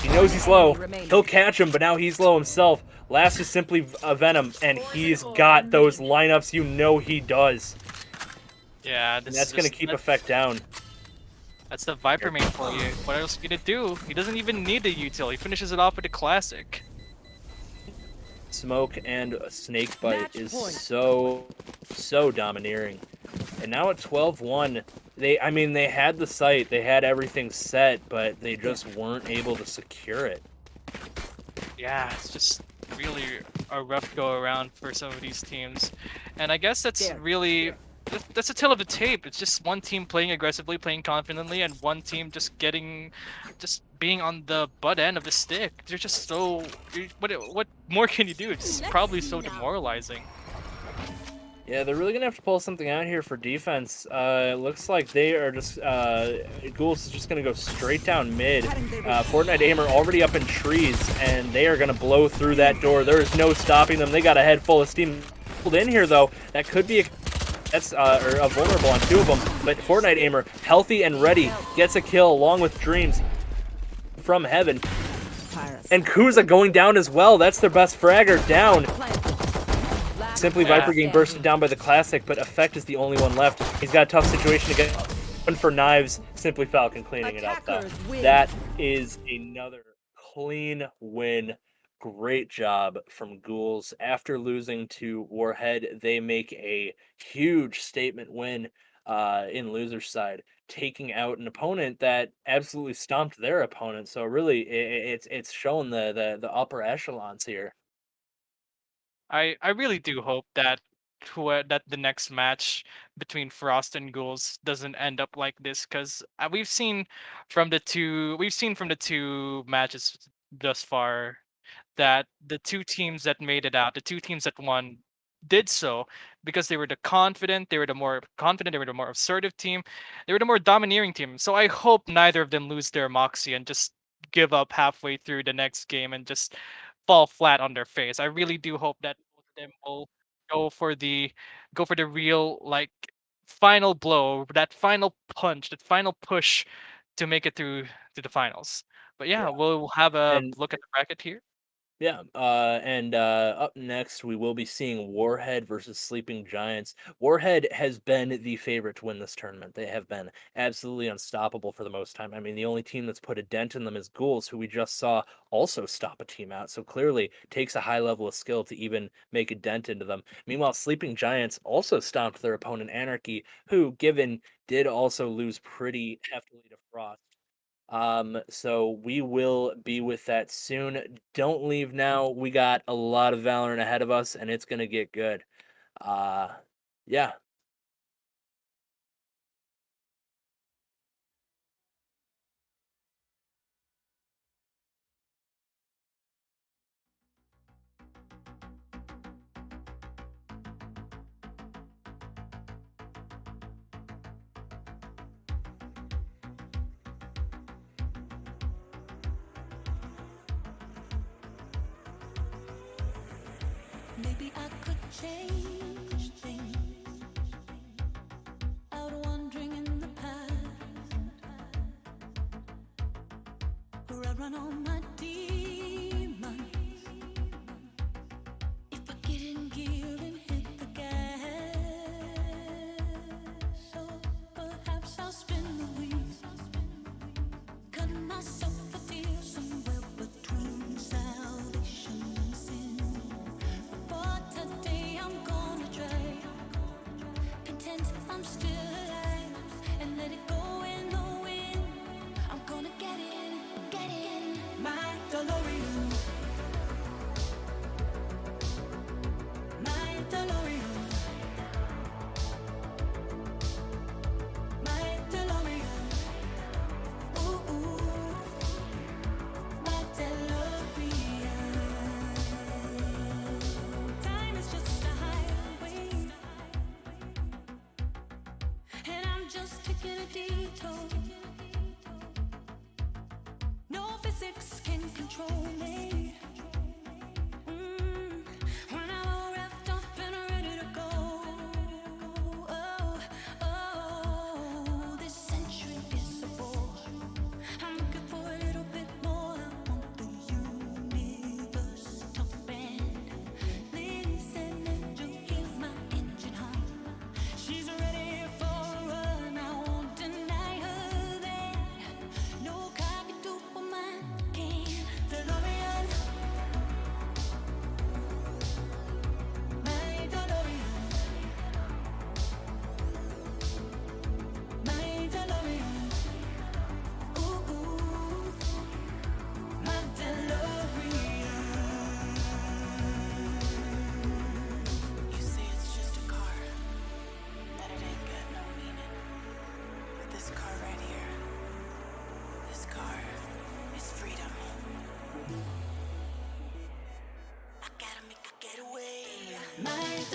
He knows he's low. He'll catch him, but now he's low himself. Last is Simply Venom, and he's got those lineups. You know he does. Yeah, And that's going to keep Effect down. That's the Viper main for you. What else are you gonna do? He doesn't even need the util. He finishes it off with a classic. Smoke and a snake bite Match is point. so domineering. And now at 12-1, they had the site, they had everything set, but they just weren't able to secure it. Yeah, it's just really a rough go around for some of these teams. And I guess that's really that's a tale of the tape. It's just one team playing aggressively, playing confidently, and one team just being on the butt end of the stick. They're just so what more can you do? It's probably so demoralizing. Yeah, they're really gonna have to pull something out here for defense. It looks like they are just Ghouls is just gonna go straight down mid. Fortnite Aimer already up in trees, and they are gonna blow through that door. There is no stopping them. They got a head full of steam. Pulled in here though, that could be a vulnerable on 2 of them. But Fortnite Aimer, healthy and ready, gets a kill along with Dreams from heaven. And Kuza going down as well. That's their best fragger down. Simply Viper getting bursted down by the classic, but Effect is the only one left. He's got a tough situation to get one for Knives. Simply Falcon cleaning it up though. That is another clean win. Great job from Ghouls. After losing to Warhead, they make a huge statement win in loser's side, taking out an opponent that absolutely stomped their opponent. So really, it's shown the upper echelons here. I really do hope that that the next match between Frost and Ghouls doesn't end up like this, because we've seen from the two matches thus far that the two teams that made it out, the two teams that won, did so because they were the more confident, they were the more assertive team, they were the more domineering team. So I hope neither of them lose their moxie and just give up halfway through the next game and just fall flat on their face. I really do hope that both of them will go for the real, like, final blow, that final punch, that final push to make it through to the finals. But yeah, we'll have a And look at the bracket here. yeah, and up next we will be seeing Warhead versus Sleeping Giants. Warhead has been the favorite to win this tournament. They have been absolutely unstoppable for the most time. I mean, the only team that's put a dent in them is Ghouls, who we just saw also stop a team out. So clearly takes a high level of skill to even make a dent into them. Meanwhile, Sleeping Giants also stomped their opponent Anarchy, who, given, did also lose pretty heftily to Frost. So we will be with that soon. Don't leave now. We got a lot of Valorant ahead of us, and it's gonna get good. Uh, yeah. Maybe I could change things. Out wandering in the past, where I run all my demons. If I get in gear and hit the gas, so perhaps I'll spin the wheels, cut myself a deal somewhere between salvation and sin. But today I'm gonna try, pretend I'm still alive, and let it go in the wind. I'm gonna get in. My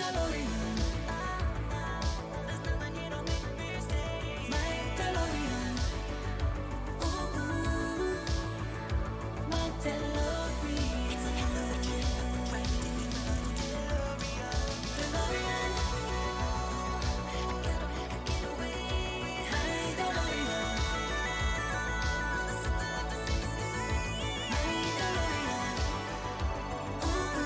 DeLorean. There's nothing here to make me stay. My DeLorean. Ooh, my DeLorean. It's a hell of a trip, riding in my DeLorean. DeLorean. I get away. My DeLorean. Listen to the things say. My DeLorean. Ooh,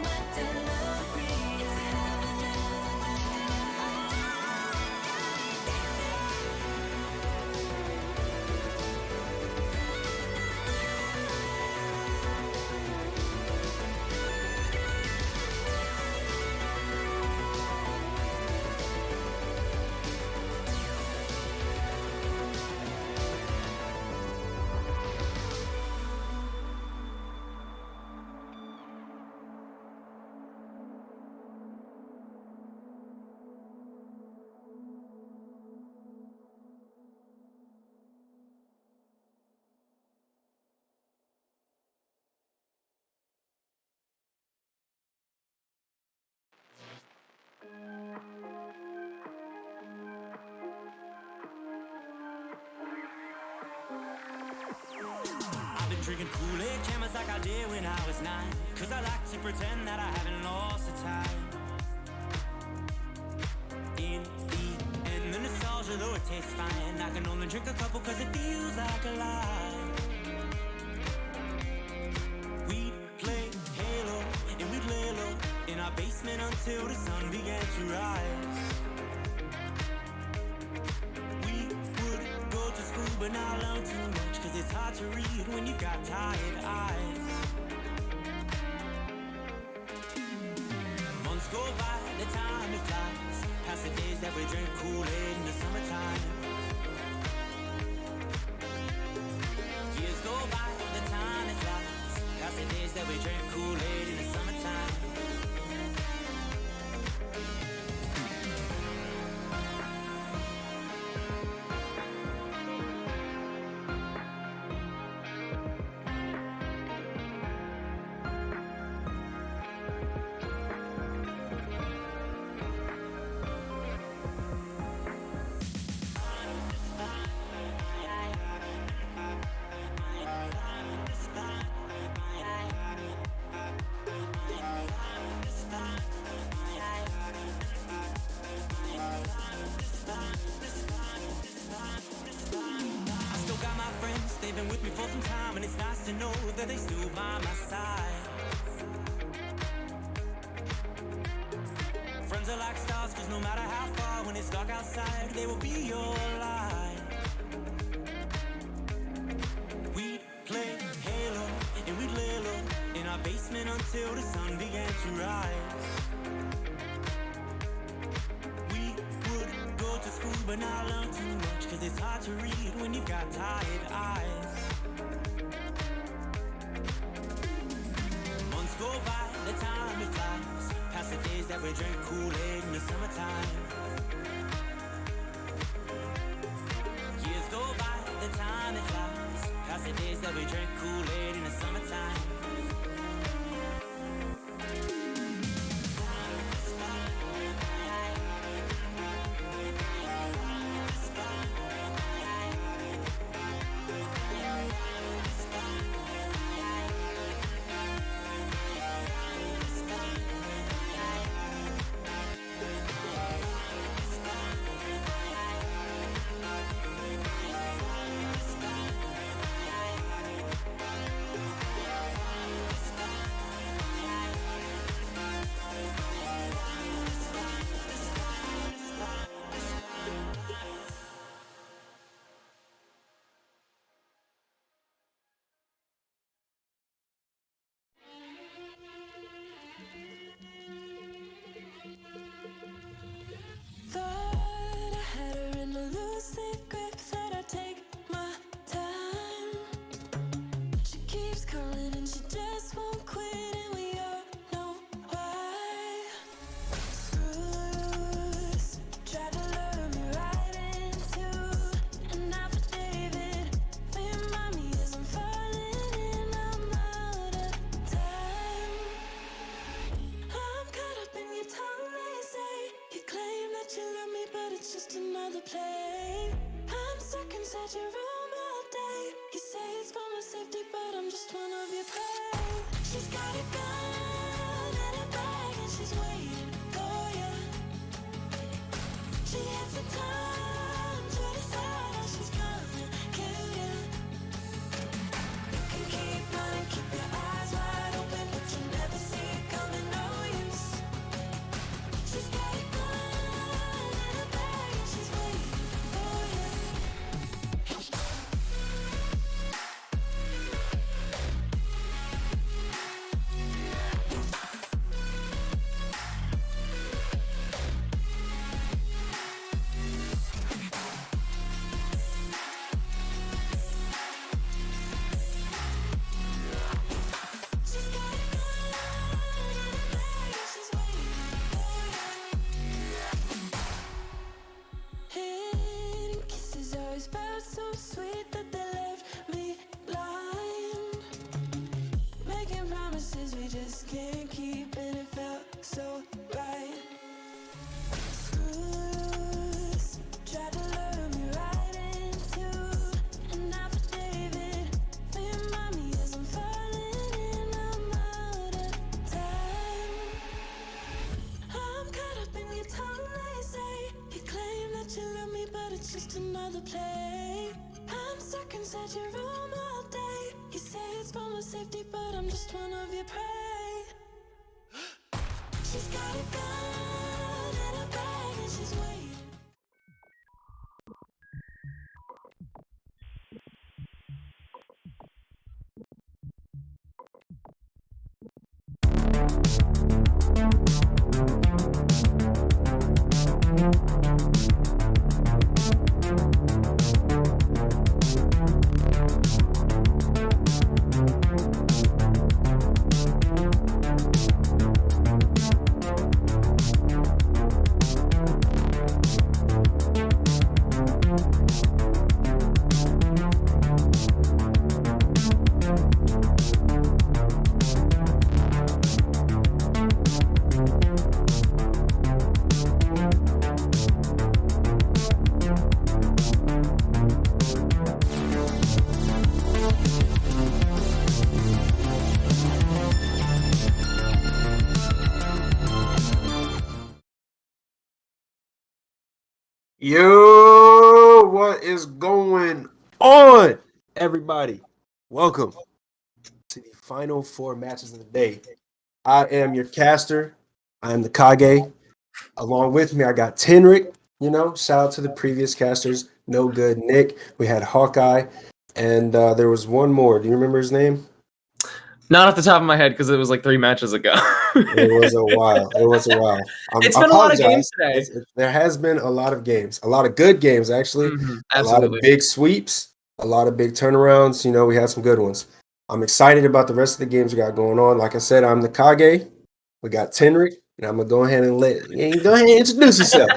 my DeLorean. It's a hell of a trip. I've been drinking Kool-Aid cameras like I did when I was 9. Cause I like to pretend that I haven't lost the time. In the end, the nostalgia, though it tastes fine, I can only drink a couple cause it feels like a lie. We'd play Halo and we'd lay low in our basement until the sun began to rise. We would go to school but not learn too much, cause it's hard to read when you've got tired eyes. Months go by, the time it flies, past the days that we drink Kool-Aid in the summertime. Years go by, the time it flies, past the days that we drink Kool-Aid in the summertime. I still got my friends, they've been with me for some time, and it's nice to know that they still by my side. Friends are like stars, cause no matter how far, when it's dark outside, they will be your light. We'd play Halo, and we'd lay low in our basement until the sun began to rise. We would go to school but not learn too much, cause it's hard to read when you've got tired eyes. Months go by, the time it flies, past the days that we drink Kool-Aid in the summertime. Years go by, the time it flies, past the days that we drink Kool-Aid in the summertime. Thought I had her in a lucid grip, that I'd take my time. She keeps calling and she just won't quit, and we all know why. Screws tried to lure me right into an affidavit. Remind me as I'm falling in, I'm out of time. we just can't keep, and it felt so right. Screws tried to lure me right into an affidavit. Remind me as I'm falling and I'm out of time. I'm caught up in your tongue, they say. You claim that you love me, but it's just another play. I'm stuck inside your room all day. You say it's for my safety, but I'm just one of your prey. She's got a gun and a bag and she's waiting. Yo, what is going on, everybody? Welcome to the final 4 matches of the day. I am your caster. I am the Kage. Along with me, I got Tenric. Shout out to the previous casters. No Good Nick. We had Hawkeye. And there was one more. Do you remember his name? Not off the top of my head because it was like 3 matches ago. It was a while. It's been a lot of games today. There has been a lot of games, a lot of good games actually. A lot of big sweeps, a lot of big turnarounds. We had some good ones. I'm excited about the rest of the games we got going on. Like I said, I'm the Kage. We got Tenric, and I'm gonna go ahead and go ahead and introduce yourself.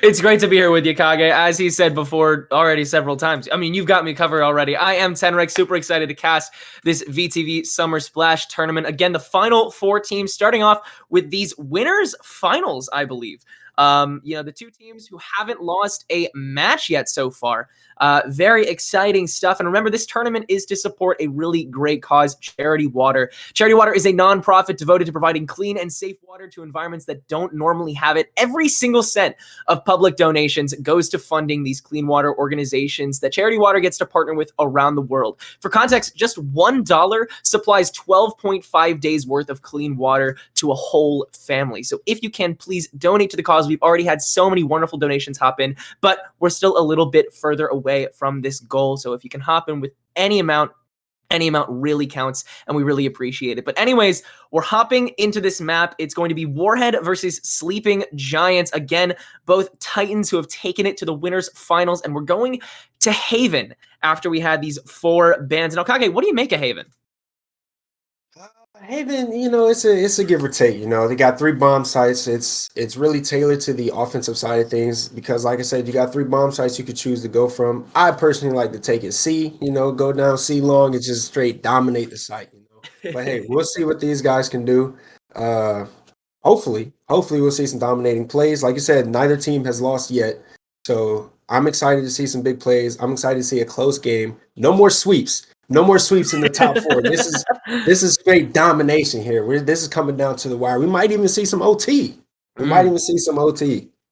It's great to be here with you, Kage. As he said before already several times, I mean, you've got me covered already. I am Tenric, super excited to cast this VTV Summer Splash tournament. Again, the final 4 teams, starting off with these winners finals, I believe. The 2 teams who haven't lost a match yet so far. Very exciting stuff. And remember, this tournament is to support a really great cause, Charity Water. Charity Water is a nonprofit devoted to providing clean and safe water to environments that don't normally have it. Every single cent of public donations goes to funding these clean water organizations that Charity Water gets to partner with around the world. For context, just $1 supplies 12.5 days worth of clean water to a whole family. So if you can, please donate to the cause. We've already had so many wonderful donations hop in, but we're still a little bit further away from this goal. So if you can hop in with any amount really counts, and we really appreciate it. But anyways, we're hopping into this map. It's going to be Warhead versus Sleeping Giants. Again, both Titans who have taken it to the winners finals, and we're going to Haven after we had these 4 bans. Now, Kage, what do you make of Haven? Haven, it's a give or take. They got 3 bomb sites. It's really tailored to the offensive side of things because, like I said, you got 3 bomb sites you could choose to go from. I personally like to take it C. Go down C long and just straight dominate the site. But hey, we'll see what these guys can do. Hopefully we'll see some dominating plays. Like you said, neither team has lost yet, so I'm excited to see some big plays. I'm excited to see a close game. No more sweeps. No more sweeps in the top 4. This is straight domination here. This is coming down to the wire. We might even see some OT.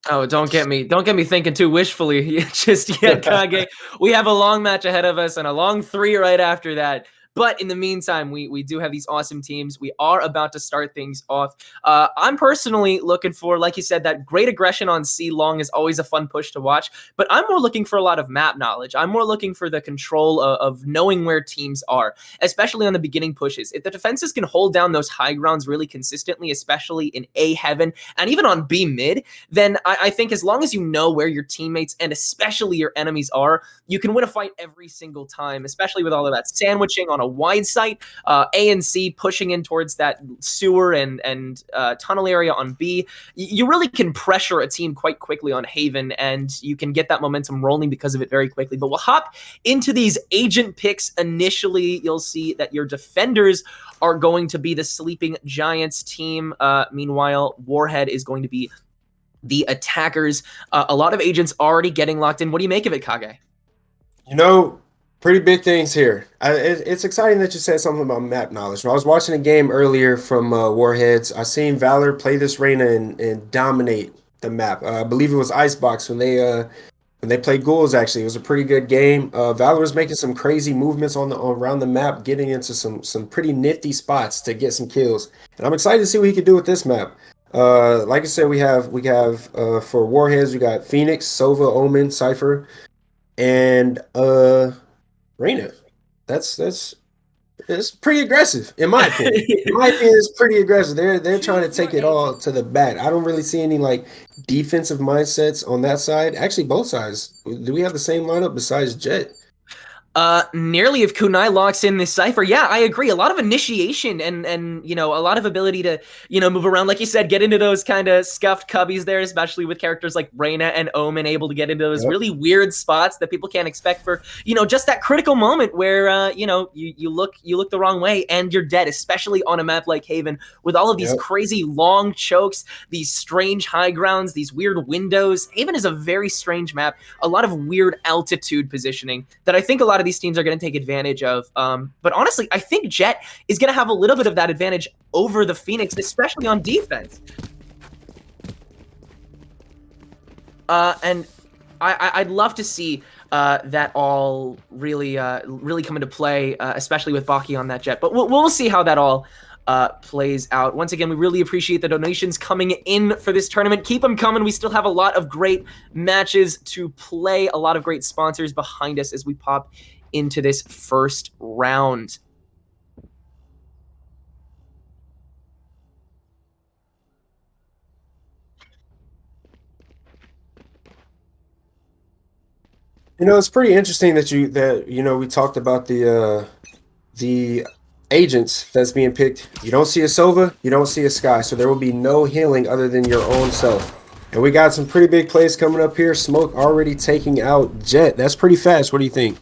Oh, don't get me thinking too wishfully just yet, Kage. We have a long match ahead of us and a long 3 right after that. But in the meantime, we do have these awesome teams. We are about to start things off. I'm personally looking for, like you said, that great aggression on C long is always a fun push to watch. But I'm more looking for a lot of map knowledge. I'm more looking for the control of knowing where teams are, especially on the beginning pushes. If the defenses can hold down those high grounds really consistently, especially in A heaven and even on B mid, then I think as long as you know where your teammates and especially your enemies are, you can win a fight every single time, especially with all of that sandwiching on a a wide site. A and C pushing in towards that sewer and tunnel area on B. You really can pressure a team quite quickly on Haven, and you can get that momentum rolling because of it very quickly. But we'll hop into these agent picks. Initially, you'll see that your defenders are going to be the Sleeping Giants team. Meanwhile, Warhead is going to be the attackers. A lot of agents already getting locked in. What do you make of it, Kage? You know, pretty big things here. It's exciting that you said something about map knowledge. When I was watching a game earlier from Warheads, I seen Valor play this Reyna and dominate the map. I believe it was Icebox when they played Ghouls. Actually, it was a pretty good game. Valor was making some crazy movements around the map, getting into some pretty nifty spots to get some kills. And I'm excited to see what he can do with this map. Like I said, we have for Warheads, we got Phoenix, Sova, Omen, Cypher, and Reyna. That's pretty aggressive in my opinion. In my opinion, it's pretty aggressive. They're trying to take it all to the bat. I don't really see any like defensive mindsets on that side. Actually, both sides. Do we have the same lineup besides Jet? Nearly if Kunai locks in this Cypher. Yeah, I agree. A lot of initiation and you know, a lot of ability to, you know, move around. Like you said, get into those kind of scuffed cubbies there, especially with characters like Reyna and Omen able to get into those really weird spots that people can't expect for, you know, just that critical moment where, you know, you look the wrong way and you're dead, especially on a map like Haven with all of these crazy long chokes, these strange high grounds, these weird windows. Haven is a very strange map. A lot of weird altitude positioning that I think a lot of these teams are going to take advantage of. But honestly, I think Jet is going to have a little bit of that advantage over the Phoenix, especially on defense. And I'd love to see that all really come into play, especially with Baki on that Jet. But we'll see how that all plays out. Once again, we really appreciate the donations coming in for this tournament. Keep them coming. We still have a lot of great matches to play, a lot of great sponsors behind us as we pop into this first round. You know, it's pretty interesting that you know, we talked about the agents that's being picked. You don't see a Sova, you don't see a Sky, so there will be no healing other than your own self. And we got some pretty big plays coming up here. Smoke already taking out Jet. That's pretty fast. What do you think?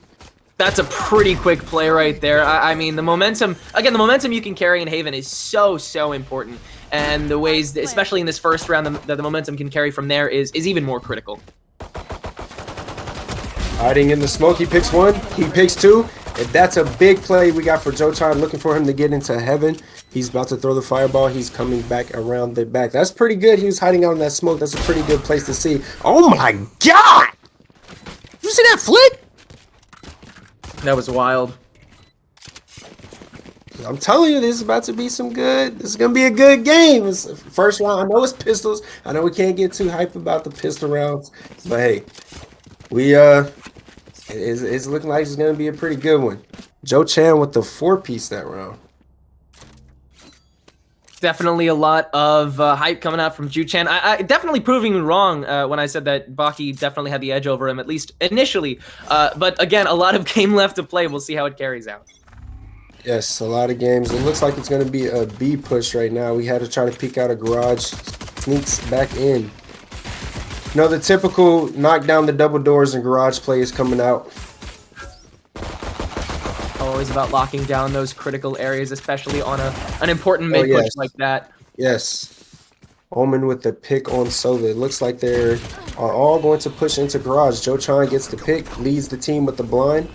That's a pretty quick play right there. I mean, the momentum you can carry in Haven is so important. And the ways, especially in this first round, the momentum can carry from there is even more critical. Hiding in the smoke, he picks one, he picks two. And that's a big play we got for Joe-chan, looking for him to get into heaven. He's about to throw the fireball. He's coming back around the back. That's pretty good. He was hiding out in that smoke. That's a pretty good place to see. Oh my God! You see that flick? That was wild. I'm telling you, this is about to be some good. This is gonna be a good game. It's first round. I know it's pistols. I know we can't get too hype about the pistol rounds, but hey, it's looking like it's gonna be a pretty good one. Joe Chan with the 4-piece that round. Definitely a lot of hype coming out from Ju-Chan. I definitely proving me wrong when I said that Baki definitely had the edge over him, at least initially. But again, a lot of game left to play. We'll see how it carries out. Yes, a lot of games. It looks like it's going to be a B push right now. We had to try to peek out a garage. Sneaks back in. You know, the typical knock down the double doors and garage play is coming out. Always about locking down those critical areas, especially on an important mid push like that. Yes. Omen with the pick on Sova. It looks like they are all going to push into garage. Joe Chan gets the pick, leads the team with the blind.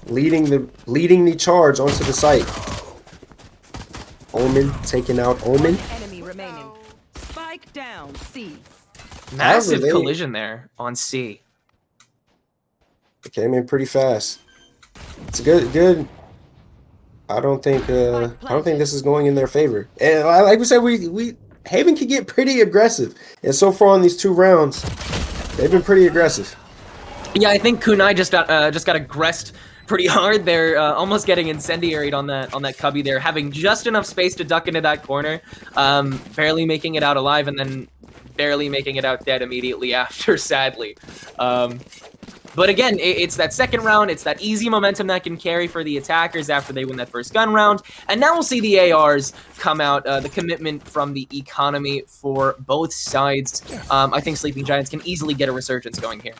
Leading the charge onto the site. Omen taking out Omen. One enemy remaining. Spike down, C. Massive collision there on C. It came in pretty fast. It's good. I don't think this is going in their favor. And like we said, we Haven can get pretty aggressive. And so far on these 2 rounds, they've been pretty aggressive. Yeah, I think Kunai just got aggressed pretty hard there, almost getting incendiaried on that cubby there, having just enough space to duck into that corner, barely making it out alive, and then barely making it out dead immediately after, sadly. But again, it's that second round. It's that easy momentum that can carry for the attackers after they win that first gun round. And now we'll see the ARs come out, the commitment from the economy for both sides. I think Sleeping Giants can easily get a resurgence going here.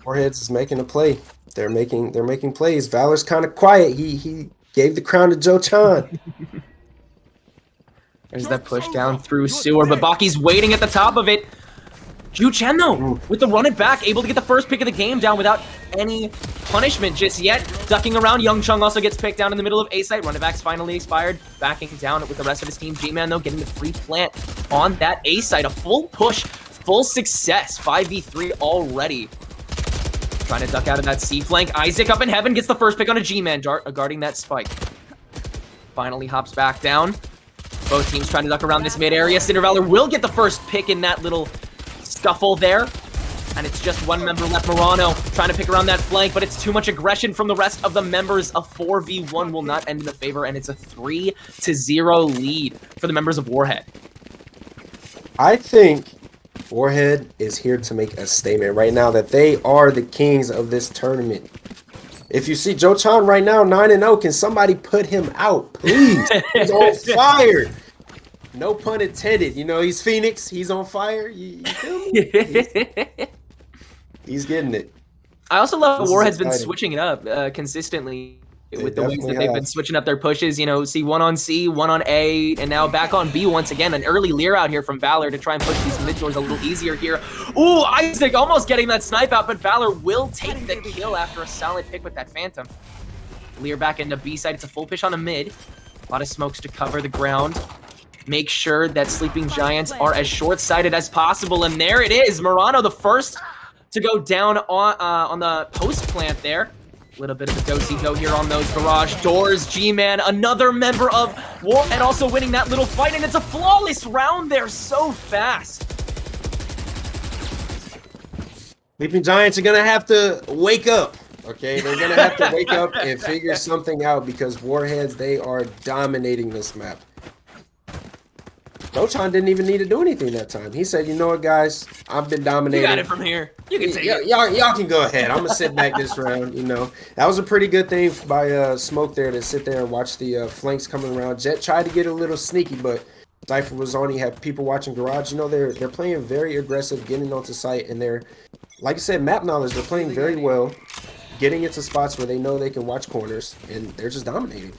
Warheads is making a play. They're making plays. Valor's kind of quiet. He gave the crown to Joe Chan. There's that push down through sewer, but Baki's waiting at the top of it. Ju Chen, though, with the run it back, able to get the first pick of the game down without any punishment just yet. Ducking around, Young Chung also gets picked down in the middle of A site. Run it back's finally expired. Backing down with the rest of his team. G-Man, though, getting the free plant on that A site. A full push, full success. 5v3 already. Trying to duck out of that C flank. Isaac up in heaven gets the first pick on a G-Man guarding that spike. Finally hops back down. Both teams trying to duck around this mid area. Cinder Valor will get the first pick in that little scuffle there. And it's just one member left, Morano, trying to pick around that flank, but it's too much aggression from the rest of the members. A 4v1 will not end in the favor, and it's a 3-0 lead for the members of Warhead. I think Warhead is here to make a statement right now that they are the kings of this tournament. If you see Joe Chan right now, 9-0, can somebody put him out, please? He's on fire. No pun intended. You know, he's Phoenix. He's on fire. You feel me? He's getting it. I also love This is Warhead's been exciting. switching it up consistently They with the ways that definitely they've been have. switching up their pushes. You know, see one on C, one on A, and now back on B once again. An early Lear out here from Valor to try and push these mid doors a little easier here. Ooh, Isaac almost getting that snipe out, but Valor will take the kill after a solid pick with that Phantom. Lear back into B side. It's a full push on a mid. A lot of smokes to cover the ground. Make sure that Sleeping Giants are as short-sighted as possible, and there it is. Morano, the first to go down on the post plant there. A little bit of a do-si-do here on those garage doors. G-Man, another member of Warhead, also winning that little fight, and it's a flawless round there so fast. Sleeping Giants are going to have to wake up, okay? They're going to have to wake up and figure something out because Warheads, they are dominating this map. Dochan didn't even need to do anything that time. He said, you know what, guys? I've been dominating. You got it from here. You can take it. Y'all can go ahead. I'm going to sit back this round, you know. That was a pretty good thing by Smoke there to sit there and watch the flanks coming around. Jet tried to get a little sneaky, but Cypher was on. He had people watching Garage. You know, they're playing very aggressive, getting onto site, and they're, like I said, map knowledge. They're playing very well, getting into spots where they know they can watch corners, and they're just dominating.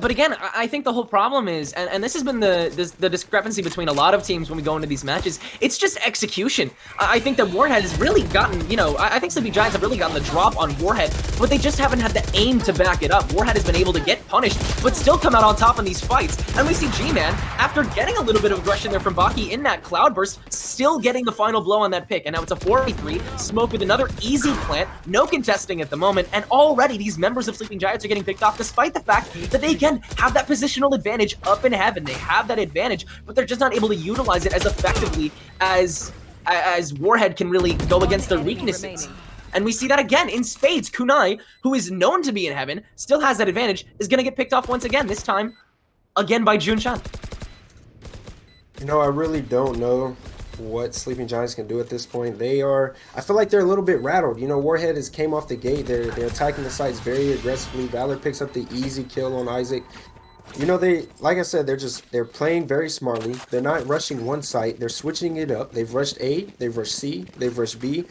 But again, I think the whole problem is, and this has been the discrepancy between a lot of teams when we go into these matches, it's just execution. I think that Warhead has really gotten, you know, I think Sleeping Giants have really gotten the drop on Warhead, but they just haven't had the aim to back it up. Warhead has been able to get punished, but still come out on top in these fights. And we see G-Man, after getting a little bit of aggression there from Baki in that cloudburst, still getting the final blow on that pick. And now it's a 4v3, Smoke with another easy plant, no contesting at the moment, and already these members of Sleeping Giants are getting picked off despite the fact that they again have that positional advantage up in heaven. They have that advantage, but they're just not able to utilize it as effectively as Warhead can really go against their weaknesses. And we see that again in spades. Kunai, who is known to be in heaven, still has that advantage, is going to get picked off once again, this time again by Jun Chan. You know, I really don't know what Sleeping Giants can do at this point. I feel like they're a little bit rattled. You know, Warhead came off the gate. They're attacking the sites very aggressively. Valor picks up the easy kill on Isaac. You know, like I said, they're playing very smartly. They're not rushing one site. They're switching it up. They've rushed A, they've rushed C, they've rushed B.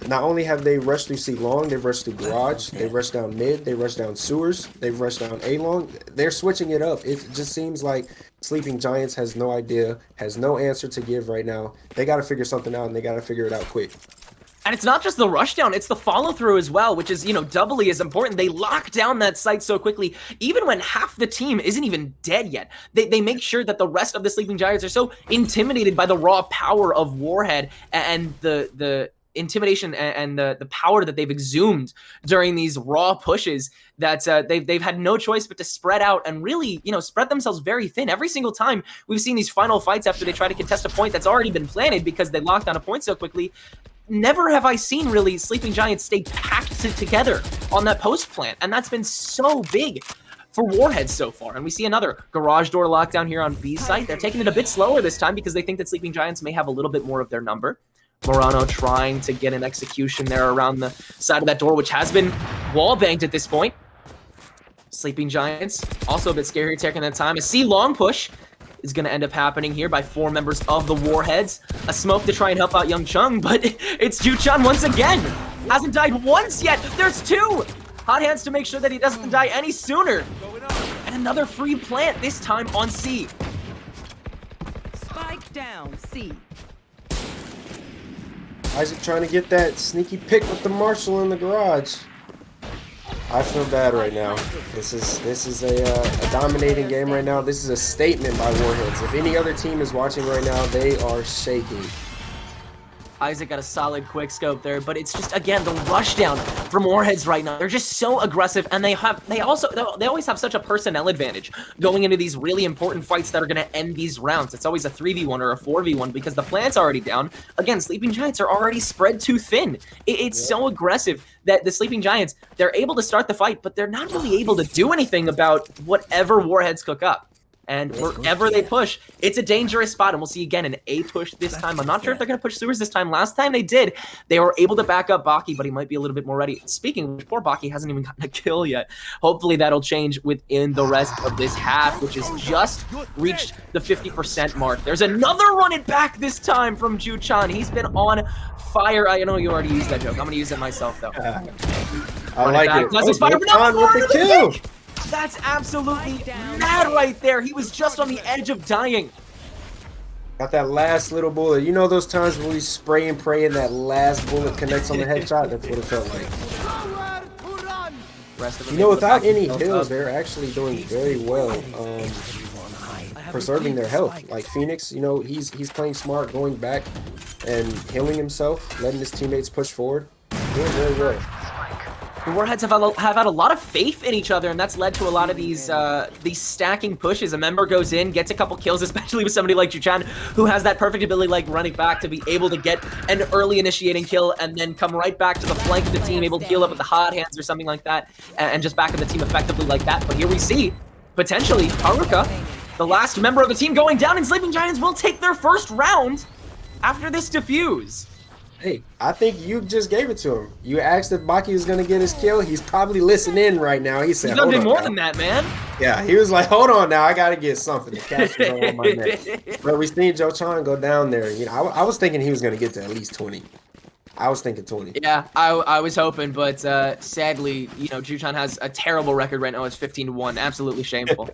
Not only have they rushed through C long, they've rushed through garage, they've rushed down mid, they rushed down sewers, they've rushed down A long. They're switching it up. It just seems like Sleeping Giants has no idea, has no answer to give right now. They got to figure something out, and they got to figure it out quick. And it's not just the rush down, it's the follow through as well, which is, you know, doubly as important. They lock down that site so quickly, even when half the team isn't even dead yet. They make sure that the rest of the Sleeping Giants are so intimidated by the raw power of Warhead and the intimidation and the power that they've exhumed during these raw pushes that they've had no choice but to spread out and really, you know, spread themselves very thin. Every single time we've seen these final fights after they try to contest a point that's already been planted because they locked down a point so quickly, never have I seen really Sleeping Giants stay packed together on that post plant, and that's been so big for Warhead so far. And we see another garage door lockdown here on B site. They're taking it a bit slower this time because they think that Sleeping Giants may have a little bit more of their number. Morano trying to get an execution there around the side of that door, which has been wall banged at this point. Sleeping Giants also a bit scary taking that time. A C long push is going to end up happening here by 4 members of the Warheads. A smoke to try and help out Young Chung, but it's Ju-chan once again. Hasn't died once yet. There's 2. Hot hands to make sure that he doesn't die any sooner. And another free plant, this time on C. Spike down C. Isaac trying to get that sneaky pick with the Marshall in the garage. I feel bad right now. This is a dominating game right now. This is a statement by Warheads. If any other team is watching right now, they are shaking. Isaac got a solid quick scope there, but it's just, again, the rush down from Warheads right now. They're just so aggressive, and they always have such a personnel advantage going into these really important fights that are going to end these rounds. It's always a 3v1 or a 4v1 because the plant's already down. Again, Sleeping Giants are already spread too thin. It's so aggressive that the Sleeping Giants, they're able to start the fight, but they're not really able to do anything about whatever Warheads cook up. And wherever they push, it's a dangerous spot. And we'll see again an A push this time. I'm not sure if they're going to push sewers this time. Last time they did, they were able to back up Baki, but he might be a little bit more ready. Speaking of which, poor Baki hasn't even gotten a kill yet. Hopefully that'll change within the rest of this half, which has just reached the 50% mark. There's another run it back this time from Ju-chan. He's been on fire. I know you already used that joke. I'm going to use it myself, though. I like it. Does inspire with the kill. That's absolutely mad right there. He was just on the edge of dying. Got that last little bullet. You know those times when we spray and pray and that last bullet connects on the headshot? That's what it felt like. You know, without any heals, they're actually doing very well preserving their health. Like Phoenix, you know, he's playing smart, going back and healing himself, letting his teammates push forward. Doing very well. The Warheads have had a lot of faith in each other, and that's led to a lot of these stacking pushes. A member goes in, gets a couple kills, especially with somebody like Ju-chan, who has that perfect ability like running back to be able to get an early initiating kill and then come right back to the flank of the team, able to heal up with the hot hands or something like that, and just back up the team effectively like that. But here we see, potentially, Haruka, the last member of the team going down, and Sleeping Giants will take their first round after this defuse. Hey, I think you just gave it to him. You asked if Baki was gonna get his kill. He's probably listening in right now. He said, "He's gonna do more than that, man." Yeah, he was like, "Hold on now, I gotta get something." The catch was on my neck. But we seen Ju-chan go down there. You know, I was thinking he was gonna get to at least 20. I was thinking 20. Yeah, I was hoping, but sadly, you know, Ju-chan has a terrible record right now. It's 15-1. Absolutely shameful.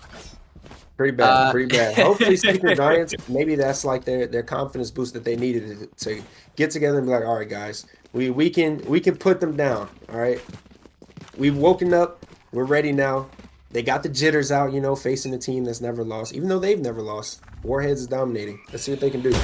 Pretty bad, pretty bad. Hopefully, Sleeping Giants, maybe that's like their confidence boost that they needed to get together and be like, all right, guys, we can put them down. All right, we've woken up, we're ready now. They got the jitters out, you know, facing a team that's never lost, even though they've never lost. Warheads is dominating. Let's see what they can do.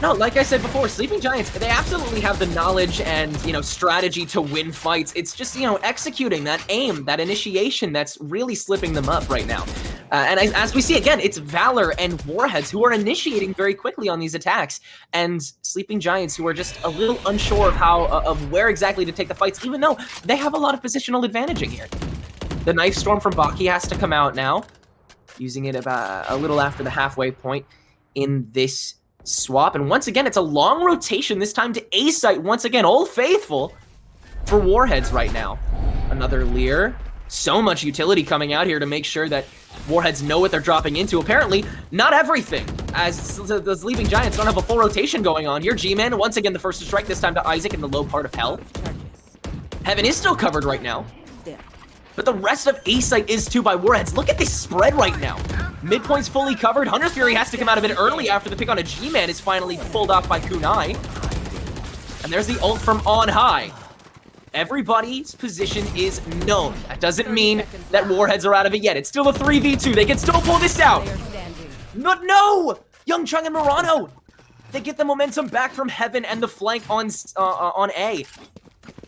No, like I said before, Sleeping Giants, they absolutely have the knowledge and, you know, strategy to win fights. It's just, you know, executing that aim, that initiation that's really slipping them up right now. And as we see, again, it's Valor and Warheads who are initiating very quickly on these attacks, and Sleeping Giants who are just a little unsure of where exactly to take the fights, even though they have a lot of positional advantage in here. The Knife Storm from Baki has to come out now, using it about a little after the halfway point in this swap. And once again, it's a long rotation, this time to A site. Once again, Old Faithful for Warheads right now. Another Lear. So much utility coming out here to make sure that Warheads know what they're dropping into. Apparently, not everything, as the Sleeping Giants don't have a full rotation going on here. G-Man, once again, the first to strike, this time to Isaac in the low part of hell. Heaven is still covered right now. But the rest of A-Site is too by Warheads. Look at this spread right now. Midpoint's fully covered. Hunter's Fury has to come out a bit early after the pick on a G-Man is finally pulled off by Kunai. And there's the ult from on high. Everybody's position is known. That doesn't mean that Warheads are out of it yet. It's still a 3v2. They can still pull this out. No! Young Chung and Morano. They get the momentum back from Heaven and the flank on A.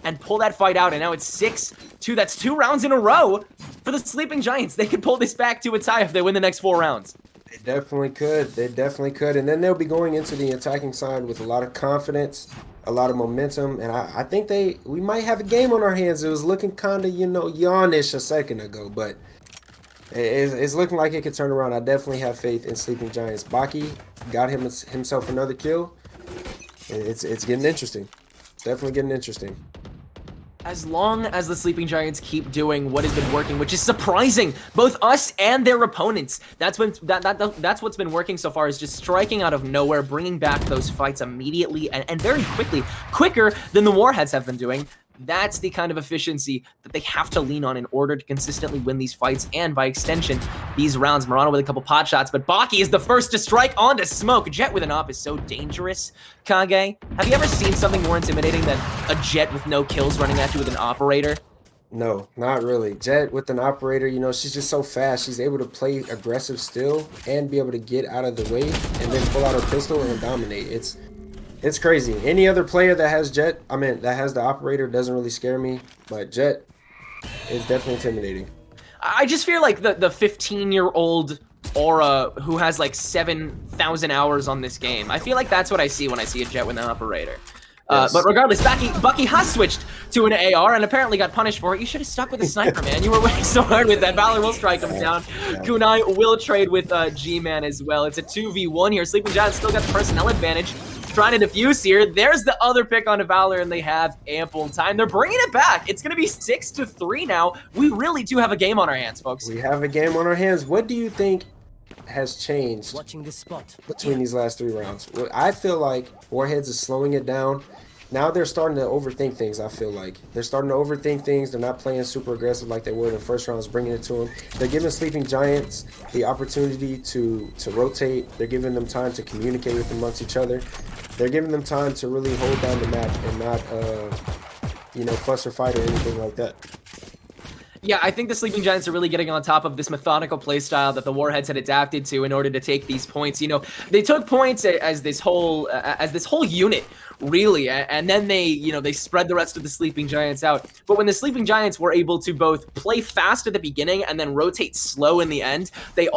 And pull that fight out, and now it's 6-2. That's 2 rounds in a row for the Sleeping Giants. They can pull this back to a tie if they win the next 4 rounds. They definitely could. They definitely could. And then they'll be going into the attacking side with a lot of confidence, a lot of momentum, and I think we might have a game on our hands. It was looking kind of, you know, yawnish a second ago, but it's looking like it could turn around. I definitely have faith in Sleeping Giants. Baki got himself another kill. It's getting interesting. Definitely getting interesting. As long as the Sleeping Giants keep doing what has been working, which is surprising, both us and their opponents. That's what's been working so far, is just striking out of nowhere, bringing back those fights immediately and very quickly, quicker than the Warheads have been doing. That's the kind of efficiency that they have to lean on in order to consistently win these fights and, by extension, these rounds. Murano with a couple pot shots, but Baki is the first to strike onto Smoke. Jett with an op is so dangerous. Kage, have you ever seen something more intimidating than a Jett with no kills running at you with an operator? No, not really. Jett with an operator, you know, she's just so fast. She's able to play aggressive still and be able to get out of the way and then pull out her pistol and dominate. It's crazy. Any other player that has Jett, that has the operator, doesn't really scare me, but Jett is definitely intimidating. I just feel like the 15-year-old Aura who has like 7,000 hours on this game. I feel like that's what I see when I see a Jett with an operator. Yes. But regardless, Bucky has switched to an AR and apparently got punished for it. You should have stuck with a sniper, man. You were winning so hard with that. Valor will strike him down. Kunai will trade with G-Man as well. It's a 2v1 here. Sleeping Giants still got the personnel advantage. Trying to defuse here. There's the other pick on Valor, and they have ample time. They're bringing it back. It's going to be 6-3 now. We really do have a game on our hands, folks. We have a game on our hands. What do you think has changed between these last 3 rounds? Well, I feel like Warheads is slowing it down. Now they're starting to overthink things, I feel like. They're starting to overthink things. They're not playing super aggressive like they were in the first rounds, bringing it to them. They're giving Sleeping Giants the opportunity to rotate. They're giving them time to communicate with amongst each other. They're giving them time to really hold down the map and not, fuss or fight or anything like that. Yeah, I think the Sleeping Giants are really getting on top of this methodical playstyle that the Warheads had adapted to in order to take these points. You know, they took points as this whole unit, really, and then they spread the rest of the Sleeping Giants out. But when the Sleeping Giants were able to both play fast at the beginning and then rotate slow in the end, they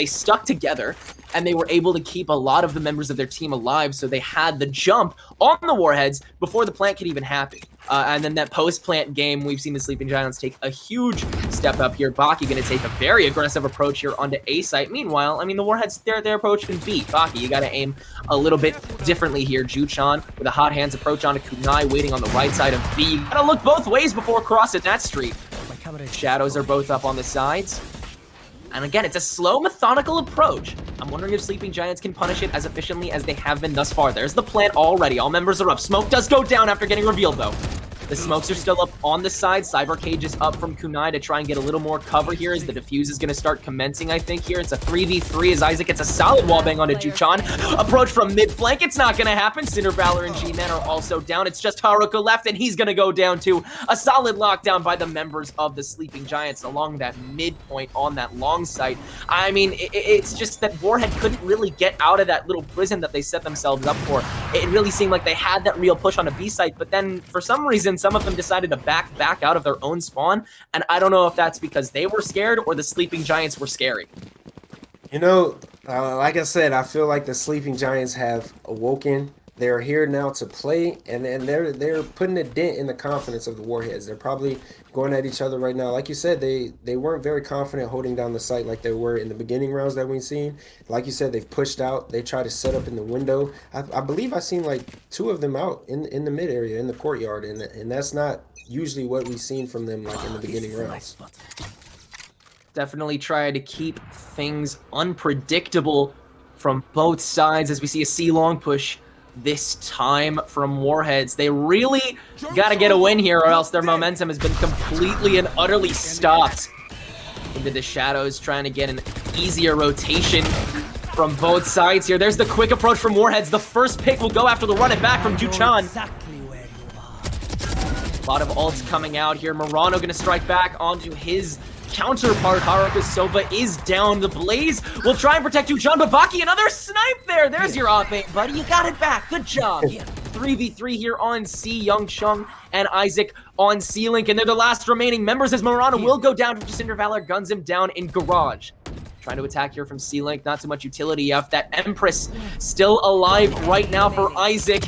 stuck together and they were able to keep a lot of the members of their team alive, so they had the jump on the Warheads before the plant could even happen. And then that post-plant game, we've seen the Sleeping Giants take a huge step up here. Baki going to take a very aggressive approach here onto A site. Meanwhile, I mean, the Warheads, their approach can beat. Baki, you got to aim a little bit differently here. Juchan with a hot hands approach onto Kunai, waiting on the right side of B. You got to look both ways before crossing that street. Shadows are both up on the sides. And again, it's a slow, methodical approach. I'm wondering if Sleeping Giants can punish it as efficiently as they have been thus far. There's the plant already. All members are up. Smoke does go down after getting revealed, though. The smokes are still up on the side. Cyber Cage is up from Kunai to try and get a little more cover here as the defuse is going to start commencing, I think, here. It's a 3v3 as Isaac gets a solid wallbang onto Juchan. Approach from mid-flank. It's not going to happen. Cinder, Valor, and G-Man are also down. It's just Haruka left, and he's going to go down too. A solid lockdown by the members of the Sleeping Giants along that midpoint on that long site. I mean, it's just that Warhead couldn't really get out of that little prison that they set themselves up for. It really seemed like they had that real push on a B site, but then for some reason, some of them decided to back out of their own spawn, and I don't know if that's because they were scared or the Sleeping Giants were scary. You know, like I said, I feel like the Sleeping Giants have awoken. They're here now to play, and they're putting a dent in the confidence of the Warheads. They're probably going at each other right now. Like you said, they weren't very confident holding down the site like they were in the beginning rounds that we've seen. Like you said, they've pushed out. They try to set up in the window. I believe I've seen like 2 of them out in the mid area, in the courtyard, and that's not usually what we've seen from them like in the beginning rounds. Definitely try to keep things unpredictable from both sides as we see a C-long push this time from Warheads. They really got to get a win here or else their momentum has been completely and utterly stopped. Into the shadows, trying to get an easier rotation from both sides here. There's the quick approach from Warheads. The first pick will go after the run it back from Juchan. A lot of ults coming out here. Murano going to strike back onto his counterpart. Haruka Soba is down. The Blaze will try and protect Juchan, but Baki, another snipe there. There's your op aim, buddy. You got it back. Good job. 3v3 here on C. Young Chung and Isaac on C-Link, and they're the last remaining members as Murano will go down. Cinder Valor guns him down in Garage. Trying to attack here from C-Link. Not too much utility of that Empress still alive right now for Isaac.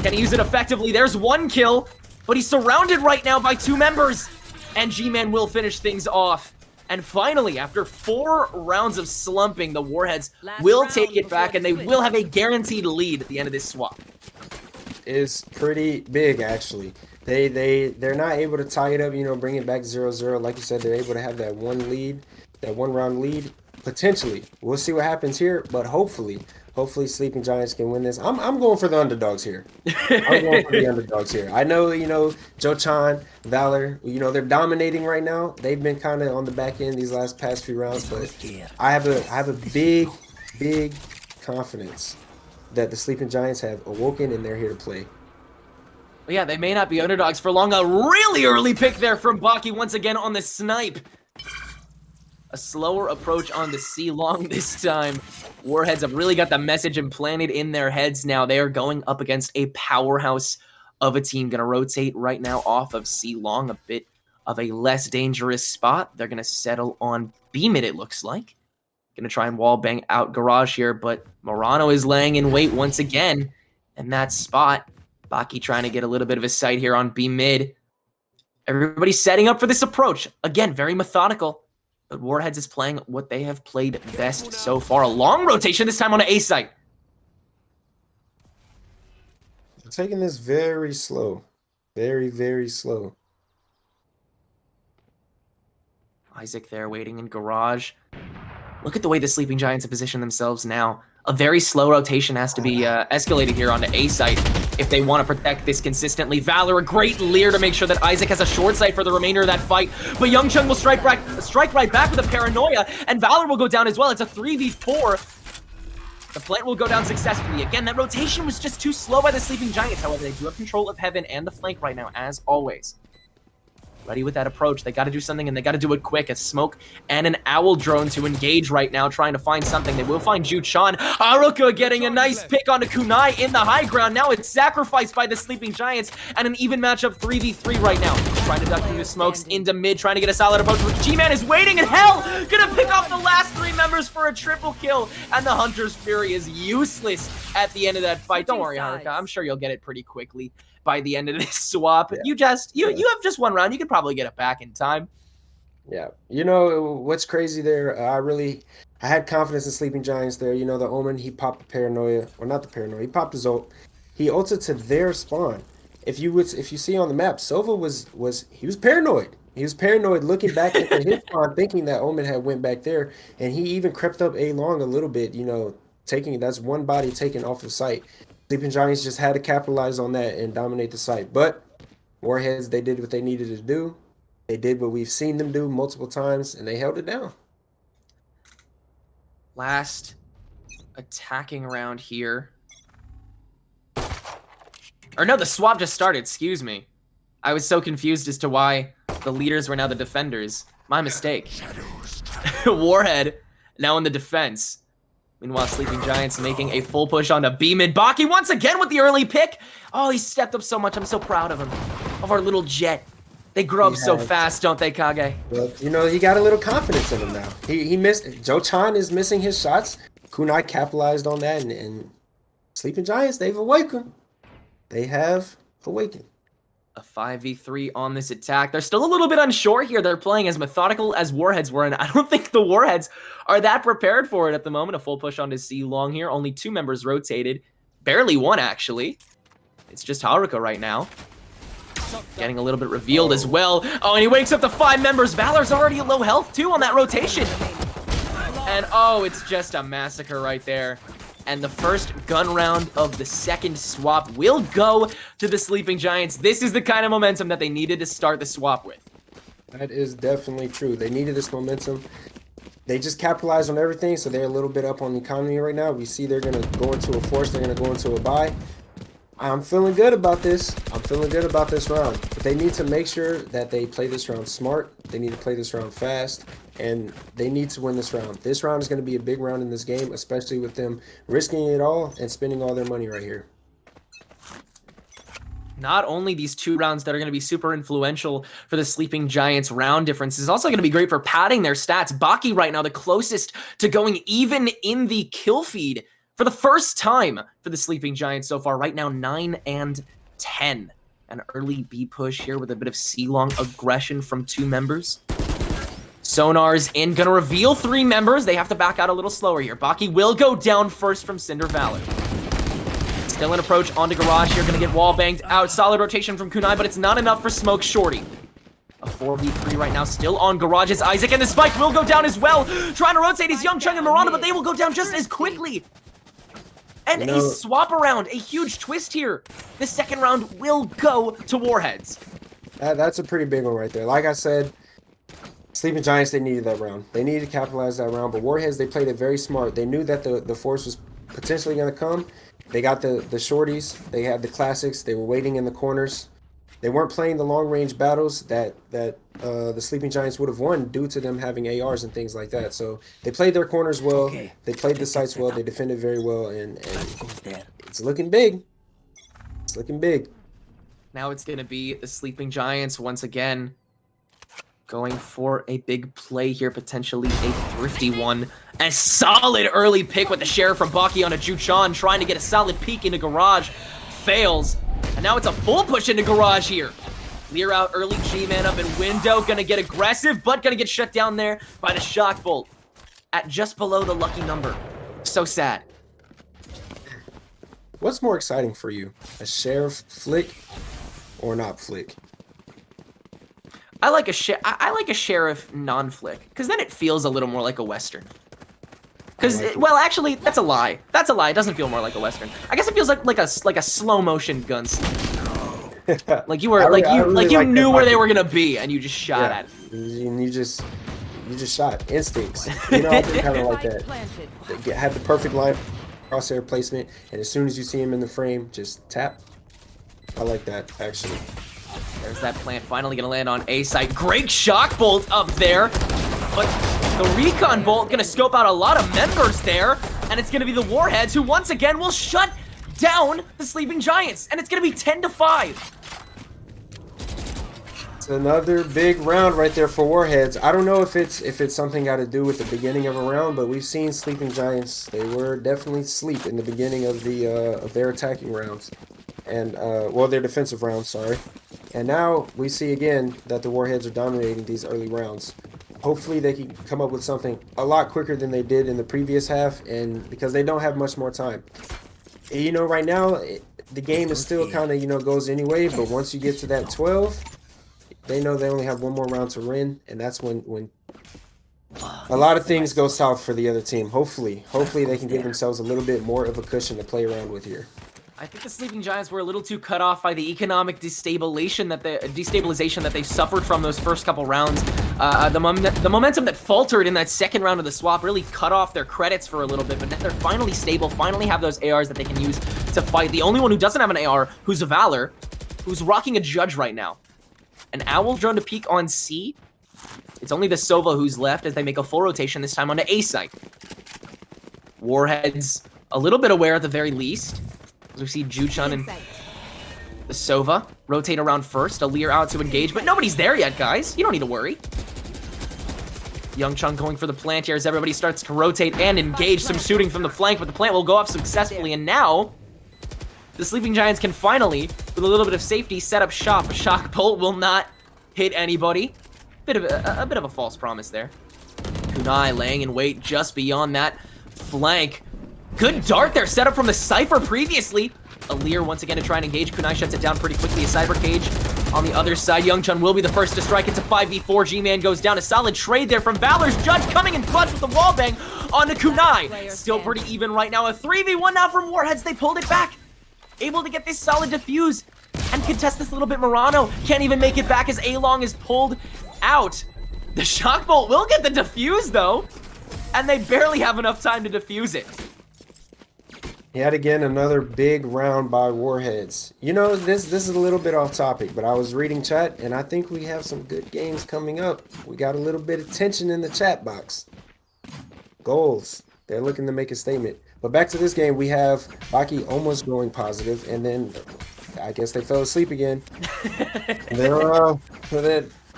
Can he use it effectively? There's 1 kill, but he's surrounded right now by 2 members. And G-Man will finish things off. And finally, after 4 rounds of slumping, the Warheads will take it back, and they will have a guaranteed lead at the end of this swap. is pretty big, actually. They're not able to tie it up, you know, bring it back 0-0. Like you said, they're able to have that one round lead. Potentially. We'll see what happens here, but hopefully Sleeping Giants can win this. I'm going for the underdogs here. I'm going for the underdogs here. I know, you know, Joe-chan, Valor, you know, they're dominating right now. They've been kind of on the back end these past few rounds, but I have a big confidence that the Sleeping Giants have awoken and they're here to play. But yeah, they may not be underdogs for long. A really early pick there from Baki once again on the snipe. A slower approach on the C-Long this time. Warheads have really got the message implanted in their heads now. They are going up against a powerhouse of a team. Going to rotate right now off of C-Long, a bit of a less dangerous spot. They're going to settle on B-Mid, it looks like. Going to try and wall bang out Garage here, but Morano is laying in wait once again in that spot. Baki trying to get a little bit of a sight here on B-Mid. Everybody's setting up for this approach. Again, very methodical. But Warheads is playing what they have played best so far. A long rotation, this time on an A site. I'm taking this very slow. Very slow. Isaac there waiting in Garage. Look at the way the Sleeping Giants have positioned themselves now. A very slow rotation has to be escalated here on the A site if they want to protect this consistently. Valor, a great leer to make sure that Isaac has a short sight for the remainder of that fight. But Young Chung will strike right back with a paranoia, and Valor will go down as well. It's a 3v4. The plant will go down successfully. Again, that rotation was just too slow by the Sleeping Giants. However, they do have control of Heaven and the flank right now, as always. Ready with that approach. They got to do something, and they got to do it quick. A smoke and an owl drone to engage right now, trying to find something. They will find Ju-chan. Haruka getting a nice pick onto Kunai in the high ground. Now it's sacrificed by the Sleeping Giants, and an even matchup 3v3 right now. Trying to duck through the smokes into mid, trying to get a solid approach. G-Man is waiting, and hell, gonna pick off the last 3 members for a triple kill, and the Hunter's Fury is useless at the end of that fight. Don't worry, Haruka. I'm sure you'll get it pretty quickly by the end of this swap. You have just 1 round. You could probably get it back in time. Yeah. You know, what's crazy there, I had confidence in Sleeping Giants there. You know, the Omen, he popped the paranoia, or not the paranoia, he popped his ult. He ulted to their spawn. If you see on the map, Sova was paranoid. He was paranoid looking back at his spawn, thinking that Omen had went back there, and he even crept up A long a little bit, you know, that's 1 body taken off of sight. Sleeping Giants just had to capitalize on that and dominate the site. But Warheads, they did what they needed to do. They did what we've seen them do multiple times, and they held it down. Last attacking round here. Or no, the swap just started, excuse me. I was so confused as to why the leaders were now the defenders. My mistake. Warhead now in the defense. Meanwhile, Sleeping Giants making a full push onto B-Mid. Baki once again with the early pick. Oh, he stepped up so much. I'm so proud of him. Of our little jet. They grow up so fast, don't they, Kage? Well, you know, he got a little confidence in him now. He missed. Joe-chan is missing his shots. Kunai capitalized on that, and Sleeping Giants, they've awakened. They have awakened. A 5v3 on this attack. They're still a little bit unsure here. They're playing as methodical as Warheads were, and I don't think the Warheads are that prepared for it at the moment. A full push onto C-Long here. Only 2 members rotated. Barely 1, actually. It's just Haruka right now. Getting a little bit revealed as well. Oh, and he wakes up to 5 members. Valor's already at low health, too, on that rotation. And, oh, it's just a massacre right there. And the first gun round of the second swap will go to the Sleeping Giants. This is the kind of momentum that they needed to start the swap with. That is definitely true. They needed this momentum. They just capitalized on everything, so they're a little bit up on the economy right now. We see they're going to go into a force. They're going to go into a buy. I'm feeling good about this. I'm feeling good about this round. But they need to make sure that they play this round smart. They need to play this round fast. And they need to win this round. This round is going to be a big round in this game, especially with them risking it all and spending all their money right here. Not only these 2 rounds that are going to be super influential for the Sleeping Giants round difference, is also going to be great for padding their stats. Baki right now the closest to going even in the kill feed for the first time for the Sleeping Giants so far. Right now 9 and 10. An early B push here with a bit of C-Long aggression from 2 members. Sonar's in, gonna reveal 3 members. They have to back out a little slower here. Baki will go down first from Cinder Valor. Still an approach onto Garage here, gonna get wall banged out. Solid rotation from Kunai, but it's not enough for Smoke Shorty. A 4v3 right now, still on Garage's Isaac, and the spike will go down as well. Trying to rotate his Young Chung and Miranda, but they will go down just as quickly. And a swap around, a huge twist here. The second round will go to Warheads. That's a pretty big one right there. Like I said, Sleeping Giants, they needed that round. They needed to capitalize that round, but Warheads, they played it very smart. They knew that the force was potentially going to come. They got the shorties. They had the classics. They were waiting in the corners. They weren't playing the long-range battles that the Sleeping Giants would have won due to them having ARs and things like that. So they played their corners well. Okay. They played the sites well. They defended very well, and it's looking big. It's looking big. Now it's going to be the Sleeping Giants once again going for a big play here, potentially a thrifty one. A solid early pick with the Sheriff from Baki on a Juchan, trying to get a solid peek into Garage. Fails. And now it's a full push into Garage here. Lear out early, G-Man up in window, gonna get aggressive, but gonna get shut down there by the Shock Bolt at just below the lucky number. So sad. What's more exciting for you, a Sheriff flick or not flick? I like a Sheriff non-flick, because then it feels a little more like a Western. Because, well, actually, that's a lie. That's a lie. It doesn't feel more like a Western. I guess it feels like a slow motion guns. Like you were, you knew where they were gonna be, and you just shot at it. And you just shot instincts. You know, I think kind of like that. They have the perfect line, crosshair placement, and as soon as you see him in the frame, just tap. I like that actually. There's that plant finally gonna land on A site. Great shock bolt up there, but the recon bolt gonna scope out a lot of members there, and it's gonna be the Warheads who once again will shut down the Sleeping Giants, and it's gonna be 10-5. It's another big round right there for Warheads. I don't know if it's something got to do with the beginning of a round, but we've seen Sleeping Giants. They were definitely asleep in the beginning of their attacking rounds, and well, their defensive rounds. Sorry. And now we see again that the Warheads are dominating these early rounds. Hopefully they can come up with something a lot quicker than they did in the previous half, and because they don't have much more time. You know, right now the game is still kind of, you know, goes anyway, but once you get to that 12, they know they only have one more round to win, and that's when a lot of things go south for the other team. Hopefully they can give themselves a little bit more of a cushion to play around with here. I think the Sleeping Giants were a little too cut off by the economic destabilization that they suffered from those first couple rounds. The momentum that faltered in that second round of the swap really cut off their credits for a little bit, but now they're finally stable, finally have those ARs that they can use to fight. The only one who doesn't have an AR, who's a Valor, who's rocking a Judge right now. An Owl drone to peek on C. It's only the Sova who's left as they make a full rotation, this time onto A site. Warheads a little bit aware at the very least. As we see Juchun and the Sova rotate around first. A Lear out to engage, but nobody's there yet, guys. You don't need to worry. Young Chung going for the plant here as everybody starts to rotate and engage. Some shooting from the flank, but the plant will go off successfully. And now, the Sleeping Giants can finally, with a little bit of safety, set up shop. A shock bolt will not hit anybody. A bit of a false promise there. Kunai laying in wait just beyond that flank. Good dart there, set up from the Cypher previously. A Lear once again to try and engage. Kunai shuts it down pretty quickly. A Cyber Cage on the other side. Youngchun will be the first to strike. It's a 5v4. G-Man goes down. A solid trade there from Valor's Judge coming in clutch with the wall bang onto Kunai. Still pretty even right now. A 3v1 now from Warheads. They pulled it back. Able to get this solid defuse and contest this little bit. Murano can't even make it back as A-Long is pulled out. The Shock Bolt will get the defuse though, and they barely have enough time to defuse it. Yet again, another big round by Warheads. You know, this is a little bit off topic, but I was reading chat, and I think we have some good games coming up. We got a little bit of tension in the chat box. Goals. They're looking to make a statement. But back to this game, we have Baki almost going positive, and then I guess they fell asleep again. They're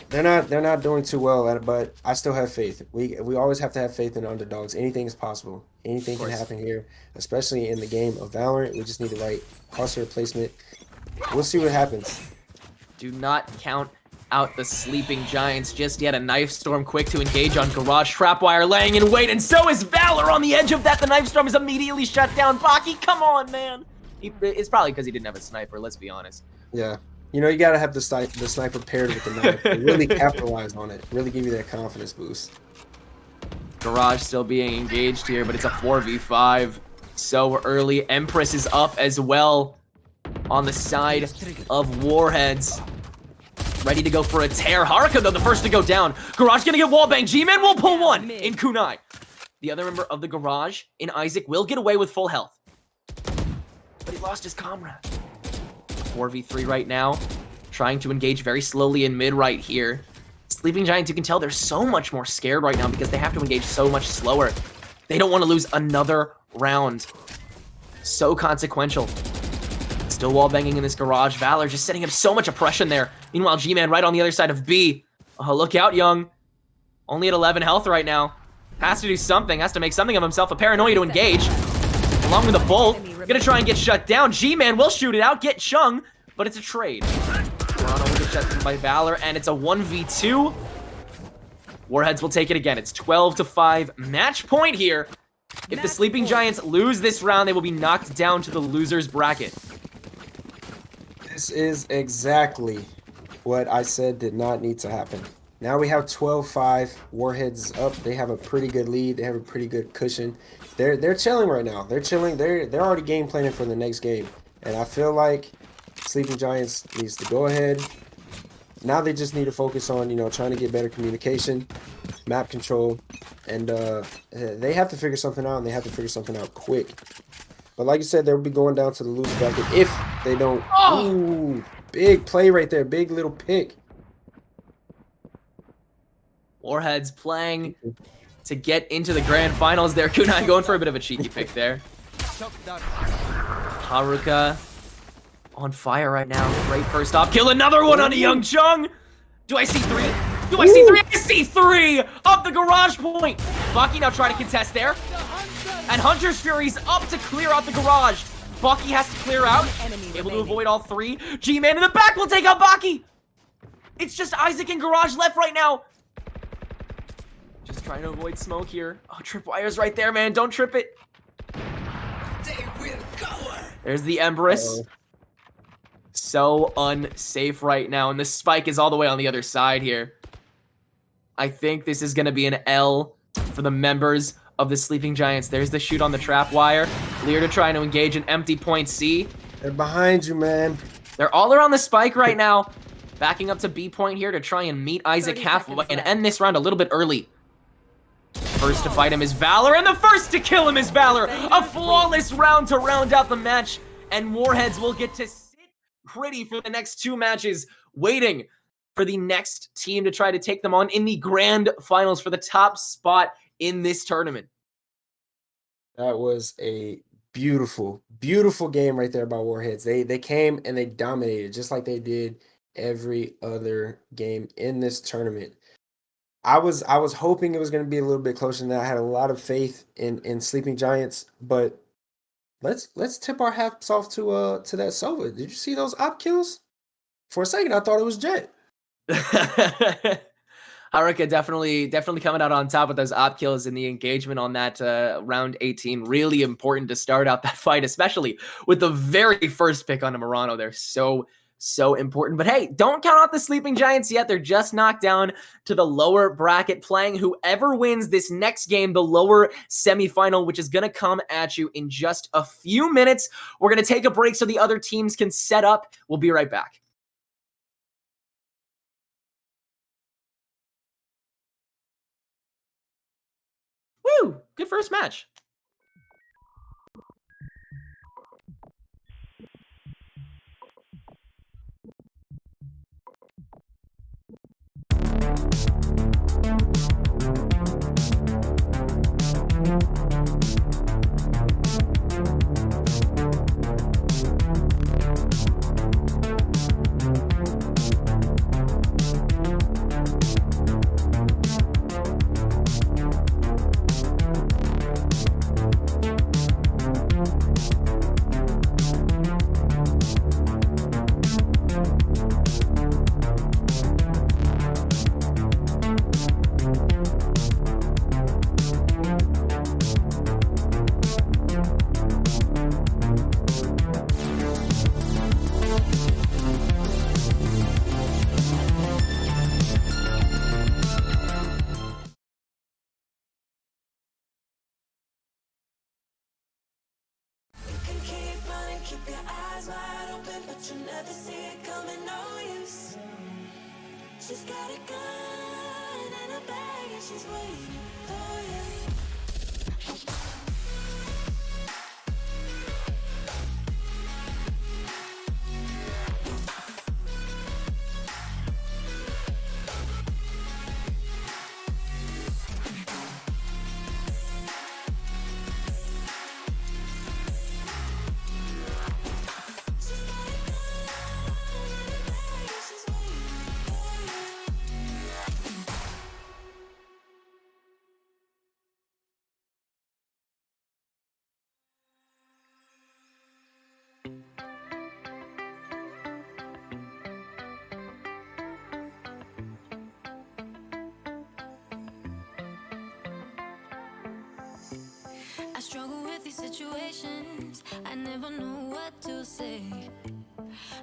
not doing too well at it, but I still have faith. We always have to have faith in underdogs. Anything is possible. Anything can happen here, especially in the game of Valorant. We just need the right crosshair placement. We'll see what happens. Do not count out the Sleeping Giants just yet. A Knife Storm quick to engage on Garage. Trapwire laying in wait, and so is Valor on the edge of that. The Knife Storm is immediately shut down. Baki, come on, man. It's probably because he didn't have a sniper. Let's be honest. Yeah. You know, you got to have the sniper paired with the knife to really capitalize on it, really give you that confidence boost. Garage still being engaged here, but it's a 4v5 so early. Empress is up as well on the side of Warheads. Ready to go for a tear. Haruka, though, the first to go down. Garage gonna get wallbang. G-Man will pull one in Kunai. The other member of the Garage, in Isaac, will get away with full health. But he lost his comrade. 4v3 right now. Trying to engage very slowly in mid right here. Sleeping Giants, you can tell they're so much more scared right now because they have to engage so much slower. They don't want to lose another round. So consequential. Still wall banging in this Garage. Valor just setting up so much oppression there. Meanwhile, G-Man right on the other side of B. Oh, look out, Young. Only at 11 health right now. Has to do something. Has to make something of himself. A paranoia to engage. Along with a bolt. Gonna try and get shut down. G-Man will shoot it out. Get Chung. But it's a trade. Toronto will get shut down by Valor. And it's a 1v2. Warheads will take it again. It's 12-5 match point here. If the Sleeping Giants lose this round, they will be knocked down to the loser's bracket. This is exactly what I said did not need to happen. Now we have 12-5. Warheads up. They have a pretty good lead. They have a pretty good cushion. They're chilling right now. They're chilling. They're already game planning for the next game. And I feel like Sleeping Giants needs to go ahead. Now they just need to focus on, you know, trying to get better communication, map control, and they have to figure something out, and they have to figure something out quick. But like you said, they'll be going down to the loser bracket if they don't. Oh! Ooh, big play right there. Big little pick. Warheads playing to get into the grand finals there. Kunai going for a bit of a cheeky pick there. Haruka on fire right now. Great first off kill. Another one on a Young Chung. Do I see three? Do I see three? I see three up the Garage point. Bucky now trying to contest there. And Hunter's Fury's up to clear out the Garage. Bucky has to clear out. Able to avoid all three. G-Man in the back will take out Bucky. It's just Isaac and Garage left right now. Just trying to avoid smoke here. Oh, tripwire's right there, man. Don't trip it. There's the Empress. So unsafe right now. And the spike is all the way on the other side here. I think this is going to be an L for the members of the Sleeping Giants. There's the shoot on the trap wire. Lear trying to engage an empty point C. They're behind you, man. They're all around the spike right now. Backing up to B point here to try and meet Isaac halfway and end this round a little bit early. First to fight him is Valor, and the first to kill him is Valor. A flawless round to round out the match, and Warheads will get to sit pretty for the next two matches, waiting for the next team to try to take them on in the grand finals for the top spot in this tournament. That was a beautiful, beautiful game right there by Warheads. They came and they dominated just like they did every other game in this tournament. I was hoping it was going to be a little bit closer than that. I had a lot of faith in Sleeping Giants, but let's tip our hats off to that Sova. Did you see those op kills? For a second, I thought it was Jet. Haruka definitely coming out on top with those op kills and the engagement on that round 18. Really important to start out that fight, especially with the very first pick on Murano. They're so important. But hey, don't count out the Sleeping Giants yet. They're just knocked down to the lower bracket, playing whoever wins this next game, the lower semifinal, which is going to come at you in just a few minutes. We're going to take a break so the other teams can set up. We'll be right back. Woo! Good first match. Keep your eyes wide open, but you'll never see it coming. No use. She's got a gun and a bag, and she's waiting for you. I struggle with these situations. I never know what to say.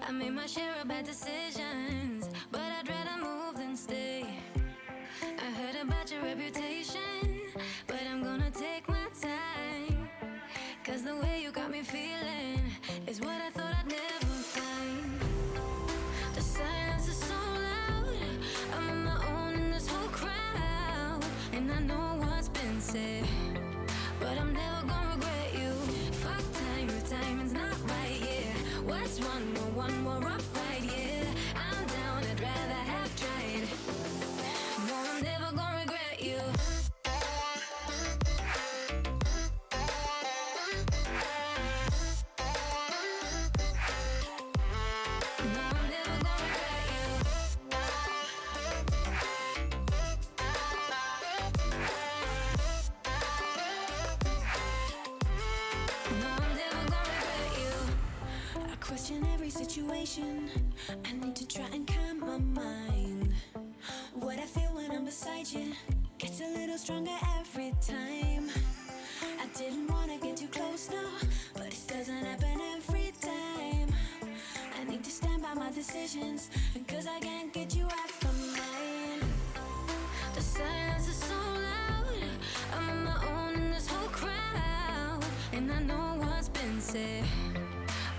I made my share of bad decisions, but I'd rather move than stay. I heard about your reputation, but I'm gonna take my time. Cause the way you got me feeling is what I thought I'd never find. The silence is so loud, I'm on my own in this whole crowd. And I know what's been said, but I'm never gonna regret you. Fuck time, if timing's not right, yeah. What's one more rough ride, yeah. I'm down, I'd rather have tried. No, I'm never gonna regret you. No, I'm never gonna regret you. No, I'm never gonna regret you. I question every situation. I need to try and calm my mind. What I feel when I'm beside you gets a little stronger every time. I didn't wanna get too close now, but it doesn't happen every time. I need to stand by my decisions, cause I can't get you off my mind. The silence is so loud, I'm on my own in this whole crowd. And I know what's been said,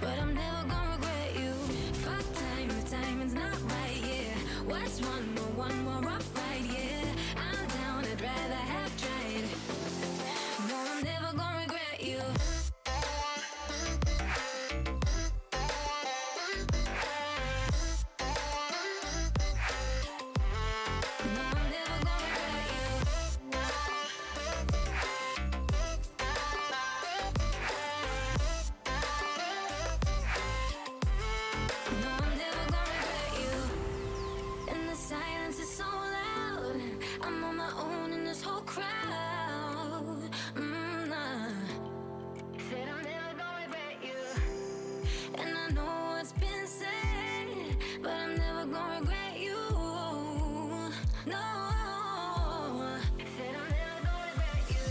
but I'm never gonna regret you. Fuck time, if timing's not right, yeah. What's one more rough ride, yeah. I'm down, I'd rather have tried. No, I'm never gonna regret you. No, I'm never gonna regret you. No, I'm never gonna regret you. And the silence is so loud, I'm on my own in this whole crowd. Nah. Said I'm never gonna regret you. And I know what's been said, but I'm never gonna regret you. No. Said I'm never gonna regret you.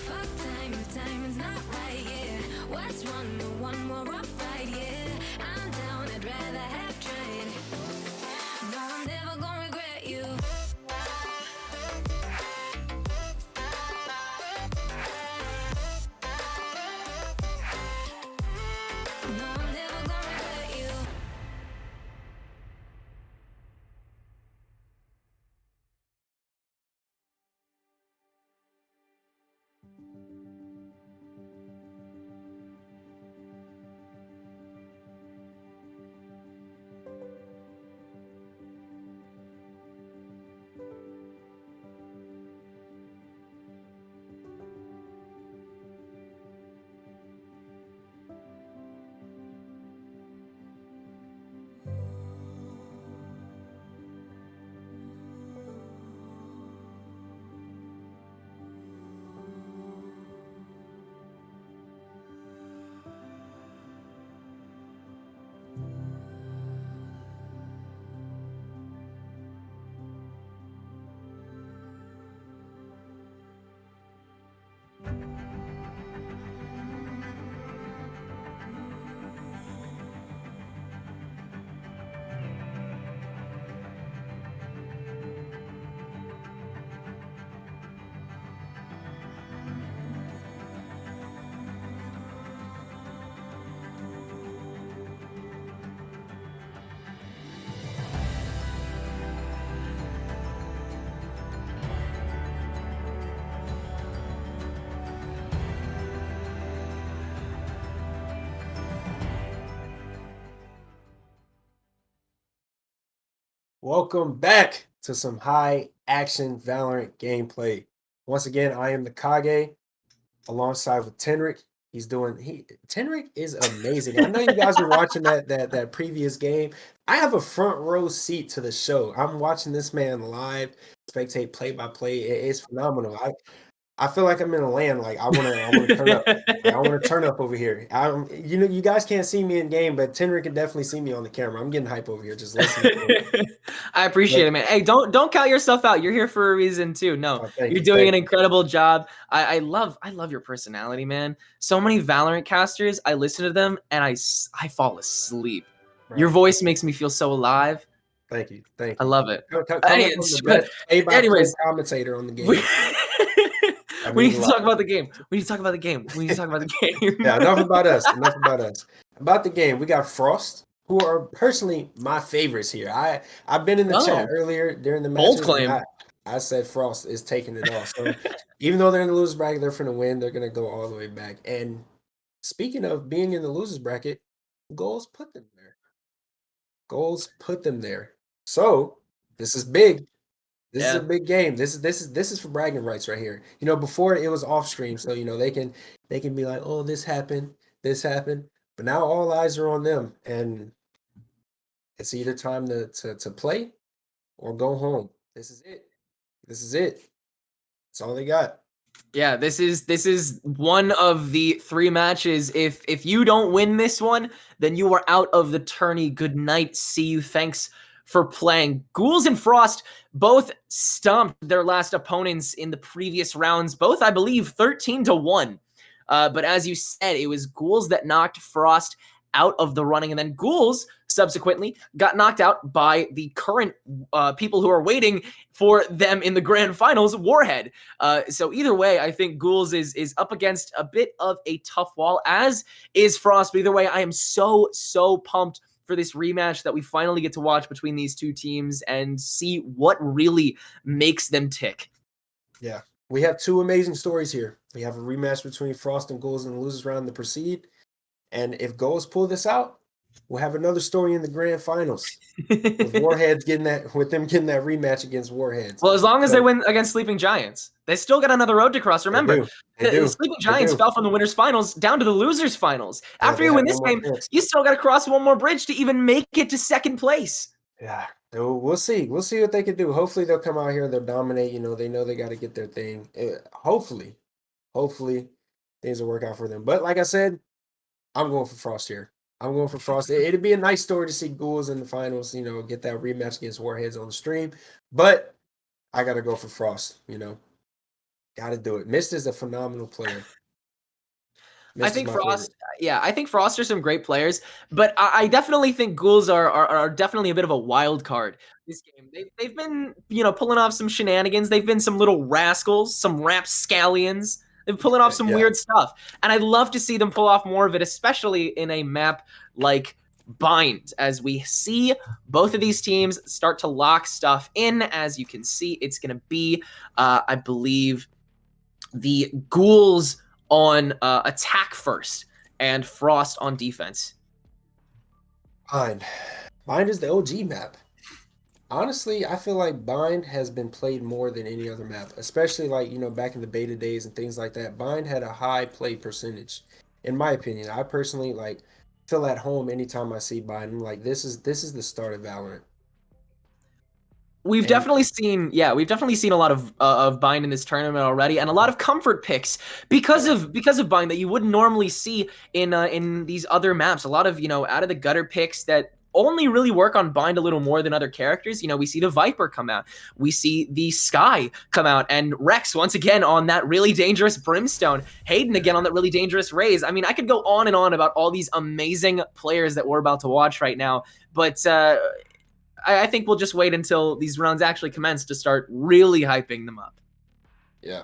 Fuck time, if timing's not right, yeah. What's one more rough ride, yeah. I'm down, I'd rather have tried. No, I'm never gonna regret you. No, I'm never gonna regret you. Welcome back to some high action Valorant gameplay. Once again, I am the Kage alongside with Tenric. Tenric is amazing. I know you guys were watching that previous game. I have a front row seat to the show. I'm watching this man live, spectate play by play. It's phenomenal. I feel like I'm in a land. Like I wanna turn up. Like, I want to turn up over here. You guys can't see me in game, but Tenric can definitely see me on the camera. I'm getting hype over here just listening to him. I appreciate it, man. Hey, don't count yourself out. You're here for a reason too. No, Thank you're you, doing thank an you. incredible job. I love your personality, man. So many Valorant casters, I listen to them and I fall asleep. Your Right. voice makes me feel so alive. Thank you. Thank I you. love it. Coming from the best play-by-play anyways, commentator on the game. we, I we mean, need to a lot. talk about the game. We need to talk about the game. We need to talk about the game. Yeah, enough about us. Enough about us. About the game, we got Frost, who are personally my favorites here. I've been in the chat earlier during the Bold matches. claim. And I said Frost is taking it all. So even though they're in the losers bracket, they're finna win. They're gonna go all the way back. And speaking of being in the losers bracket, goals put them there. Goals put them there. So this is big. This is a big game. This is for bragging rights right here. You know, before it was off stream, so you know they can be like, oh, this happened. But now all eyes are on them, and it's either time to play or go home. This is it. That's all they got. Yeah, this is one of the 3 matches. If you don't win this one, then you are out of the tourney. Good night. See you. Thanks for playing. Ghouls and Frost both stomped their last opponents in the previous rounds, both, I believe, 13-1. But as you said, it was Ghouls that knocked Frost out of the running, and then Ghouls subsequently got knocked out by the current people who are waiting for them in the grand finals, Warhead. So either way, I think Ghouls is up against a bit of a tough wall, as is Frost. But either way, I am so pumped for this rematch that we finally get to watch between these two teams and see what really makes them tick. Yeah, we have 2 amazing stories here. We have a rematch between Frost and Ghouls in the losers round to proceed. And if Ghouls pull this out, we'll have another story in the grand finals. With Warheads getting that rematch against Warheads. Well, as long as they win against Sleeping Giants, they still got another road to cross. Remember, the Sleeping Giants fell from the winners finals down to the losers finals. After you win this game, you still got to cross one more bridge to even make it to second place. Yeah, we'll see. We'll see what they can do. Hopefully they'll come out here and they'll dominate. You know they got to get their thing. Hopefully things will work out for them. But like I said, I'm going for Frost here. I'm going for Frost. It'd be a nice story to see Ghouls in the finals, you know, get that rematch against Warheads on the stream. But I got to go for Frost, you know. Got to do it. Mist is a phenomenal player. I think Frost, I think Frost are some great players, but I definitely think Ghouls are definitely a bit of a wild card this game. They've been, you know, pulling off some shenanigans. They've been some little rascals, some rapscallions. They're pulling off some weird stuff. And I'd love to see them pull off more of it, especially in a map like Bind, as we see both of these teams start to lock stuff in. As you can see, it's going to be, I believe, the Ghouls on attack first and Frost on defense. Bind is the OG map. Honestly, I feel like Bind has been played more than any other map, especially like, you know, back in the beta days and things like that. Bind had a high play percentage, in my opinion. I personally like feel at home anytime I see Bind. I'm like, this is the start of Valorant. We've definitely seen a lot of Bind in this tournament already, and a lot of comfort picks because of Bind that you wouldn't normally see in these other maps. A lot of, you know, out of the gutter picks that only really work on Bind a little more than other characters. You know, we see the Viper come out, we see the Sky come out, and Rex once again on that really dangerous Brimstone, Hayden again on that really dangerous Raze. I mean, I could go on and on about all these amazing players that we're about to watch right now, but I think we'll just wait until these rounds actually commence to start really hyping them up. Yeah.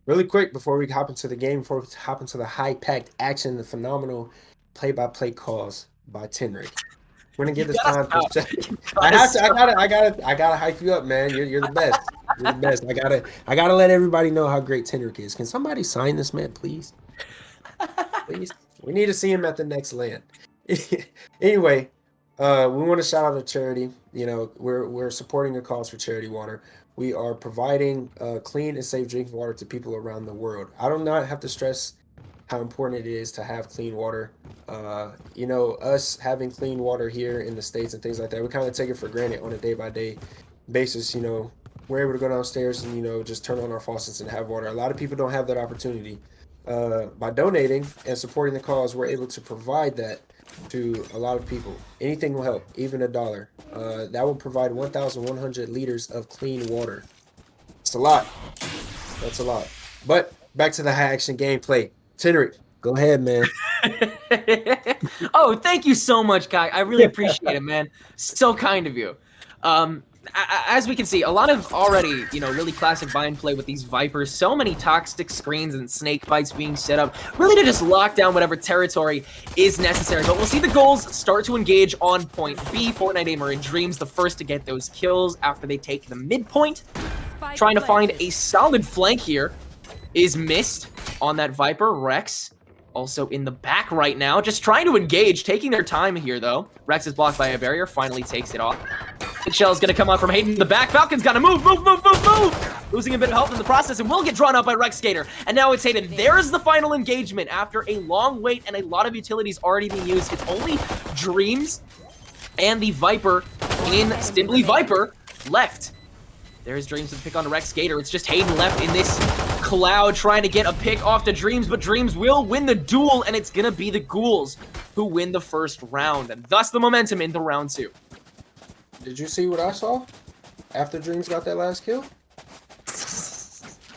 Really quick before we hop into the game, before we hop into the high-packed action, the phenomenal play-by-play calls by Tenric. We're gonna give this time for I gotta hype you up, man. You're the best. You're the best. I gotta let everybody know how great Tenric is. Can somebody sign this man, please? Please. We need to see him at the next LAN. Anyway, We want to shout out a charity. You know, we're supporting a cause for charity water. We are providing clean and safe drinking water to people around the world. I do not have to stress how important it is to have clean water. You know, us having clean water here in the States and things like that, we kind of take it for granted on a day-by-day basis. You know, we're able to go downstairs and, you know, just turn on our faucets and have water. A lot of people don't have that opportunity. By donating and supporting the cause, we're able to provide that to a lot of people. Anything will help, even $1. That will provide 1,100 liters of clean water. It's a lot. That's a lot. But back to the high action gameplay. Tenric, go ahead, man. Oh, thank you so much, Kai. I really appreciate it, man. So kind of you. As we can see, a lot of already, you know, really classic bind play with these Vipers. So many toxic screens and snake bites being set up, really to just lock down whatever territory is necessary. But we'll see the goals start to engage on point B. Fortnite Aimer and Dreams, the first to get those kills after they take the midpoint. Trying to find a solid flank here is missed on that Viper. Rex also in the back right now, just trying to engage, taking their time here though. Rex is blocked by a barrier, finally takes it off. The shell is going to come out from Hayden in the back. Falcon's got to move. Losing a bit of health in the process and will get drawn out by Rex Skater. And now it's Hayden. There's the final engagement after a long wait and a lot of utilities already being used. It's only Dreams and the Viper in Simply Viper left. There's Dreams to pick on Rex Skater. It's just Hayden left in this cloud trying to get a pick off to Dreams, but Dreams will win the duel, and it's going to be the Ghouls who win the first round, and thus the momentum into round 2. Did you see what I saw after Dreams got that last kill?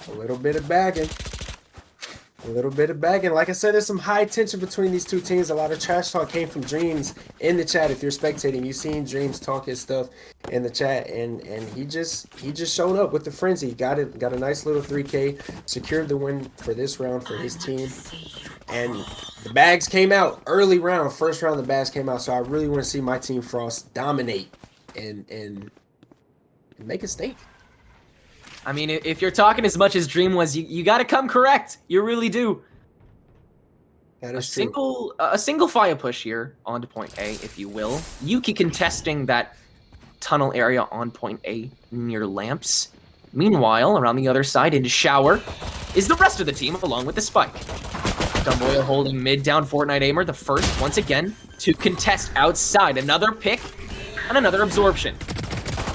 A little bit of bagging. Like I said, there's some high tension between these two teams. A lot of trash talk came from Dreams in the chat. If you're spectating, you've seen Dreams talk his stuff in the chat, and he just showed up with the frenzy. Got a nice little 3K, secured the win for this round for his team. And the bags came out early round, first round the bags came out. So I really want to see my team Frost dominate and make a stake. I mean, if you're talking as much as Dream was, you got to come correct. You really do. That is true. A single fire push here onto point A, if you will. Yuki contesting that tunnel area on point A near lamps. Meanwhile, around the other side into shower is the rest of the team along with the spike. Dumboyle holding mid down. Fortnite Aimer, the first once again to contest outside. Another pick and another absorption.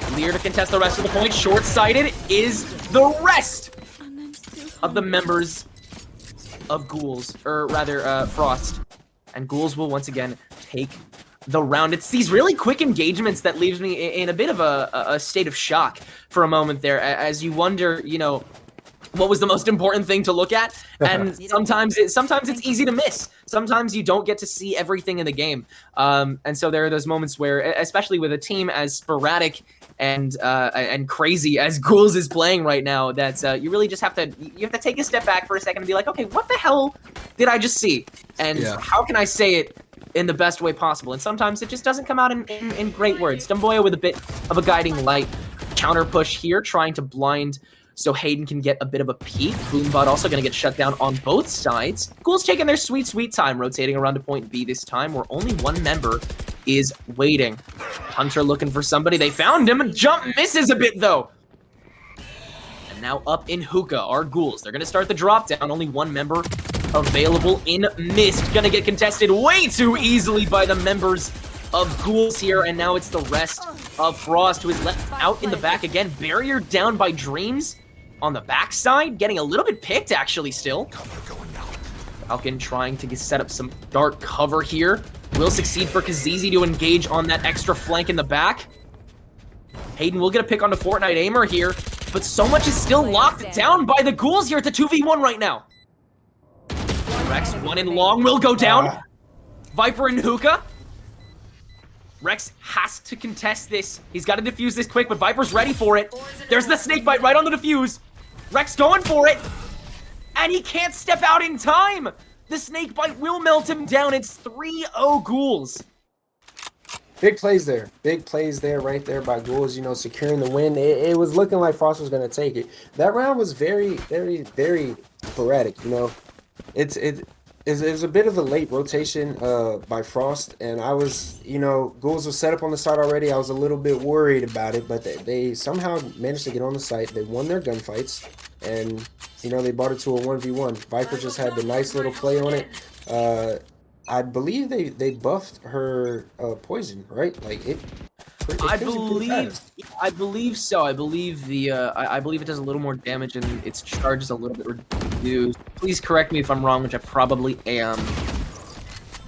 Clear to contest the rest of the point. Short-sighted is the rest of the members of Ghouls, or rather Frost. And Ghouls will once again take the round. It's these really quick engagements that leaves me in a bit of a state of shock for a moment there, as you wonder, you know, what was the most important thing to look at? And sometimes it's easy to miss. Sometimes you don't get to see everything in the game. And so there are those moments where, especially with a team as sporadic and crazy as Ghouls is playing right now, that you really just have to take a step back for a second and be like, okay, what the hell did I just see? And how can I say it in the best way possible? And sometimes it just doesn't come out in great words. Dumboya with a bit of a guiding light. Counter push here, trying to blind so Hayden can get a bit of a peek. Boombot also going to get shut down on both sides. Ghouls taking their sweet time, rotating around to point B this time, where only one member is waiting. Hunter looking for somebody. They found him. Jump misses a bit, though. And now up in Hookah are Ghouls. They're going to start the drop down. Only one member available in Mist. Going to get contested way too easily by the members of Ghouls here, and now it's the rest of Frost, who is left out in the back again. Barrier down by Dreams on the backside, getting a little bit picked actually still. Falcon trying to set up some dark cover here. Will succeed for Kazizi to engage on that extra flank in the back. Hayden will get a pick on the Fortnite Aimer here, but so much is still locked down by the Ghouls here. It's a 2v1 right now. Rex, one in long, will go down. Viper and Hookah. Rex has to contest this. He's got to defuse this quick, but Viper's ready for it. There's the snake bite right on the defuse. Rex going for it. And he can't step out in time. The snake bite will melt him down. It's 3-0 Ghouls. Big plays there. Big plays there right there by Ghouls, you know, securing the win. It was looking like Frost was going to take it. That round was very sporadic, you know. It's it was a bit of a late rotation by Frost, and I was, Ghouls was set up on the site already. I was a little bit worried about it, but they somehow managed to get on the site. They won their gunfights, and they brought it to a 1v1. Viper just had the nice little play on it. I believe they buffed her poison, right? Like it I kills you pretty believe, fast. I believe so. I believe I believe it does a little more damage and its charge is a little bit reduced. Please correct me if I'm wrong, which I probably am.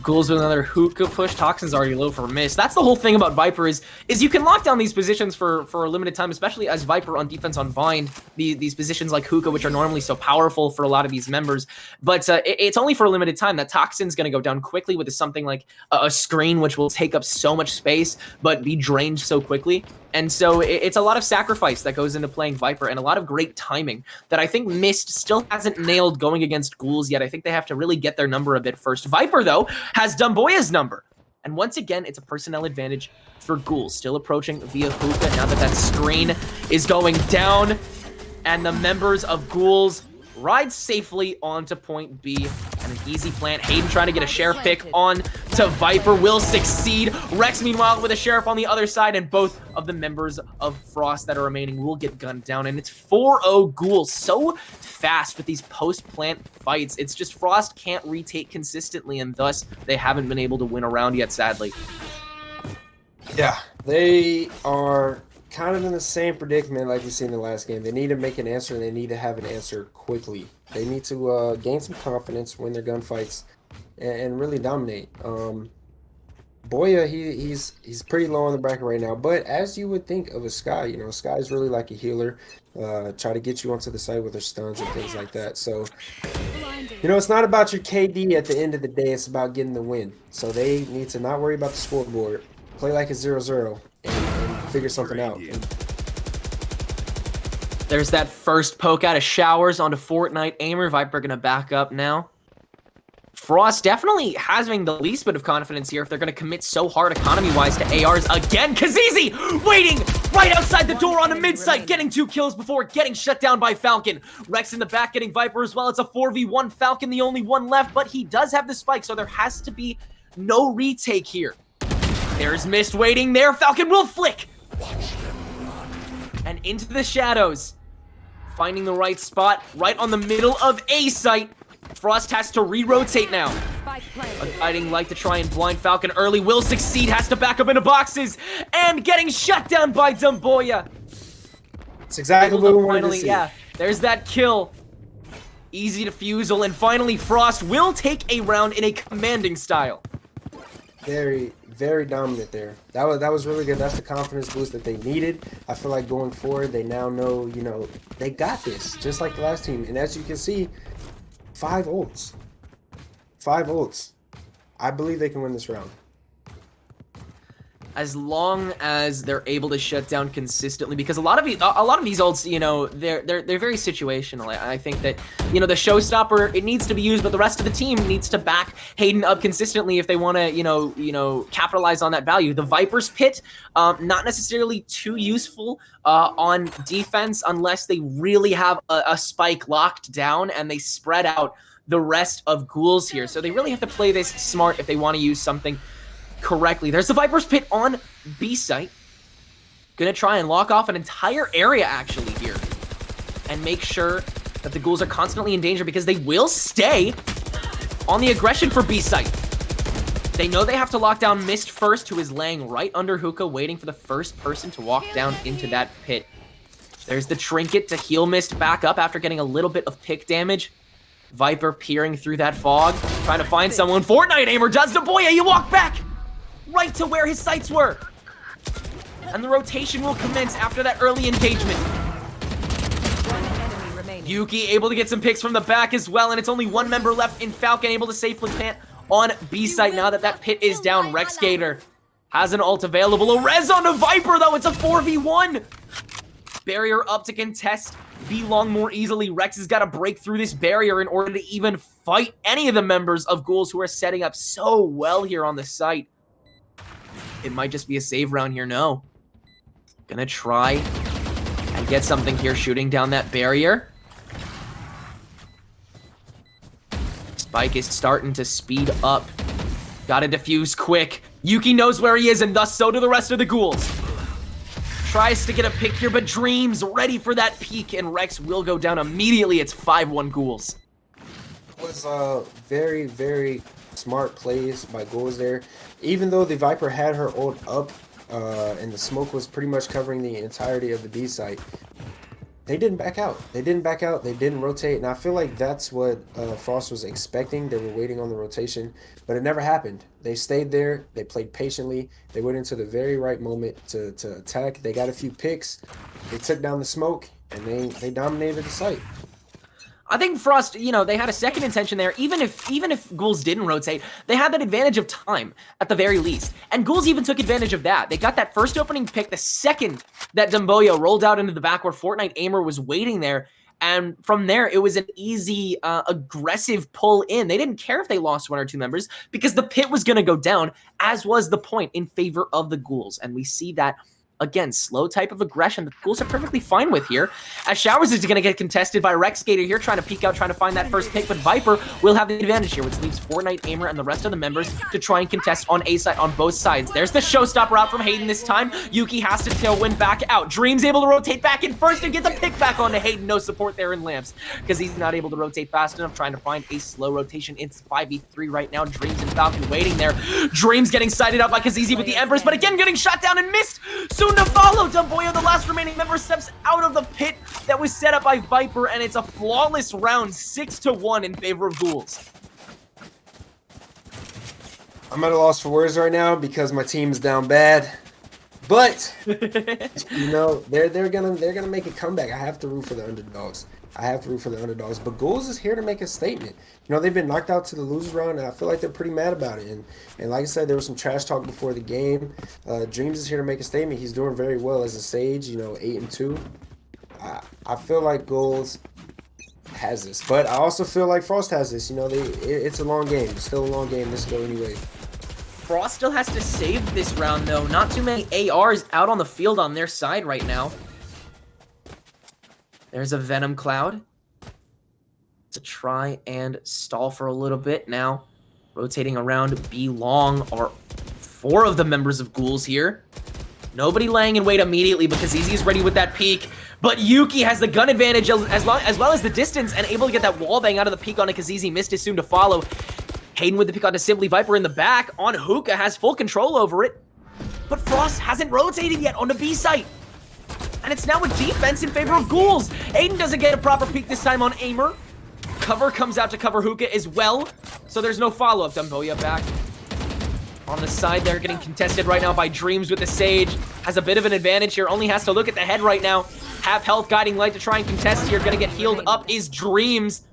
Ghouls with another hookah push. Toxin's already low for miss. That's the whole thing about Viper is you can lock down these positions for a limited time, especially as Viper on defense on Bind. These positions like hookah, which are normally so powerful for a lot of these members, but it's only for a limited time. That Toxin's going to go down quickly with something like a screen, which will take up so much space but be drained so quickly. And so it's a lot of sacrifice that goes into playing Viper and a lot of great timing that I think Mist still hasn't nailed going against Ghouls yet. I think they have to really get their number a bit first. Viper, though, has Dumboya's number. And once again, it's a personnel advantage for Ghouls. Still approaching via hookah now that screen is going down. And the members of Ghouls ride safely onto point B. And an easy plant. Hayden trying to get a Sheriff pick on to Viper will succeed. Rex, meanwhile, with a Sheriff on the other side, and both of the members of Frost that are remaining will get gunned down. And it's 4-0 Ghouls. So fast with these post-plant fights. It's just Frost can't retake consistently, and thus they haven't been able to win a round yet, sadly. Yeah, they are kind of in the same predicament like we seen in the last game. They need to make an answer, and they need to have an answer quickly. They need to gain some confidence, win their gunfights, and really dominate. Boya, he's pretty low on the bracket right now, but as you would think of a Sky, Sky is really like a healer, try to get you onto the site with her stuns and things like that. So, it's not about your KD at the end of the day, it's about getting the win. So they need to not worry about the scoreboard, play like a 0-0, and figure something out. There's that first poke out of showers onto Fortnite Aimer. Viper gonna back up now. Frost definitely having the least bit of confidence here if they're going to commit so hard economy-wise to ARs again. Kazizi waiting right outside the door on a mid-site, getting 2 kills before getting shut down by Falcon. Rex in the back getting Viper as well. It's a 4v1. Falcon the only one left, but he does have the spike, so there has to be no retake here. There's Mist waiting there. Falcon will flick. And into the shadows. Finding the right spot, right on the middle of A site. Frost has to re-rotate now. A guiding light to try and blind Falcon early will succeed, has to back up into boxes, and getting shut down by Dumboya. It's exactly what we wanted to see. Yeah, there's that kill. Easy defusal, and finally Frost will take a round in a commanding style. Very, very dominant there. That was really good. That's the confidence boost that they needed. I feel like going forward, they now know, they got this, just like the last team. And as you can see, 5 ults. 5 ults. I believe they can win this round. As long as they're able to shut down consistently, because a lot of these ults, they're very situational. I think that, the showstopper, it needs to be used, but the rest of the team needs to back Hayden up consistently if they want to, capitalize on that value. The Viper's Pit, not necessarily too useful on defense unless they really have a spike locked down and they spread out the rest of Ghouls here. So they really have to play this smart if they want to use something correctly. There's the Viper's Pit on B site. Gonna try and lock off an entire area actually here and make sure that the Ghouls are constantly in danger because they will stay on the aggression for B site. They know they have to lock down Mist first, who is laying right under hookah, waiting for the first person to walk down into that pit. There's the trinket to heal Mist back up after getting a little bit of pick damage. Viper peering through that fog, trying to find someone. Fortnite Aimer does the Boya, you walk back right to where his sights were. And the rotation will commence after that early engagement. Yuki able to get some picks from the back as well, and it's only 1 member left in Falcon, able to safely plant on B site now that that pit is down. Rex Gator has an ult available. A res on a Viper, though. It's a 4v1. Barrier up to contest B long more easily. Rex has got to break through this barrier in order to even fight any of the members of Ghouls who are setting up so well here on the site. It might just be a save round here. No. Gonna try and get something here, shooting down that barrier. Spike is starting to speed up. Gotta defuse quick. Yuki knows where he is, and thus so do the rest of the ghouls. Tries to get a pick here, but Dreams ready for that peek, and Rex will go down immediately. It's 5-1 ghouls. It was very, very smart plays by ghouls there. Even though the Viper had her ult up, and the smoke was pretty much covering the entirety of the B site, they didn't back out. They didn't rotate, and I feel like that's what Frost was expecting. They were waiting on the rotation, but it never happened. They stayed there. They played patiently. They went into the very right moment to attack. They got a few picks. They took down the smoke, and they dominated the site. I think Frost, you know, they had a second intention there. Even if Ghouls didn't rotate, they had that advantage of time at the very least. And Ghouls even took advantage of that. They got that first opening pick the second that Dumboya rolled out into the back where Fortnite Aimer was waiting there. And from there, it was an easy, aggressive pull in. They didn't care if they lost 1 or 2 members because the pit was going to go down, as was the point in favor of the Ghouls. And we see that. Again, slow type of aggression the Ghouls are perfectly fine with here. As Showers is going to get contested by Rex Skater here, trying to peek out, trying to find that first pick, but Viper will have the advantage here, which leaves Fortnite Aimer and the rest of the members to try and contest on A side on both sides. There's the showstopper out from Hayden this time. Yuki has to tailwind back out. Dream's able to rotate back in first and get the pick back onto Hayden. No support there in Lamps because he's not able to rotate fast enough, trying to find a slow rotation. It's 5v3 right now. Dreams and Falcon waiting there. Dreams getting sighted up by Kazizi with the Empress, but again getting shot down and missed. Soon to follow. Dumboya, the last remaining member, steps out of the pit that was set up by Viper, and it's a flawless round, 6-1 in favor of Ghouls. I'm at a loss for words right now because my team's down bad. But you know, they're gonna make a comeback. I have to root for the underdogs. But Ghouls is here to make a statement. You know, they've been knocked out to the losers round, and I feel like they're pretty mad about it. And like I said, there was some trash talk before the game. Dreams is here to make a statement. He's doing very well as a Sage. You know, 8-2. I feel like Ghouls has this, but I also feel like Frost has this. You know, it's a long game. It's still a long game. This will go anyway. Frost still has to save this round, though. Not too many ARs out on the field on their side right now. There's a Venom Cloud to try and stall for a little bit now. Rotating around B long are 4 of the members of Ghouls here. Nobody laying in wait immediately because Easy's ready with that peek. But Yuki has the gun advantage as well as the distance and able to get that wallbang out of the peek on it because Easy missed it soon to follow. Hayden with the pick onto Simply. Viper in the back on Hookah has full control over it. But Frost hasn't rotated yet on the B site. And it's now a defense in favor of Ghouls. Aiden doesn't get a proper peek this time on Aimer. Cover comes out to cover Hookah as well. So there's no follow-up. Dumboya back on the side there, getting contested right now by Dreams with the Sage. Has a bit of an advantage here. Only has to look at the head right now. Half health, Guiding Light to try and contest here. Gonna get healed up is Dreams.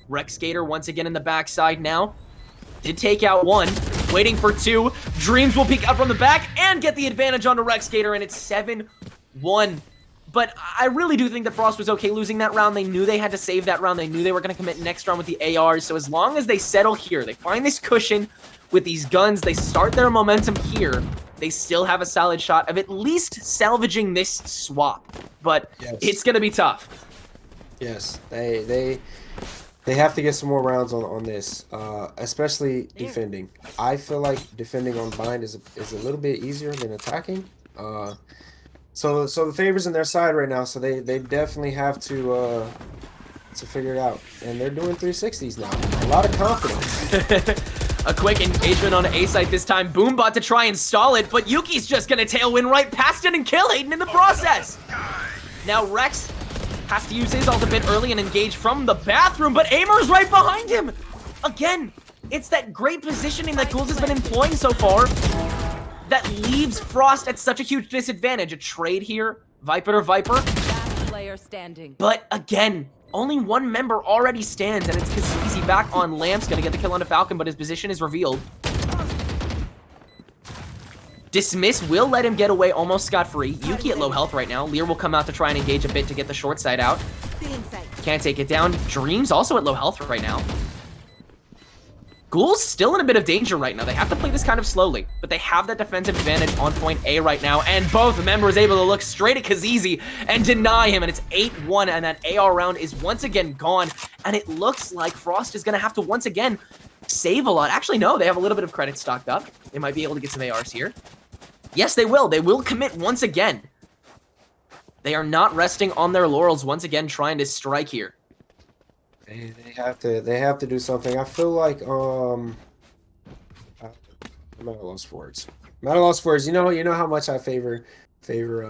Rex Skater once again in the backside now. Did take out 1. Waiting for 2. Dreams will peek out from the back and get the advantage onto Rex Skater, and it's 7-1. But I really do think that Frost was okay losing that round. They knew they had to save that round. They knew they were going to commit next round with the ARs. So as long as they settle here, they find this cushion with these guns, they start their momentum here, they still have a solid shot of at least salvaging this swap. But yes, it's going to be tough. Yes, they have to get some more rounds on this, especially defending. I feel like defending on bind is a little bit easier than attacking. So the favors in their side right now, so they definitely have to figure it out. And they're doing 360s now. A lot of confidence. A quick engagement on A site this time. Boombot to try and stall it, but Yuki's just gonna tailwind right past it and kill Hayden in the process. Now Rex has to use his ult a bit early and engage from the bathroom, but Aimer's right behind him. Again, it's that great positioning that Ghouls has been employing so far that leaves Frost at such a huge disadvantage. A trade here, Viper to Viper. Last player standing. But again, only 1 member already stands, and it's Kazizi back on Lamps, gonna get the kill on a Falcon, but his position is revealed. Dismiss will let him get away almost scot-free. Yuki at low health right now. Lear will come out to try and engage a bit to get the short side out. Can't take it down. Dreams also at low health right now. Ghouls still in a bit of danger right now. They have to play this kind of slowly, but they have that defensive advantage on point A right now, and both members able to look straight at Kazizi and deny him, and it's 8-1, and that AR round is once again gone. and it looks like Frost is going to have to once again save a lot. Actually, no, they have a little bit of credit stocked up. They might be able to get some ARs here. Yes, they will. They will commit once again. They are not resting on their laurels once again, trying to strike here. They have to do something. I feel like I'm at a loss for words. I'm at a loss for words. You know how much I favor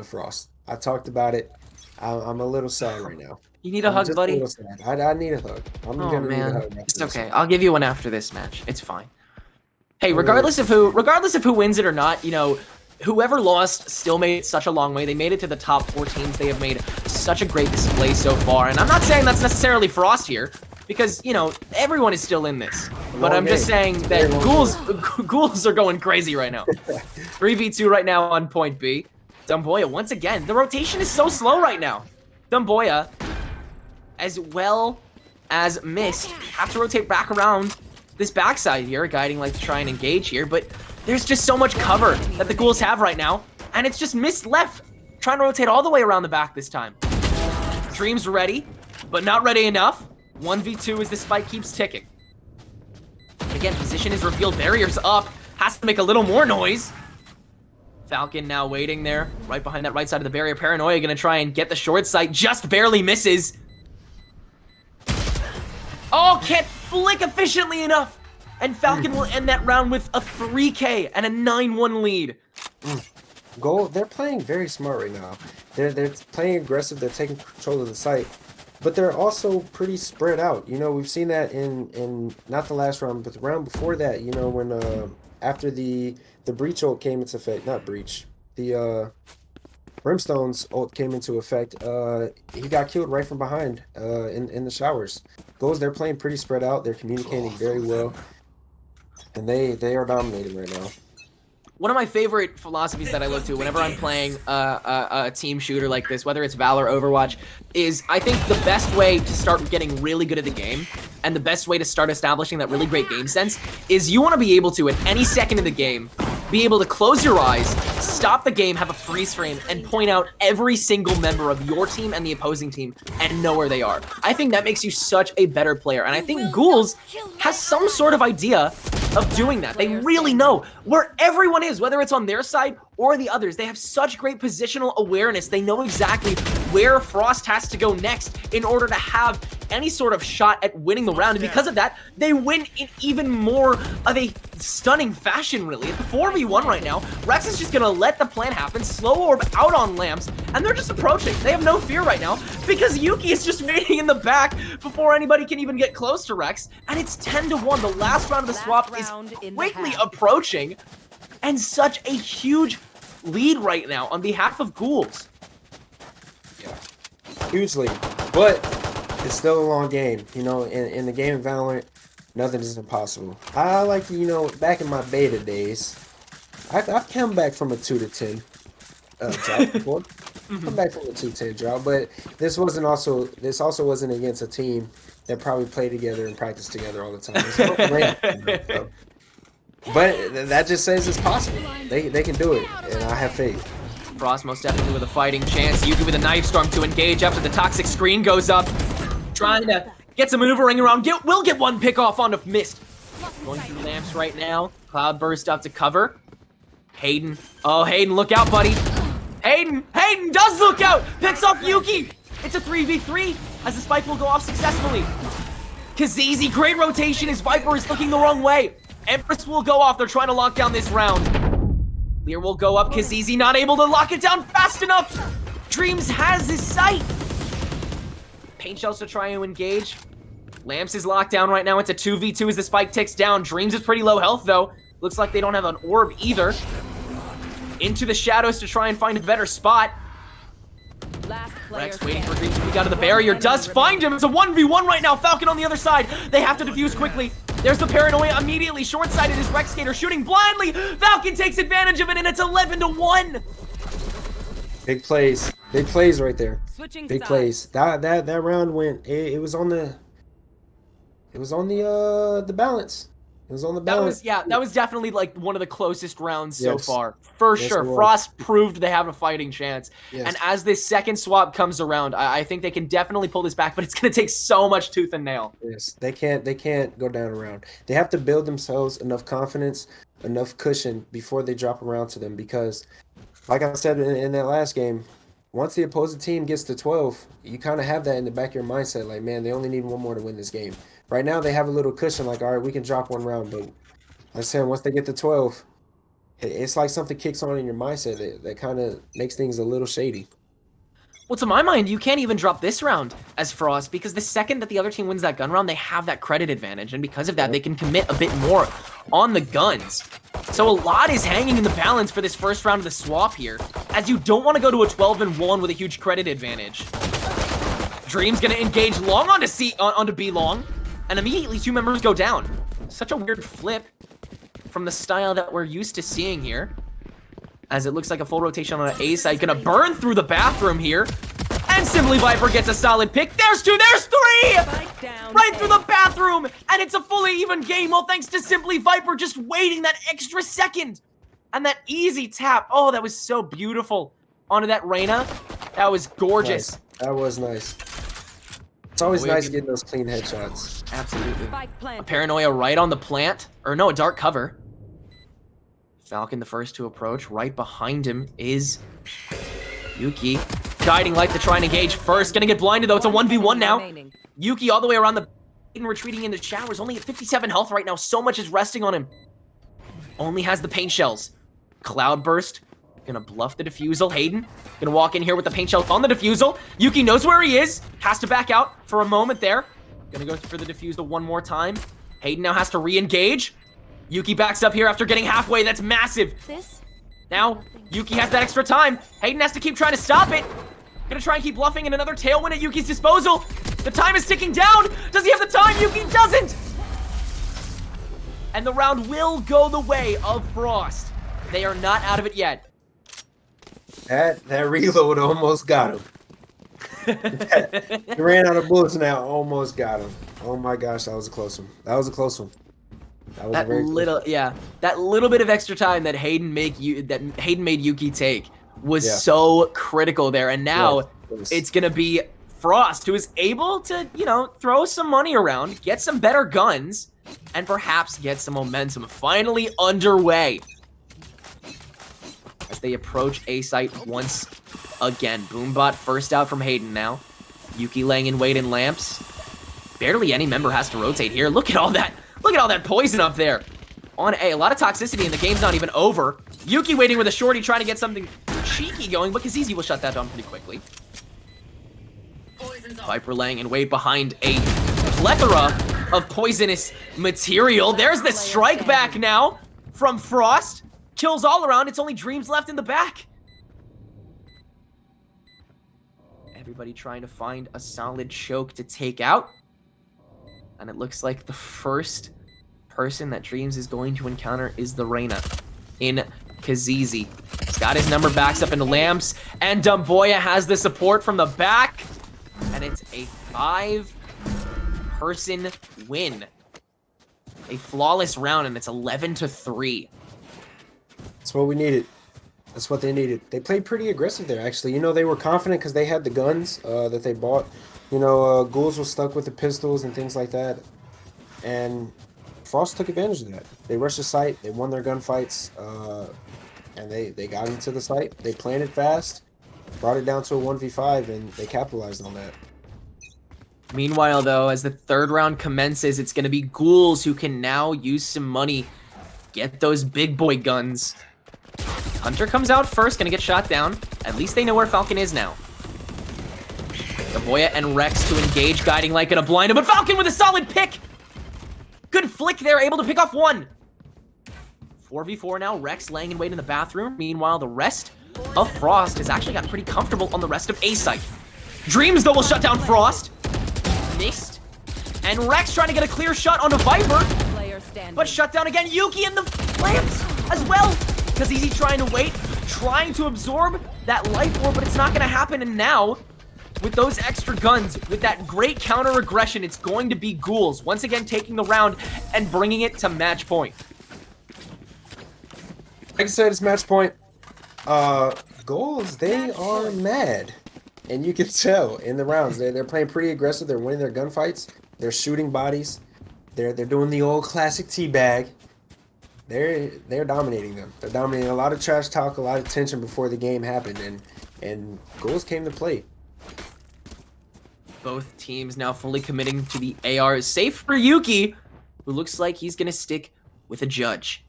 Frost. I talked about it. I'm a little sad right now. You need a hug, just buddy. A little sad. I need a hug. I'm Oh gonna need a man, hug. it's okay. I'll give you one after this match. It's fine. Hey, regardless of who wins it or not, you know, whoever lost still made it such a long way. They made it to the top 4 teams. They have made such a great display so far. And I'm not saying that's necessarily Frost here, because, you know, everyone is still in this. But I'm just saying that ghouls are going crazy right now. 3v2 right now on point B. Dumboya, once again, the rotation is so slow right now. Dumboya, as well as Mist, have to rotate back around this backside here, guiding like to try and engage here, but there's just so much cover that the ghouls have right now, and it's just Mist left, trying to rotate all the way around the back this time. Dream's ready, but not ready enough. 1v2 as the spike keeps ticking. Again, position is revealed, barrier's up, has to make a little more noise. Falcon now waiting there, right behind that right side of the barrier. Paranoia gonna try and get the short sight, just barely misses. Oh, can't flick efficiently enough. And Falcon will end that round with a 3K and a 9-1 lead. They're playing very smart right now. They're playing aggressive. They're taking control of the site, but they're also pretty spread out. You know, we've seen that in not the last round, but the round before that. You know, when after the breach ult came into effect, not breach, the Brimstone's ult came into effect. He got killed right from behind in the showers. They're playing pretty spread out. They're communicating very well, and they are dominating right now. One of my favorite philosophies that I look to whenever I'm playing a team shooter like this, whether it's Valor or Overwatch, is I think the best way to start getting really good at the game and the best way to start establishing that really great game sense is you want to be able to, at any second of the game, be able to close your eyes, stop the game, have a freeze frame, and point out every single member of your team and the opposing team and know where they are. I think that makes you such a better player, and I think Ghouls has some sort of idea of doing that. They really know where everyone is, whether it's on their side or the others. They have such great positional awareness. They know exactly where Frost has to go next in order to have any sort of shot at winning the round. And because of that, they win in even more of a stunning fashion, really. At the 4v1 right now, Rex is just going to let the plan happen, slow orb out on Lamps, and they're just approaching. They have no fear right now because Yuki is just waiting in the back before anybody can even get close to Rex. And it's 10-1. The last round of the swap is quickly approaching, and such a huge lead right now on behalf of Ghouls. Yeah, huge lead, but it's still a long game. You know, in the game of Valorant, nothing is impossible. I like to, you know, back in my beta days, I've come back from a 2-10 drop before. Come back from a 2-10 drop, but this also wasn't against a team that probably play together and practice together all the time. So, but that just says it's possible. They can do it, and I have faith. Frost most definitely with a fighting chance. Yuki with a knife storm to engage after the toxic screen goes up. Trying to get some maneuvering around. Will get one pick off onto Mist. Going through Lamps right now. Cloudburst up to cover. Hayden. Oh, Hayden, look out, buddy. Hayden does look out. Picks off Yuki. It's a 3v3 as the spike will go off successfully. Kazizi, great rotation as Viper is looking the wrong way. Empress will go off. They're trying to lock down this round. Lear will go up. Kazizi not able to lock it down fast enough. Dreams has his sight. Paint shells to try and engage. Lamps is locked down right now. It's a 2v2 as the spike ticks down. Dreams is pretty low health though. Looks like they don't have an orb either. Into the shadows to try and find a better spot. Rex waiting for Dreams to peek out of the barrier. Does find him. It's a 1v1 right now. Falcon on the other side. They have to defuse quickly. There's the paranoia immediately. Short-sighted is Rex Skater shooting blindly. Falcon takes advantage of it, and it's 11-1. Big plays. Big plays right there. Switching Big sides. plays. That round went. It was on the balance. It was on the That balance. was that was definitely like one of the closest rounds so Yes. far. For Yes, sure. it was. Frost proved they have a fighting chance. Yes. And as this second swap comes around, I think they can definitely pull this back, but it's gonna take so much tooth and nail. Yes, they can't go down around. They have to build themselves enough confidence, enough cushion before they drop around to them because, like I said in that last game, once the opposing team gets to 12, you kind of have that in the back of your mindset, like, man, they only need one more to win this game. Right now, they have a little cushion, like, all right, we can drop one round, but like I said, once they get to 12, it's like something kicks on in your mindset that kind of makes things a little shady. Well, to my mind, you can't even drop this round as Frost because the second that the other team wins that gun round, they have that credit advantage. And because of that, they can commit a bit more on the guns. So a lot is hanging in the balance for this first round of the swap here, as you don't want to go to a 12-1 with a huge credit advantage. Dream's going to engage long onto B long, and immediately 2 members go down. Such a weird flip from the style that we're used to seeing here. As it looks like a full rotation on an A side. Gonna burn through the bathroom here. And Simply Viper gets a solid pick. There's 2, there's 3! Right through the bathroom! And it's a fully even game, well, thanks to Simply Viper just waiting that extra second. And that easy tap. Oh, that was so beautiful. Onto that Reyna. That was gorgeous. Nice. That was nice. It's always nice getting those clean headshots. Absolutely. A paranoia right on the plant. Or no, a dark cover. Falcon the first to approach. Right behind him is Yuki. Guiding Light to try and engage first. Gonna get blinded though. It's a 1v1 now. Yuki all the way around the and retreating into showers. Only at 57 health right now. So much is resting on him. Only has the paint shells. Cloudburst. Gonna bluff the defusal. Hayden gonna walk in here with the paint shells on the defusal. Yuki knows where he is. Has to back out for a moment there. Gonna go for the defusal one more time. Hayden now has to re-engage. Yuki backs up here after getting halfway. That's massive. Now, Yuki has that extra time. Hayden has to keep trying to stop it. Gonna try and keep bluffing, and another tailwind at Yuki's disposal. The time is ticking down. Does he have the time? Yuki doesn't. And the round will go the way of Frost. They are not out of it yet. That reload almost got him. He ran out of bullets now. Almost got him. Oh my gosh, that was a close one. That was a close one. That was That a very close little, one. yeah, that little bit of extra time that Hayden made Yuki take was Yeah. so critical there. And now Yes. it's gonna be Frost who is able to, throw some money around, get some better guns, and perhaps get some momentum finally underway as they approach A site once again. Boombot first out from Hayden now. Yuki laying in wait in lamps. Barely any member has to rotate here. Look at all that. Look at all that poison up there. On A lot of toxicity and the game's not even over. Yuki waiting with a shorty trying to get something cheeky going, but Kazizi will shut that down pretty quickly. Viper laying in wait behind a plethora of poisonous material. There's the strike back now from Frost. Kills all around. It's only Dreams left in the back. Everybody trying to find a solid choke to take out. And it looks like the first person that Dreams is going to encounter is the Reyna in Kazizi. He's got his number, backs up into lamps, and Dumboya has the support from the back. And it's a 5-person win. A flawless round, and it's 11-3. That's what we needed. That's what they needed. They played pretty aggressive there, actually. They were confident because they had the guns that they bought. Ghouls were stuck with the pistols and things like that. And Frost took advantage of that. They rushed the site. They won their gunfights. And they got into the site. They planted fast, brought it down to a 1v5, and they capitalized on that. Meanwhile, though, as the third round commences, it's going to be Ghouls who can now use some money, get those big boy guns. Hunter comes out first, going to get shot down. At least they know where Falcon is now. Gaboya and Rex to engage, guiding like in a blind, but Falcon with a solid pick! Good flick there, able to pick off one. 4v4 now, Rex laying in wait in the bathroom. Meanwhile, the rest of Frost has actually gotten pretty comfortable on the rest of A site. Dreams, though, will shut down Frost. Missed. And Rex trying to get a clear shot onto Viper. But shut down again. Yuki in the lamps as well. Kazizi trying to wait, trying to absorb that life orb, but it's not going to happen. And now with those extra guns, with that great counter aggression, it's going to be Ghouls once again taking the round and bringing it to match point. Like I said, it's match point. Ghouls, they are mad. And you can tell in the rounds. They're playing pretty aggressive. They're winning their gunfights. They're shooting bodies. They're doing the old classic teabag. They're dominating them. They're dominating a lot of trash talk, a lot of tension before the game happened, and Ghouls came to play. Both teams now fully committing to the AR. Safe for Yuki, who looks like he's gonna stick with a judge.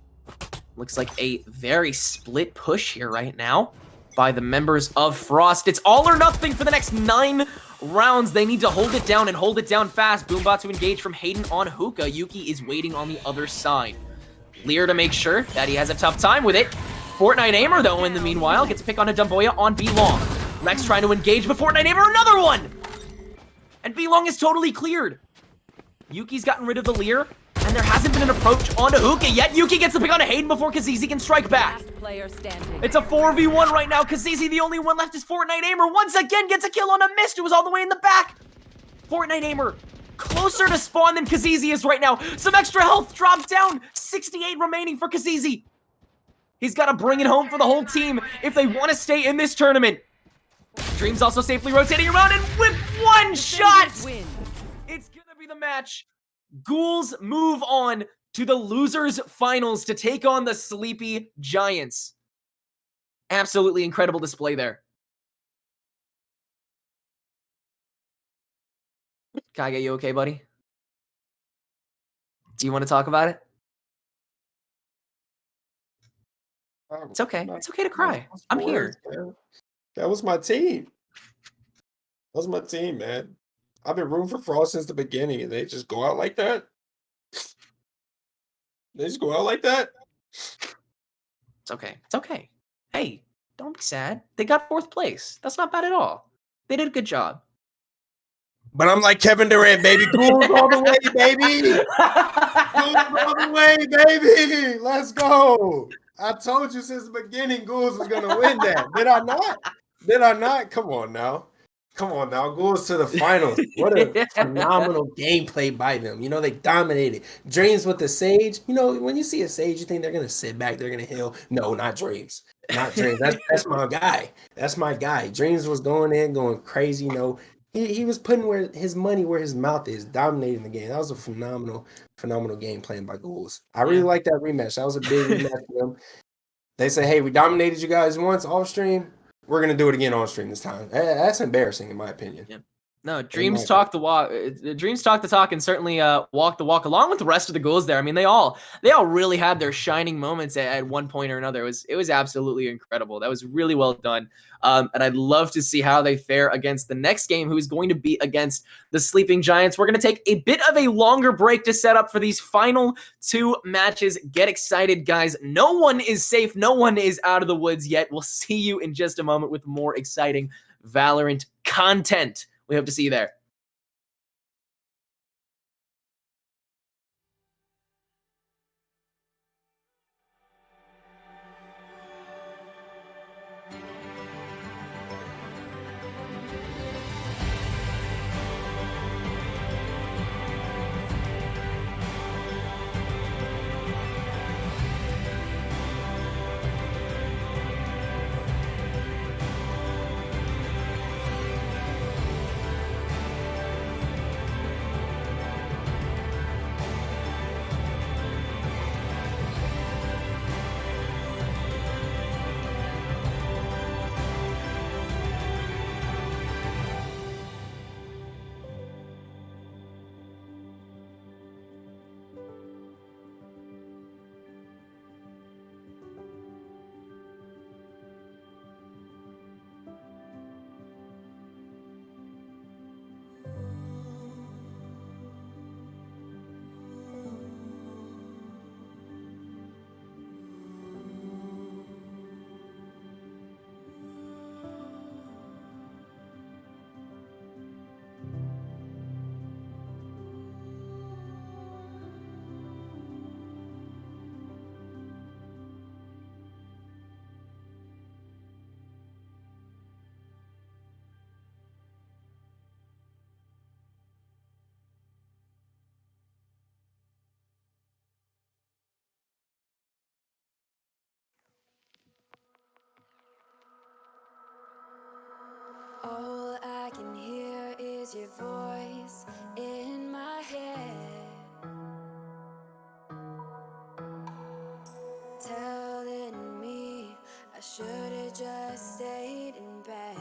Looks like a very split push here right now by the members of Frost. It's all or nothing for the next 9 rounds. They need to hold it down and hold it down fast. Boombot to engage from Hayden on Hookah. Yuki is waiting on the other side. Lear to make sure that he has a tough time with it. Fortnite Aimer, though, in the meanwhile, gets a pick on a Dumboya on B-Long. Rex trying to engage, but Fortnite Aimer, another one! And B-Long is totally cleared. Yuki's gotten rid of the Lear, and there hasn't been an approach onto Hookah yet. Yuki gets the pick on a Hayden before Kazizi can strike back. Last player standing. It's a 4v1 right now. Kazizi, the only one left, is Fortnite Aimer. Once again, gets a kill on a Mist who was all the way in the back. Fortnite Aimer closer to spawn than Kazizi is right now. Some extra health drops down. 68 remaining for Kazizi. He's got to bring it home for the whole team if they want to stay in this tournament. Dream's also safely rotating around, and with one shot, Win. it's going to be the match. Ghouls move on to the losers finals to take on the Sleepy Giants. Absolutely incredible display there. Kage, you okay, buddy? Do you want to talk about it? It's okay. It's okay to cry. I'm here. That was my team. That was my team, man. I've been rooting for Frost since the beginning, and they just go out like that. They just go out like that. It's okay. It's okay. Hey, don't be sad. They got 4th place. That's not bad at all. They did a good job. But I'm like Kevin Durant, baby. Ghouls all the way, baby. Ghouls all the way, baby. Let's go. I told you since the beginning Ghouls was going to win that. Did I not? Did I not? Come on now. Come on now. Ghouls to the finals. What a phenomenal gameplay by them. You know, they dominated. Dreams with the Sage. You know, when you see a Sage, you think they're going to sit back. They're going to heal. No, not Dreams. Not Dreams. That's my guy. That's my guy. Dreams was going in, going crazy. You know, he was putting where his money where his mouth is, dominating the game. That was a phenomenal game playing by Ghouls. I really like that rematch. That was a big rematch for them. They say, hey, we dominated you guys once off stream. We're going to do it again on stream this time. That's embarrassing, in my opinion. Yeah. No, Dreams talk the walk. Dreams talk the talk, and certainly walk the walk along with the rest of the Ghouls there. I mean, they all really had their shining moments at one point or another. It was absolutely incredible. That was really well done. And I'd love to see how they fare against the next game, who is going to be against the Sleeping Giants. We're going to take a bit of a longer break to set up for these final 2 matches. Get excited, guys. No one is safe. No one is out of the woods yet. We'll see you in just a moment with more exciting Valorant content. We hope to see you there. your voice in my head, telling me I should've just stayed in bed.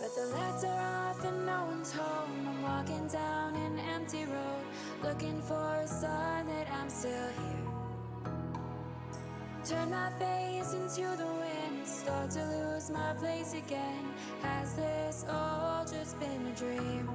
But the lights are off and no one's home. I'm walking down an empty road, looking for a sign that I'm still here. Turn my face into the wind, start to lose my place again. Has this all just been a dream?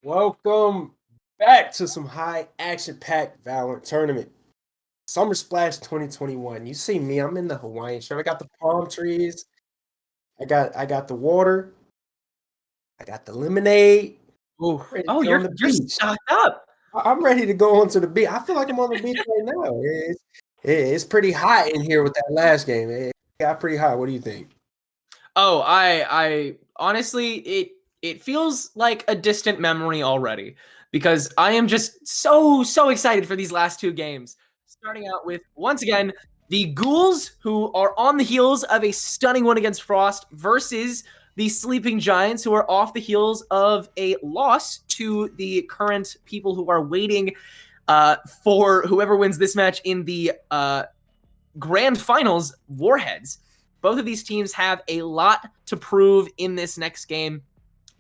Welcome back to some high action packed Valorant tournament. Summer Splash 2021. You see me, I'm in the Hawaiian shirt. I got the palm trees. I got the water. I got the lemonade. Ooh. Ready to Oh, go on the you're beach. stocked up. I'm ready to go onto the beach. I feel like I'm on the beach right now. It's pretty hot in here with that last game. It got pretty hot. What do you think? Oh, I honestly, it feels like a distant memory already because I am just so excited for these last two games. Starting out with, once again, the Ghouls, who are on the heels of a stunning win against Frost, versus the Sleeping Giants, who are off the heels of a loss to the current people who are waiting for whoever wins this match in the grand finals, Warheads. Both of these teams have a lot to prove in this next game,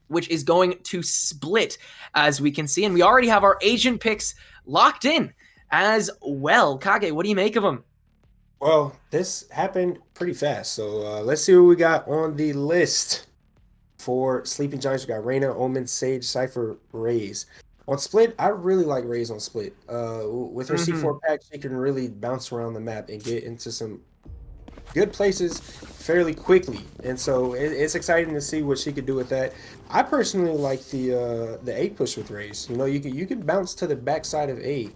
which is going to split, as we can see. And we already have our Asian picks locked in as well. Kage, what do you make of them? Well, this happened pretty fast. So let's see what we got on the list. For Sleeping Giants, we got Reyna, Omen, Sage, Cypher, Raze. On Split, I really like Raze on Split. With her C4 pack, she can really bounce around the map and get into some good places fairly quickly. And so it's exciting to see what she could do with that. I personally like the A push with Raze. You know, you can bounce to the backside of A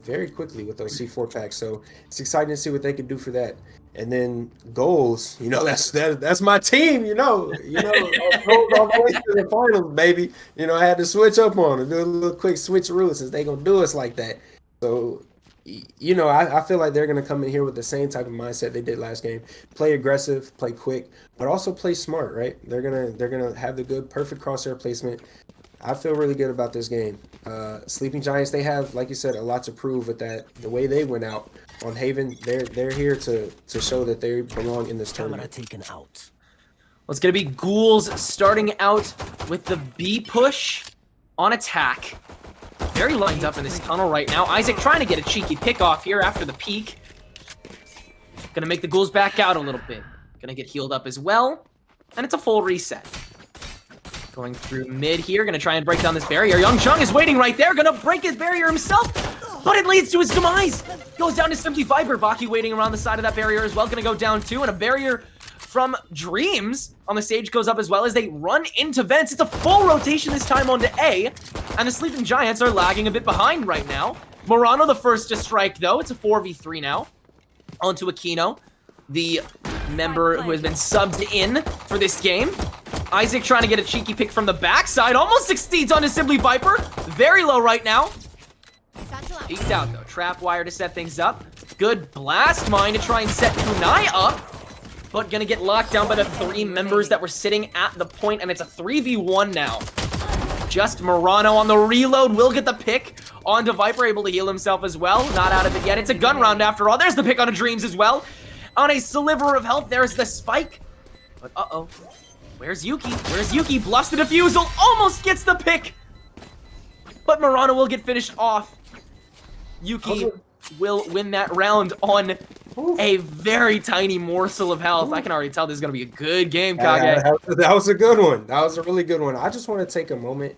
very quickly with those C4 packs. So it's exciting to see what they could do for that. And then goals, you know, that's my team, you know, goals all the way to the finals, baby. You know, I had to switch up on them, do a little quick switcheroo since they gonna do us like that. So, you know, I feel like they're gonna come in here with the same type of mindset they did last game. Play aggressive, play quick, but also play smart, right? They're gonna have the good, perfect crosshair placement. I feel really good about this game. Sleeping Giants, they have, like you said, a lot to prove with that. The way they went out on Haven, they're here to show that they belong in this tournament. Taken out. Well, it's going to be Ghouls starting out with the B push on attack. Very lined up in this tunnel right now. Isaac trying to get a cheeky pick off here after the peek. Going to make the Ghouls back out a little bit. Going to get healed up as well. And it's a full reset. Going through mid here, gonna try and break down this barrier. Youngchung is waiting right there, gonna break his barrier himself, but it leads to his demise. Goes down to Simply Viper. Baki waiting around the side of that barrier as well, gonna go down too, and a barrier from Dreams on the stage goes up as well as they run into vents. It's a full rotation this time onto A, and the Sleeping Giants are lagging a bit behind right now. Morano the first to strike though. It's a 4v3 now. Onto Aquino, the member who has been subbed in for this game. Isaac trying to get a cheeky pick from the backside. Almost succeeds onto Simply Viper. Very low right now. Peeked out though. Trap wire to set things up. Good blast mine to try and set Kunai up. But gonna get locked down by the three members that were sitting at the point, and it's a 3v1 now. Just Morano on the reload will get the pick onto Viper, able to heal himself as well. Not out of it yet. It's a gun round after all. There's the pick onto Dreams as well. On a sliver of health, there's the spike. But uh-oh. Where's Yuki? Where's Yuki? Bluffs the defusal. Almost gets the pick. But Morano will get finished off. Yuki will win that round on a very tiny morsel of health. I can already tell this is going to be a good game, Kage. That was a good one. That was a really good one. I just want to take a moment.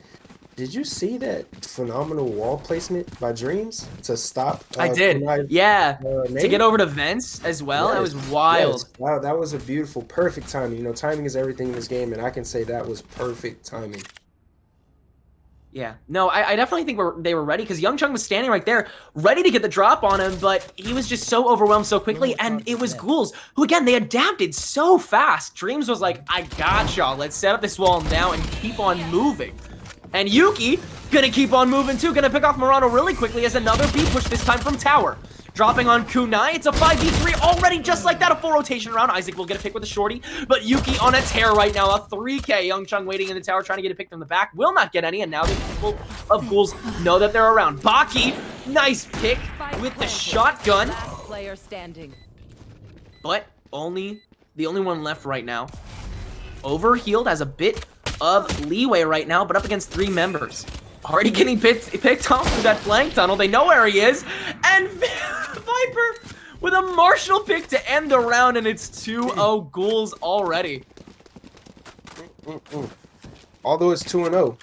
Did you see that phenomenal wall placement by Dreams to stop? I did. Yeah. To get over to vents as well. Yes, that was wild. Yes. Wow, that was a beautiful, perfect timing. You know, timing is everything in this game, and I can say that was perfect timing. Yeah. No, I definitely think they were ready because Youngchung was standing right there, ready to get the drop on him, but he was just so overwhelmed so quickly, and it was Ghouls, who, again, they adapted so fast. Dreams was like, I got y'all. Let's set up this wall now and keep on moving. And Yuki, gonna keep on moving too, gonna pick off Morano really quickly as another B push, this time from Tower. Dropping on Kunai, it's a 5v3 already, just like that, a full rotation round. Isaac will get a pick with a shorty, but Yuki on a tear right now, a 3k. Youngchung waiting in the tower, trying to get a pick from the back, will not get any, and now the people of Ghouls know that they're around. Baki, nice pick with the shotgun. Last player standing. But the only one left right now. Overhealed, has a bit of leeway right now, but up against three members. Already getting picked off through that flank tunnel. They know where he is. And Viper with a Marshall pick to end the round, and it's 2-0 Ghouls already. Although it's 2-0,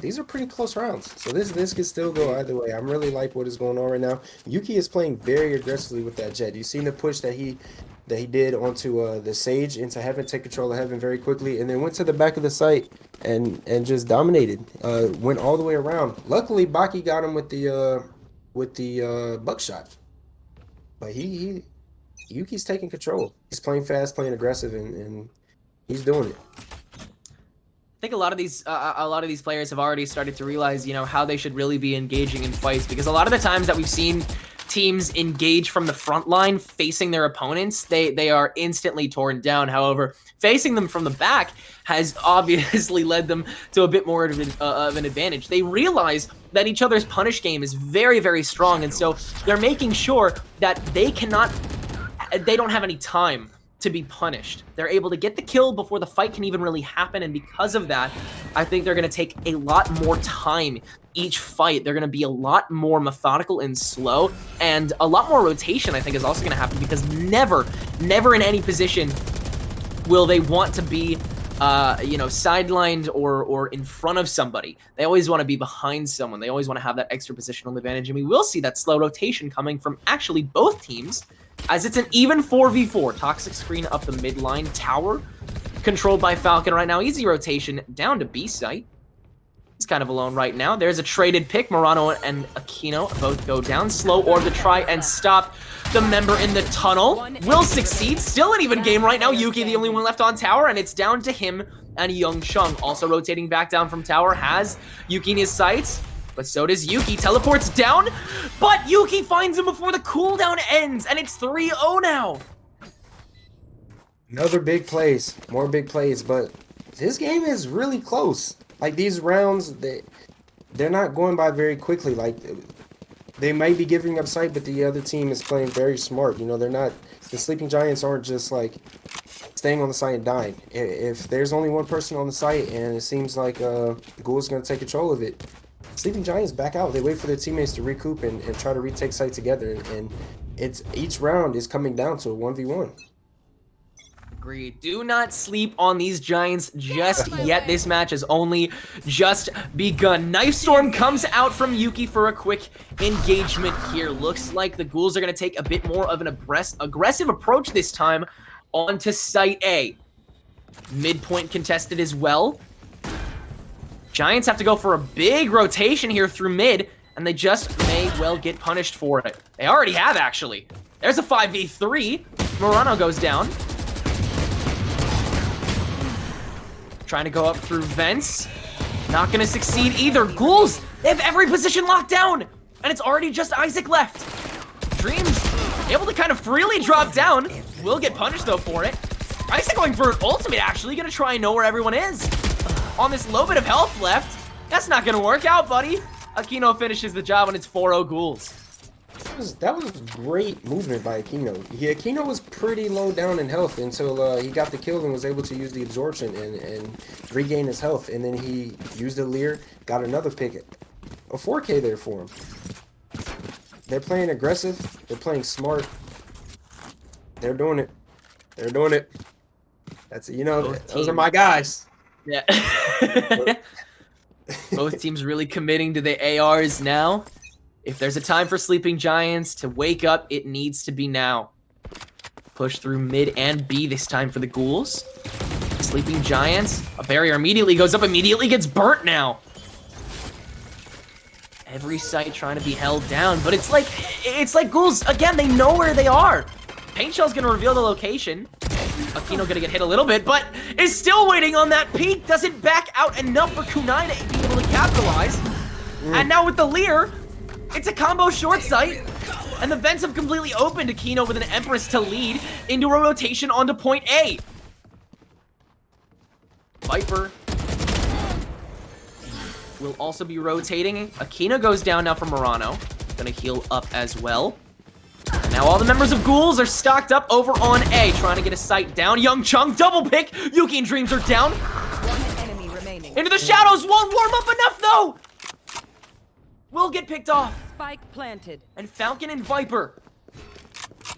these are pretty close rounds. So this could still go either way. I'm really like what is going on right now. Yuki is playing very aggressively with that jet. You seen the push that he did onto the Sage into Heaven, take control of Heaven very quickly, and then went to the back of the site and just dominated. Went all the way around. Luckily, Baki got him with the buckshot. But Yuki's taking control. He's playing fast, playing aggressive, and he's doing it. I think a lot of these players have already started to realize, how they should really be engaging in fights, because a lot of the times that we've seen teams engage from the front line facing their opponents, they are instantly torn down. However, facing them from the back has obviously led them to a bit more of an advantage. They realize that each other's punish game is very, very strong, and so they're making sure that they don't have any time to be punished. They're able to get the kill before the fight can even really happen, and because of that, I think they're going to take a lot more time each fight. They're going to be a lot more methodical and slow, and a lot more rotation I think is also going to happen, because never in any position will they want to be sidelined or in front of somebody. They always want to be behind someone. They always want to have that extra positional advantage, and we will see that slow rotation coming from actually both teams, as it's an even 4v4. Toxic screen up the mid line. Tower controlled by Falcon right now. Easy rotation down to B site. He's kind of alone right now. There's a traded pick. Murano and Aquino both go down. Slow orb to try and stop the member in the tunnel. Will succeed. Still an even game right now. Yuki the only one left on tower, and it's down to him and Young Chung. Also rotating back down from tower. Has Yuki in his sights, but so does Yuki. Teleports down, but Yuki finds him before the cooldown ends, and it's 3-0 now. Another big plays, more big plays, but this game is really close. Like, these rounds, they're not going by very quickly. Like, they might be giving up sight, but the other team is playing very smart. They're not, the Sleeping Giants aren't just like staying on the site and dying. If there's only one person on the site and it seems like Ghoul's going to take control of it, Sleeping Giants back out. They wait for their teammates to recoup and try to retake site together. And each round is coming down to a 1v1. Agreed. Do not sleep on these Giants just yet. This match has only just begun. Knife Storm comes out from Yuki for a quick engagement here. Looks like the Ghouls are going to take a bit more of an aggressive approach this time onto Site A. Midpoint contested as well. Giants have to go for a big rotation here through mid, and they just may well get punished for it. They already have, actually. There's a 5v3. Murano goes down. Trying to go up through vents. Not gonna succeed either. Ghouls, they have every position locked down, and it's already just Isaac left. Dreams able to kind of freely drop down. Will get punished though for it. Isaac going for an ultimate, actually. Gonna try and know where everyone is. On this low bit of health left. That's not gonna work out, buddy. Aquino finishes the job, and it's 4-0 Ghouls. That was great movement by Aquino. Aquino was pretty low down in health until he got the kill and was able to use the absorption and regain his health. And then he used the Leer, got another pick. A 4K there for him. They're playing aggressive. They're playing smart. They're doing it. They're doing it. That's those are my guys. Yeah. Both teams really committing to the ARs now. If there's a time for Sleeping Giants to wake up, it needs to be now. Push through mid and B this time for the Ghouls. Sleeping Giants, a barrier immediately goes up, immediately gets burnt now. Every site trying to be held down, but it's like Ghouls, again, they know where they are. Paint Shell's gonna reveal the location. Aquino gonna get hit a little bit, but is still waiting on that peek. Doesn't back out enough for Kunai to be able to capitalize. And now with the Leer, it's a combo short sight, and the vents have completely opened. Aquino with an Empress to lead into a rotation onto point A. Viper will also be rotating. Aquino goes down now for Murano. Gonna heal up as well. And now all the members of Ghouls are stocked up over on A, trying to get a sight down. Young Chung, double pick. Yuki and Dreams are down. One enemy remaining. Into the shadows, won't warm up enough though. Will get picked off. Spike planted. And Falcon and Viper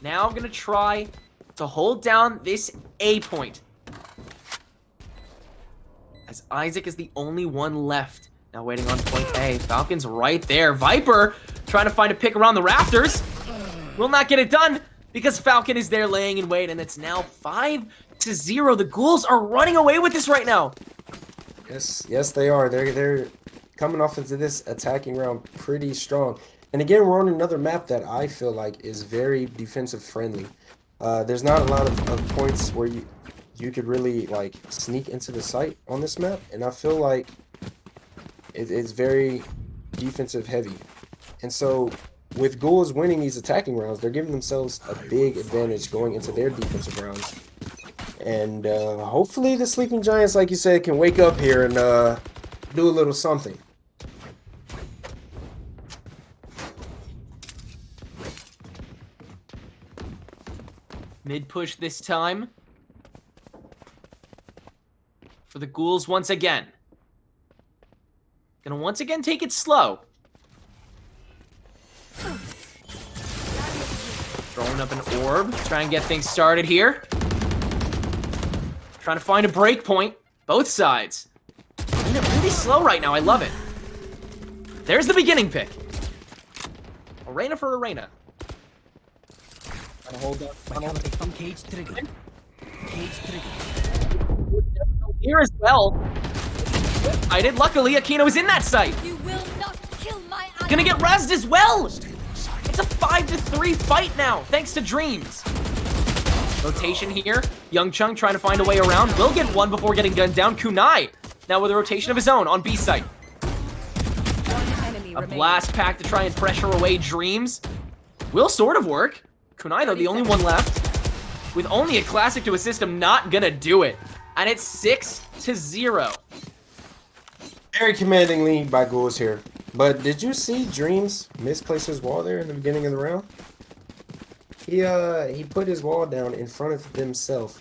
now gonna try to hold down this A point, as Isaac is the only one left. Now waiting on point A. Falcon's right there. Viper trying to find a pick around the rafters. Will not get it done because Falcon is there laying in wait, and it's now 5-0. The Ghouls are running away with this right now. Yes, they are. They're coming off into this attacking round pretty strong. And again, we're on another map that I feel like is very defensive friendly. There's not a lot of points where you could really like sneak into the site on this map, and I feel like it's very defensive heavy. And so with Ghouls winning these attacking rounds, they're giving themselves a big advantage going into their defensive rounds. And hopefully the Sleeping Giants, like you said, can wake up here and do a little something. Mid push this time for the Ghouls once again. Gonna once again take it slow. Throwing up an orb, try and get things started here. Trying to find a break point. Both sides. Playing it really slow right now. I love it. There's the beginning pick. Arena for Arena. Hold up. Cage trigger. Cage trigger. Here as well. I did. Luckily, Aquino is in that site. You will not kill my ally. Gonna get rezzed as well. It's a 5-3 fight now, thanks to Dreams. Rotation here. Young Chung trying to find a way around. Will get one before getting gunned down. Kunai now with a rotation of his own on B site. A blast pack to try and pressure away Dreams. Will sort of work. Kunai, though, the only one left. With only a classic to assist him, not gonna do it. And it's 6-0. Very commanding lead by Ghouls here. But did you see Dreams misplace his wall there in the beginning of the round? He put his wall down in front of himself,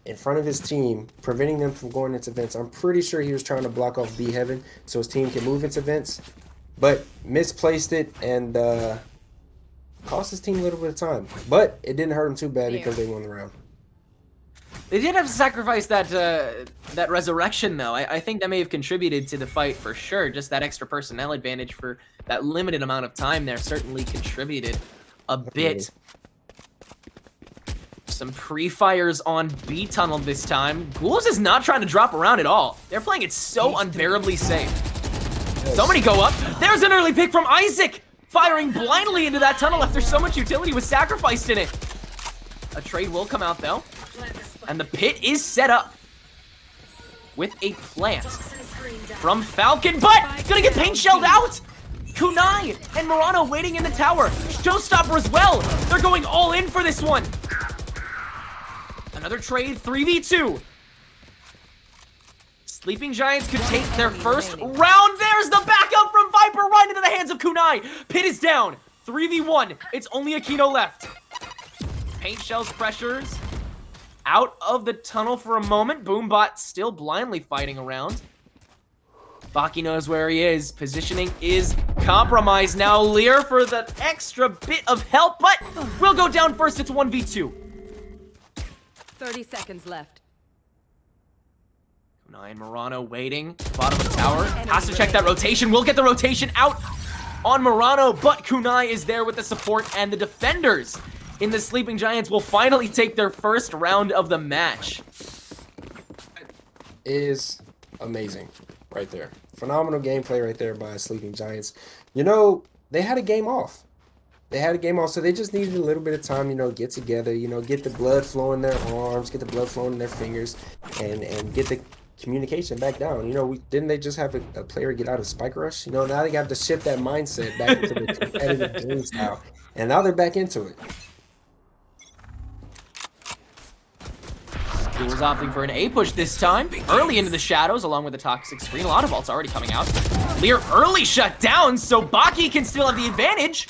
in front of his team, preventing them from going into vents. I'm pretty sure he was trying to block off B Heaven so his team can move into vents, but misplaced it and cost his team a little bit of time. But it didn't hurt him too bad because they won the round. They did have to sacrifice that that resurrection, though. I think that may have contributed to the fight for sure. Just that extra personnel advantage for that limited amount of time there certainly contributed a bit. Some pre-fires on B tunnel this time. Ghouls is not trying to drop around at all. They're playing it so unbearably safe. Somebody go up. There's an early pick from Isaac, firing blindly into that tunnel after so much utility was sacrificed in it. A trade will come out though. And the pit is set up with a plant from Falcon, but gonna get paint shelled out. Kunai and Murano waiting in the tower. Showstopper as well. They're going all in for this one. Another trade, 3v2. Sleeping Giants could take their first round. There's the backup from Viper right into the hands of Kunai. Pit is down, 3v1. It's only Aquino left. Paint shells pressures out of the tunnel for a moment. Boombot still blindly fighting around. Baki knows where he is. Positioning is compromised now. Lear for the extra bit of help, but will go down first. It's 1v2. 30 seconds left. Kunai and Murano waiting. Bottom of the tower. Has to check that rotation. Will get the rotation out on Murano, but Kunai is there with the support, and the defenders in the Sleeping Giants will finally take their first round of the match. Is amazing right there. Phenomenal gameplay right there by Sleeping Giants. You know, they had a game off. They had a game off, so they just needed a little bit of time, you know, get together, you know, get the blood flowing in their arms, get the blood flowing in their fingers, and get the communication back down. You know, didn't they just have a player get out of Spike Rush? You know, now they have to shift that mindset back into the competitive game style, and now they're back into it. Ghouls opting for an A push this time. Early into the shadows, along with the toxic screen. A lot of ults already coming out. Lear early shut down, so Baki can still have the advantage.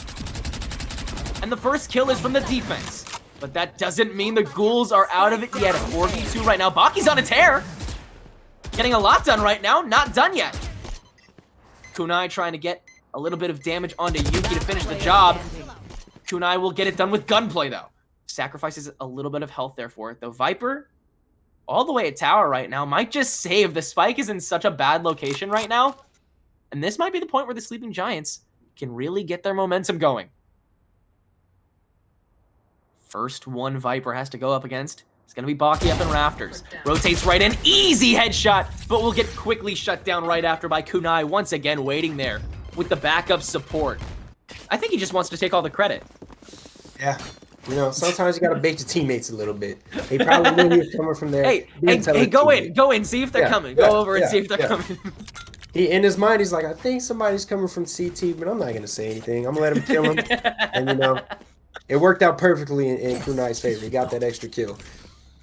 And the first kill is from the defense. But that doesn't mean the Ghouls are out of it yet. A 4v2 right now. Baki's on a tear. Getting a lot done right now. Not done yet. Kunai trying to get a little bit of damage onto Yuki to finish the job. Kunai will get it done with gunplay, though. Sacrifices a little bit of health there for it, though. Viper, all the way at tower right now, might just save. The spike is in such a bad location right now. And this might be the point where the Sleeping Giants can really get their momentum going. First one Viper has to go up against. It's going to be Baki up in rafters. Rotates right in. Easy headshot, but will get quickly shut down right after by Kunai. Once again, waiting there with the backup support. I think he just wants to take all the credit. Yeah. You know, sometimes you got to bait your teammates a little bit. He probably knew he was coming from there. Hey, go in, see if they're coming. Go over and see if they're coming. He, in his mind, he's like, I think somebody's coming from CT, but I'm not going to say anything. I'm going to let him kill him. And, you know, it worked out perfectly in Kunai's favor. He got that extra kill.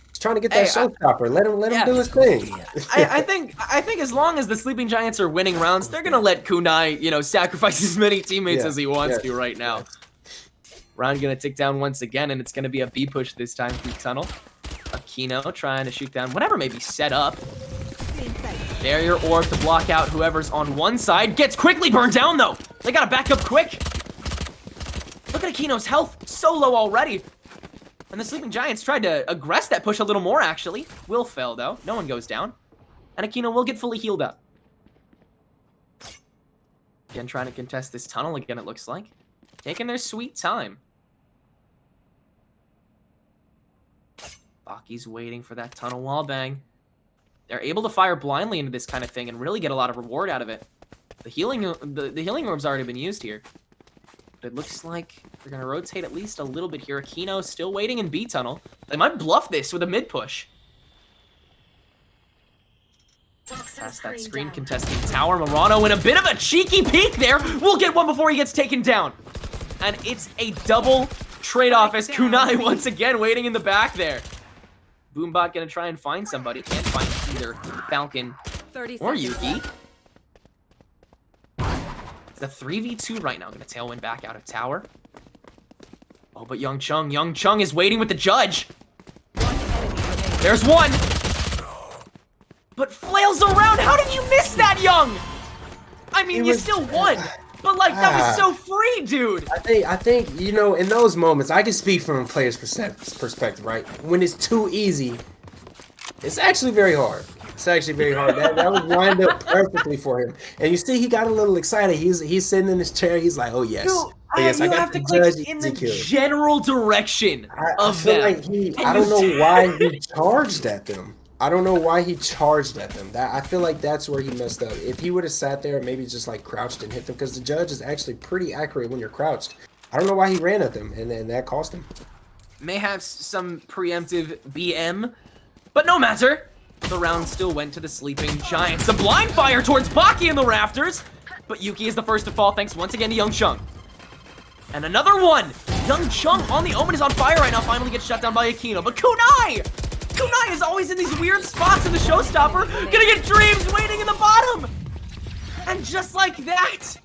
He's trying to get that showstopper. Let him do his thing. I think as long as the Sleeping Giants are winning rounds, they're going to let Kunai, you know, sacrifice as many teammates as he wants to right now. Round going to tick down once again, and it's going to be a B push this time through tunnel. Aquino trying to shoot down whatever may be set up. Barrier orb to block out whoever's on one side. Gets quickly burned down, though. They got to back up quick. Look at Aquino's health. So low already. And the Sleeping Giants tried to aggress that push a little more, actually. Will fail, though. No one goes down. And Aquino will get fully healed up. Again, trying to contest this tunnel again, it looks like. Taking their sweet time. Baki's waiting for that tunnel wall bang. They're able to fire blindly into this kind of thing and really get a lot of reward out of it. The healing orb's already been used here. But it looks like they're going to rotate at least a little bit here. Aquino still waiting in B tunnel. They might bluff this with a mid push. Past that screen, contesting tower. Murano in a bit of a cheeky peek there. We'll get one before he gets taken down. And it's a double trade-off as Kunai once again waiting in the back there. Boombot gonna try and find somebody. Can't find either Falcon or Yuki. The 3v2 right now. Gonna tailwind back out of tower. Oh, but Young Chung is waiting with the judge. There's one. But flails around. How did you miss that, Young? I mean, you still won. But, like, that was so free, dude. I think, you know, in those moments, I can speak from a player's perspective, right? When it's too easy, it's actually very hard. It's actually very hard. That was lined up perfectly for him. And you see, he got a little excited. He's sitting in his chair. He's like, oh, yes. Dude, yes, you have to click in the general direction of them. I feel like I don't know why he charged at them. I don't know why he charged at them. I feel like that's where he messed up. If he would have sat there and maybe just like crouched and hit them, because the judge is actually pretty accurate when you're crouched. I don't know why he ran at them, and that cost him. May have some preemptive BM, but no matter. The round still went to the Sleeping Giants. A blind fire towards Baki in the rafters, but Yuki is the first to fall thanks once again to Young Chung. And another one! Young Chung on the Omen is on fire right now, finally gets shut down by Aquino, but Kunai is always in these weird spots in the showstopper. Gonna get Dreams waiting in the bottom. And just like that,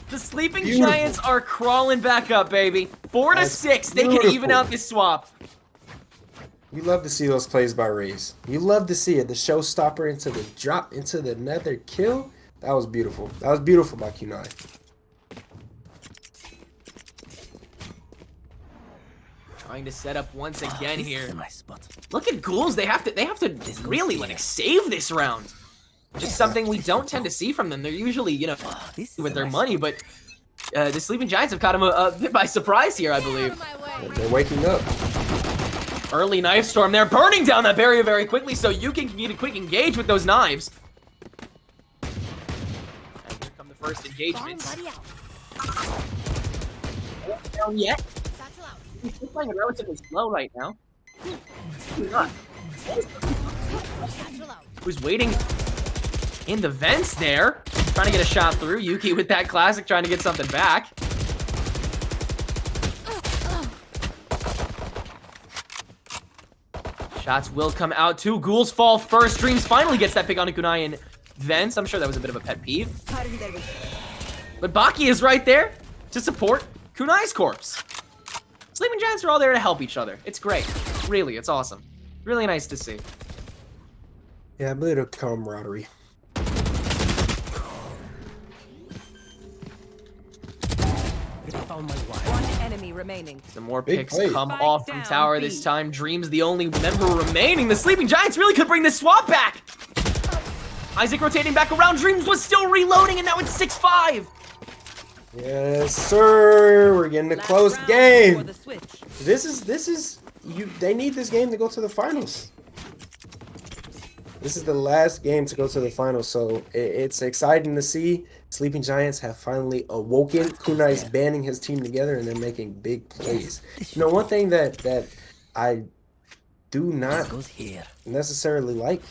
the Sleeping Giants are crawling back up, baby. 4-6. They can even out this swap. You love to see those plays by Raze. You love to see it. The showstopper into the drop into the nether kill. That was beautiful. That was beautiful by Kunai. Trying to set up once again here. Look at Ghouls. They have to really like save this round. Just something we don't tend to see from them. They're usually, you know, with their money, but the Sleeping Giants have caught them a bit by surprise here, I believe. They're waking up. Early knife storm there, burning down that barrier very quickly, so Yuki can get a quick engage with those knives. And here come the first engagements. Not down yet. He's playing it relatively slow right now. Who's waiting in the vents there? Trying to get a shot through. Yuki with that classic, trying to get something back. Shots will come out too. Ghouls fall first. Dreams finally gets that pick on Kunai in vents. I'm sure that was a bit of a pet peeve. But Baki is right there to support Kunai's corpse. Sleeping Giants are all there to help each other. It's great. Really, it's awesome. Really nice to see. Yeah, I believe the camaraderie. One enemy remaining. Some more Big picks play. come Spike off from down, tower B. this time. Dreams the only member remaining. The Sleeping Giants really could bring this swap back. Isaac rotating back around. Dreams was still reloading, and now it's 6-5. Yes, sir. We're getting a Last close round game. before the switch. This is you. They need this game to go to the finals. This is the last game to go to the finals, so it's exciting to see. Sleeping Giants have finally awoken. Kunai's banding his team together, and they're making big plays. You know, one thing that I do not necessarily like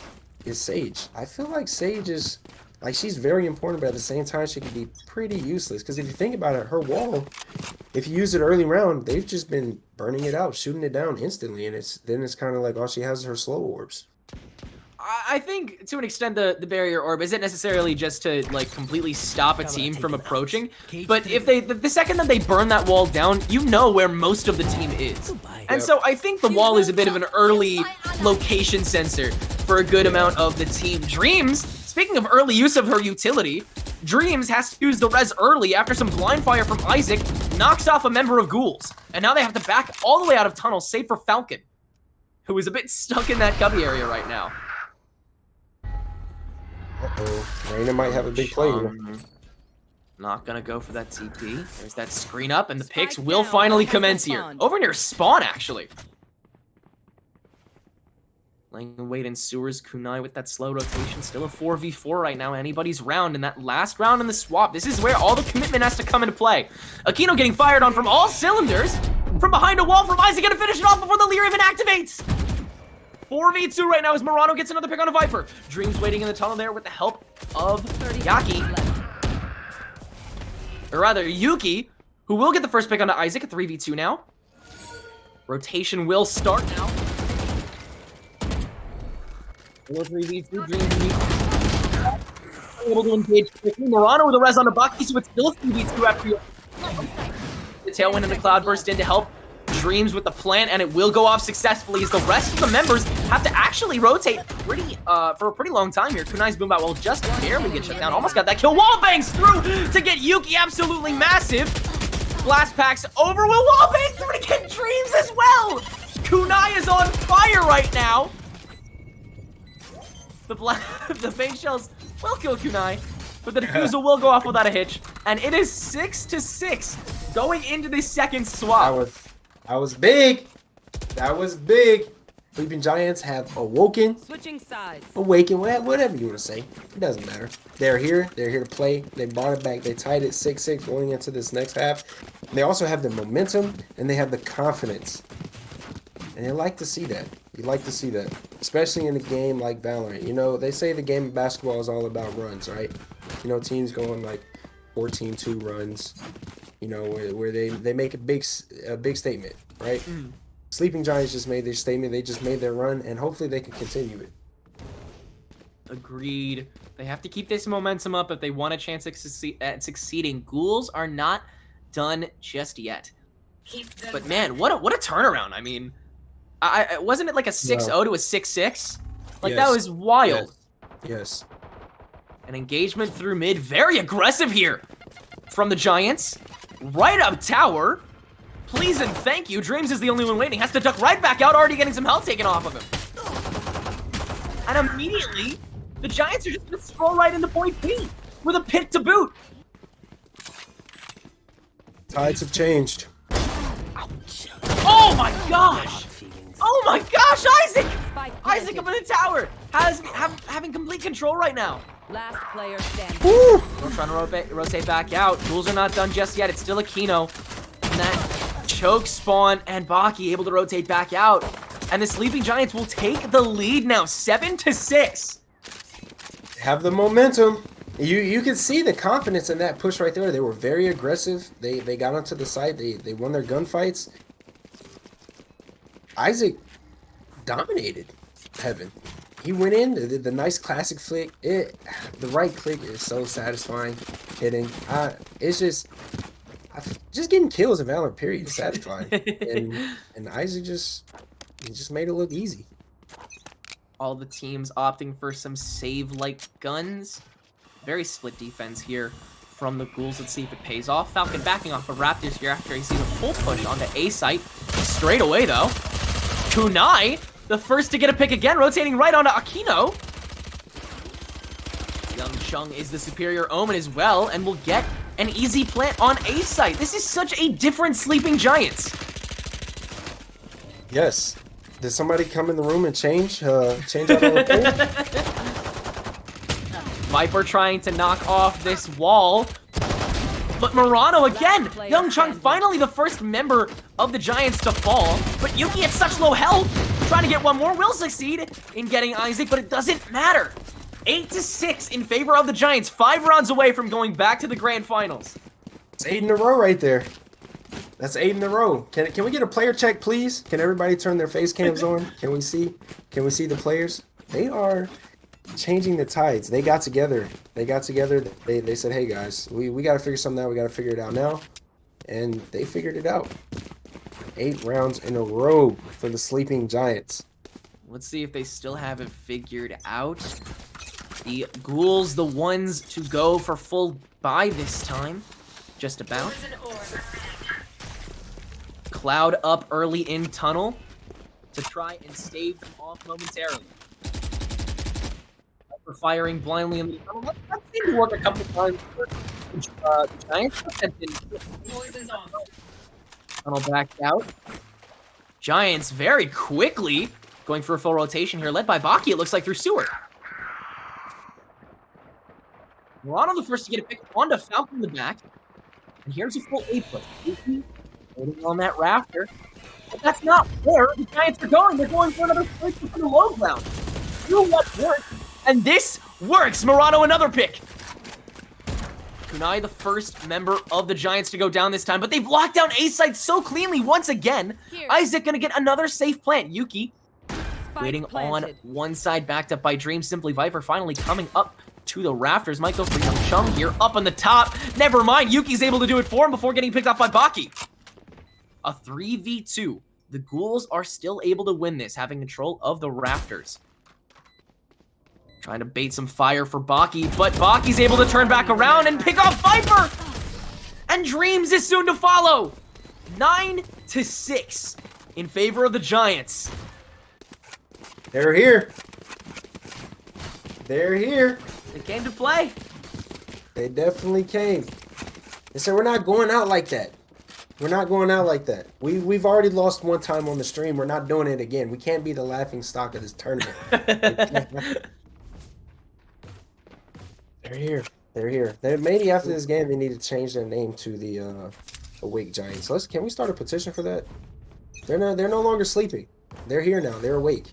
is Sage. I feel like Sage is like she's very important, but at the same time she can be pretty useless. Because if you think about it, her wall, if you use it early round, they've just been burning it out, shooting it down instantly, and it's kind of like all she has is her slow orbs. I think to an extent the barrier orb isn't necessarily just to like completely stop a team from approaching, but if the second that they burn that wall down, you know where most of the team is. And so I think the wall is a bit of an early location sensor for a good amount of the team. Dreams, speaking of early use of her utility, Dreams has to use the res early after some blind fire from Isaac knocks off a member of Ghouls. And now they have to back all the way out of tunnel, save for Falcon, who is a bit stuck in that cubby area right now. Uh-oh. Reina might have a big play here. Not gonna go for that TP. There's that screen up, and the picks will finally commence here. Over near spawn, actually. Laying in wait in sewers. Kunai with that slow rotation. Still a 4v4 right now. Anybody's round in that last round in the swap. This is where all the commitment has to come into play. Aquino getting fired on from all cylinders. From behind a wall from Isaac, gonna finish it off before the Lear even activates. 4v2 right now as Murano gets another pick on a Viper. Dreams waiting in the tunnel there with the help of Yaki. Or rather, Yuki, who will get the first pick onto Isaac at 3v2 now. Rotation will start now. 3v2, Dreams able to engage quickly. Murano with a res on the Baki, so it's still a 3v2 after you. The Tailwind and the Cloudburst in to help Dreams with the plant, and it will go off successfully as the rest of the members have to actually rotate pretty for a pretty long time here. Kunai's boom bat will just barely get shut down. Almost got that kill. Wall bangs through to get Yuki absolutely massive. Blast packs over. Will wall bang through to get Dreams as well. Kunai is on fire right now. The fake shells will kill Kunai, but the defusal will go off without a hitch, and it is 6-6 going into the second swap. That was big. That was big. Sleeping Giants have awoken. Switching sides. Awaken, whatever you want to say. It doesn't matter. They're here. They're here to play. They brought it back. They tied it 6-6 going into this next half. They also have the momentum, and they have the confidence. And you like to see that. You like to see that. Especially in a game like Valorant. You know, they say the game of basketball is all about runs, right? You know, teams going like 14-2 runs. You know, where they make a big statement, right? Sleeping Giants just made their statement. They just made their run, and hopefully they can continue it. Agreed. They have to keep this momentum up if they want a chance at succeeding. Ghouls are not done just yet. But man, what a turnaround! I mean, wasn't it like a 6-0 to a 6-6? Like Yes. that was wild. Yes. An engagement through mid, very aggressive here from the Giants. Right up tower. Please and thank you. Dreams is the only one waiting. Has to duck right back out, already getting some health taken off of him. And immediately, the Giants are just going to stroll right into point B with a pick to boot. Tides have changed. Oh my gosh! Oh my gosh, Isaac! Isaac up in the tower! Having complete control right now. Last player standing. We're trying to rotate back out. Ghouls are not done just yet. It's still Aquino. And that choke spawn and Baki able to rotate back out. And the Sleeping Giants will take the lead now, 7-6. Have the momentum. You can see the confidence in that push right there. They were very aggressive. They got onto the side. They won their gunfights. Isaac dominated Heaven. He went in, the nice classic flick. The right click is so satisfying. Hitting. It's just getting kills in Valorant period is satisfying. and Isaac just made it look easy. All the teams opting for some save-like guns. Very split defense here from the Ghouls. Let's see if it pays off. Falcon backing off of Raptors here after he sees a full push onto A site. Straight away, though. Kunai, the first to get a pick again, rotating right onto Aquino. Young Chung is the superior omen as well, and will get an easy plant on A site. This is such a different Sleeping Giants. Yes. Did somebody come in the room and change out all the players? Viper trying to knock off this wall. But Murano again! Young Chung finally the first member of the Giants to fall. But Yuki at such low health, trying to get one more, will succeed in getting Isaac, but it doesn't matter. 8-6 in favor of the Giants, 5 rounds away from going back to the grand finals. It's 8 in a row right there. That's 8 in a row. Can we get a player check, please? Can everybody turn their face cams on? Can we see the players? They are changing the tides. They got together. They said, hey guys, we got to figure something out. We got to figure it out now. And they figured it out. 8 rounds in a row for the Sleeping Giants. Let's see if they still have it figured out. The Ghouls, the ones to go for full buy this time. Just about. Cloud up early in tunnel to try and stave them off momentarily. For firing blindly in the tunnel. That seemed to work a couple times for the Giants. Tunnel backed out. Giants very quickly going for a full rotation here, led by Baki, it looks like, through sewer. Murano the first to get a pick onto Falcon in the back. And here's a full A push. Holding on that rafter. But that's not where the Giants are going. They're going for another push for the low ground. Do what works. And this works. Murano another pick. Kunai the first member of the Giants to go down this time, but they've locked down A site so cleanly once again. Isaac gonna get another safe plant. Yuki waiting on one side, backed up by Dream. Simply Viper finally coming up to the rafters. Might go for Young Chung here up on the top. Never mind, Yuki's able to do it for him before getting picked up by Baki. A 3v2. The Ghouls are still able to win this, having control of the rafters. Trying to bait some fire for Baki, but Baki's able to turn back around and pick off Viper! And Dreams is soon to follow! 9-6 in favor of the Giants. They're here. They're here. They came to play. They definitely came. They said, we're not going out like that. We're not going out like that. We've already lost one time on the stream. We're not doing it again. We can't be the laughing stock of this tournament. They're here. They're here. Maybe after this game, they need to change their name to the Awake Giants. Can we start a petition for that? They're no longer sleeping. They're here now. They're awake.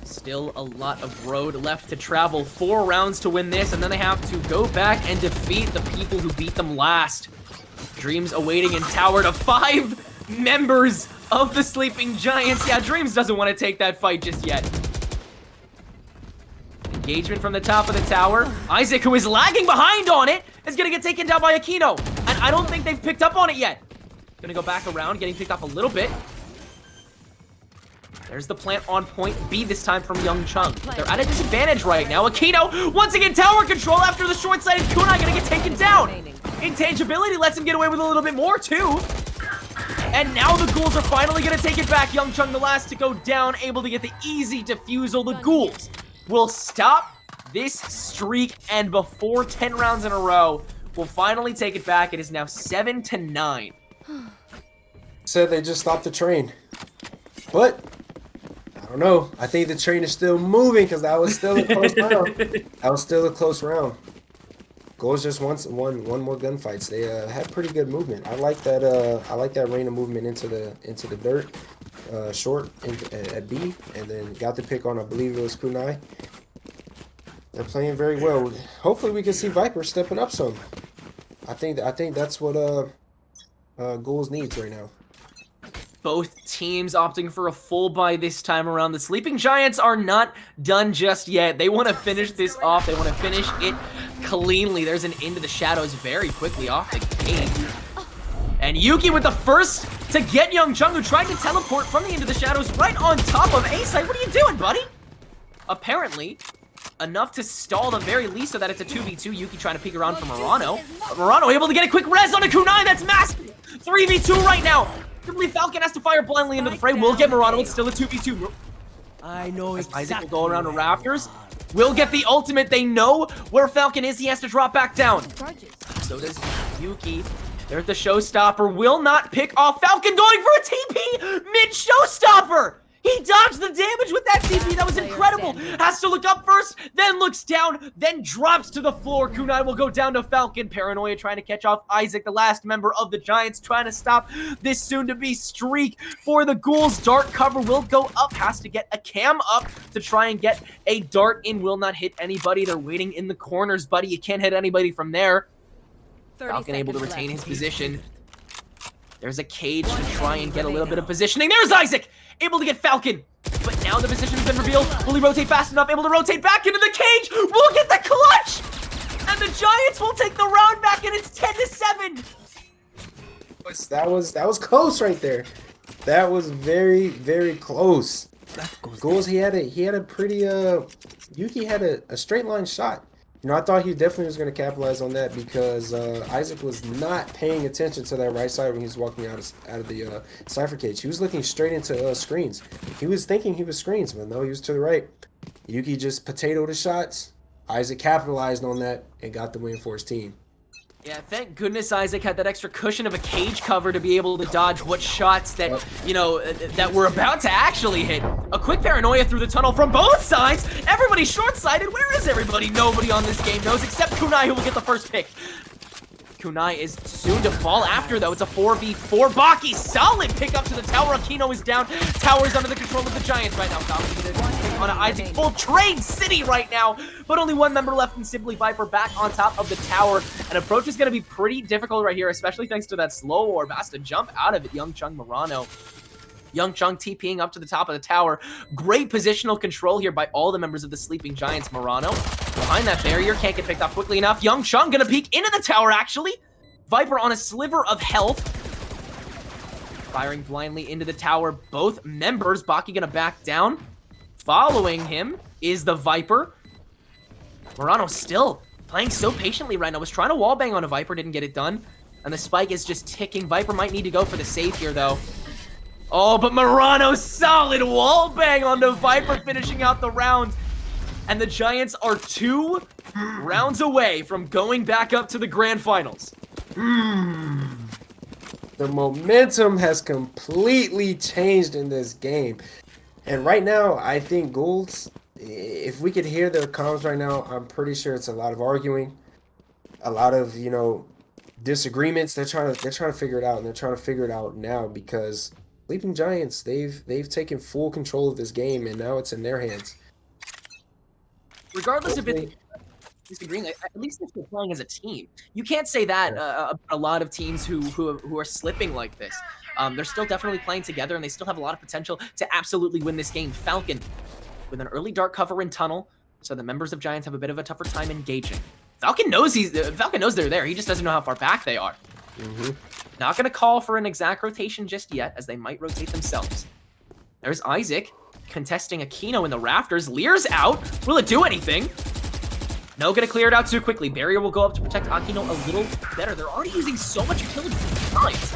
Still a lot of road left to travel. 4 rounds to win this, and then they have to go back and defeat the people who beat them last. Dreams awaiting in tower to 5 members of the Sleeping Giants. Yeah, Dreams doesn't want to take that fight just yet. Engagement from the top of the tower. Isaac, who is lagging behind on it, is going to get taken down by Aquino. And I don't think they've picked up on it yet. Going to go back around, getting picked up a little bit. There's the plant on point B this time from Young Chung. They're at a disadvantage right now. Aquino, once again, tower control after the short-sighted Kunai going to get taken down. Intangibility lets him get away with a little bit more, too. And now the Ghouls are finally going to take it back. Young Chung, the last to go down, able to get the easy defusal. The Ghouls will stop this streak, and before 10 rounds in a row, will finally take it back. It is now 7-9. Said they just stopped the train. But I don't know. I think the train is still moving because that was still a close round. That was still a close round. Goals just one more gunfights. They had pretty good movement. I like that. I like that rain of movement into the dirt, short at B, and then got the pick on, I believe it was Kunai. They're playing very well. Hopefully we can see Viper stepping up some. I think that's what Ghouls needs right now. Both teams opting for a full buy this time around. The Sleeping Giants are not done just yet. They want to finish this off. They want to finish it cleanly. There's an Into the Shadows very quickly off the gate. And Yuki with the first to get Young Chung, who tried to teleport from the Into the Shadows right on top of A-Site. What are you doing, buddy? Apparently, enough to stall the very least so that it's a 2v2. Yuki trying to peek around for Murano. But Murano able to get a quick res on a Kunai. That's massive. 3v2 right now. Simply Falcon has to fire blindly into the fray. We'll get Murano. It's still a 2v2. I know Isaac will go around the rafters. will get the ultimate. They know where Falcon is. He has to drop back down. Charges. So does Yuki. There's the showstopper. Will not pick off Falcon, going for a TP mid-showstopper. He dodged the damage with that TP. That was incredible. Has to look up first, then looks down, then drops to the floor. Kunai will go down to Falcon. Paranoia trying to catch off Isaac, the last member of the Giants, trying to stop this soon-to-be streak for the Ghouls. Dart cover will go up. Has to get a cam up to try and get a dart in. Will not hit anybody. They're waiting in the corners, buddy. You can't hit anybody from there. 30 Falcon able to seconds retain left. his position. There's a cage to try and get a little bit of positioning. There's Isaac! Able to get Falcon. But now the position's been revealed. Will he rotate fast enough? Able to rotate back into the cage. We'll get the clutch! And the Giants will take the round back, and it's 10-7. That was close right there. That was very, very close. Ghouls, he had a pretty Yuki had a straight line shot. You know, I thought he definitely was going to capitalize on that because Isaac was not paying attention to that right side when he was walking out of the Cypher cage. He was looking straight into screens. He was thinking he was screens, but no, he was to the right. Yuki just potatoed the shots. Isaac capitalized on that and got the win for his team. Yeah, thank goodness Isaac had that extra cushion of a cage cover to be able to dodge what shots that, you know, that were about to actually hit. A quick paranoia through the tunnel from both sides. Everybody's short-sighted. Where is everybody? Nobody on this game knows except Kunai, who will get the first pick. Kunai is soon to fall after, though. It's a 4v4. Baki, solid pick up to the tower. Aquino is down. Tower's under the control of the Giants right now. On Isaac, full trade city right now. But only one member left, and Simply Viper back on top of the tower. An approach is going to be pretty difficult right here, especially thanks to that slow orb. Has to jump out of it. Young Chung Murano. Young Chung TPing up to the top of the tower. Great positional control here by all the members of the Sleeping Giants. Murano behind that barrier. Can't get picked up quickly enough. Young Chung gonna peek into the tower, actually. Viper on a sliver of health. Firing blindly into the tower. Both members. Baki gonna back down. Following him is the Viper. Murano still playing so patiently right now. Was trying to wallbang on a Viper. Didn't get it done. And the spike is just ticking. Viper might need to go for the save here, though. Oh, but Murano, solid wall bang on the Viper, finishing out the round. And the Giants are 2 rounds away from going back up to the grand finals. The momentum has completely changed in this game. And right now, I think Ghouls, if we could hear their comms right now, I'm pretty sure it's a lot of arguing, a lot of, you know, disagreements. They're trying to figure it out, and they're trying to figure it out now because Sleeping Giants, they've taken full control of this game, and now it's in their hands. Regardless of it disagreeing, at least they're playing as a team. You can't say that a lot of teams who are slipping like this. They're still definitely playing together, and they still have a lot of potential to absolutely win this game. Falcon with an early dark cover in tunnel, so the members of Giants have a bit of a tougher time engaging. Falcon knows they're there. He just doesn't know how far back they are. Not going to call for an exact rotation just yet, as they might rotate themselves. There's Isaac contesting Aquino in the rafters. Lear's out. Will it do anything? No, going to clear it out too quickly. Barrier will go up to protect Aquino a little better. They're already using so much pillage. Nice.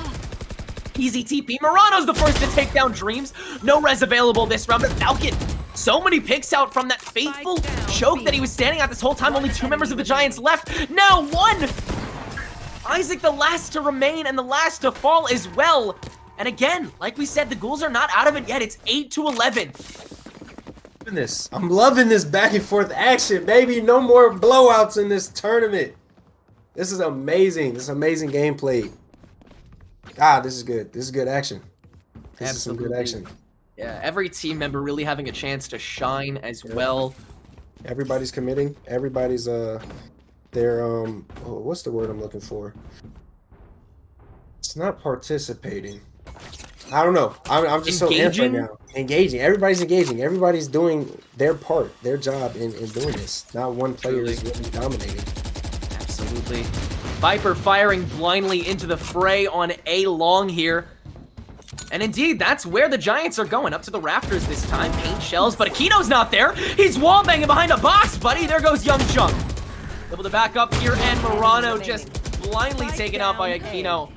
Easy TP. Murano's the first to take down Dreams. No res available this round, but Falcon. So many picks out from that faithful choke that he was standing at this whole time. Only 2 members of the Giants left. Now 1! Isaac the last to remain and the last to fall as well. And again, like we said, the Ghouls are not out of it yet. It's 8-11. I'm loving this back and forth action, baby. No more blowouts in this tournament. This is amazing. This is amazing gameplay. Ah, this is good. This is good action. This is some good action. Yeah, every team member really having a chance to shine as well. Everybody's committing. Everybody's they're what's the word I'm looking for? It's not participating. I don't know. I'm just engaging? so amped right now. Engaging. Everybody's engaging. Everybody's doing their part, their job in doing this. Not one player is really dominating. Absolutely. Viper firing blindly into the fray on A long here. And indeed, that's where the Giants are going, up to the rafters this time. Paint shells, but Aquino's not there. He's wallbanging behind a box, buddy. There goes Young Chung. Able to back up here, and Murano just blindly taken out by Aquino.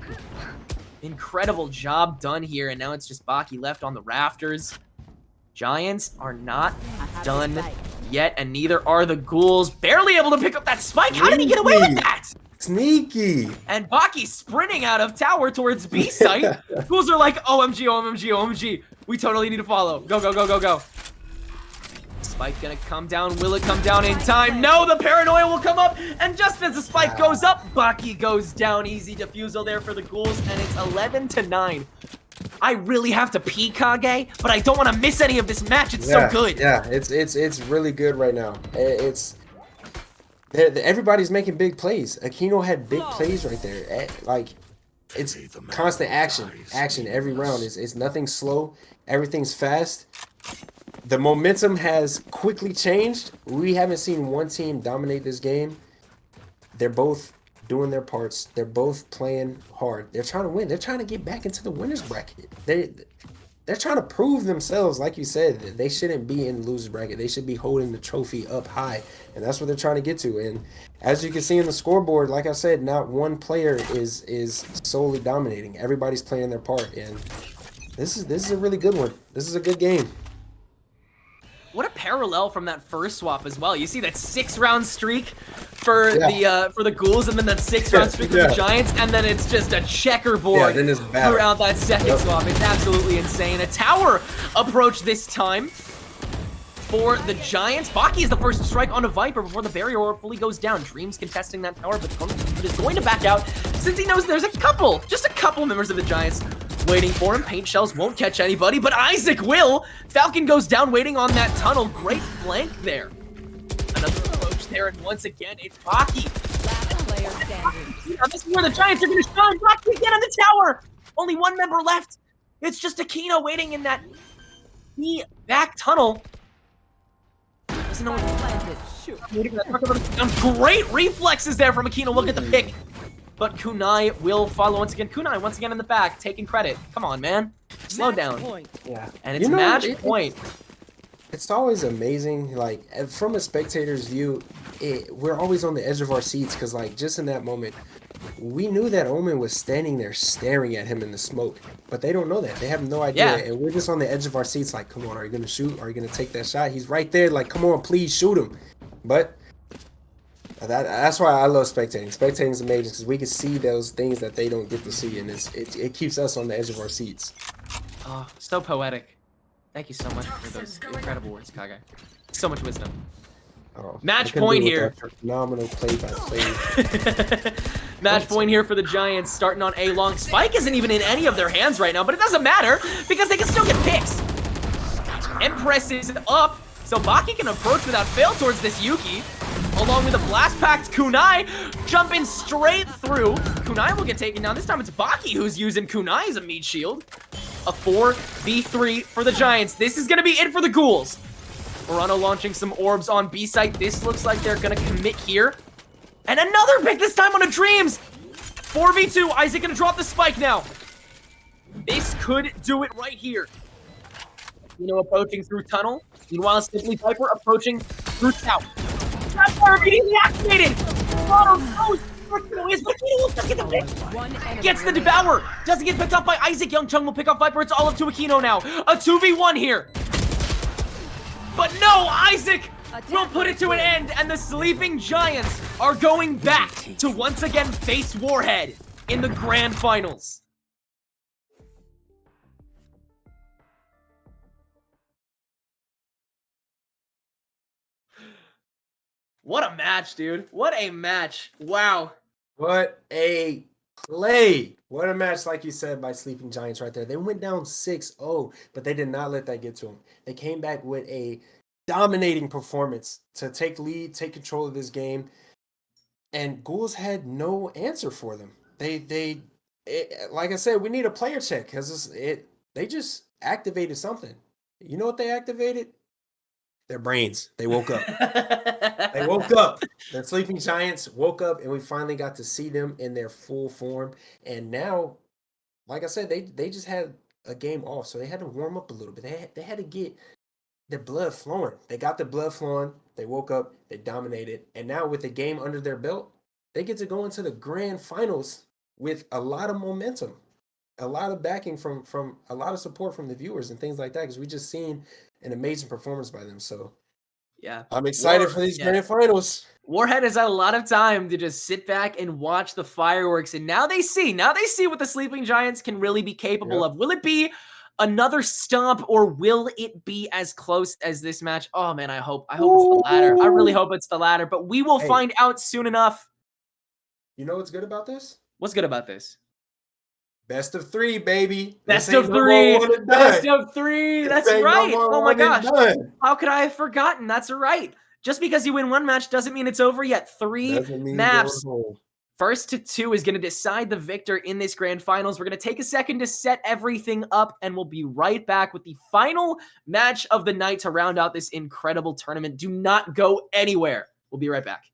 Incredible job done here, and now it's just Baki left on the rafters. Giants are not done yet, and neither are the ghouls. Barely able to pick up that spike. How did he get away with Sneaky. that? Sneaky. And Baki sprinting out of tower towards B site. Ghouls are like, OMG, OMG, OMG. We totally need to follow. Go, go, go, go, go. Spike gonna come down. Will it come down in time? No, the paranoia will come up. And just as the spike goes up, Baki goes down. Easy defusal there for the ghouls, and it's 11-9. I really have to pee, Kage, but I don't want to miss any of this match. It's so good. Yeah, it's really good right now. Everybody's making big plays. Aquino had big plays right there. Like, it's constant action every round. It's nothing slow. Everything's fast. The momentum has quickly changed. We haven't seen one team dominate this game. They're both doing their parts. They're both playing hard. They're trying to win. They're trying to get back into the winners bracket. They're trying to prove themselves, like you said. They shouldn't be in the losers bracket. They should be holding the trophy up high, and that's what they're trying to get to. And as you can see in the scoreboard, like I said, not one player is solely dominating. Everybody's playing their part, and this is a really good one. This is a good game. What a parallel from that first swap as well. You see that 6-round streak for the ghouls, and then that 6-round streak for the Giants, and then it's just a checkerboard throughout that second swap. It's absolutely insane. A tower approach this time for the Giants. Baki is the first to strike on a Viper before the barrier fully goes down. Dreams contesting that tower, but is going to back out since he knows there's just a couple members of the Giants waiting for him. Paint shells won't catch anybody, but Isaac will. Falcon goes down waiting on that tunnel. Great flank there. Another approach there, and once again, it's Baki. Last player standing. This is where the Giants are going to shine. Baki again on the tower. Only one member left. It's just Aquino waiting in that back tunnel. Doesn't know what Great reflexes there from Aquino. Look at the pick. But Kunai will follow once again. Kunai once again in the back, taking credit. Come on, man. Slow down. Yeah. And it's match point. It's always amazing, like, from a spectator's view, we're always on the edge of our seats because, like, just in that moment, we knew that Omen was standing there staring at him in the smoke, but they don't know that. They have no idea, and we're just on the edge of our seats like, come on, are you going to shoot? Are you going to take that shot? He's right there, like, come on, please shoot him. But that's why I love spectating. Spectating is amazing because we can see those things that they don't get to see, and it keeps us on the edge of our seats. Oh, so poetic. Thank you so much for those incredible words, Kage. So much wisdom. Oh, match point here. Phenomenal play-by-play. Match point here for the Giants, starting on A long. Spike isn't even in any of their hands right now, but it doesn't matter because they can still get picks. Empress is up, so Baki can approach without fail towards this Yuki. Along with a blast pact, Kunai jumping straight through. Kunai will get taken down. This time it's Baki who's using Kunai as a meat shield. A 4v3 for the Giants. This is going to be it for the Ghouls. Morano launching some orbs on B site. This looks like they're going to commit here. And another pick, this time on a Dreams. 4v2. Isaac going to drop the spike now. This could do it right here. Approaching through tunnel. Meanwhile, Simply Piper approaching through tower. Fire immediately activated. Morano goes. Gets the Devour. Doesn't get picked up by Isaac. Young Chung will pick up Viper. It's all up to Aquino now. A 2v1 here. But no, Isaac will put it to an end, and the Sleeping Giants are going back to once again face Warhead in the grand finals. What a match, dude. What a match. Wow. What a play. What a match, like you said, by Sleeping Giants right there. They went down 6-0, but they did not let that get to them. They came back with a dominating performance to take lead, take control of this game, and Ghouls had no answer for them. Like I said, we need a player check because they just activated something. You know what they activated? Their brains. They woke up. They woke up. The Sleeping Giants woke up, and we finally got to see them in their full form. And now, like I said, they just had a game off, so they had to warm up a little bit. They had to get the blood flowing. They got the blood flowing. They woke up. They dominated. And now with the game under their belt, they get to go into the grand finals with a lot of momentum, a lot of backing from a lot of support from the viewers and things like that, because we just seen an amazing performance by them. So Yeah. I'm excited for these grand finals. Warhead has had a lot of time to just sit back and watch the fireworks, and now they see what the Sleeping Giants can really be capable of. Will it be another stomp, or will it be as close as this match? Oh man, I hope it's the latter. I really hope it's the latter, but we will find out soon enough. You know what's good about this? What's good about this? Best of 3, baby. Best This of ain't no 3. more one and Best done. of 3. This That's ain't no right. more Oh my one and gosh. done. How could I have forgotten? That's right. Just because you win one match doesn't mean it's over yet. 3 Doesn't mean maps. going home. First to 2 is going to decide the victor in this grand finals. We're going to take a second to set everything up, and we'll be right back with the final match of the night to round out this incredible tournament. Do not go anywhere. We'll be right back.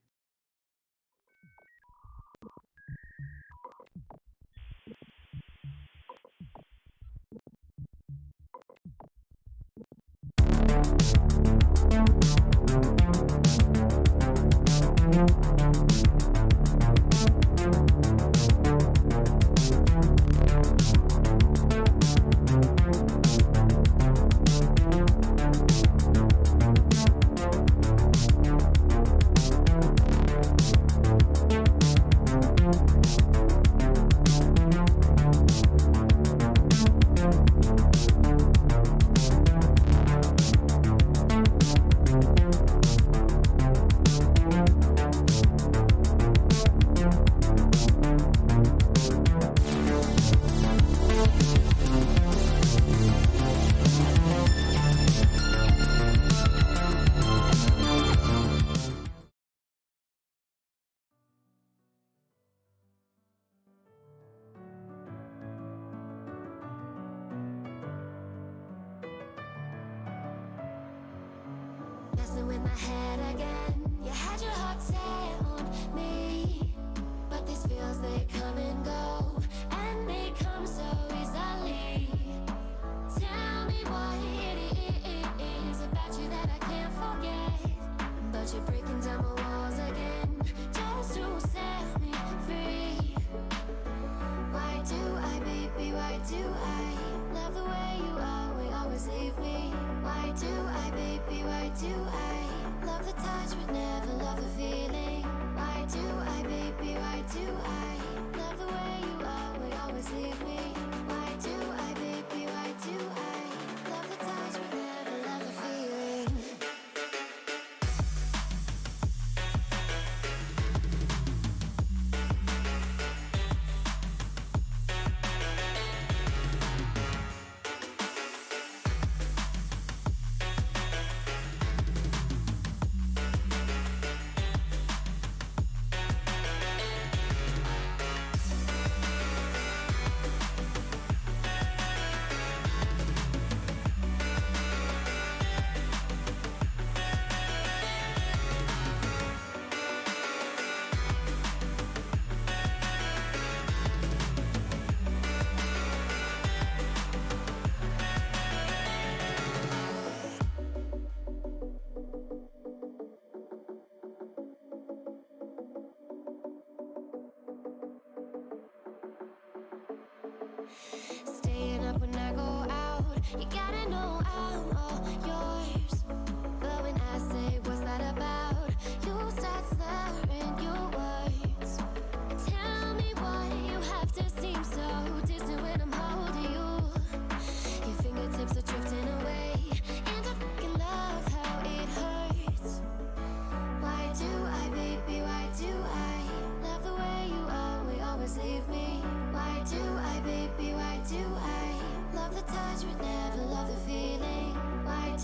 Messing with my head again. You had your heart set on me, but these feels they come and go, and they come so easily. Tell me what it is about you that I can't forget, but you're breaking down my walls again just to set me free. Why do I, baby? Why do I love the way you always, always leave me? Why do I, baby? Why do I love the touch but never love the feeling? Why do I, baby? Why do I love the way you always, always leave me? Why do I, baby? Why do I love the touch but never love the feeling? Staying up when I go out, you gotta know I'm all yours. But when I say what's that about, you start slurring your words. Tell me why you have to seem so distant when I'm holding you. Your fingertips are drifting away, and I fucking love how it hurts. Why do I, baby, why do I love the way you always, always leave me? Why do I, baby, why do I love the touch but never love the feeling? Why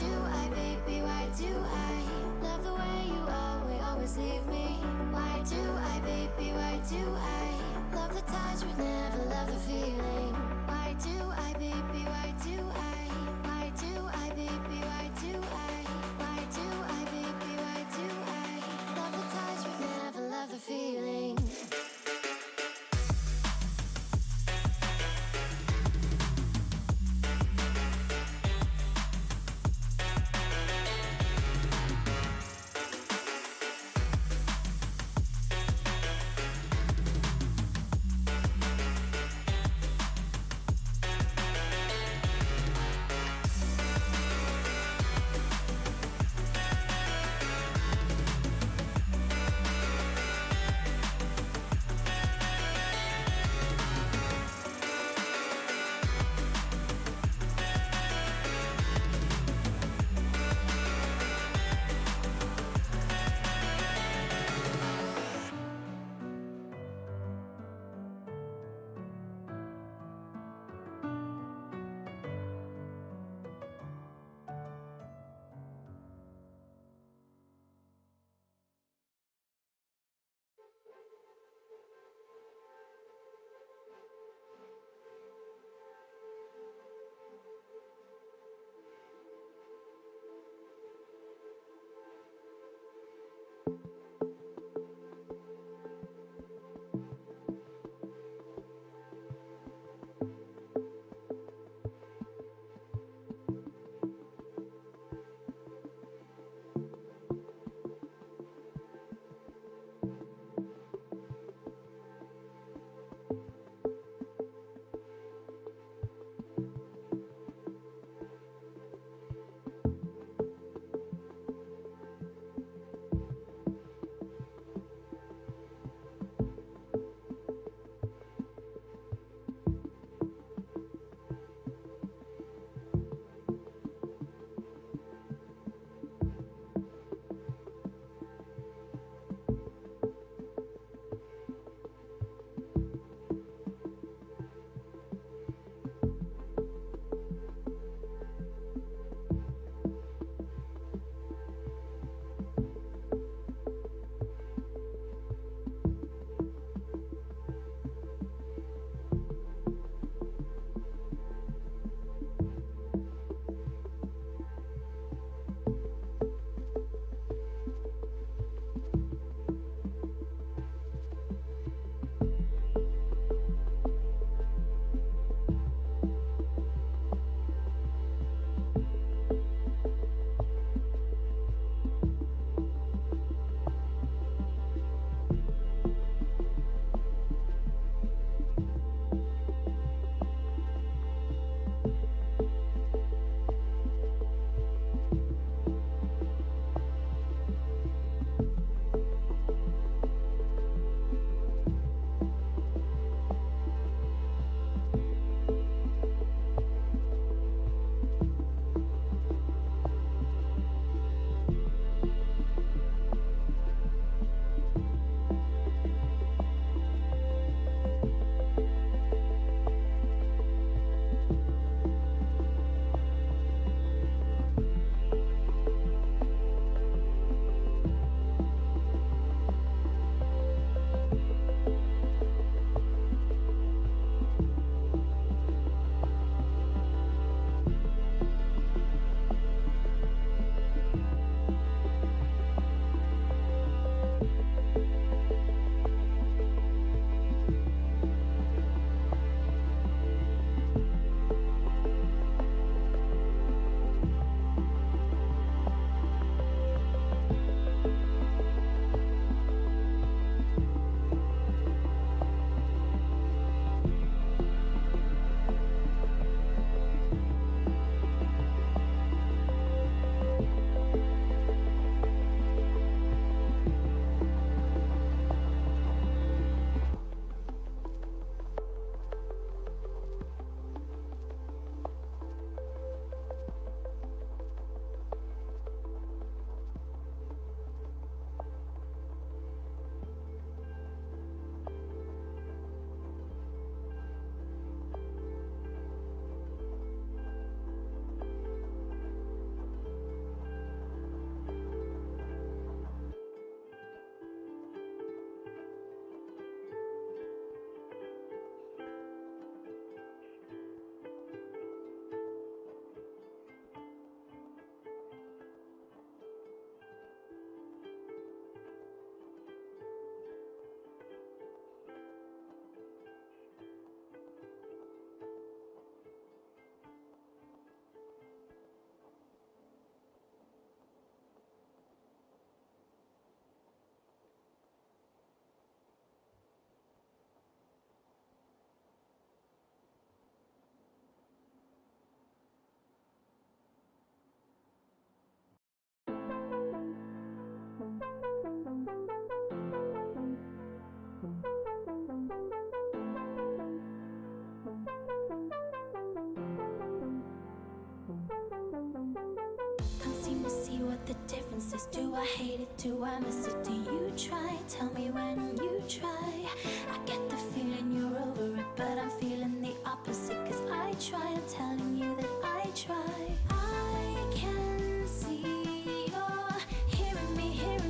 what the difference is. Do I hate it? Do I miss it? Do you try? Tell me when you try. I get the feeling you're over it, but I'm feeling the opposite. Cause I try, I'm telling you that I try. I can see you're hearing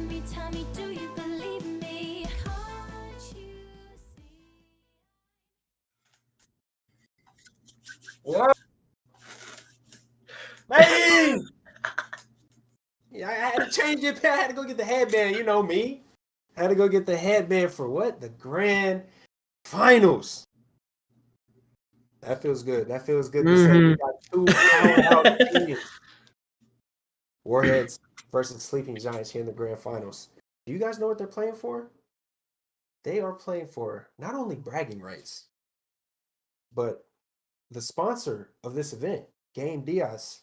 me. Tell me, do you believe me? Can't you see? What? Baby! Yeah, I had to change it. I had to go get the headband. You know me. I had to go get the headband for what? The grand finals. That feels good. That feels good to say. We got two powerhouse teams. Warheads versus Sleeping Giants here in the grand finals. Do you guys know what they're playing for? They are playing for not only bragging rights, but the sponsor of this event, Game Diaz.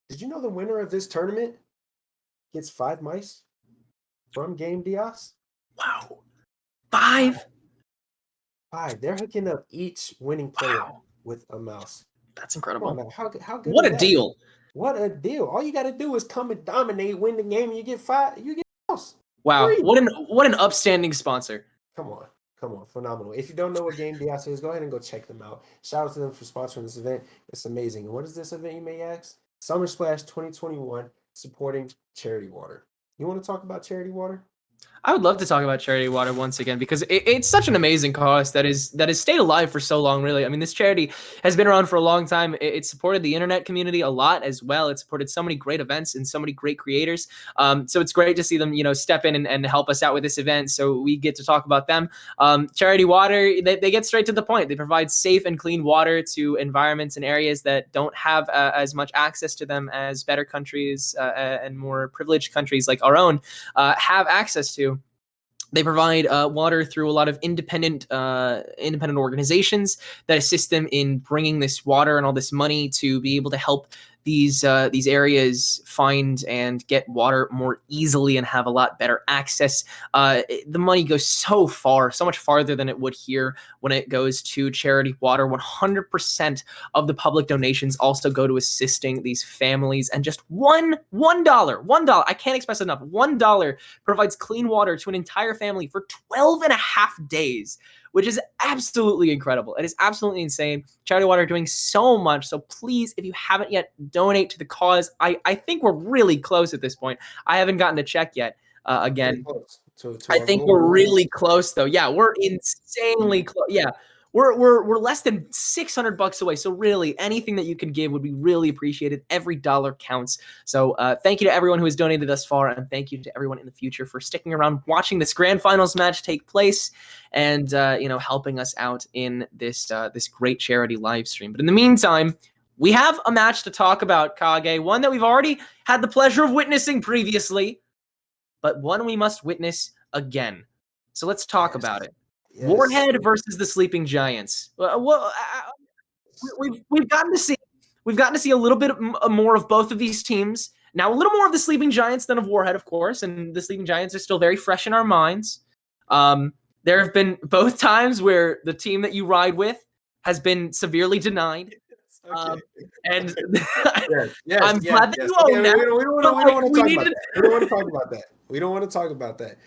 Did you know the winner of this tournament gets 5 mice from Game Diaz? Wow. 5? 5. They're hooking up each winning player with a mouse. That's Come incredible. on now. How good What is a that? deal. What a deal. All you got to do is come and dominate, win the game, and you get 5. You get a mouse. Wow. Free. What an upstanding sponsor. Come on. Come on. Phenomenal. If you don't know what Game Diaz is, go ahead and go check them out. Shout out to them for sponsoring this event. It's amazing. And what is this event, you may ask? Summer Splash 2021 supporting Charity Water. You want to talk about Charity Water? I would love to talk about charity water once again because it's such an amazing cause that has stayed alive for so long. Really, I mean, this charity has been around for a long time. It supported the internet community a lot as well. It supported so many great events and so many great creators. So it's great to see them, step in and help us out with this event. So we get to talk about them. Charity Water, they get straight to the point. They provide safe and clean water to environments and areas that don't have as much access to them as better countries and more privileged countries like our own have access to. They provide water through a lot of independent organizations that assist them in bringing this water and all this money to be able to help these areas find and get water more easily and have a lot better access. The money goes so far, so much farther than it would here when it goes to charity water. 100% of the public donations also go to assisting these families, and just $1, I can't express enough, $1 provides clean water to an entire family for 12 and a half days, which is absolutely incredible. It is absolutely insane. Charity Water are doing so much. So please, if you haven't yet, donate to the cause. I think we're really close at this point. I haven't gotten a check yet. Again, I think we're really close though. Yeah, we're insanely close. Yeah. We're less than $600 away. So really, anything that you can give would be really appreciated. Every dollar counts. So thank you to everyone who has donated thus far, and thank you to everyone in the future for sticking around, watching this grand finals match take place, and helping us out in this great charity live stream. But in the meantime, we have a match to talk about, Kage. One that we've already had the pleasure of witnessing previously, but one we must witness again. So let's talk about it. Yes. Warhead versus the Sleeping Giants. We've gotten to see a little bit more of both of these teams. Now, a little more of the Sleeping Giants than of Warhead, of course, and the Sleeping Giants are still very fresh in our minds. There have been both times where the team that you ride with has been severely denied. Okay. And yes, I'm glad that you own that. We don't want to talk about that. We don't want to talk about that. We don't want to talk about that.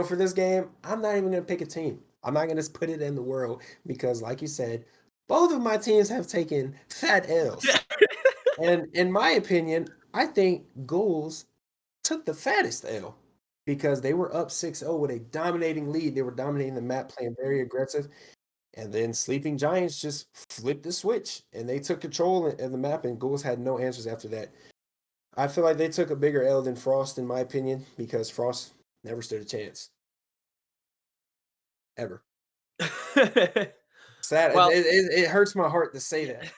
For this game, I'm not even going to pick a team. I'm not going to put it in the world because, like you said, both of my teams have taken fat L's. And in my opinion, I think Ghouls took the fattest L because they were up 6-0 with a dominating lead. They were dominating the map, playing very aggressive. And then Sleeping Giants just flipped the switch and they took control of the map, and Ghouls had no answers after that. I feel like they took a bigger L than Frost, in my opinion, because Frost never stood a chance. Ever. Sad. Well- It hurts my heart to say that.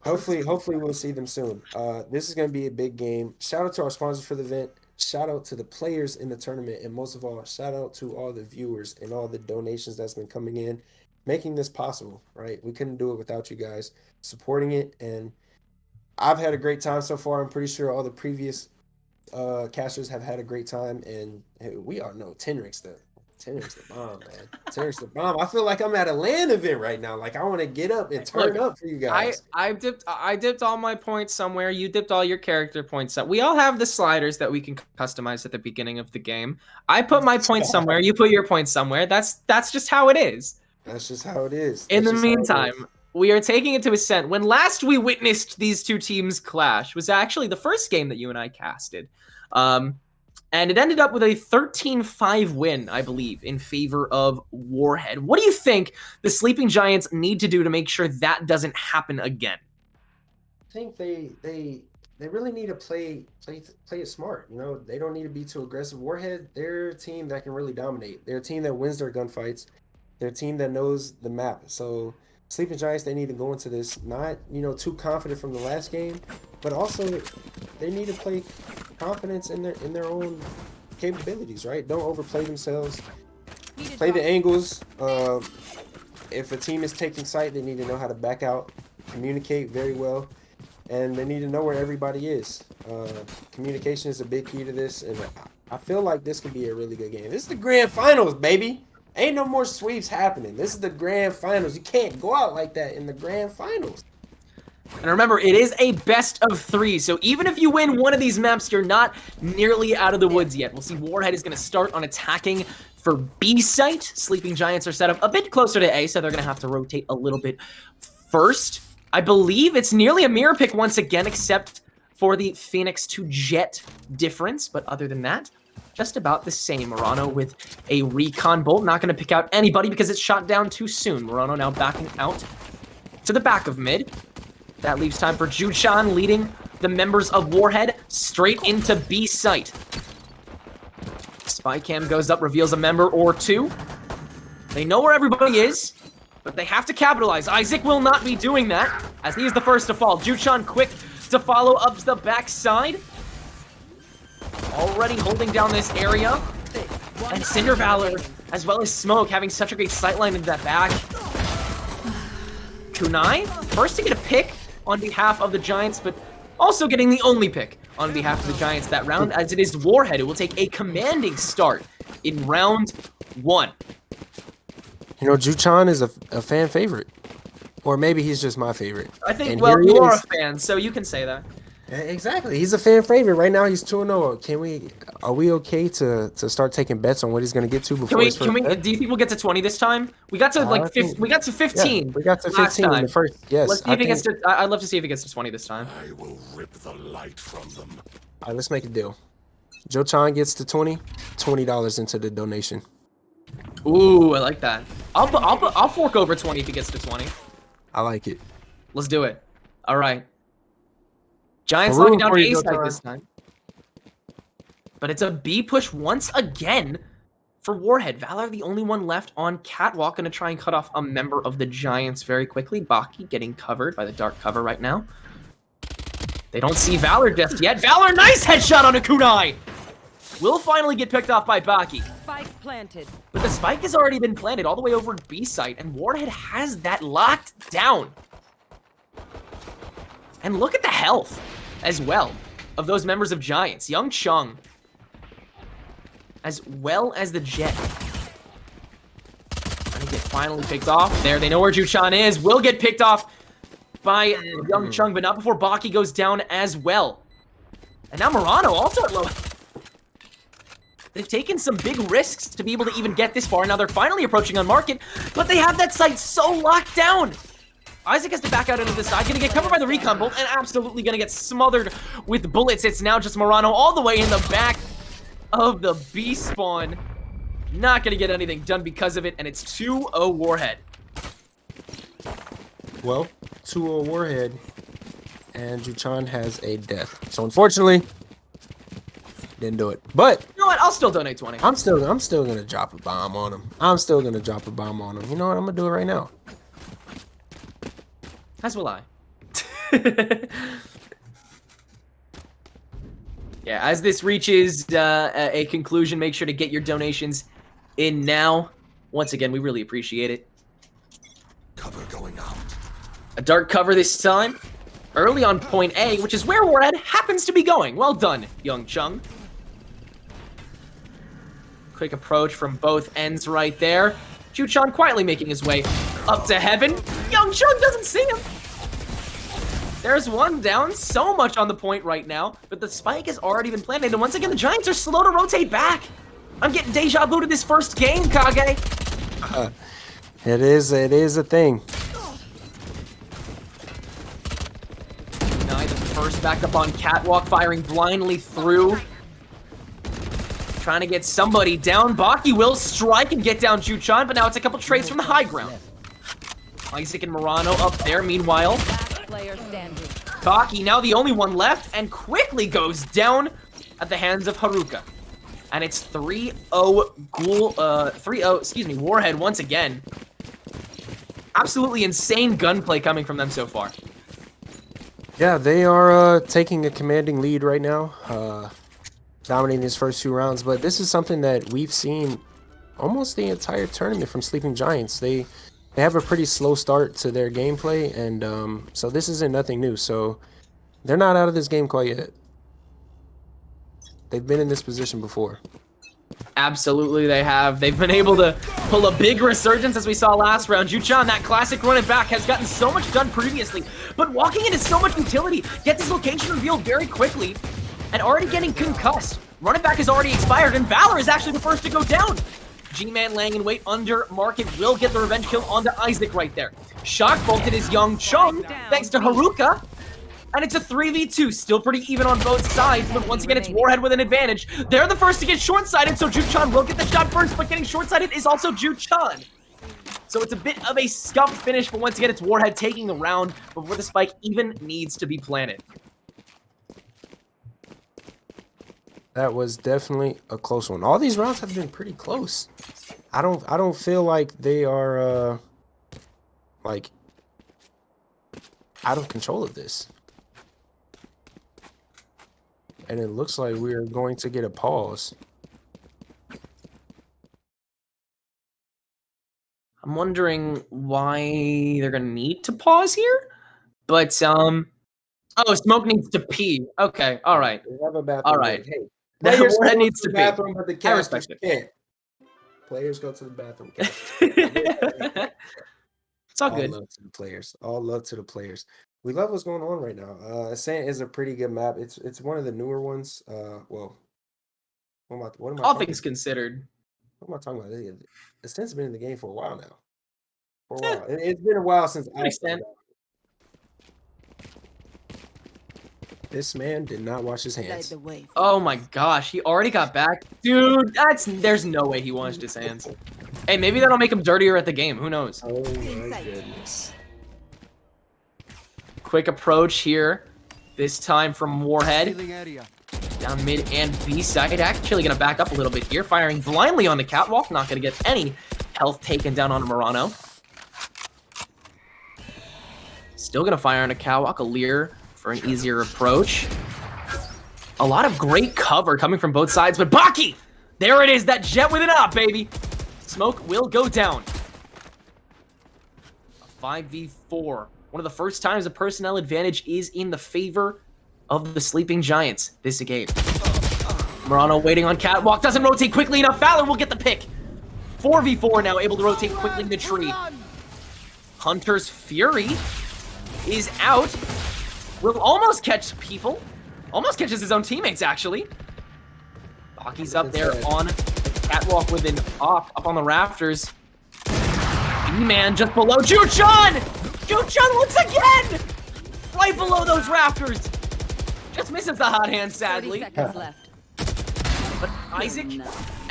Hopefully we'll see them soon. This is going to be a big game. Shout out to our sponsors for the event. Shout out to the players in the tournament, and most of all, shout out to all the viewers and all the donations that's been coming in, making this possible, right? We couldn't do it without you guys supporting it, and I've had a great time so far. I'm pretty sure all the previous casters have had a great time, and hey, we are no Tenrix though. Tender's the bomb, man. Tender's the bomb. I feel like I'm at a LAN event right now. Like I want to get up and turn up for you guys. I dipped all my points somewhere. You dipped all your character points. We all have the sliders that we can customize at the beginning of the game. I put my points somewhere. You put your points somewhere. That's just how it is. That's just how it is. In the That's just how it meantime, is. we are taking it to Ascent. When last we witnessed these two teams clash was actually the first game that you and I casted. And it ended up with a 13-5 win, I believe, in favor of Warhead. What do you think the Sleeping Giants need to do to make sure that doesn't happen again? I think they really need to play it smart. You know, they don't need to be too aggressive. Warhead, they're a team that can really dominate. They're a team that wins their gunfights. They're a team that knows the map. So Sleeping Giants, they need to go into this not, too confident from the last game, but also they need to play confidence in their own capabilities, right? Don't overplay themselves. Play the angles. If a team is taking site, they need to know how to back out, communicate very well, and they need to know where everybody is. Communication is a big key to this, and I feel like this could be a really good game. This is the grand finals, baby. Ain't no more sweeps happening. This is the grand finals. You can't go out like that in the grand finals. And remember, it is a best of 3, so even if you win one of these maps, you're not nearly out of the woods yet. We'll see Warhead is going to start on attacking for B site. Sleeping Giants are set up a bit closer to A, so they're going to have to rotate a little bit first. I believe it's nearly a mirror pick once again, except for the Phoenix to Jet difference, but other than that, just about the same. Murano with a recon bolt, not going to pick out anybody because it's shot down too soon. Murano now backing out to the back of mid. That leaves time for Juchan leading the members of Warhead straight into B site. Spy cam goes up, reveals a member or two. They know where everybody is, but they have to capitalize. Isaac will not be doing that, as he is the first to fall. Juchan quick to follow up to the backside. Already holding down this area. And Cinder Valor, as well as Smoke, having such a great sightline into that back. Kunai, first to get a pick on behalf of the Giants, but also getting the only pick on behalf of the Giants that round, as it is Warhead who will take a commanding start in round 1. Juchan is a fan favorite. Or maybe he's just my favorite. I think, And well, here he you are a is. fan, so you can say that. Exactly. He's a fan favorite. Right now he's 2-0. Are we okay to start taking bets on what he's going to get to before his first bet? Do you think we'll get to 20 this time? We got to we got to 15. Yeah, we got to last 15 in time. the first. Yes. Let's see if he gets to, I'd love to see if he gets to 20 this time. I will rip the light from them. All right, let's make a deal. Joe Chan gets to 20, $20 into the donation. Ooh, I like that. I'll fork over 20 if he gets to 20. I like it. Let's do it. All right. Giants We're locking down to rooting A for you, side Joe this time. But it's a B push once again for Warhead. Valor the only one left on Catwalk, going to try and cut off a member of the Giants very quickly. Baki getting covered by the dark cover right now. They don't see Valor just yet. Valor, nice headshot on a kunai! Will finally get picked off by Baki. Spike planted. But the spike has already been planted all the way over B site, and Warhead has that locked down. And look at the health as well of those members of Giants. Young Chung, as well as the Jet. Trying to get finally picked off. There, they know where Juchan is. Will get picked off by Young Chung, but not before Baki goes down as well. And now Murano also at low. They've taken some big risks to be able to even get this far. Now they're finally approaching on market, but they have that site so locked down. Isaac has to back out into the side, gonna get covered by the recon bolt, and absolutely gonna get smothered with bullets. It's now just Murano all the way in the back of the B spawn. Not gonna get anything done because of it, and it's 2-0 Warhead. Well, 2-0 Warhead, and Juchan has a death. So unfortunately, didn't do it. But You know what? I'll still donate 20. I'm still gonna drop a bomb on him. You know what? I'm gonna do it right now. As will I. Yeah, as this reaches a conclusion, make sure to get your donations in now. Once again, we really appreciate it. Cover going out. A dark cover this time. Early on point A, which is where Warhead happens to be going. Well done, Young Chung. Quick approach from both ends right there. Chuchan quietly making his way up to heaven. Young Chung doesn't see him. There's one down. So much on the point right now, but the spike has already been planted. And once again, the Giants are slow to rotate back. I'm getting deja vu to this first game, Kage. It is a thing. Kunai, the first back up on Catwalk, firing blindly through. Trying to get somebody down. Baki will strike and get down Chuchan, but now it's a couple trades from the high ground. Isaac and Murano up there. Meanwhile, Last player standing. Baki now the only one left and quickly goes down at the hands of Haruka. And it's 3-0 Warhead once again. Absolutely insane gunplay coming from them so far. Yeah, they are taking a commanding lead right now, dominating these first 2 rounds. But this is something that we've seen almost the entire tournament from Sleeping Giants. They have a pretty slow start to their gameplay, and so this isn't nothing new. So they're not out of this game quite yet. They've been in this position before. Absolutely, they have. They've been able to pull a big resurgence as we saw last round. Juchan, that classic running back, has gotten so much done previously, but walking into so much utility, gets his location revealed very quickly, and already getting concussed. Running back has already expired, and Valor is actually the first to go down. G-Man laying in wait under Market will get the revenge kill onto Isaac right there. Shock bolted is Young Chung, thanks to Haruka. And it's a 3v2, still pretty even on both sides, but once again, it's Warhead with an advantage. They're the first to get short-sighted, so Juchan will get the shot first, but getting short-sighted is also Juchan. So it's a bit of a scuffed finish, but once again, it's Warhead taking the round before the spike even needs to be planted. That was definitely a close one. All these rounds have been pretty close. I don't feel like they are like out of control of this. And it looks like we are going to get a pause. I'm wondering why they're gonna need to pause here, but oh, Smoke needs to pee. Okay, all right, We have a bathroom all right. break. Hey, The players Warhead go needs to to the pee. bathroom, but the I casters respect can't. Players go to the bathroom. it. It's all All good. love to the players. All love to the players. We love what's going on right now. Ascent is a pretty good map. It's one of the newer ones. Well, what am I All talking things about? considered. What am I talking about? Ascent's been in the game for a while now. For a Eh, while. It's been a while since to an I extent. started out. This man did not wash his Light hands. the way. Oh my gosh, he already got back. Dude, there's no way he washed his hands. Hey, maybe that'll make him dirtier at the game. Who knows? Oh my goodness. Quick approach here. This time from Warhead. Healing area. Down mid and B side. Actually gonna back up a little bit here. Firing blindly on the catwalk. Not gonna get any health taken down on Murano. Still gonna fire on a catwalk. A Lear for an easier approach. A lot of great cover coming from both sides, but Baki! There it is, that jet with an op, baby! Smoke will go down. A 5v4. One of the first times a personnel advantage is in the favor of the Sleeping Giants this game. Murano waiting on catwalk, doesn't rotate quickly enough. Valor will get the pick. 4v4 now, able to rotate quickly in the tree. Hunter's Fury is out. Will almost catch people. Almost catches his own teammates, actually. Baki's up there on the catwalk with an op up on the rafters. E-Man just below Juchan! Juchan once again! Right below those rafters. Just misses the hot hand, 30 sadly. seconds left. But Isaac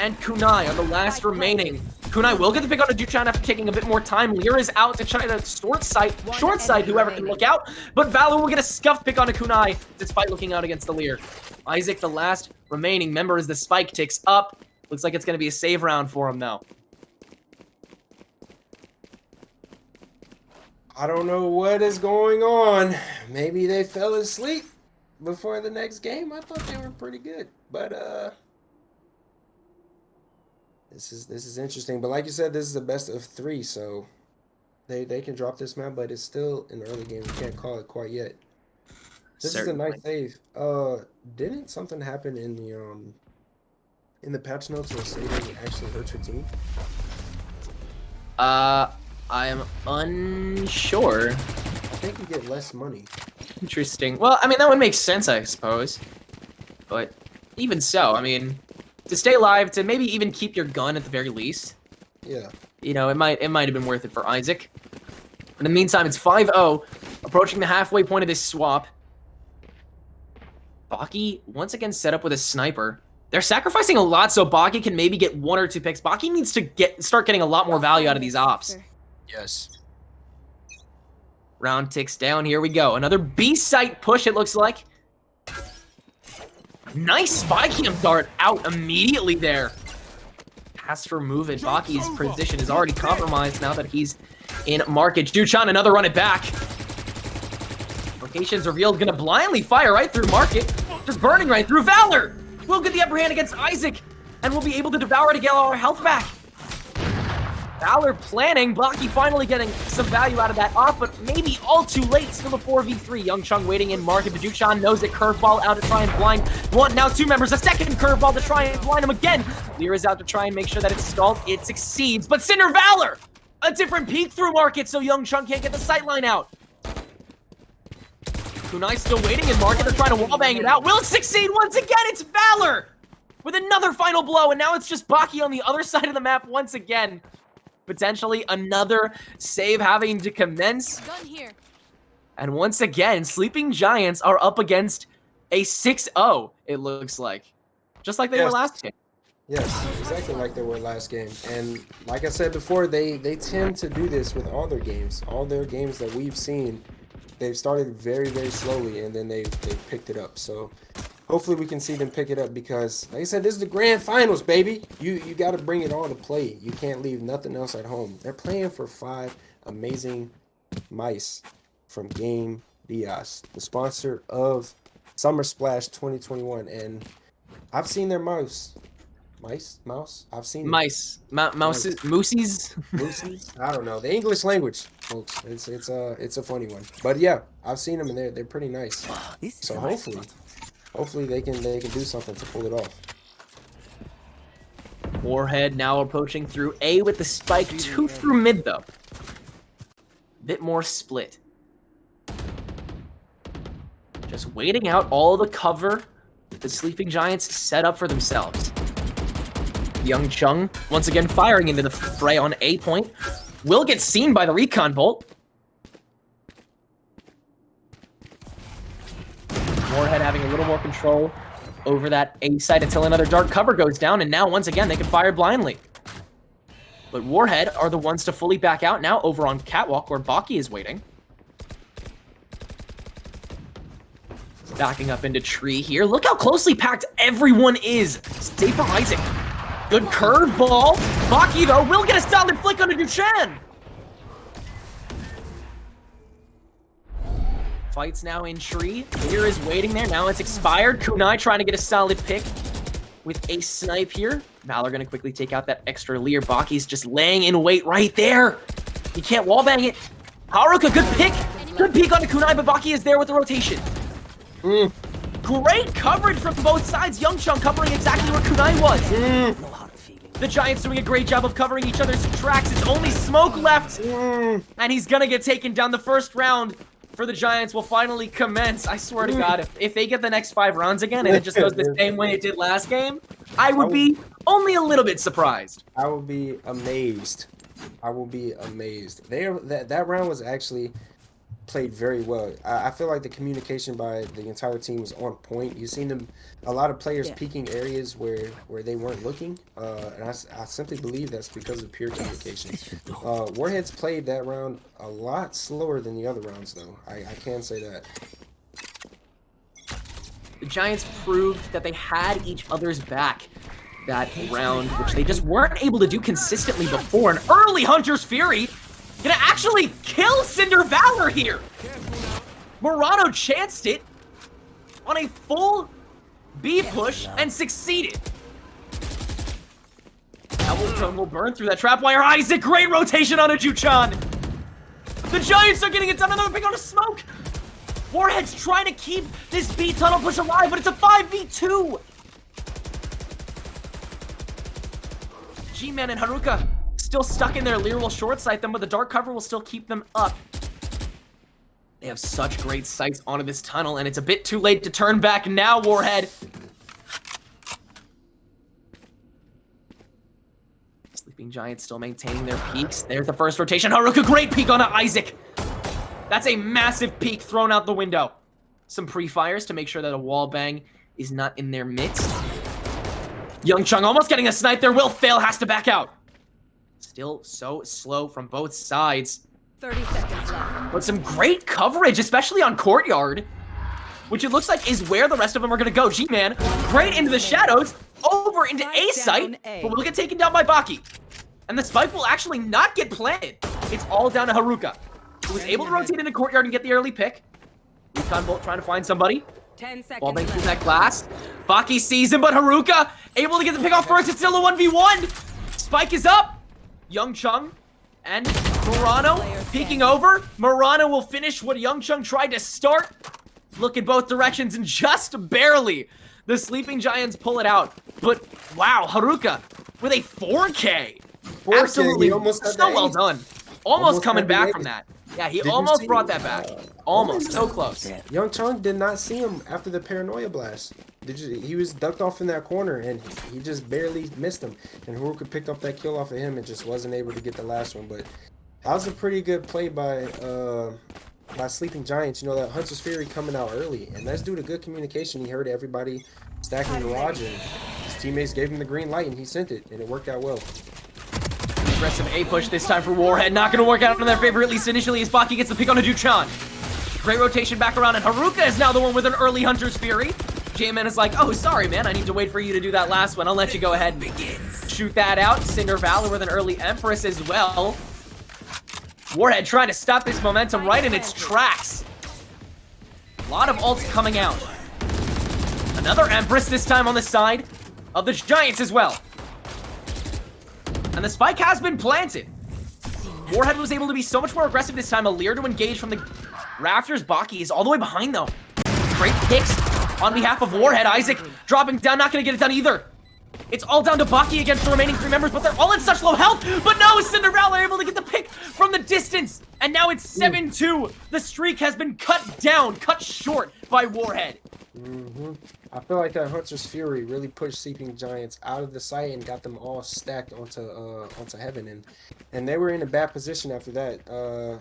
and Kunai are the last remaining. Kunai will get the pick on a Juchan after taking a bit more time. Lear is out to try to short sight whoever can look out. But Valor will get a scuffed pick on a Kunai despite looking out against the Lear. Isaac, the last remaining member as the spike ticks up. Looks like it's going to be a save round for him now. I don't know what is going on. Maybe they fell asleep before the next game. I thought they were pretty good, but this is interesting. But like you said, this is the best of 3, so they can drop this map, but it's still an early game. We can't call it quite yet. This is a nice save. Didn't something happen in the in the patch notes will say that it actually hurts your team? I am unsure. I think you get less money. Interesting. Well, I mean, that would make sense, I suppose. But even so, I mean, to stay alive, to maybe even keep your gun at the very least. Yeah. You know, it might have been worth it for Isaac. In the meantime, it's 5-0, approaching the halfway point of this swap. Baki once again set up with a sniper. They're sacrificing a lot so Baki can maybe get 1 or 2 picks. Baki needs to start getting a lot more value out of these ops. Yes. Round ticks down. Here we go. Another B-site push, it looks like. Nice spy cam dart out immediately there. Pass for move, and Baki's position is already compromised now that he's in market. Juchan, another run it back. Locations revealed, gonna blindly fire right through market. Just burning right through Valor. We'll get the upper hand against Isaac, and we'll be able to devour to get our health back. Valor planning, Baki finally getting some value out of that off, but maybe all too late. Still a 4v3. Young Chung waiting in market, but Duchan knows it. Curveball out to try and blind one. Now 2 members. A second curveball to try and blind him again. Lear is out to try and make sure that it's stalled. It succeeds, but Cinder Valor! A different peek through market, so Young Chung can't get the sightline out. Kunai still waiting in market. They're trying to wallbang it out. Will it succeed once again? It's Valor! With another final blow, and now it's just Baki on the other side of the map once again. Potentially another save having to commence. Gun here. And once again, Sleeping Giants are up against a 6-0, it looks like. Just like they were last game. Yes, exactly like they were last game. And like I said before, they tend to do this with all their games. All their games that we've seen, they've started very, very slowly, and then they've picked it up. So hopefully we can see them pick it up because, like I said, this is the grand finals, baby. You got to bring it all to play. You can't leave nothing else at home. They're playing for 5 amazing mice from Game Diaz, the sponsor of Summer Splash 2021. And I've seen their mouse. Mouse? I've seen them. Mice. Mouses? Moosies? Moosies? I don't know. The English language, folks. It's a funny one. But yeah, I've seen them and they're pretty nice. So hopefully they can do something to pull it off. Warhead now approaching through A with the spike. 2 through mid though. Bit more split. Just waiting out all the cover that the Sleeping Giants set up for themselves. Young Chung once again firing into the fray on A point. Will get seen by the recon bolt. Warhead having a little more control over that A site until another dark cover goes down, and now once again they can fire blindly. But Warhead are the ones to fully back out now over on Catwalk where Baki is waiting. Backing up into tree here. Look how closely packed everyone is. Stay for Isaac. Good curveball. Baki though will get a solid flick onto Duchan. Fights now in tree. Lear is waiting there. Now it's expired. Kunai trying to get a solid pick with a snipe here. Valor gonna quickly take out that extra Lear. Baki's just laying in wait right there. You can't wallbang it. Haruka, good pick. Good peek onto Kunai, but Baki is there with the rotation. Great coverage from both sides. Young Chung covering exactly where Kunai was. The Giants doing a great job of covering each other's tracks. It's only smoke left. And he's gonna get taken down. The first round for the Giants will finally commence. I swear to God, if they get the next 5 rounds again and it just goes the same way it did last game, I would be only a little bit surprised. I will be amazed. I will be amazed. That round was actually played very well. I feel like the communication by the entire team was on point. You've seen a lot of players peeking areas where they weren't looking, and I simply believe that's because of pure communication. Warheads played that round a lot slower than the other rounds, though. I can say that. The Giants proved that they had each other's back that round, which they just weren't able to do consistently before. An early Hunter's Fury gonna actually kill Cinder Valor here. Murano chanced it on a full B push and succeeded. Cone will burn through that trap wire. Isaac, great rotation on a Juchan. The Giants are getting it done. Another pick on a smoke. Warhead's trying to keep this B tunnel push alive, but it's a 5v2. G-Man and Haruka still stuck in there. Lear will short sight them, but the dark cover will still keep them up. They have such great sights onto this tunnel, and it's a bit too late to turn back now, Warhead. Sleeping Giants still maintaining their peaks. There's the first rotation. Haruka, great peek onto Isaac. That's a massive peek thrown out the window. Some pre-fires to make sure that a wall bang is not in their midst. Young Chung almost getting a snipe there. Will fail, has to back out. Still so slow from both sides. 30 seconds left. But some great coverage, especially on Courtyard, which it looks like is where the rest of them are going to go. G-Man, great into the shadows, over into A site, but will get taken down by Baki. And the spike will actually not get planted. It's all down to Haruka, who was able to rotate into Courtyard and get the early pick. Recon Bolt trying to find somebody. 10 seconds Ball bang through left. that glass. Baki sees him, but Haruka able to get the pick off first. It's still a 1v1. Spike is up. Young Chung and Murano peeking over. Murano will finish what Young Chung tried to start. Look in both directions and just barely the Sleeping Giants pull it out. But wow, Haruka with a 4K. 4K, Absolutely he almost had so the well ace. done. Almost coming had the back ace. from that. Yeah, he Did you almost see- brought that back. Almost, so close. Young Chung did not see him after the paranoia blast. He was ducked off in that corner, and he just barely missed him. And Haruka picked up that kill off of him and just wasn't able to get the last one. But that was a pretty good play by Sleeping Giants. You know, that Hunter's Fury coming out early, and that's due to good communication. He heard everybody stacking garage, and his teammates gave him the green light, and he sent it, and it worked out well. Aggressive A push this time for Warhead. Not going to work out in their favor, at least initially, as Baki gets the pick on a Duchan. Great rotation back around, and Haruka is now the one with an early Hunter's Fury. J-Man is like, oh, sorry, man. I need to wait for you to do that last one. I'll let you go ahead and shoot that out. Cinder Valor with an early Empress as well. Warhead trying to stop this momentum right in its tracks. A lot of ults coming out. Another Empress, this time on the side of the Giants as well. And the spike has been planted. Warhead was able to be so much more aggressive this time. A Lear to engage from the rafters. Baki is all the way behind, though. Great picks on behalf of Warhead. Isaac dropping down, not going to get it done either. It's all down to Baki against the remaining 3 members, but they're all in such low health. But no, Cinderella able to get the pick from the distance. And now it's 7-2. The streak has been cut down, cut short by Warhead. I feel like that Hunter's Fury really pushed Sleeping Giants out of the site and got them all stacked onto Heaven, and they were in a bad position after that.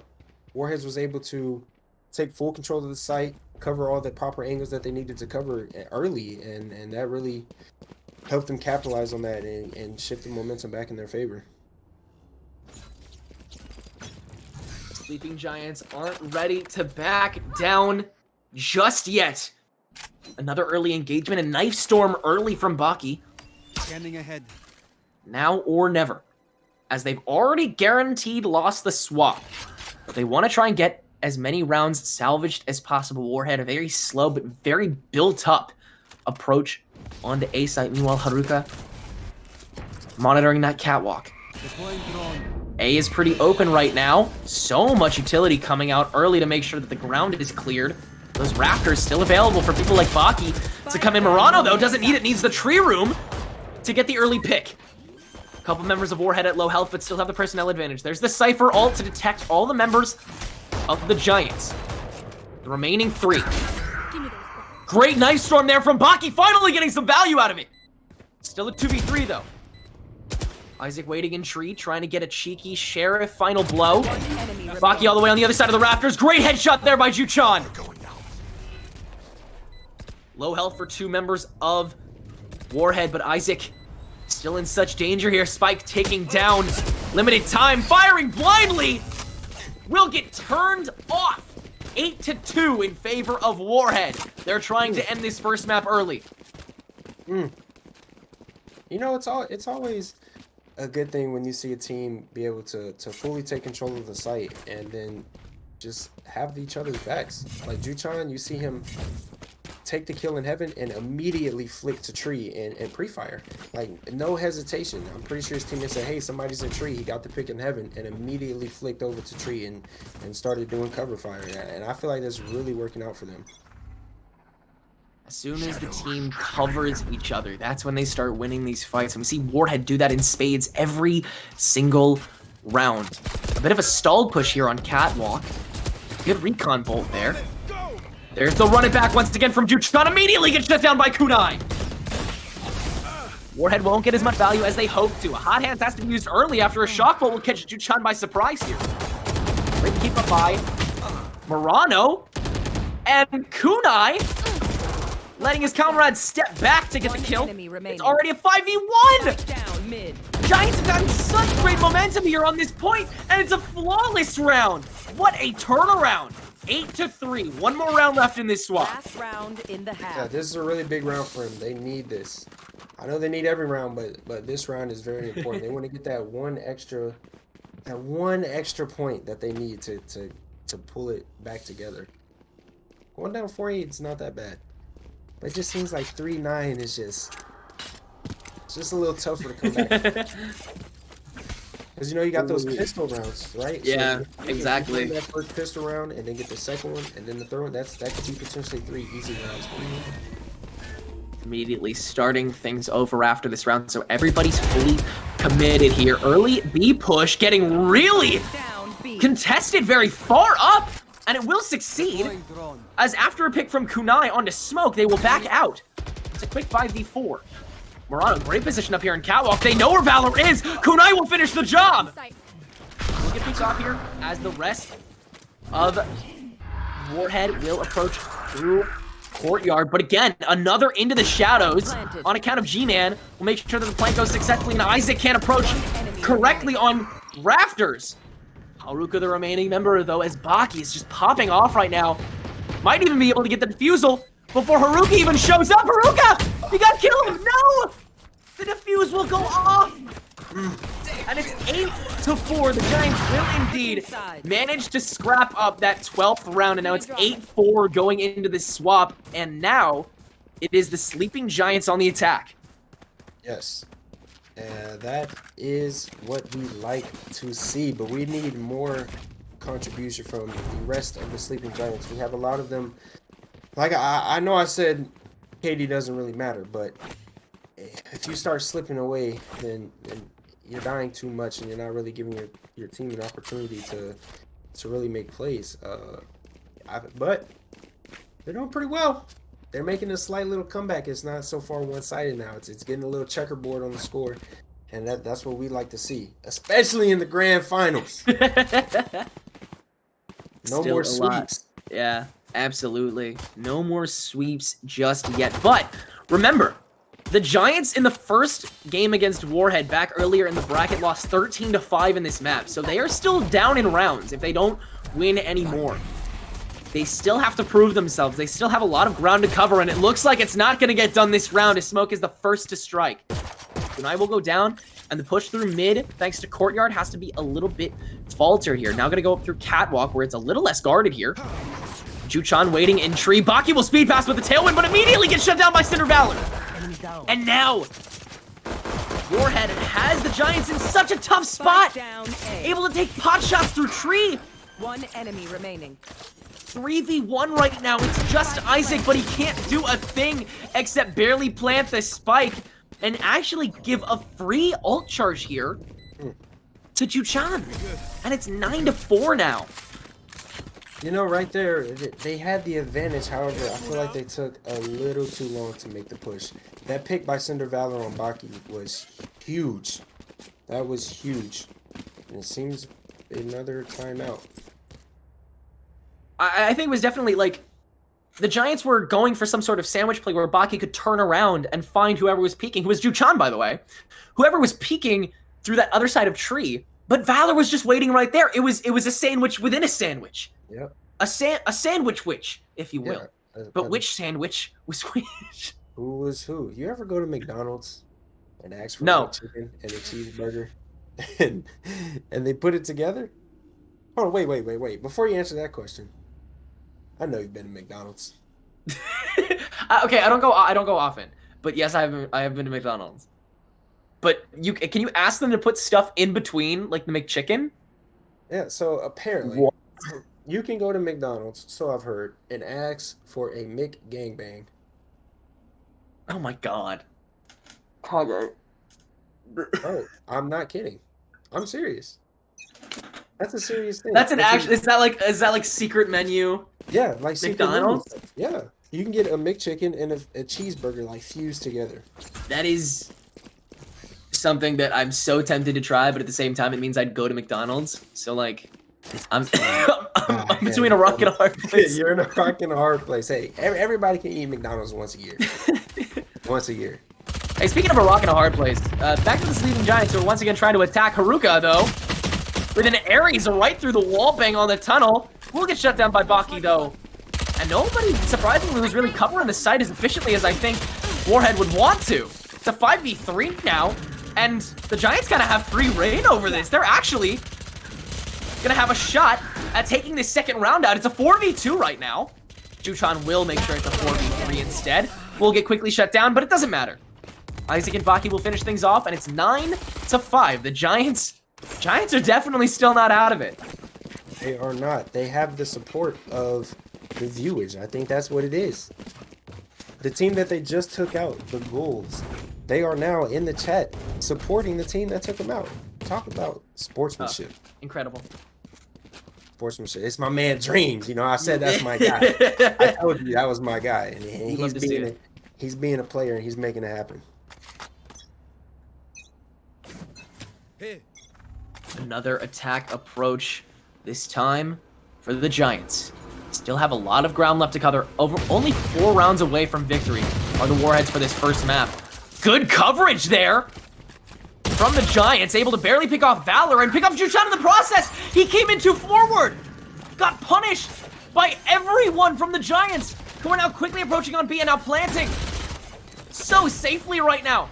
Warheads was able to take full control of the site, cover all the proper angles that they needed to cover early, and that really helped them capitalize on that and shift the momentum back in their favor. Sleeping Giants aren't ready to back down just yet. Another early engagement, a Knife Storm early from Baki. Standing ahead. Now or never, as they've already guaranteed lost the swap. But they want to try and get as many rounds salvaged as possible. Warhead, a very slow but very built up approach onto A site. Meanwhile, Haruka monitoring that catwalk. Deploying drone. A is pretty open right now. So much utility coming out early to make sure that the ground is cleared. Those rafters still available for people like Baki to come in. Murano, though, doesn't need it. Needs the tree room to get the early pick. A couple members of Warhead at low health, but still have the personnel advantage. There's the Cypher ult to detect all the members of the Giants. The remaining 3. Great Knife Storm there from Baki, finally getting some value out of it. Still a 2v3, though. Isaac waiting in tree, trying to get a cheeky Sheriff final blow. Baki all the way on the other side of the rafters. Great headshot there by Juchan. Low health for 2 members of Warhead, but Isaac still in such danger here. Spike taking down. Limited time, firing blindly. Will get turned off. 8-2 in favor of Warhead. They're trying to end this first map early. You know, it's always a good thing when you see a team be able to fully take control of the site and then just have each other's backs. Like Juchan, you see him take the kill in Heaven and immediately flick to tree and pre-fire. Like, no hesitation. I'm pretty sure his teammates said, hey, somebody's in tree. He got the pick in Heaven and immediately flicked over to tree and started doing cover fire. And I feel like that's really working out for them. As soon as the team covers each other, that's when they start winning these fights. And we see Warhead do that in spades every single round. A bit of a stalled push here on Catwalk. Good recon bolt there. There's the run it back once again from Juchan. Immediately gets shut down by Kunai. Warhead won't get as much value as they hope to. A hot hand has to be used early after a shock bolt will catch Juchan by surprise here. Great to keep up by Murano. And Kunai letting his comrade step back to get the kill. It's already a 5v1! Down mid. Giants have gotten such great momentum here on this point, and it's a flawless round. What a turnaround. 8-3. One more round left in this swap. Last round in the half. Yeah, this is a really big round for them. They need this. I know they need every round, but this round is very important. They want to get that one extra point that they need to pull it back together. Going down 4-8 is not that bad. But it just seems like 3-9 is just a little tougher to come back. Because you got those pistol rounds, right? Yeah, so exactly. If you win that first pistol round and then get the second one and then the third one, that could be potentially 3 easy rounds for you. Immediately starting things over after this round, so everybody's fully committed here. Early B push getting really contested very far up, and it will succeed. As after a pick from Kunai onto Smoke, they will back out. It's a quick 5v4. Murano, great position up here in Catwalk. They know where Valor is. Kunai will finish the job. We'll get things off here as the rest of Warhead will approach through Courtyard. But again, another into the shadows on account of G-Man. We'll make sure that the plank goes successfully, and Isaac can't approach correctly on Rafters. Haruka, the remaining member, though, as Baki is just popping off right now. Might even be able to get the defusal before Haruka even shows up. Haruka! You gotta kill him! No! The defuse will go off! And it's 8-4. The Giants will indeed manage to scrap up that 12th round, and now it's 8-4 going into this swap. And now it is the sleeping Giants on the attack. Yes. That is what we like to see, but we need more contribution from the rest of the sleeping Giants. We have a lot of them. Like I know I said KD doesn't really matter, but if you start slipping away, then you're dying too much, and you're not really giving your team an opportunity to really make plays. But they're doing pretty well. They're making a slight little comeback. It's not so far one-sided now. It's getting a little checkerboard on the score, and that's what we like to see, especially in the grand finals. No more sweeps. Yeah, absolutely. No more sweeps just yet. But remember, the Giants in the first game against Warhead back earlier in the bracket lost 13-5 in this map. So they are still down in rounds if they don't win anymore. They still have to prove themselves. They still have a lot of ground to cover, and it looks like it's not going to get done this round as Smoke is the first to strike. Kunai will go down, and the push through mid, thanks to Courtyard, has to be a little bit faltered here. Now going to go up through Catwalk, where it's a little less guarded here. Juchan waiting in tree. Baki will speed pass with the tailwind, but immediately gets shut down by Cinder Valor. And now, Warhead has the Giants in such a tough spot. Able to take pot shots through tree. One enemy remaining. 3v1 right now. It's just Isaac, but he can't do a thing except barely plant the spike and actually give a free ult charge here to Juchan. And it's 9-4 now. You know, right there, they had the advantage. However, I feel like they took a little too long to make the push. That pick by Cinder Valor on Baki was huge. That was huge. And it seems another timeout. I think it was definitely like the Giants were going for some sort of sandwich play where Baki could turn around and find whoever was peeking, who was Juchan, by the way. Whoever was peeking through that other side of tree. But Valor was just waiting right there. It was a sandwich within a sandwich. Yep. A sandwich witch, if you will. Yeah, but which sandwich was which? Who was who? You ever go to McDonald's and ask for No. a chicken and a cheeseburger and they put it together? Oh, wait. Before you answer that question, I know you've been to McDonald's. Okay, I don't go often, but yes, I have been to McDonald's. But can you ask them to put stuff in between, like the McChicken? Yeah. So apparently, you can go to McDonald's, so I've heard, and ask for a McGangbang, Oh my god. Bro, I'm not kidding. I'm serious. That's a serious thing. That's an actual. Is that like secret menu? Yeah, like secret menu McDonald's? stuff. Yeah, you can get a McChicken and a cheeseburger like fused together. That is something that I'm so tempted to try, but at the same time, it means I'd go to McDonald's. So like, I'm I'm between a rock and a hard place. You're in a rock and a hard place. Hey, everybody can eat McDonald's once a year. Once a year. Hey, speaking of a rock and a hard place, back to the Sleeping Giants, who are once again trying to attack Haruka, though. With an Ares right through the wall bang on the tunnel. Will get shut down by Baki, though. And nobody, surprisingly, was really covering the site as efficiently as I think Warhead would want to. It's a 5v3 now, and the Giants kind of have free reign over this. They're actually gonna have a shot at taking this second round out. It's a 4v2 right now. Juchan will make sure it's a 4v3 instead. Will get quickly shut down, but it doesn't matter. Isaac and Baki will finish things off, and it's 9-5. The Giants are definitely still not out of it. They are not. They have the support of the viewers. I think that's what it is. The team that they just took out, the Ghouls, they are now in the chat supporting the team that took them out. Talk about sportsmanship. Incredible. Sportsmanship. It's my man Dreams. You know, I said that's my guy. I told you that was my guy. And he's being a player and he's making it happen. Another attack approach, this time for the Giants. Still have a lot of ground left to cover. Only 4 rounds away from victory are the Warheads for this first map. Good coverage there from the Giants, able to barely pick off Valor and pick off Juchan in the process. He came in too forward. Got punished by everyone from the Giants, who are now quickly approaching on B and now planting so safely right now.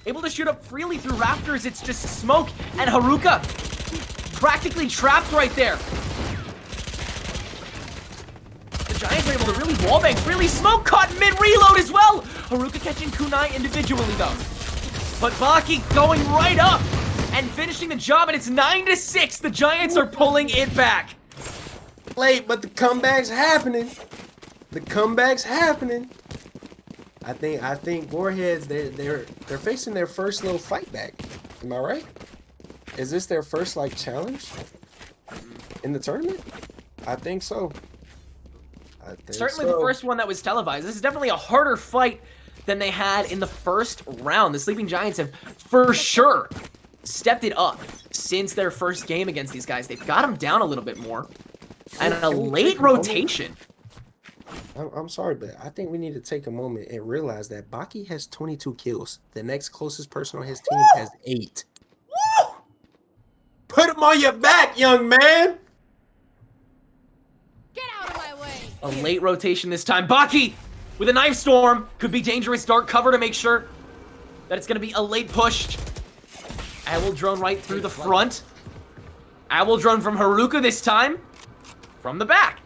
Able to shoot up freely through rafters. It's just smoke, and Haruka practically trapped right there. The Giants are able to really wallbang freely. Smoke caught mid-reload as well. Haruka catching kunai individually though. But Baki going right up and finishing the job, and it's 9-6. The Giants are pulling it back. Late, but the comeback's happening. The comeback's happening. I think Warheads they're facing their first little fight back. Am I right? Is this their first like challenge in the tournament? I think so. Certainly the first one that was televised. This is definitely a harder fight than they had in the first round. The Sleeping Giants have for sure stepped it up since their first game against these guys. They've got them down a little bit more. And a late rotation. I'm sorry, but I think we need to take a moment and realize that Baki has 22 kills. The next closest person on his team has 8. Woo! Put him on your back, young man! Get out of my way. A late rotation this time. Baki with a knife storm. Could be dangerous. Dark cover to make sure that it's going to be a late push. Owl drone right through the front. Owl drone from Haruka this time. From the back.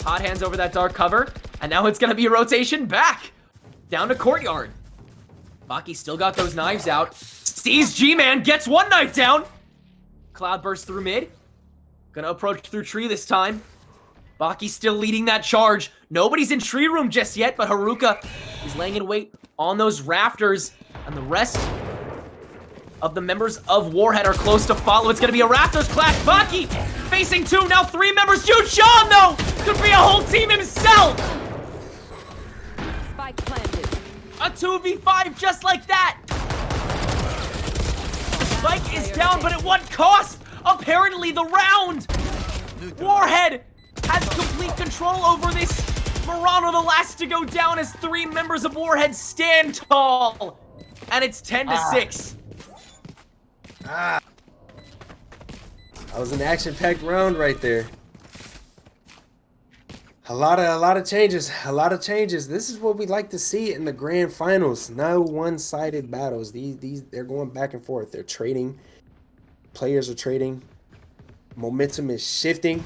Hot hands over that dark cover. And now it's going to be a rotation back. Down to courtyard. Baki still got those knives out. Sees G-Man. Gets one knife down. Cloud burst through mid. Gonna approach through tree this time. Baki still leading that charge. Nobody's in tree room just yet, but Haruka is laying in wait on those rafters. And the rest of the members of Warhead are close to follow. It's gonna be a rafters clash. Baki facing 2, now 3 members. Juchan, though, could be a whole team himself. Spike planted. A 2v5 just like that. Spike is down, but at what cost? Apparently the round. Warhead has complete control over this. Murano the last to go down as 3 members of Warhead stand tall. And it's 10-6. That was an action-packed round right there. A lot of changes. A lot of changes. This is what we like to see in the grand finals. No one-sided battles. These they're going back and forth. They're trading. Players are trading. Momentum is shifting.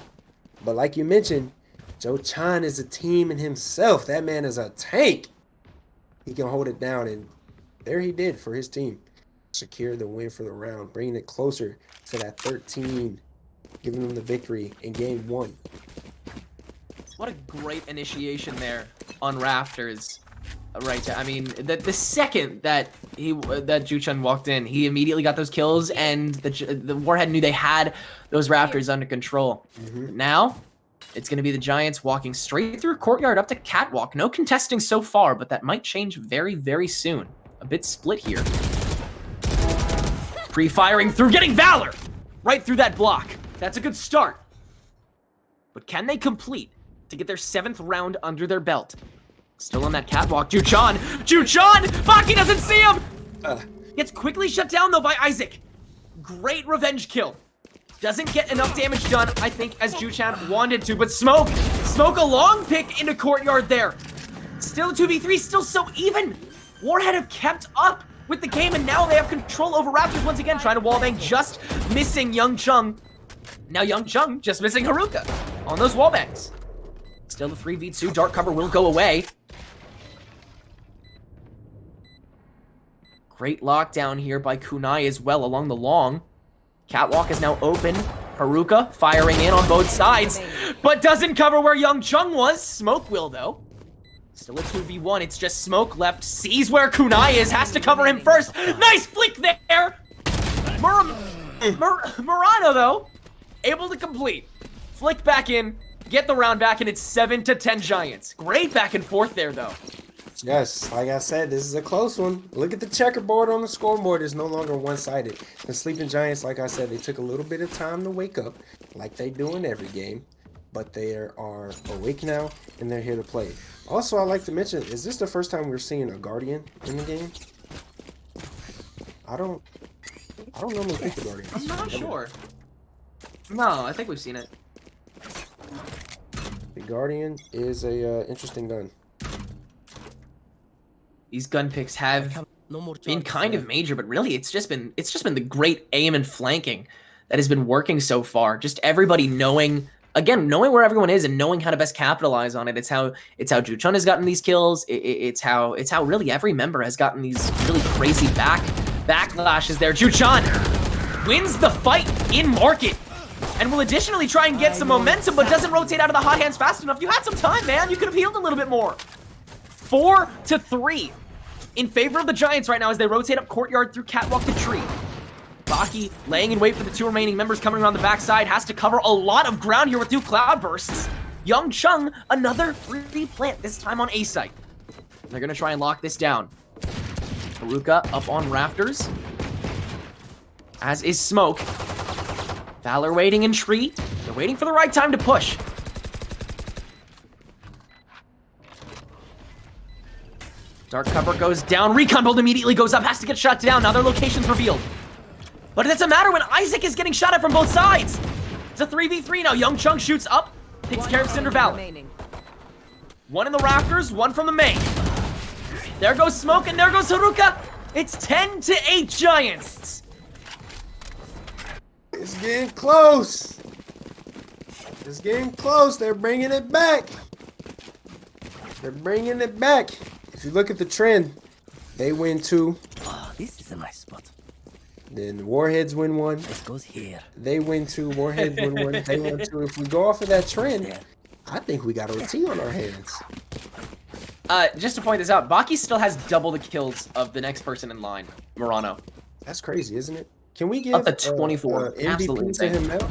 But like you mentioned, Juchan is a team in himself. That man is a tank. He can hold it down, and there he did for his team. Secure the win for the round, bringing it closer to that 13, giving them the victory in game 1. What a great initiation there on rafters. right. I mean, the second that Juchun walked in, he immediately got those kills, and the Warhead knew they had those Raptors under control. Now, it's going to be the Giants walking straight through courtyard up to catwalk. No contesting so far, but that might change very, very soon. A bit split here. Pre-firing through, getting Valor right through that block. That's a good start. But can they complete to get their 7th round under their belt? Still on that catwalk. Juchun! Baki doesn't see him! Gets quickly shut down, though, by Isaac. Great revenge kill. Doesn't get enough damage done, I think, as Juchun wanted to, but Smoke a long pick into courtyard there. Still a 2v3, still so even. Warhead have kept up with the game, and now they have control over Raptors once again, trying to wallbang, just missing Young Chung. Now Young Chung just missing Haruka on those wallbangs. Still the 3v2, dark cover will go away. Great lockdown here by Kunai as well along the long. Catwalk is now open. Haruka firing in on both sides, but doesn't cover where Young Chung was. Smoke will, though. Still a 2v1. It's just Smoke left. Sees where Kunai is. Has to cover him first. Nice flick there. Murano, though, able to complete. Flick back in. Get the round back, and it's 7-10 Giants. Great back and forth there, though. Yes, like I said, this is a close one. Look at the checkerboard on the scoreboard. It's no longer one-sided. The Sleeping Giants, like I said, they took a little bit of time to wake up, like they do in every game. But they are awake now, and they're here to play. Also, I'd like to mention, is this the first time we're seeing a Guardian in the game? I don't normally pick the Guardian. I'm not sure. No, I think we've seen it. The Guardian is a interesting gun. These gun picks have been kind of major, but really it's just been the great aim and flanking that has been working so far. Just everybody knowing where everyone is and knowing how to best capitalize on it. It's how Juchun has gotten these kills. It's how really every member has gotten these really crazy backlashes there. Juchun wins the fight in market and will additionally try and get some momentum, but doesn't rotate out of the hot hands fast enough. You had some time, man. You could have healed a little bit more. 4-3 in favor of the Giants right now as they rotate up courtyard through catwalk to tree. Baki laying in wait for the 2 remaining members coming around the backside. Has to cover a lot of ground here with 2 cloud bursts. Young Chung, another free plant, this time on A site. They're going to try and lock this down. Haruka up on rafters. As is Smoke. Valor waiting in tree. They're waiting for the right time to push. Dark cover goes down. Recon bolt immediately goes up. Has to get shot down. Now their location's revealed. But it doesn't matter when Isaac is getting shot at from both sides. It's a 3v3 now. Young Chung shoots up. Takes care of Cinder Valor. One in the rafters, one from the main. There goes Smoke, and there goes Haruka. It's 10-8 Giants. It's getting close. It's getting close. They're bringing it back. They're bringing it back. If you look at the trend, they win 2. Oh, this is a nice spot. Then Warheads win 1. This goes here. They win 2. Warheads win 1. They win 2. If we go off of that trend, I think we got OT on our hands. Just to point this out, Baki still has double the kills of the next person in line, Murano. That's crazy, isn't it? Can we give up to 24? Absolutely MVP to him now?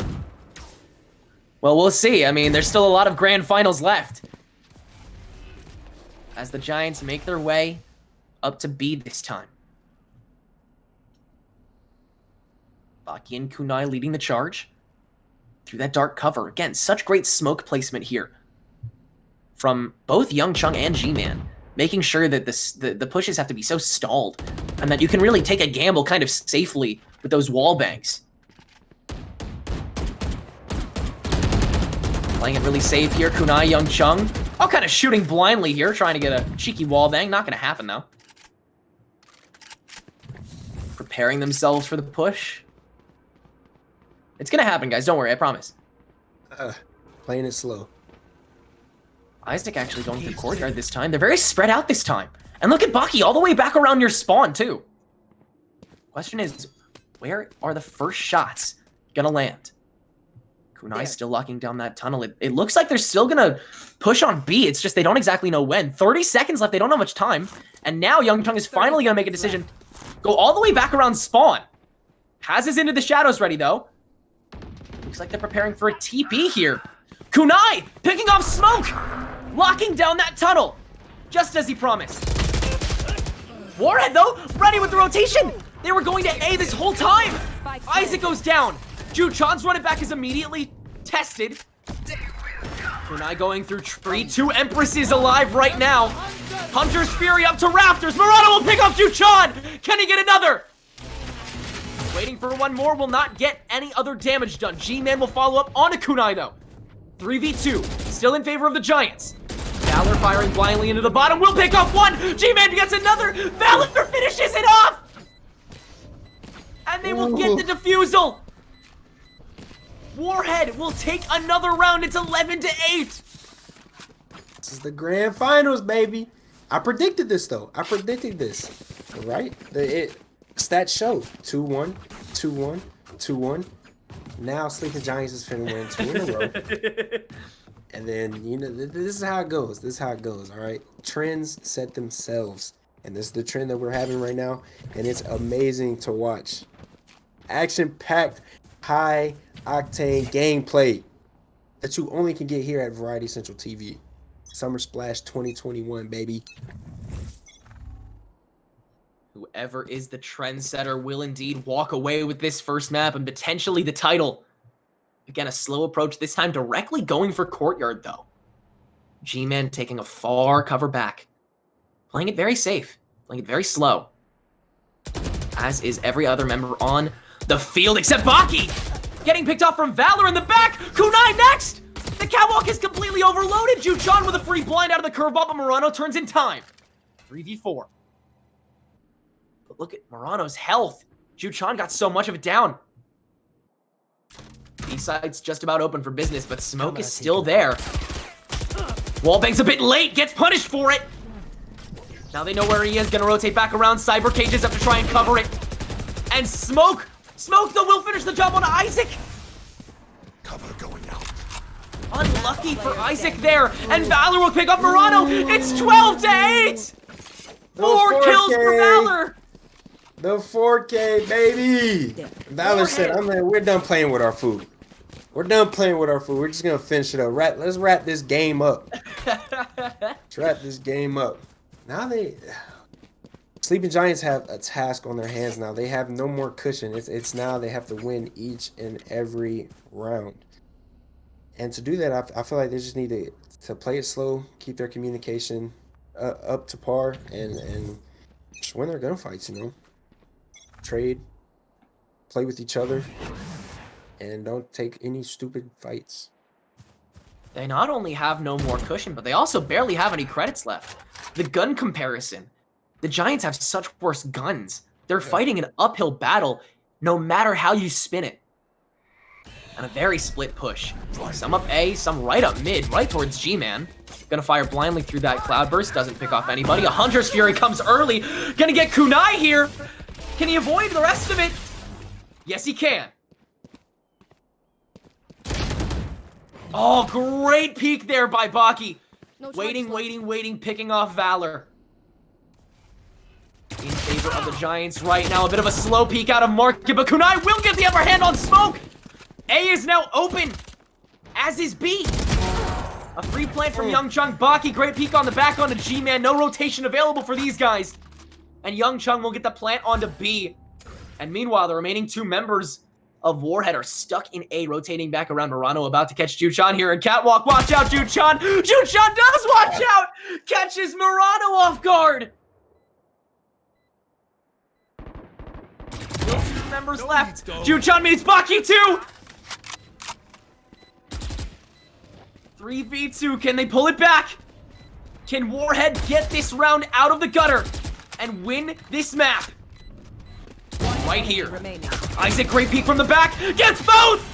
Well, we'll see. I mean, there's still a lot of grand finals left. As the Giants make their way up to B this time. Baki and Kunai leading the charge through that dark cover. Again, such great smoke placement here from both Young Chung and G-Man, making sure that the pushes have to be so stalled and that you can really take a gamble kind of safely with those wall bangs. Playing it really safe here. Kunai, Young Chung, all kind of shooting blindly here, trying to get a cheeky wall bang. Not going to happen, though. Preparing themselves for the push. It's going to happen, guys. Don't worry. I promise. Playing it slow. Isaac actually going to the courtyard this time. They're very spread out this time. And look at Baki all the way back around your spawn, too. Question is, where are the first shots going to land? Kunai still locking down that tunnel. It looks like they're still gonna push on B. It's just they don't exactly know when. 30 seconds left. They don't have much time. And now Youngchung is finally gonna make a decision. Go all the way back around spawn. Has his Into the Shadows ready, though. Looks like they're preparing for a TP here. Kunai picking off smoke. Locking down that tunnel. Just as he promised. Warhead, though, ready with the rotation. They were going to A this whole time. Isaac goes down. Juchan's running back is immediately tested. Kunai going through tree. 2 Empresses alive right now. Hunter's Fury up to rafters. Murano will pick off Juchan. Can he get another? Waiting for one more, will not get any other damage done. G-Man will follow up on a Kunai, though. 3v2, still in favor of the Giants. Valor firing blindly into the bottom, will pick off one. G-Man gets another. Valor finishes it off. And they will get the defusal. Warhead will take another round. It's 11-8. This is the grand finals, baby. I predicted this, though. I predicted this. Right? Stats show 2-1, 2-1, 2-1. Now Sleeping Giants is finna win 2 in a row. And then, you know, this is how it goes. This is how it goes, all right? Trends set themselves. And this is the trend that we're having right now. And it's amazing to watch. Action-packed, high-octane gameplay that you only can get here at Variety Central TV. Summer Splash 2021, baby. Whoever is the trendsetter will indeed walk away with this first map and potentially the title. Again, a slow approach, this time directly going for Courtyard, though. G-Man taking a far cover back. Playing it very safe. Playing it very slow. As is every other member on the field except Baki! Getting picked off from Valor in the back! Kunai next! The catwalk is completely overloaded! Juchan with a free blind out of the curveball, but Murano turns in time. 3v4. But look at Murano's health. Juchan got so much of it down. B-side's just about open for business, but smoke is still there. Wallbang's a bit late, gets punished for it. Now they know where he is, gonna rotate back around. Cyber cages up to try and cover it. And Smoke, though, will finish the job on Isaac. Cover going out. Unlucky for Isaac there, and Valor will pick up Murano. It's 12-8. 4 kills for Valor. The 4K, baby. Valor said, we're done playing with our food. We're done playing with our food. We're just going to finish it up. Let's wrap this game up. Let's wrap this game up. Now Sleeping Giants have a task on their hands now. They have no more cushion. It's now they have to win each and every round. And to do that, I feel like they just need to play it slow, keep their communication up to par, and just win their gunfights, you know. Trade, play with each other, and don't take any stupid fights. They not only have no more cushion, but they also barely have any credits left. The gun comparison. The Giants have such worse guns. They're fighting an uphill battle no matter how you spin it. And a very split push. Some up A, some right up mid, right towards G-Man. Gonna fire blindly through that Cloudburst, doesn't pick off anybody. A Hunter's Fury comes early. Gonna get Kunai here. Can he avoid the rest of it? Yes, he can. Oh, great peek there by Baki. Waiting, picking off Valor. In favor of the Giants right now. A bit of a slow peek out of Market, but Kunai will get the upper hand on Smoke. A is now open, as is B. A free plant from Youngchung. Baki, great peek on the back onto G-Man. No rotation available for these guys. And Youngchung will get the plant onto B. And meanwhile, the remaining 2 members of Warhead are stuck in A, rotating back around Murano, about to catch Juchan here. And Catwalk, watch out, Juchan! Juchan does watch out! Catches Murano off guard! Still 2 members left. Juchan meets Baki too! 3v2, can they pull it back? Can Warhead get this round out of the gutter and win this map? Right here. Isaac, great peek from the back, gets both!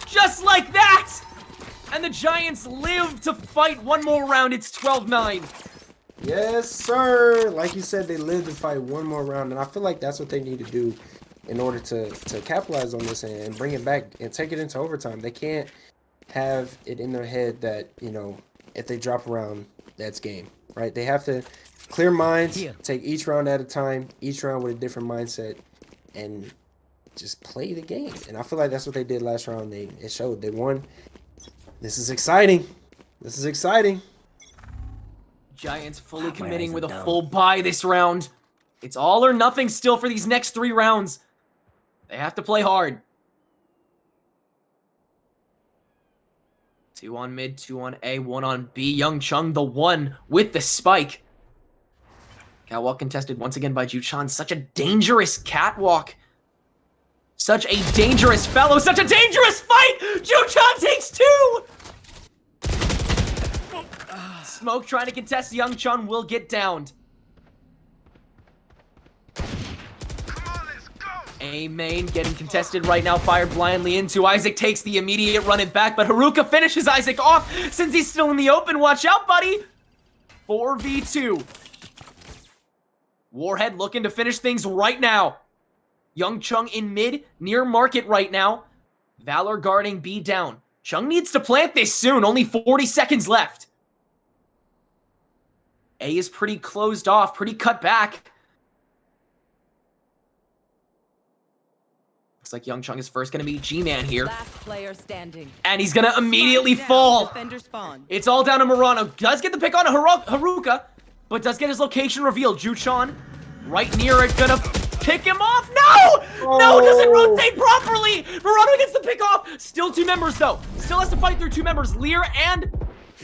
Just like that! And the Giants live to fight one more round. It's 12-9. Yes, sir. Like you said, they live to fight one more round, and I feel like that's what they need to do. in order to capitalize on this and bring it back and take it into overtime. They can't have it in their head that, you know, if they drop a round, that's game, right? They have to clear minds, take each round at a time, each round with a different mindset, and just play the game. And I feel like that's what they did last round. It showed. They won. This is exciting. This is exciting. Giants fully committing with a full buy this round. It's all or nothing still for these next 3 rounds. They have to play hard. 2 on mid, 2 on A, 1 on B. Young Chung, the one with the spike. Catwalk contested once again by Juchan. Such a dangerous catwalk. Such a dangerous fellow. Such a dangerous fight. Juchan takes 2. Smoke trying to contest Young Chun will get downed. A main getting contested right now, fired blindly into. Isaac takes the immediate run it back, but Haruka finishes Isaac off since he's still in the open. Watch out, buddy. 4v2. Warhead looking to finish things right now. Young Chung in mid, near market right now. Valor guarding B down. Chung needs to plant this soon, only 40 seconds left. A is pretty closed off, pretty cut back. Looks like Young Chung is first going to be G-Man here. Last player standing. And he's going to immediately fall. Defender spawn. It's all down to Murano. Does get the pick on Haruka, but does get his location revealed. Juchan right near it, gonna pick him off. No! No, doesn't rotate properly. Murano gets the pick off. Still 2 members, though. Still has to fight through 2 members. Lear and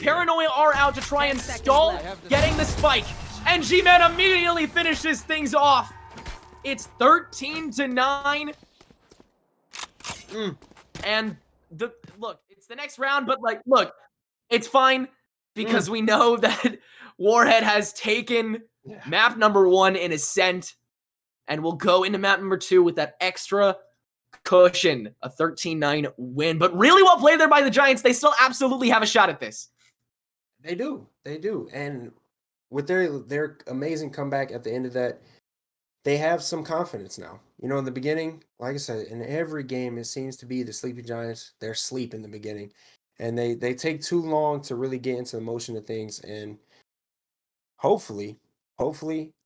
Paranoia are out to try and stall getting the spike. And G-Man immediately finishes things off. It's 13-9. And look, it's the next round, but like, look, it's fine because we know that Warhead has taken map number 1 in Ascent and will go into map number 2 with that extra cushion, a 13-9 win. But really well played there by the Giants. They still absolutely have a shot at this. They do. They do. And with their amazing comeback at the end of that, they have some confidence now. You know, in the beginning, like I said, in every game, it seems to be the Sleepy Giants. They're asleep in the beginning. And they take too long to really get into the motion of things. And hopefully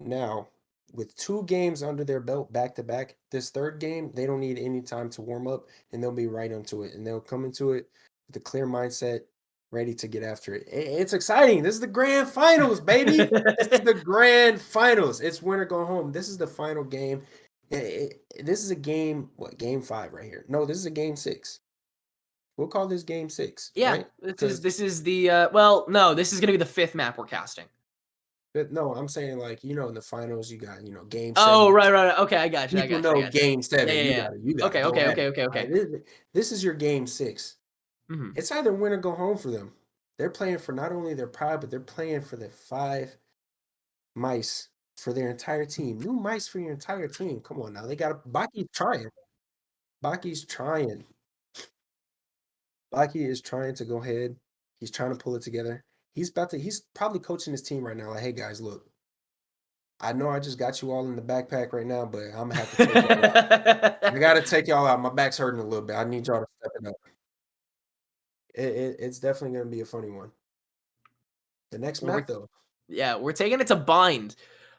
now, with 2 games under their belt back-to-back, this 3rd game, they don't need any time to warm up, and they'll be right onto it. And they'll come into it with a clear mindset, ready to get after it. It's exciting. This is the grand finals, baby. This is the grand finals. It's winner go home. This is the final game. This is a game, game 5 right here. No, this is a game 6. We'll call this game 6. Yeah, right? this is the well, no, this is gonna be the 5th map we're casting. But no, I'm saying, like, you know, in the finals, you got, you know, game 7. Oh, right. Okay, I got you. People know game 7. Yeah. You got to go at it. Okay. This is your game 6. Mm-hmm. It's either win or go home for them. They're playing for not only their pride, but they're playing for the 5 mice for their entire team. New mice for your entire team. Come on now. They got Baki's trying. Baki's trying. Baki is trying to go ahead. He's trying to pull it together. He's probably coaching his team right now. Like, hey guys, look. I know I just got you all in the backpack right now, but I'm gonna have to take y'all out. I gotta take y'all out. My back's hurting a little bit. I need y'all to step it up. It's definitely gonna be a funny one. The next map, though. Yeah, we're taking it to Bind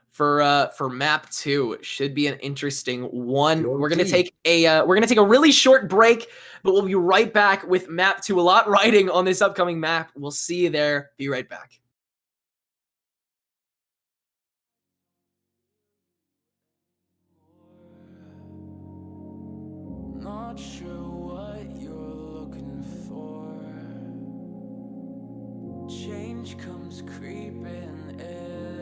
for map 2. It should be an interesting one. We're gonna take a really short break, but we'll be right back with map 2. A lot riding on this upcoming map. We'll see you there. Be right back. Not sure what you're looking for. Change comes creeping in.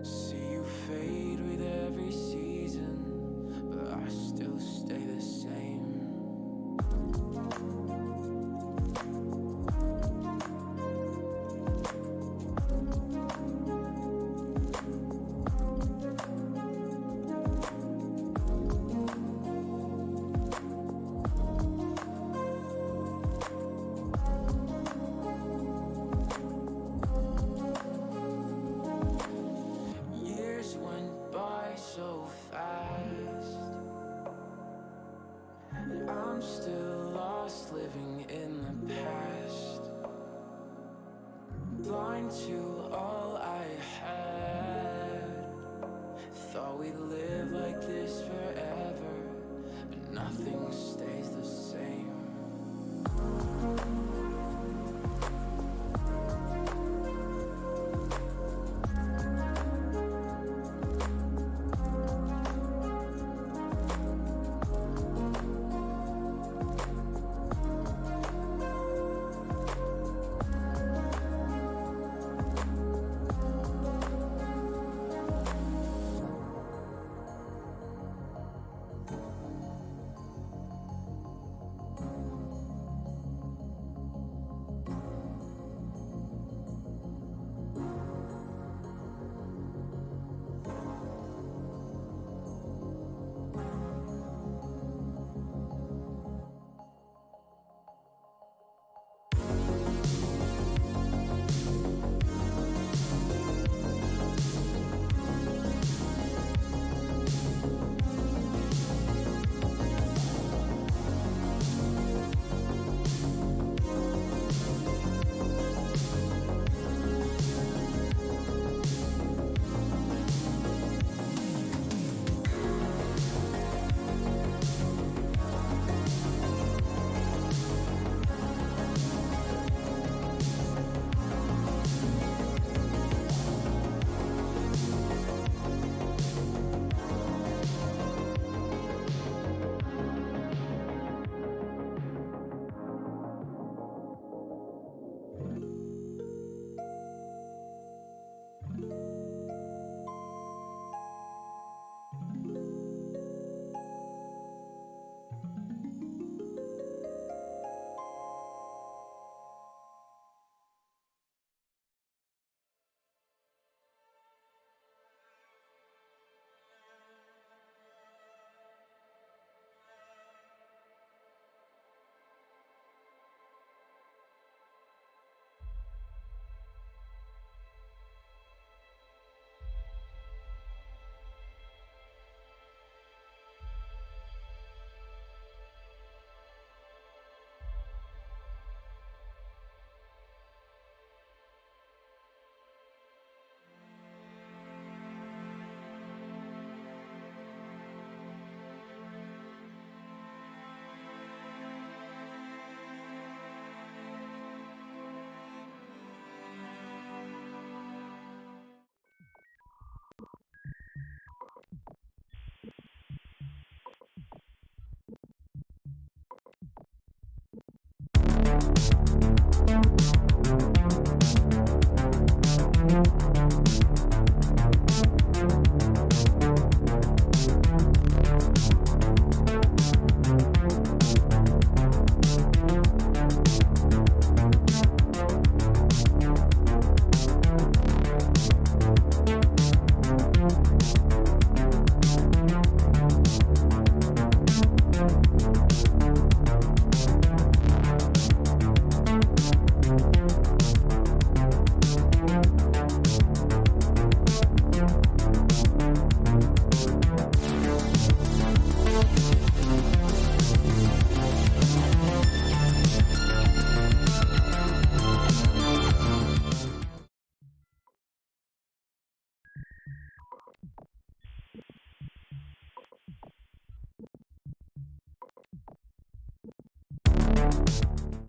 See you fade with every season, but I still stay the same. Thought we'd live like this forever, but nothing stays the same.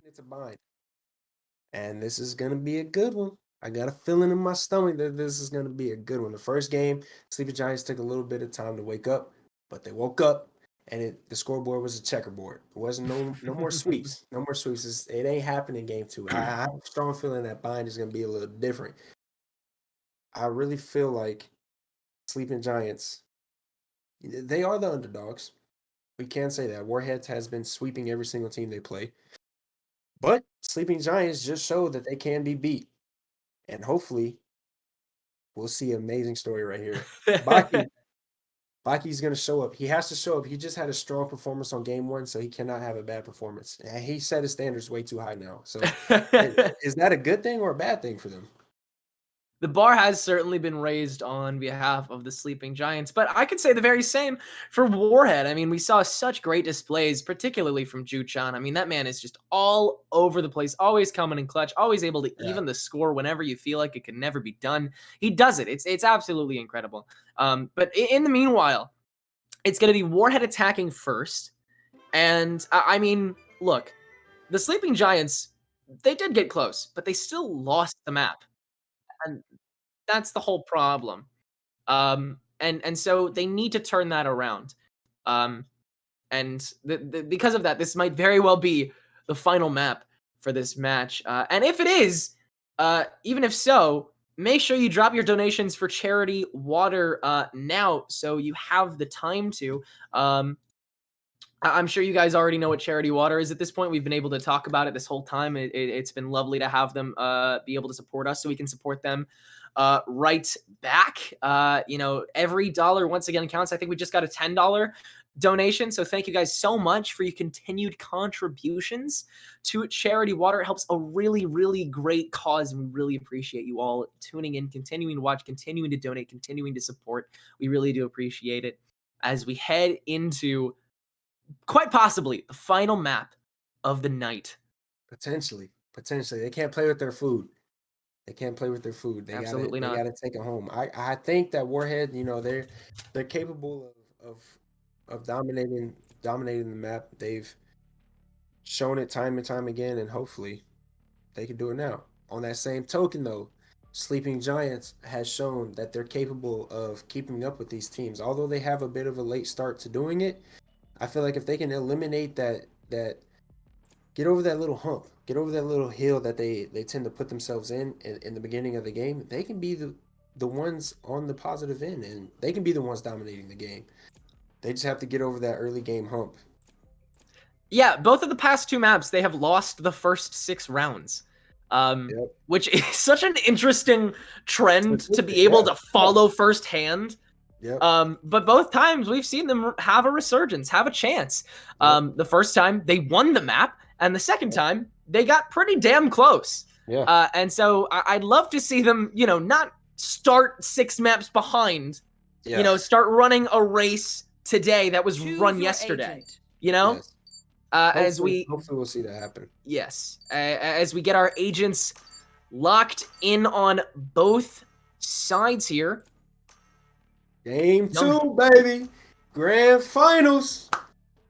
It's a bind. And this is going to be a good one. I got a feeling in my stomach that this is going to be a good one. The first game, Sleepy Giants took a little bit of time to wake up, but they woke up and the scoreboard was a checkerboard. It wasn't no more sweeps. No more sweeps. It ain't happening game two. I have a strong feeling that bind is going to be a little different. I really feel like Sleeping Giants, they are the underdogs. We can say that. Warhead has been sweeping every single team they play. But Sleeping Giants just showed that they can be beat. And hopefully, we'll see an amazing story right here. Baki's going to show up. He has to show up. He just had a strong performance on game one, so he cannot have a bad performance. And he set his standards way too high now. So is that a good thing or a bad thing for them? The bar has certainly been raised on behalf of the Sleeping Giants, but I could say the very same for Warhead. I mean, we saw such great displays, particularly from Ju-chan. I mean, that man is just all over the place, always coming in clutch, always able to even the score whenever you feel like it can never be done. He does it. It's absolutely incredible. But in the meanwhile, it's going to be Warhead attacking first. And I mean, look, the Sleeping Giants, they did get close, but they still lost the map. And that's the whole problem. And so they need to turn that around. And because of that, this might very well be the final map for this match. And if it is, even if so, make sure you drop your donations for charity water now, so you have the time to. I'm sure you guys already know what charity water is at this point. We've been able to talk about it this whole time. It's been lovely to have them be able to support us so we can support them right back. Every dollar once again counts. I think we just got a $10 donation. So thank you guys so much for your continued contributions to charity water. It helps a really, really great cause. And we really appreciate you all tuning in, continuing to watch, continuing to donate, continuing to support. We really do appreciate it as we head into quite possibly the final map of the night. Potentially. They can't play with their food. They Absolutely not. They gotta take it home. I think that Warhead, they're capable of dominating the map. They've shown it time and time again, and hopefully they can do it now. On that same token, though, Sleeping Giants has shown that they're capable of keeping up with these teams. Although they have a bit of a late start to doing it, I feel like if they can eliminate that get over that little hump, get over that little hill that they tend to put themselves in the beginning of the game, they can be the ones on the positive end, and they can be the ones dominating the game. They just have to get over that early game hump. Yeah, both of the past two maps, they have lost the first 6 rounds. Which is such an interesting trend to be able to follow firsthand. But both times we've seen them have a resurgence, have a chance. The first time they won the map, and the second time they got pretty damn close. And so I'd love to see them, not start 6 maps behind, start running a race today that was run yesterday. Hopefully we'll see that happen. Yes, as we get our agents locked in on both sides here. Game 2, baby. Grand finals.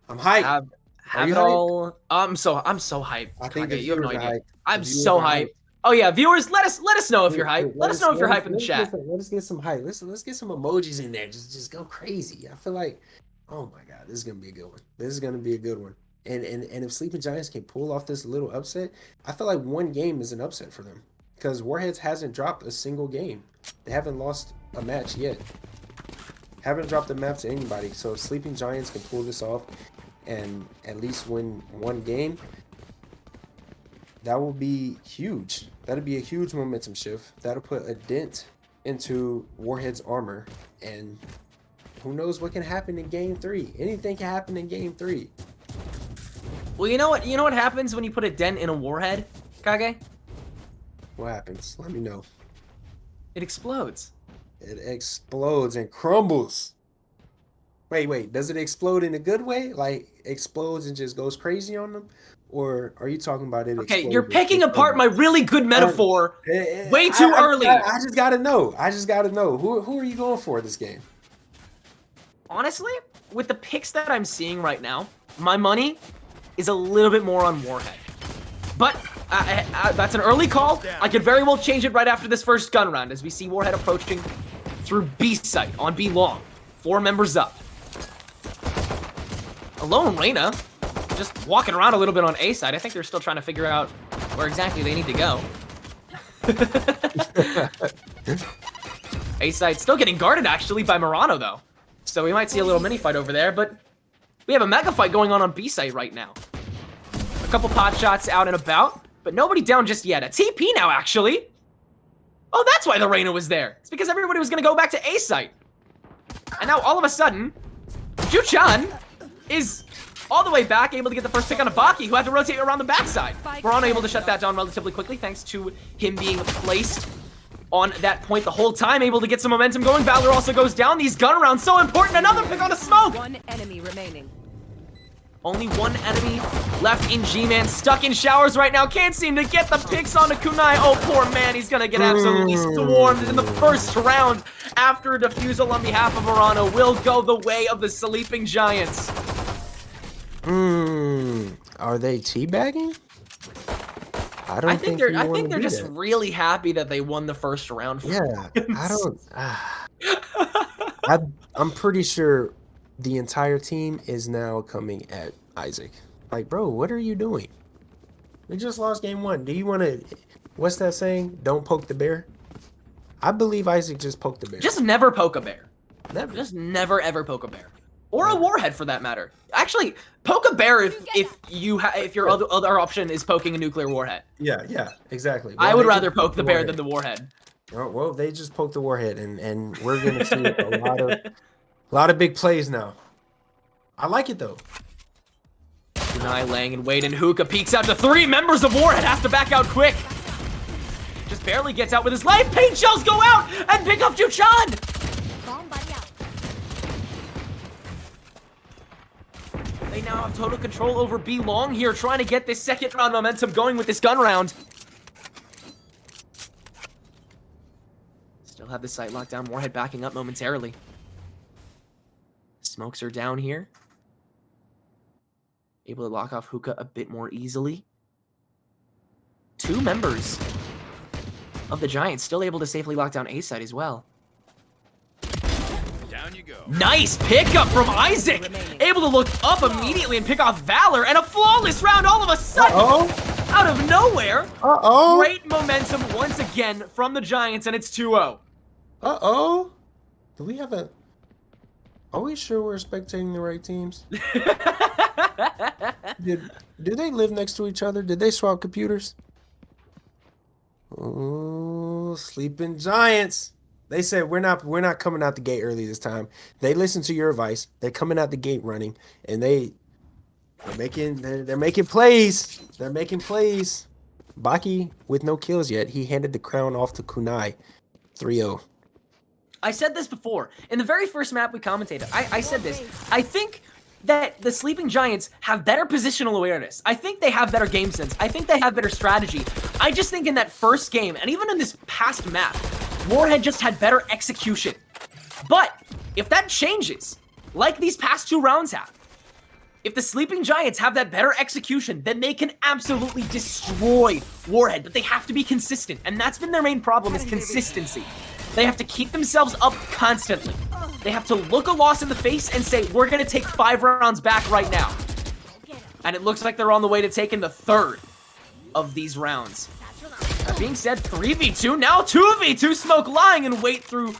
I'm hyped. Have it all. I'm so hyped. I think you have no idea. hyped. I'm so hyped. Oh yeah, viewers, let us know if you're hyped. Let us know if you're hyped in the chat. Let us get some hype. Let's get some emojis in there. Just go crazy. I feel like, oh my god, this is gonna be a good one. And if Sleeping Giants can pull off this little upset, I feel like one game is an upset for them, because Warheads hasn't dropped a single game. They haven't lost a match yet. Haven't dropped the map to anybody. So if Sleeping Giants can pull this off and at least win one game, that will be huge. That'll be a huge momentum shift. That'll put a dent into Warhead's armor, and who knows what can happen in game 3. Anything can happen in game 3. Well, you know what happens when you put a dent in a Warhead, Kage? What happens? Let me know. It explodes. It explodes and crumbles. Wait, does it explode in a good way? Like explodes and just goes crazy on them? Or are you talking about it? Okay, you're picking apart my really good metaphor way too early. I just gotta know. Who are you going for this game? Honestly, with the picks that I'm seeing right now, my money is a little bit more on Warhead. But that's an early call. I could very well change it right after this first gun round, as we see Warhead approaching through B site on B long. 4 members up. Alone Reyna just walking around a little bit on A side. I think they're still trying to figure out where exactly they need to go. A side still getting guarded actually by Murano though. So we might see a little mini fight over there, but we have a mega fight going on B site right now. A couple pot shots out and about, but nobody down just yet. A TP now, actually. Oh, that's why the Reyna was there. It's because everybody was going to go back to A site. And now, all of a sudden, Ju-chan is all the way back, able to get the first pick on Abaki, who had to rotate around the backside. We're unable to shut that down relatively quickly, thanks to him being placed on that point the whole time, able to get some momentum going. Valor also goes down. These gun rounds so important. Another pick on a smoke. One enemy remaining. Only one enemy left in G-Man, stuck in showers right now. Can't seem to get the picks onto Kunai. Oh, poor man. He's going to get absolutely swarmed in the first round after a defusal on behalf of Arano will go the way of the Sleeping Giants. Are they teabagging? I think they're just really happy that they won the first round. Yeah, I'm pretty sure the entire team is now coming at Isaac. Like, bro, what are you doing? We just lost game 1. Do you want to? What's that saying? Don't poke the bear. I believe Isaac just poked the bear. Just never poke a bear. Never. Just never ever poke a bear. Or a Warhead for that matter. Actually, poke a bear if your other option is poking a nuclear warhead. Yeah, exactly. I would rather poke the bear than the warhead. Well, they just poked the warhead, and we're gonna see a lot of big plays now. I like it though. Kunai, Lang, and Wade, and Hookah peeks out to 3 members of Warhead. Has to back out quick. Just barely gets out with his life. Paint shells go out and pick up Juchan. They now have total control over B Long here, trying to get this second round momentum going with this gun round. Still have the site locked down. Warhead backing up momentarily. Smokes are down here. Able to lock off Hookah a bit more easily. 2 members of the Giants still able to safely lock down A side as well. Down you go. Nice pickup from Isaac. Able to look up immediately and pick off Valor, and a flawless round all of a sudden. Out of nowhere. Great momentum once again from the Giants, and it's 2-0. Do we have a... Are we sure we're spectating the right teams? Do they live next to each other? Did they swap computers? Oh, Sleeping Giants. They said we're not coming out the gate early this time. They listened to your advice. They're coming out the gate running, and they're making plays. They're making plays. Baki with no kills yet. He handed the crown off to Kunai. 3-0. I said this before. In the very first map we commentated, I said this. I think that the Sleeping Giants have better positional awareness. I think they have better game sense. I think they have better strategy. I just think in that first game, and even in this past map, Warhead just had better execution. But if that changes, like these past 2 rounds have, if the Sleeping Giants have that better execution, then they can absolutely destroy Warhead. But they have to be consistent, and that's been their main problem, is consistency. They have to keep themselves up constantly. They have to look a loss in the face and say, we're going to take 5 rounds back right now. And it looks like they're on the way to taking the 3rd of these rounds. That being said, 3v2, now 2v2, Smoke lying and wait through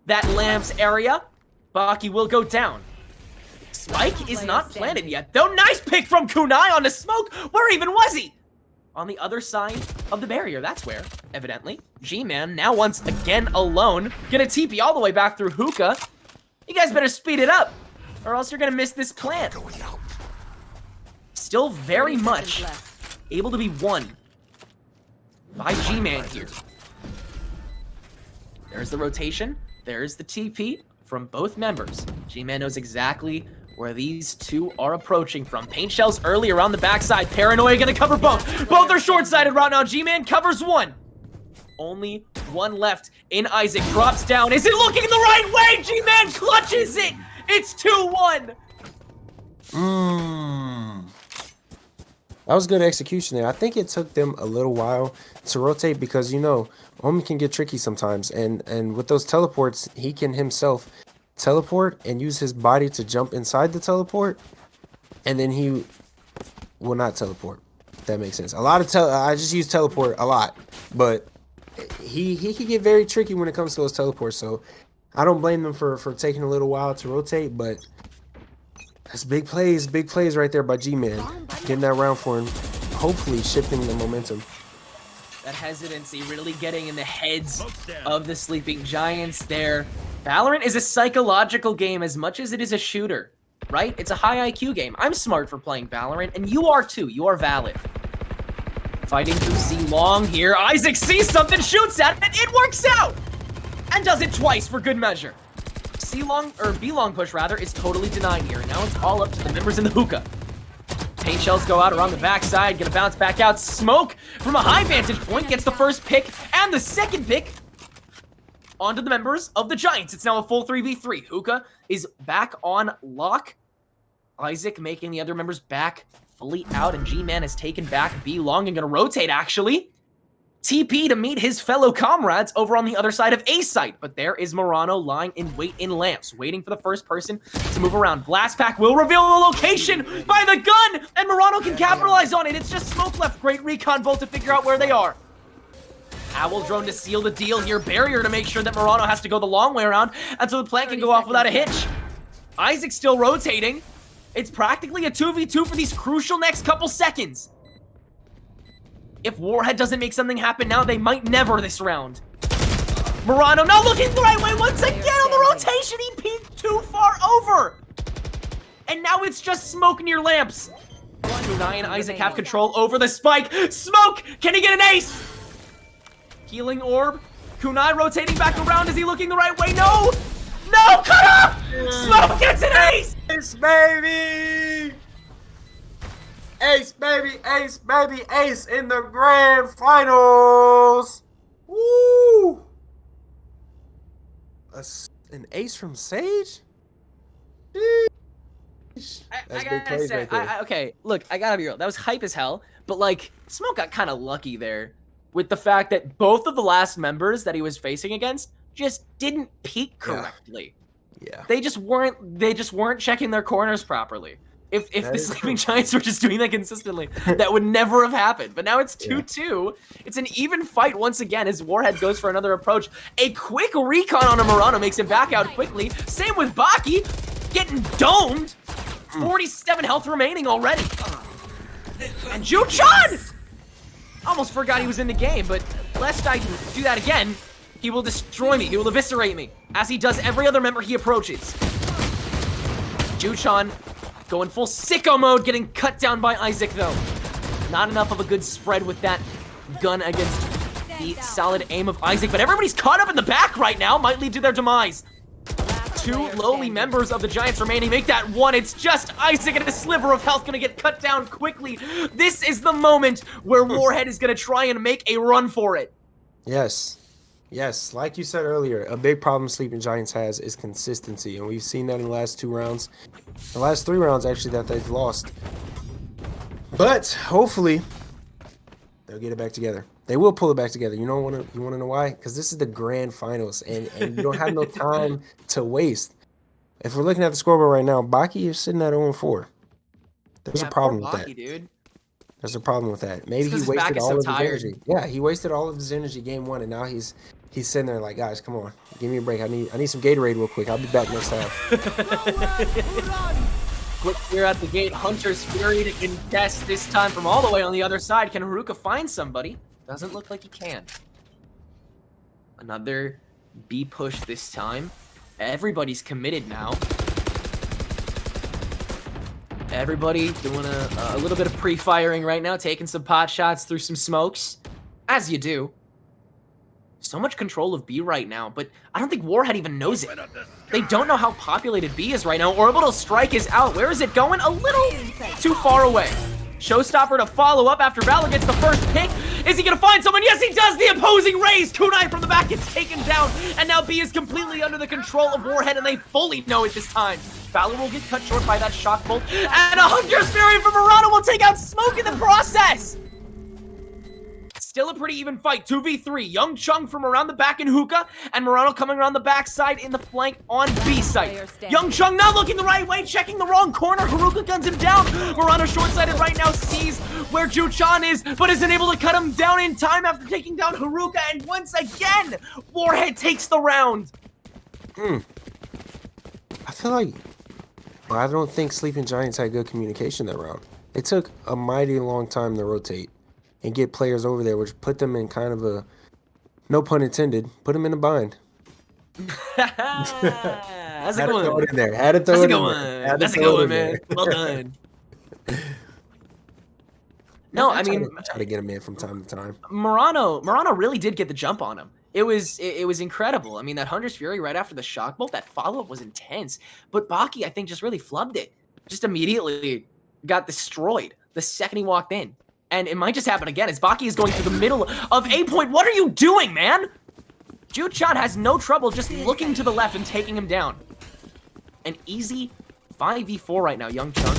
that lamps area. Baki will go down. Spike is not planted yet, though. Nice pick from Kunai on the Smoke. Where even was he? On the other side of the barrier, that's where, evidently. G-Man, now once again alone, gonna TP all the way back through Hookah. You guys better speed it up, or else you're gonna miss this plant. Still very much able to be won by G-Man here. There's the rotation, there's the TP from both members. G-Man knows exactly where these 2 are approaching from. Paint shells early around the backside. Paranoia gonna cover both. Both are short-sighted right now. G-Man covers 1. Only 1 left in Isaac. Drops down. Is it looking the right way? G-Man clutches it. It's 2-1. That was good execution there. I think it took them a little while to rotate because, you know, Omi can get tricky sometimes. And with those teleports, he can himself teleport and use his body to jump inside the teleport. And then he will not teleport. If that makes sense. I just use teleport a lot. But he can get very tricky when it comes to those teleports. So I don't blame them for taking a little while to rotate. But that's big plays right there by G-Man. Getting that round for him. Hopefully shifting the momentum. That hesitancy really getting in the heads of the Sleeping Giants there. Valorant is a psychological game as much as it is a shooter, right? It's a high IQ game. I'm smart for playing Valorant, and you are too. You are valid. Fighting through C long here. Isaac sees something, shoots at it, it works out! And does it twice for good measure. C long, or B long push rather, is totally denied here. Now it's all up to the members in the hookah. Paint shells go out around the backside, gonna bounce back out. Smoke from a high vantage point gets the first pick and the second pick onto the members of the Giants. It's now a full 3v3. Hookah is back on lock. Isaac making the other members back fully out, and G-Man has taken back B long and gonna rotate actually. TP to meet his fellow comrades over on the other side of A site, but there is Morano lying in wait in lamps, waiting for the first person to move around. Blast Pack will reveal the location by the gun, and Morano can capitalize on it. It's just smoke left. Great recon both to figure out where they are. Owl drone to seal the deal here. Barrier to make sure that Morano has to go the long way around, and so the plant can go off without a hitch. Isaac still rotating. It's practically a 2v2 for these crucial next couple seconds. If Warhead doesn't make something happen now, they might never this round. Morano not looking the right way once again on the rotation. He peeked too far over. And now it's just smoke near lamps. Kunai and Isaac have control over the spike. Smoke! Can he get an ace? Healing orb. Kunai rotating back around. Is he looking the right way? No! No! Cut off! Smoke gets an ace! Ace, baby! Ace, baby, ace, baby, ace in the grand finals! Woo! An ace from Sage? Sheesh. That's big plays right there. Okay, look, I gotta be real. That was hype as hell, but like, Smoke got kind of lucky there with the fact that both of the last members that he was facing against just didn't peek correctly. Yeah. They just weren't checking their corners properly. If the Sleeping Giants were just doing that consistently, that would never have happened. But now it's 2-2. It's an even fight once again as Warhead goes for another approach. A quick recon on a Morano makes him back out quickly. Same with Baki, getting domed. 47 health remaining already. And Ju-chan! Almost forgot he was in the game, but lest I do that again, he will destroy me. He will eviscerate me, as he does every other member he approaches. Ju-chan going full sicko mode, getting cut down by Isaac though. Not enough of a good spread with that gun against the solid aim of Isaac, but everybody's caught up in the back right now, might lead to their demise. Two lowly members of the Giants remaining, make that one. It's just Isaac and a sliver of health gonna get cut down quickly. This is the moment where Warhead is gonna try and make a run for it. Yes. Yes, like you said earlier, a big problem Sleeping Giants has is consistency, and we've seen that in the last 2 rounds. The last 3 rounds, actually, that they've lost. But, hopefully, they'll get it back together. They will pull it back together. You want to know why? Because this is the grand finals, and you don't have no time to waste. If we're looking at the scoreboard right now, Baki is sitting at 0-4. There's a problem with that. Dude. There's a problem with that. Maybe he wasted all of his energy. Yeah, he wasted all of his energy game 1, and now he's sitting there like, guys, come on, give me a break. I need some Gatorade real quick. I'll be back next time. Quick clear at the gate. Hunter's Fury to contest this time from all the way on the other side. Can Haruka find somebody? Doesn't look like he can. Another B push this time. Everybody's committed now. Everybody doing a little bit of pre-firing right now, taking some pot shots through some smokes, as you do. So much control of B right now, but I don't think Warhead even knows it. They don't know how populated B is right now. Orbital Strike is out. Where is it going? A little too far away. Showstopper to follow up after Valor gets the first pick. Is he gonna find someone? Yes, he does! The opposing raise! Kunai from the back gets taken down, and now B is completely under the control of Warhead, and they fully know it this time. Valor will get cut short by that shock bolt, and a Hunter's Fury from Murata will take out Smoke in the process! Still a pretty even fight, 2v3. Young Chung from around the back in Hookah, and Murano coming around the backside in the flank on B site. Young Chung not looking the right way, checking the wrong corner. Haruka guns him down. Murano short-sighted right now, sees where Ju-chan is, but isn't able to cut him down in time after taking down Haruka, and once again, Warhead takes the round. I feel like, well, I don't think Sleeping Giants had good communication that round. It took a mighty long time to rotate and get players over there, which put them in kind of a, no pun intended, put them in a bind. How's it Had to going? throw it in there. Had to throw it in there. Had to That's a throw good it one, in man. there. Well done. No, I mean, try to get him in from time to time. Murano really did get the jump on him. It was incredible. I mean, that Hunter's Fury right after the shock bolt, that follow-up was intense. But Baki, I think, just really flubbed it. Just immediately got destroyed the second he walked in. And it might just happen again as Baki is going through the middle of A point. What are you doing, man? Ju-chan has no trouble just looking to the left and taking him down. An easy 5v4 right now, Young Chun.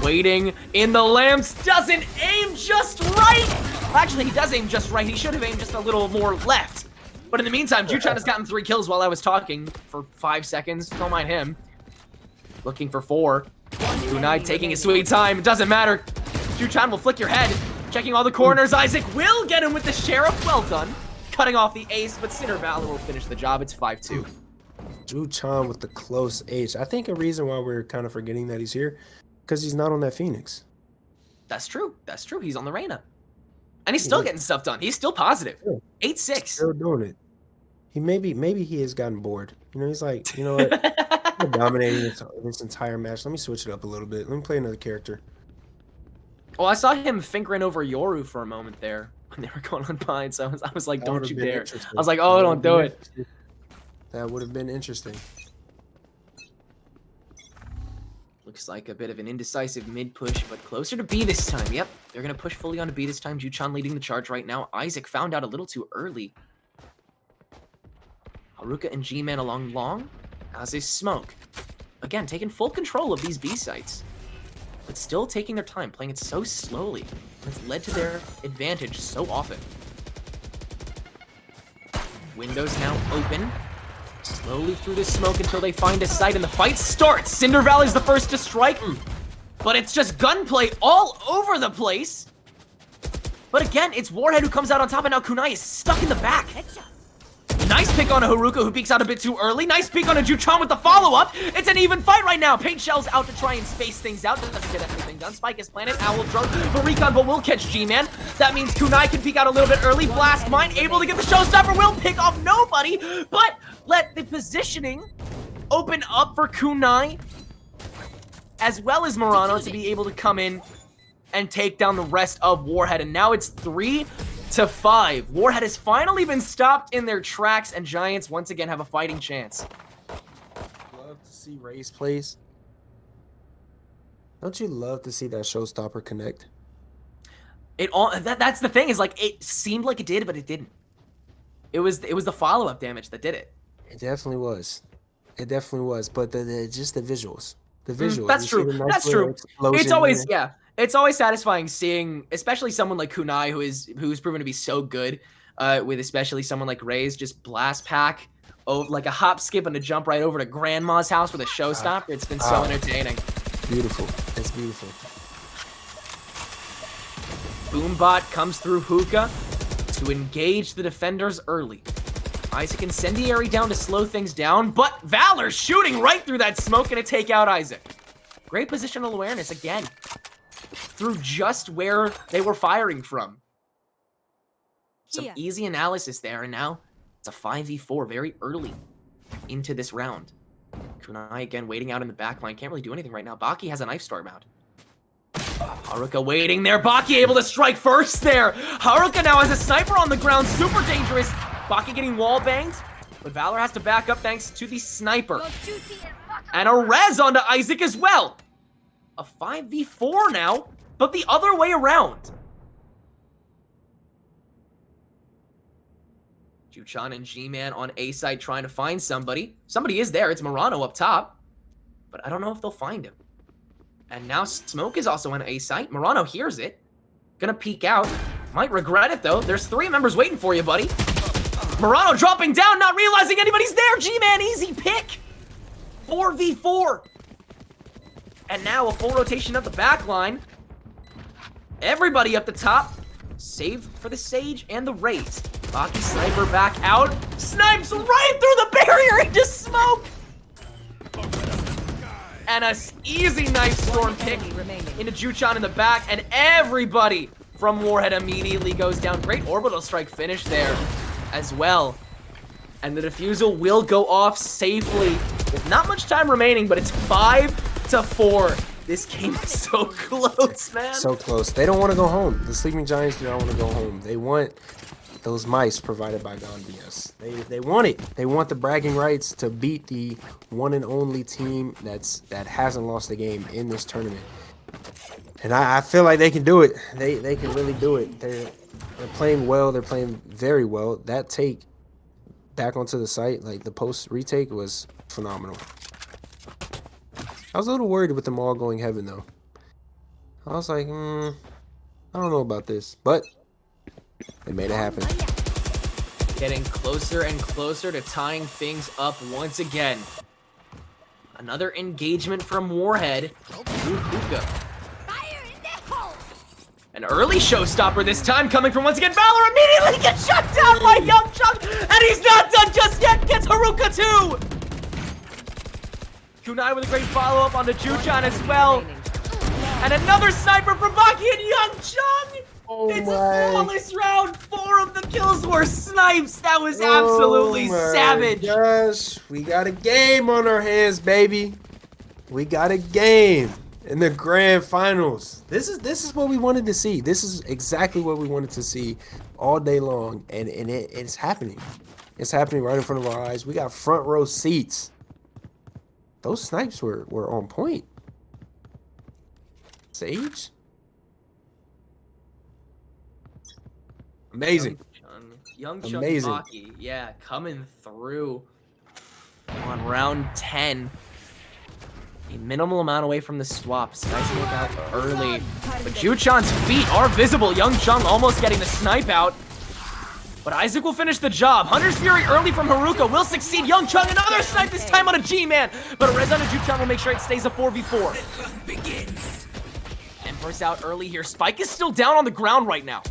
Waiting in the lamps, doesn't aim just right. Actually, he does aim just right. He should have aimed just a little more left. But in the meantime, Ju-chan has gotten 3 kills while I was talking for 5 seconds. Don't mind him. Looking for 4. Kunai taking his sweet time. It doesn't matter. Ju-chan will flick your head. Checking all the corners. Isaac will get him with the Sheriff. Well done. Cutting off the ace, but Cinder Valor will finish the job. It's 5-2. Ju-chan with the close H. I think a reason why we're kind of forgetting that he's here, because he's not on that Phoenix. That's true. That's true. He's on the Reyna. And he's still getting stuff done. He's still positive. 8-6. Still doing it. Maybe he has gotten bored. You know, he's like, you know what? I'm dominating this entire match. Let me switch it up a little bit. Let me play another character. Well, I saw him fingering over Yoru for a moment there when they were going on Pine, so I was like, don't you dare. I was like, oh, don't do it. That would have been interesting. Looks like a bit of an indecisive mid push, but closer to B this time. Yep, they're going to push fully onto B this time. Ju-chan leading the charge right now. Isaac found out a little too early. Haruka and G-Man along long, as is Smoke. Again, taking full control of these B sites, but still taking their time, playing it so slowly. It's led to their advantage so often. Windows now open. Slowly through the smoke until they find a site and the fight starts. Cinder Valley's the first to strike, but it's just gunplay all over the place. But again, it's Warhead who comes out on top, and now Kunai is stuck in the back. Nice pick on a Haruka who peeks out a bit too early. Nice pick on a Ju-chan with the follow-up. It's an even fight right now. Paint Shell's out to try and space things out. Doesn't get everything done. Spike is planted. Owl drunk for Recon, but will catch G-Man. That means Kunai can peek out a little bit early. Blast Mine able to get the showstopper. Will pick off nobody, but let the positioning open up for Kunai as well as Murano to be able to come in and take down the rest of Warhead. And now it's 3-5. Warhead has finally been stopped in their tracks, and Giants once again have a fighting chance. Love to see Raze plays. Don't you love to see that showstopper connect? That's the thing, is like it seemed like it did, but it didn't. It was the follow-up damage that did it. It definitely was. It definitely was. But just the visuals. The visuals. That's true. That's true. It's always It's always satisfying seeing, especially someone like Kunai, who's proven to be so good, with especially someone like Raze, just blast pack, like a hop, skip, and a jump right over to Grandma's house with a showstopper. It's been so entertaining. Beautiful. It's beautiful. Boombot comes through Hookah to engage the defenders early. Isaac Incendiary down to slow things down, but Valor shooting right through that smoke, gonna take out Isaac. Great positional awareness again, through just where they were firing from. Some easy analysis there, and now it's a 5v4 very early into this round. Kunai again waiting out in the back line. Can't really do anything right now. Baki has a knife storm out. Haruka waiting there. Baki able to strike first there. Haruka now has a sniper on the ground. Super dangerous. Baki getting wall banged, but Valor has to back up thanks to the sniper. And a res onto Isaac as well. A 5v4 now, but the other way around. Ju-chan and G-Man on A side trying to find somebody. Somebody is there. It's Murano up top, but I don't know if they'll find him. And now Smoke is also on A site. Murano hears it. Gonna peek out. Might regret it though. There's 3 members waiting for you, buddy. Murano dropping down, not realizing anybody's there. G-Man, easy pick. 4v4. And now a full rotation of the back line. Everybody up the top. Save for the Sage and the Raze. Baki sniper back out. Snipes right through the barrier into Smoke. And a easy knife storm pick into Ju-chan in the back. And everybody from Warhead immediately goes down. Great orbital strike finish there as well. And the defusal will go off safely with not much time remaining, but it's 5-4. This game is so close, man. So close. They don't want to go home. The Sleeping Giants do not want to go home. They want those mice provided by Gone BS. They want it. They want the bragging rights to beat the one and only team that hasn't lost a game in this tournament. And I feel like they can do it. They can really do it. They're playing well. They're playing very well. That take back onto the site, like the post retake, was phenomenal. I was a little worried with them all going heaven though. I was like, I don't know about this, but they made it happen. Getting closer and closer to tying things up once again. Another engagement from Warhead. Through Hookah. An early showstopper this time, coming from once again Valor, immediately gets shut down by Young Chunk, and he's not done just yet, gets Haruka too! Kunai with a great follow-up onto Juchan as well. And another sniper from Baki and Young Chung! It's a flawless round. 4 of the kills were snipes. That was absolutely savage. Gosh, we got a game on our hands, baby. We got a game in the grand finals. This is what we wanted to see. This is exactly what we wanted to see all day long, and it's happening. It's happening right in front of our eyes. We got front row seats. Those snipes were on point. Sage? Amazing. Young Chunk Amazing. Baki, yeah, coming through on round 10. A minimal amount away from the swaps. Nice look out early. But Juchan's feet are visible. Young Chung almost getting the snipe out. But Isaac will finish the job. Hunter's Fury early from Haruka will succeed. Young Chung, another snipe, this time on a G-Man. But a res on a Juchan will make sure it stays a 4v4. Empress out early here. Spike is still down on the ground right now.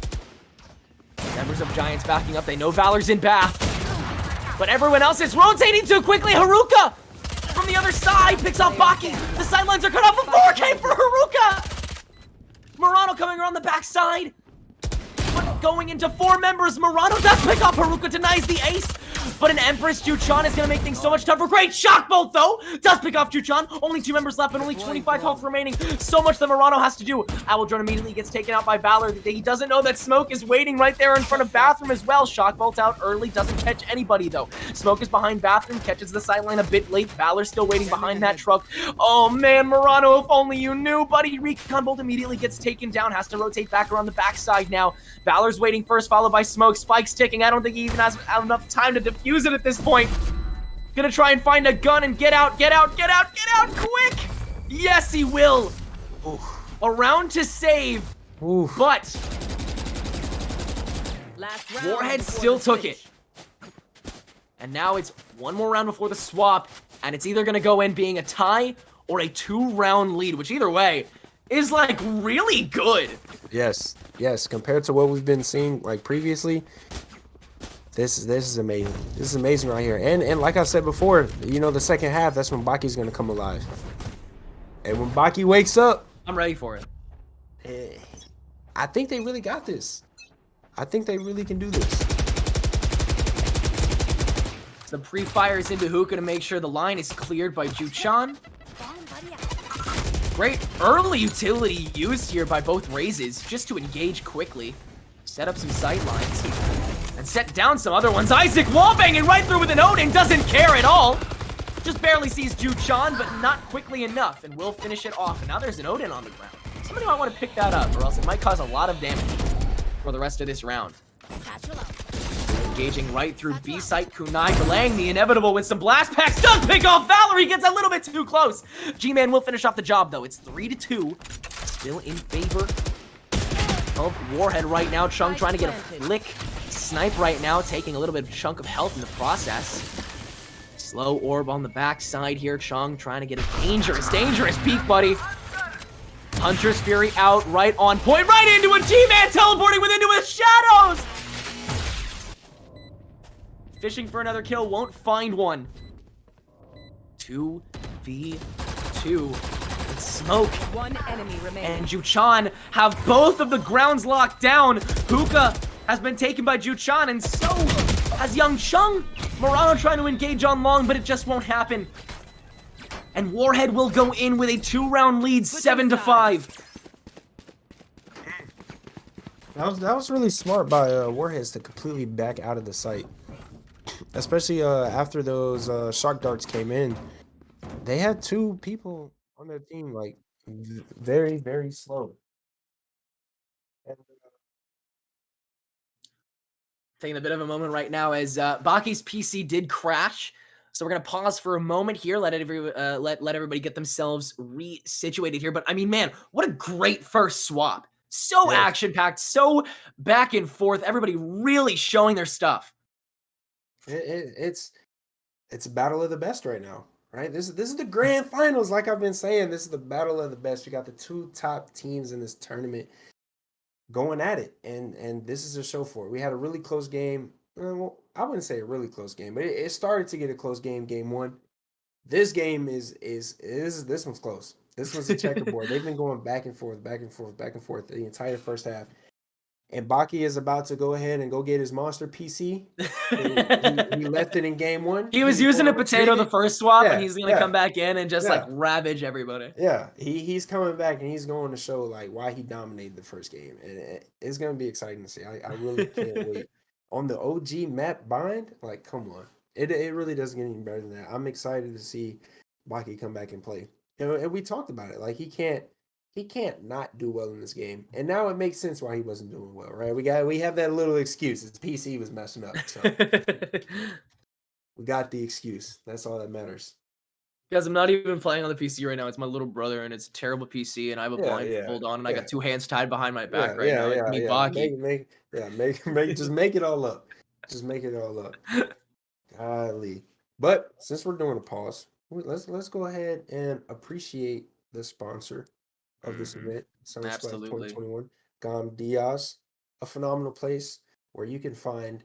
Members of Giants backing up. They know Valor's in Bath. But everyone else is rotating too quickly. Haruka from the other side picks off Baki. The sidelines are cut off. A 4K for Haruka. Murano coming around the backside. But going into 4 members. Murano does pick off Haruka, denies the ace. But an Empress Juchan is going to make things so much tougher. Great shock bolt, though. Does pick off Juchan. Only 2 members left, but only 25 health remaining. So much that Murano has to do. Owl Drone immediately gets taken out by Valor. He doesn't know that Smoke is waiting right there in front of Bathroom as well. Shock bolt out early. Doesn't catch anybody, though. Smoke is behind Bathroom. Catches the sideline a bit late. Valor still waiting behind that truck. Oh, man, Murano, if only you knew, buddy. Recon bolt immediately gets taken down. Has to rotate back around the backside now. Valor's waiting first, followed by Smoke. Spike's ticking. I don't think he even has enough time to defuse it at this point. Gonna try and find a gun and get out quick! Yes, he will! Oof. A round to save, Oof. but Warhead still took it. And now it's one more round before the swap, and it's either gonna go in being a tie or a 2-round lead, which either way is like really good. Yes, compared to what we've been seeing like previously, this is amazing. This is amazing right here. And like I said before, you know, the second half, that's when Baki's gonna come alive. And when Baki wakes up, I'm ready for it. I think they really got this. I think they really can do this. Some pre-fires into Hookah to make sure the line is cleared by Juchan. Great early utility used here by both Razes just to engage quickly. Set up some sight lines. And set down some other ones. Isaac wallbanging right through with an Odin. Doesn't care at all. Just barely sees Juchan, but not quickly enough. And will finish it off. And now there's an Odin on the ground. Somebody might want to pick that up, or else it might cause a lot of damage for the rest of this round. Engaging right through B-site. Kunai delaying the inevitable with some blast packs. Does pick off Valerie. Gets a little bit too close. G-Man will finish off the job, though. It's 3-2. Still in favor of Warhead right now. Chung trying to get a flick. Snipe right now, taking a little bit of chunk of health in the process. Slow orb on the backside here. Chung trying to get a dangerous peek, buddy. Hunter's Fury out, right on point, right into a G-Man, teleporting within the shadows! Fishing for another kill, won't find one. 2v2. With Smoke. One enemy remaining. And Juchan have both of the grounds locked down. Hookah has been taken by Juchan, and so has Young Chung. Murano trying to engage on long, but it just won't happen. and Warhead will go in with a 2-round lead, 7-5. That was really smart by Warheads to completely back out of the site, especially after those shock darts came in. They had 2 people on their team like very, very slow. And, Taking a bit of a moment right now as Baki's PC did crash. So we're gonna pause for a moment here, let everybody get themselves resituated here. But I mean, man, what a great first swap! So Yes. action-packed, so back and forth. Everybody really showing their stuff. it's a battle of the best right now, right? This is the grand finals, like I've been saying. This is the battle of the best. We got the 2 top teams in this tournament going at it, and this is a show for it. We had a really close game. Well, I wouldn't say a really close game, but it started to get a close game. Game 1. This game is this one's close. This one's a checkerboard. They've been going back and forth, back and forth, back and forth the entire first half. And Baki is about to go ahead and go get his monster PC. He left it in game 1. He was using a potato the first swap, and Yeah, he's gonna yeah. come back in and just like Yeah. ravage everybody. Yeah, he's coming back and he's going to show like why he dominated the first game, and it's gonna be exciting to see. I really can't wait. On the OG map bind, like come on, it really doesn't get any better than that. I'm excited to see Baki come back and play. And we talked about it. Like he can't not do well in this game, and now it makes sense why he wasn't doing well, right? We have that little excuse. His PC was messing up, so we got the excuse. That's all that matters. Guys, I'm not even playing on the PC right now. It's my little brother, and it's a terrible PC, and I have a blindfold on, and I got 2 hands tied behind my back right now. It's me, Baki. Make just make it all up. Just make it all up. Golly. But since we're doing a pause, let's go ahead and appreciate the sponsor of this event, Summer Splash Absolutely. 2021, Gam Diaz, a phenomenal place where you can find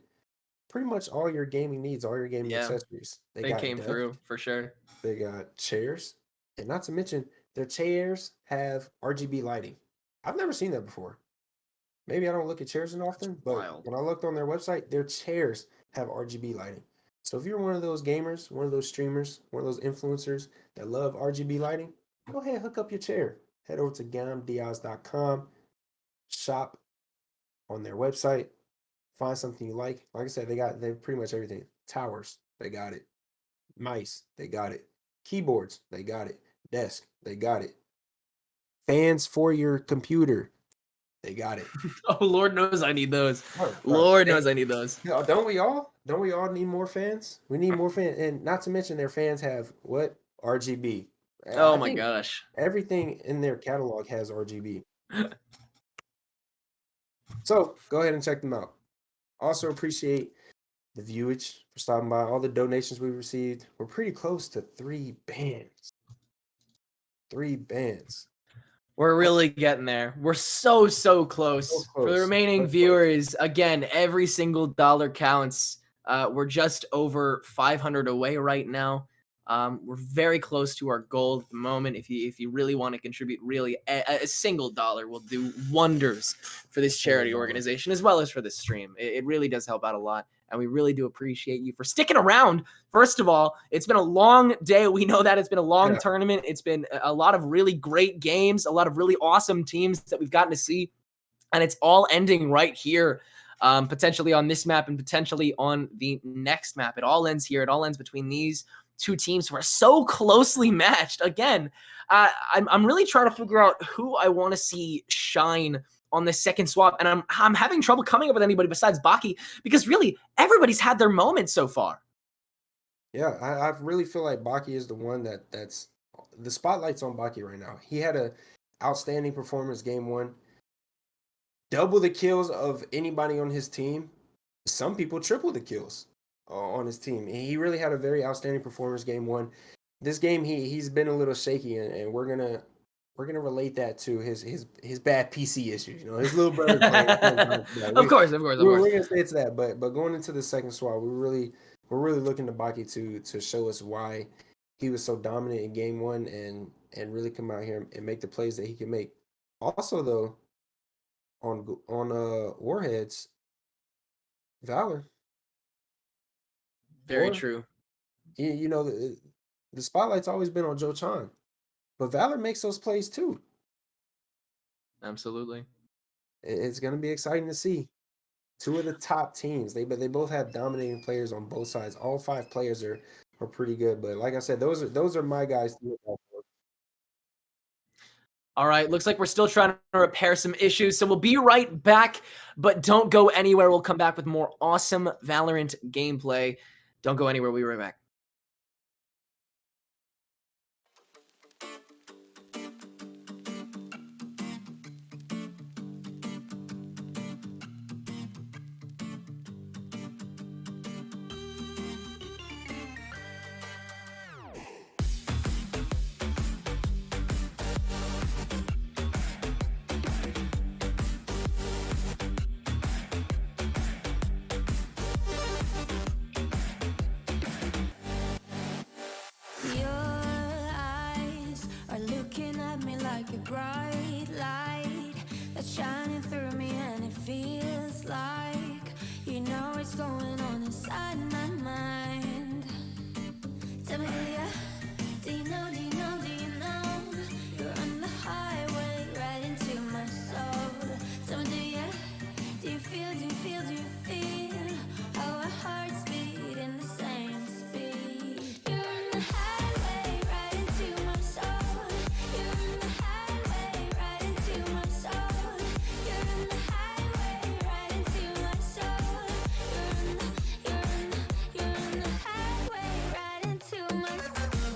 pretty much all your gaming needs, all your gaming accessories. They came through for sure. They got chairs, and not to mention their chairs have RGB lighting. I've never seen that before. Maybe I don't look at chairs often, but wild. when I looked on their website, their chairs have RGB lighting. So if you're one of those gamers, one of those streamers, one of those influencers that love RGB lighting, go ahead and hook up your chair. Head over to gamdiaz.com, shop on their website, find something you like. Like I said, they have pretty much everything. Towers, they got it. Mice, they got it. Keyboards, they got it. Desk, they got it. Fans for your computer, they got it. Oh, Lord knows I need those. Oh, Lord knows I need those. Don't we all? Don't we all need more fans? We need more fans, and not to mention their fans have what? RGB. Oh I my think gosh. everything in their catalog has RGB. So go ahead and check them out. Also appreciate the viewage for stopping by, all the donations we received. We're pretty close to 3 bands. 3 bands. We're really getting there. We're so close. So For the close. remaining So close. viewers, again, every single dollar counts. We're just over 500 away right now. We're very close to our goal at the moment. If you really want to contribute, really a single dollar will do wonders for this charity organization as well as for this stream. It really does help out a lot, and we really do appreciate you for sticking around. First of all, it's been a long day. We know that it's been a long tournament. It's been a lot of really great games, a lot of really awesome teams that we've gotten to see, and it's all ending right here. Potentially on this map and potentially on the next map. It all ends here. It all ends between these 2 teams who are so closely matched. Again, I'm really trying to figure out who I want to see shine on the second swap, and I'm having trouble coming up with anybody besides Baki because really everybody's had their moment so far. Yeah, I really feel like Baki is the one that's the spotlight's on Baki right now. He had a outstanding performance game 1. Double the kills of anybody on his team. Some people triple the kills on his team. He really had a very outstanding performance game 1. This game he's been a little shaky, and we're gonna relate that to his bad PC issues. You know, his little brother playing. Of course. We're gonna say it's that, but going into the second swap, we're really looking to Baki to show us why he was so dominant in game 1 and really come out here and make the plays that he can make. Also, though, on Warheads, Valor. Very Or, true. you know, the spotlight's always been on Joe Chan, but Valor makes those plays too. Absolutely. It's going to be exciting to see. Two of the top teams. They both have dominating players on both sides. All 5 players are pretty good. But like I said, those are my guys to look out for. All right, looks like we're still trying to repair some issues, so we'll be right back, but don't go anywhere. We'll come back with more awesome Valorant gameplay. Don't go anywhere. We'll be right back. Your eyes are looking at me like a bright light that's shining through me, and it feels like you know what's going on inside my mind. Tell me, do you know, do you know, do you know you're on the highway right into my soul? Tell me, do you feel, do you feel, do you feel how our hearts beat in the same speed? You're on the highway right into my soul. You're on the highway right into my soul. You're on the highway right into my soul. You're on the highway right into my soul.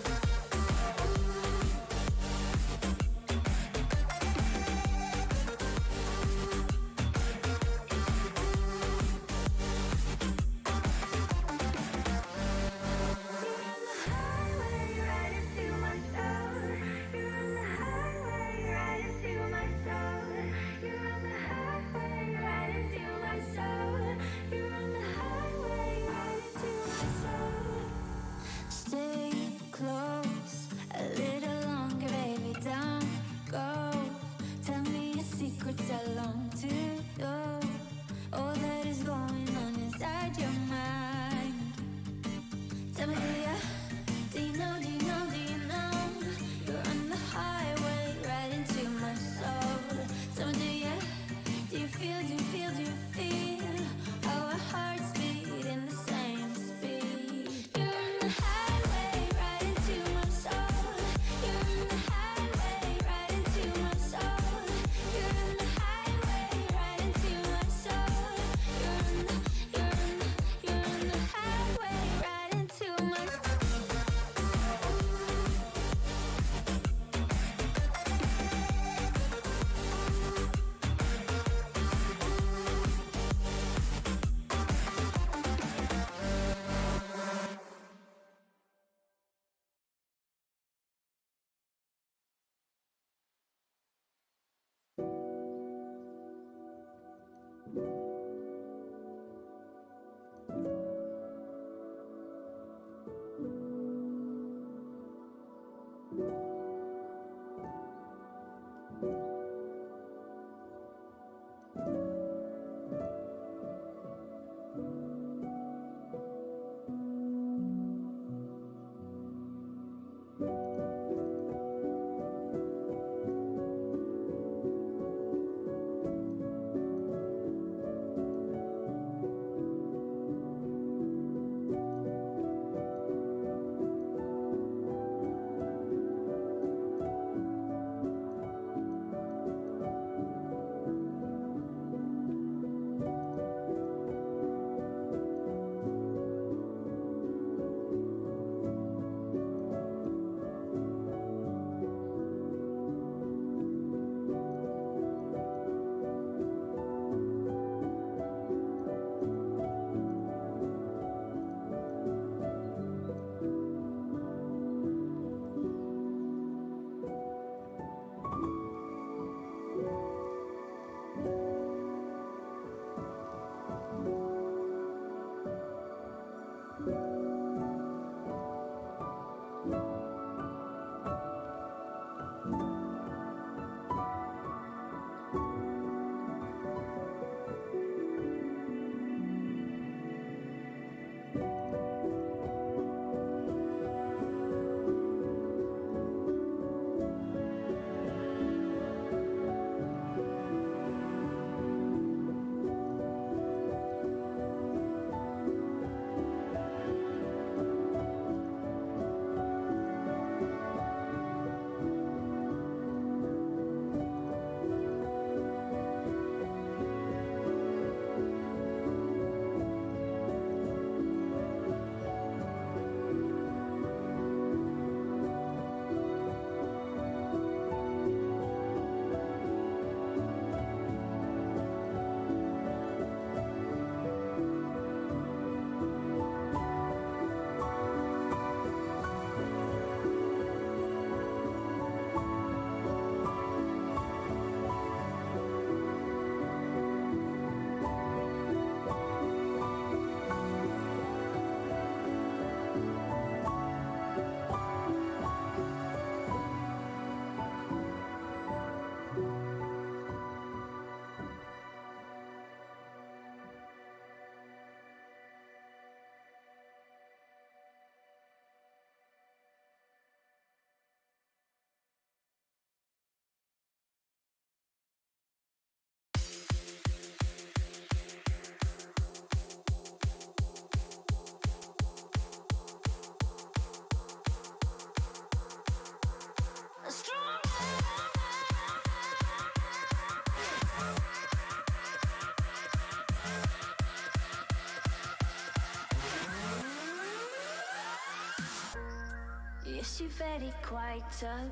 Yes, you're very quite tough.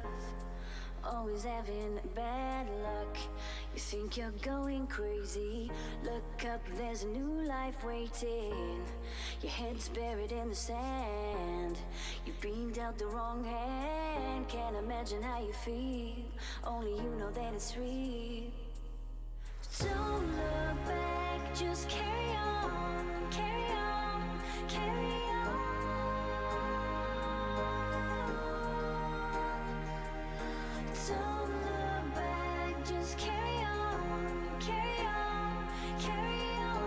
Always having bad luck. You think you're going crazy. Look up, there's a new life waiting. Your head's buried in the sand. You've been dealt the wrong hand. Can't imagine how you feel. Only you know that it's real. Don't look back, just carry on, carry on, carry on. Don't look back, just carry on, carry on, carry on.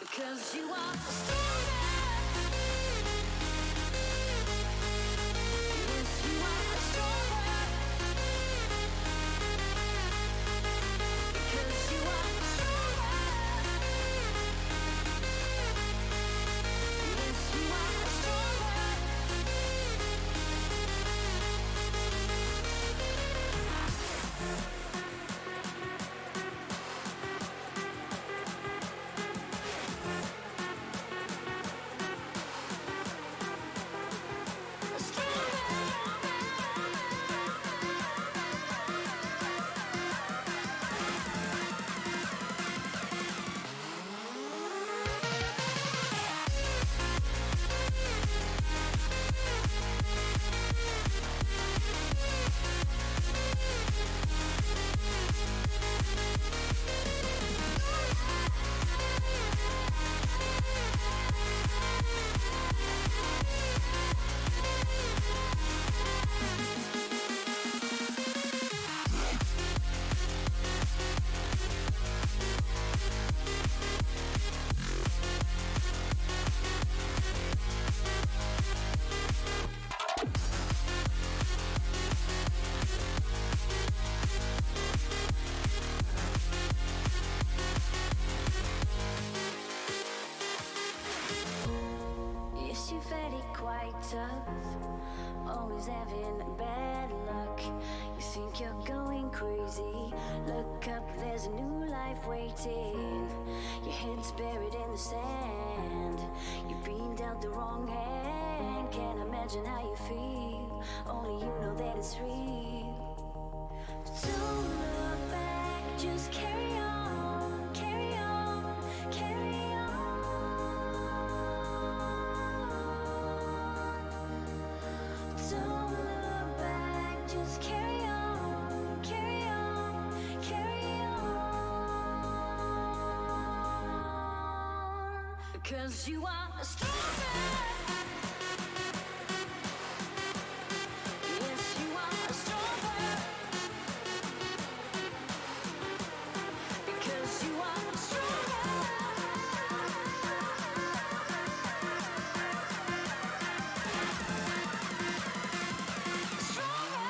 Because you are stronger. Yes, you are stronger. Because you are stronger. Yes, you are stronger. Yes, you're very quite tough. Always having bad luck. You think you're going crazy. Look up, there's a new life waiting. Your head's buried in the sand. You've been dealt the wrong hand. Can't imagine how you feel. Only you know that it's real. Don't look back, just carry on, carry on, carry on. Don't look back, just carry on, carry on, carry on. Because you are stronger. Yes, you are stronger. Because you are stronger. Stronger.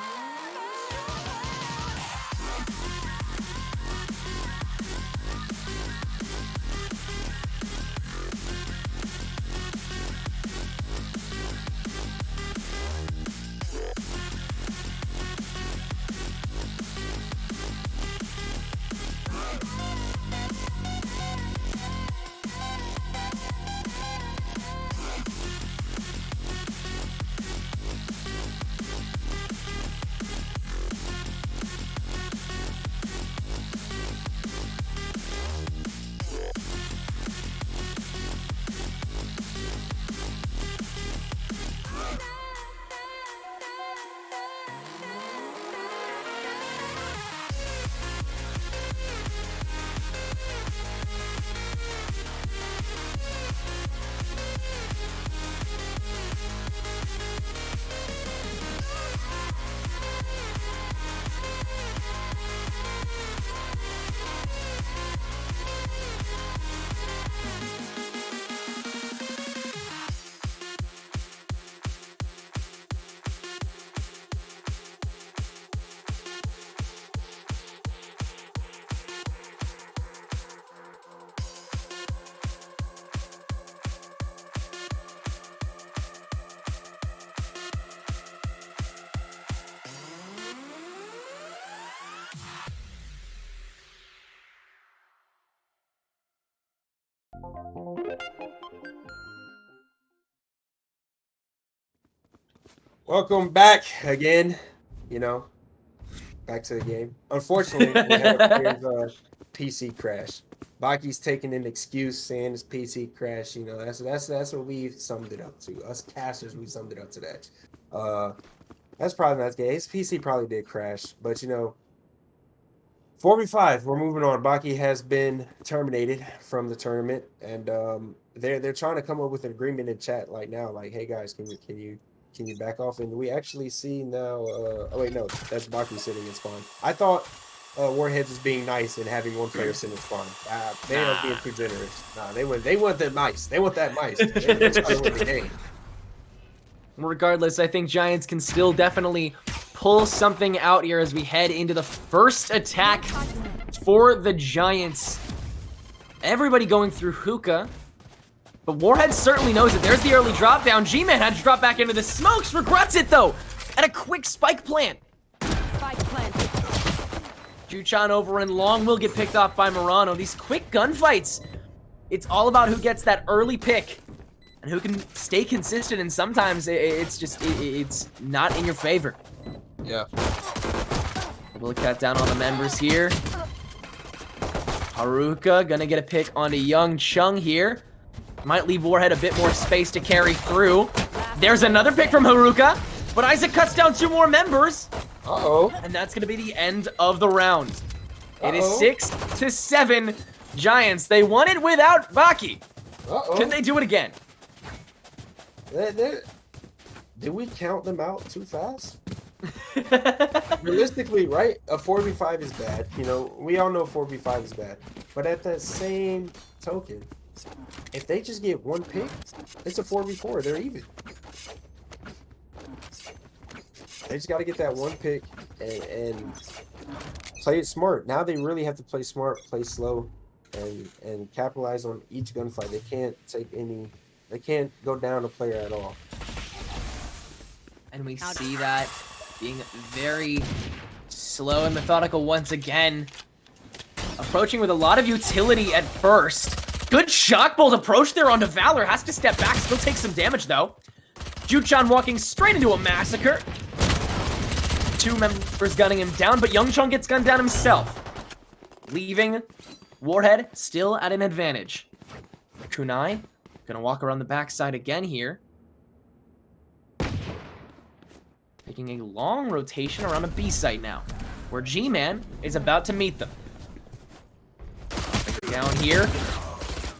Welcome back again. You know, back to the game. Unfortunately, we had a player's PC crash. Baki's taking an excuse, saying his PC crash. You know, that's what we summed it up to. Us casters, we summed it up to that. That's probably not the case. His PC probably did crash, but you know, 4v5. We're moving on. Baki has been terminated from the tournament, and they're trying to come up with an agreement in chat like now. Like, hey guys, can you back off? And we actually see now. Oh wait, no, that's Baki sitting in spawn. I thought Warheads was being nice and having one player sit in spawn. They are being too generous. Nah, they want that mice. They want that mice. They're trying to win the game. Regardless, I think Giants can still definitely pull something out here as we head into the first attack for the Giants. Everybody going through hookah. But Warhead certainly knows it. There's the early drop down. G-Man had to drop back into the smokes. Regrets it, though. And a quick spike plant. Spike planted. Juchan over and long will get picked off by Murano. These quick gunfights. It's all about who gets that early pick and who can stay consistent. And sometimes it's not in your favor. Yeah. We'll cut down on the members here. Haruka gonna get a pick onto Young Chung here. Might leave Warhead a bit more space to carry through. There's another pick from Haruka, but Isaac cuts down 2 more members. Uh-oh. And that's gonna be the end of the round. It is 6-7 Giants. They won it without Baki. Can they do it again? Did we count them out too fast? Realistically, right? A 4v5 is bad. You know, we all know 4v5 is bad. But at that same token, if they just get 1 pick, it's a 4v4. They're even. They just got to get that 1 pick and play it smart. Now they really have to play smart, play slow, and capitalize on each gunfight. They can't go down a player at all. And we see that being very slow and methodical once again. Approaching with a lot of utility at first. Good shock bolt approach there onto Valor. Has to step back, still takes some damage though. Juchan walking straight into a massacre. 2 members gunning him down, but Youngchung gets gunned down himself. Leaving Warhead still at an advantage. Kunai gonna walk around the backside again here. Making a long rotation around a B site now, where G-Man is about to meet them. Down here.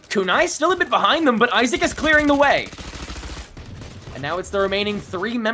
Kunai still a bit behind them, but Isaac is clearing the way. And now it's the remaining 3 members.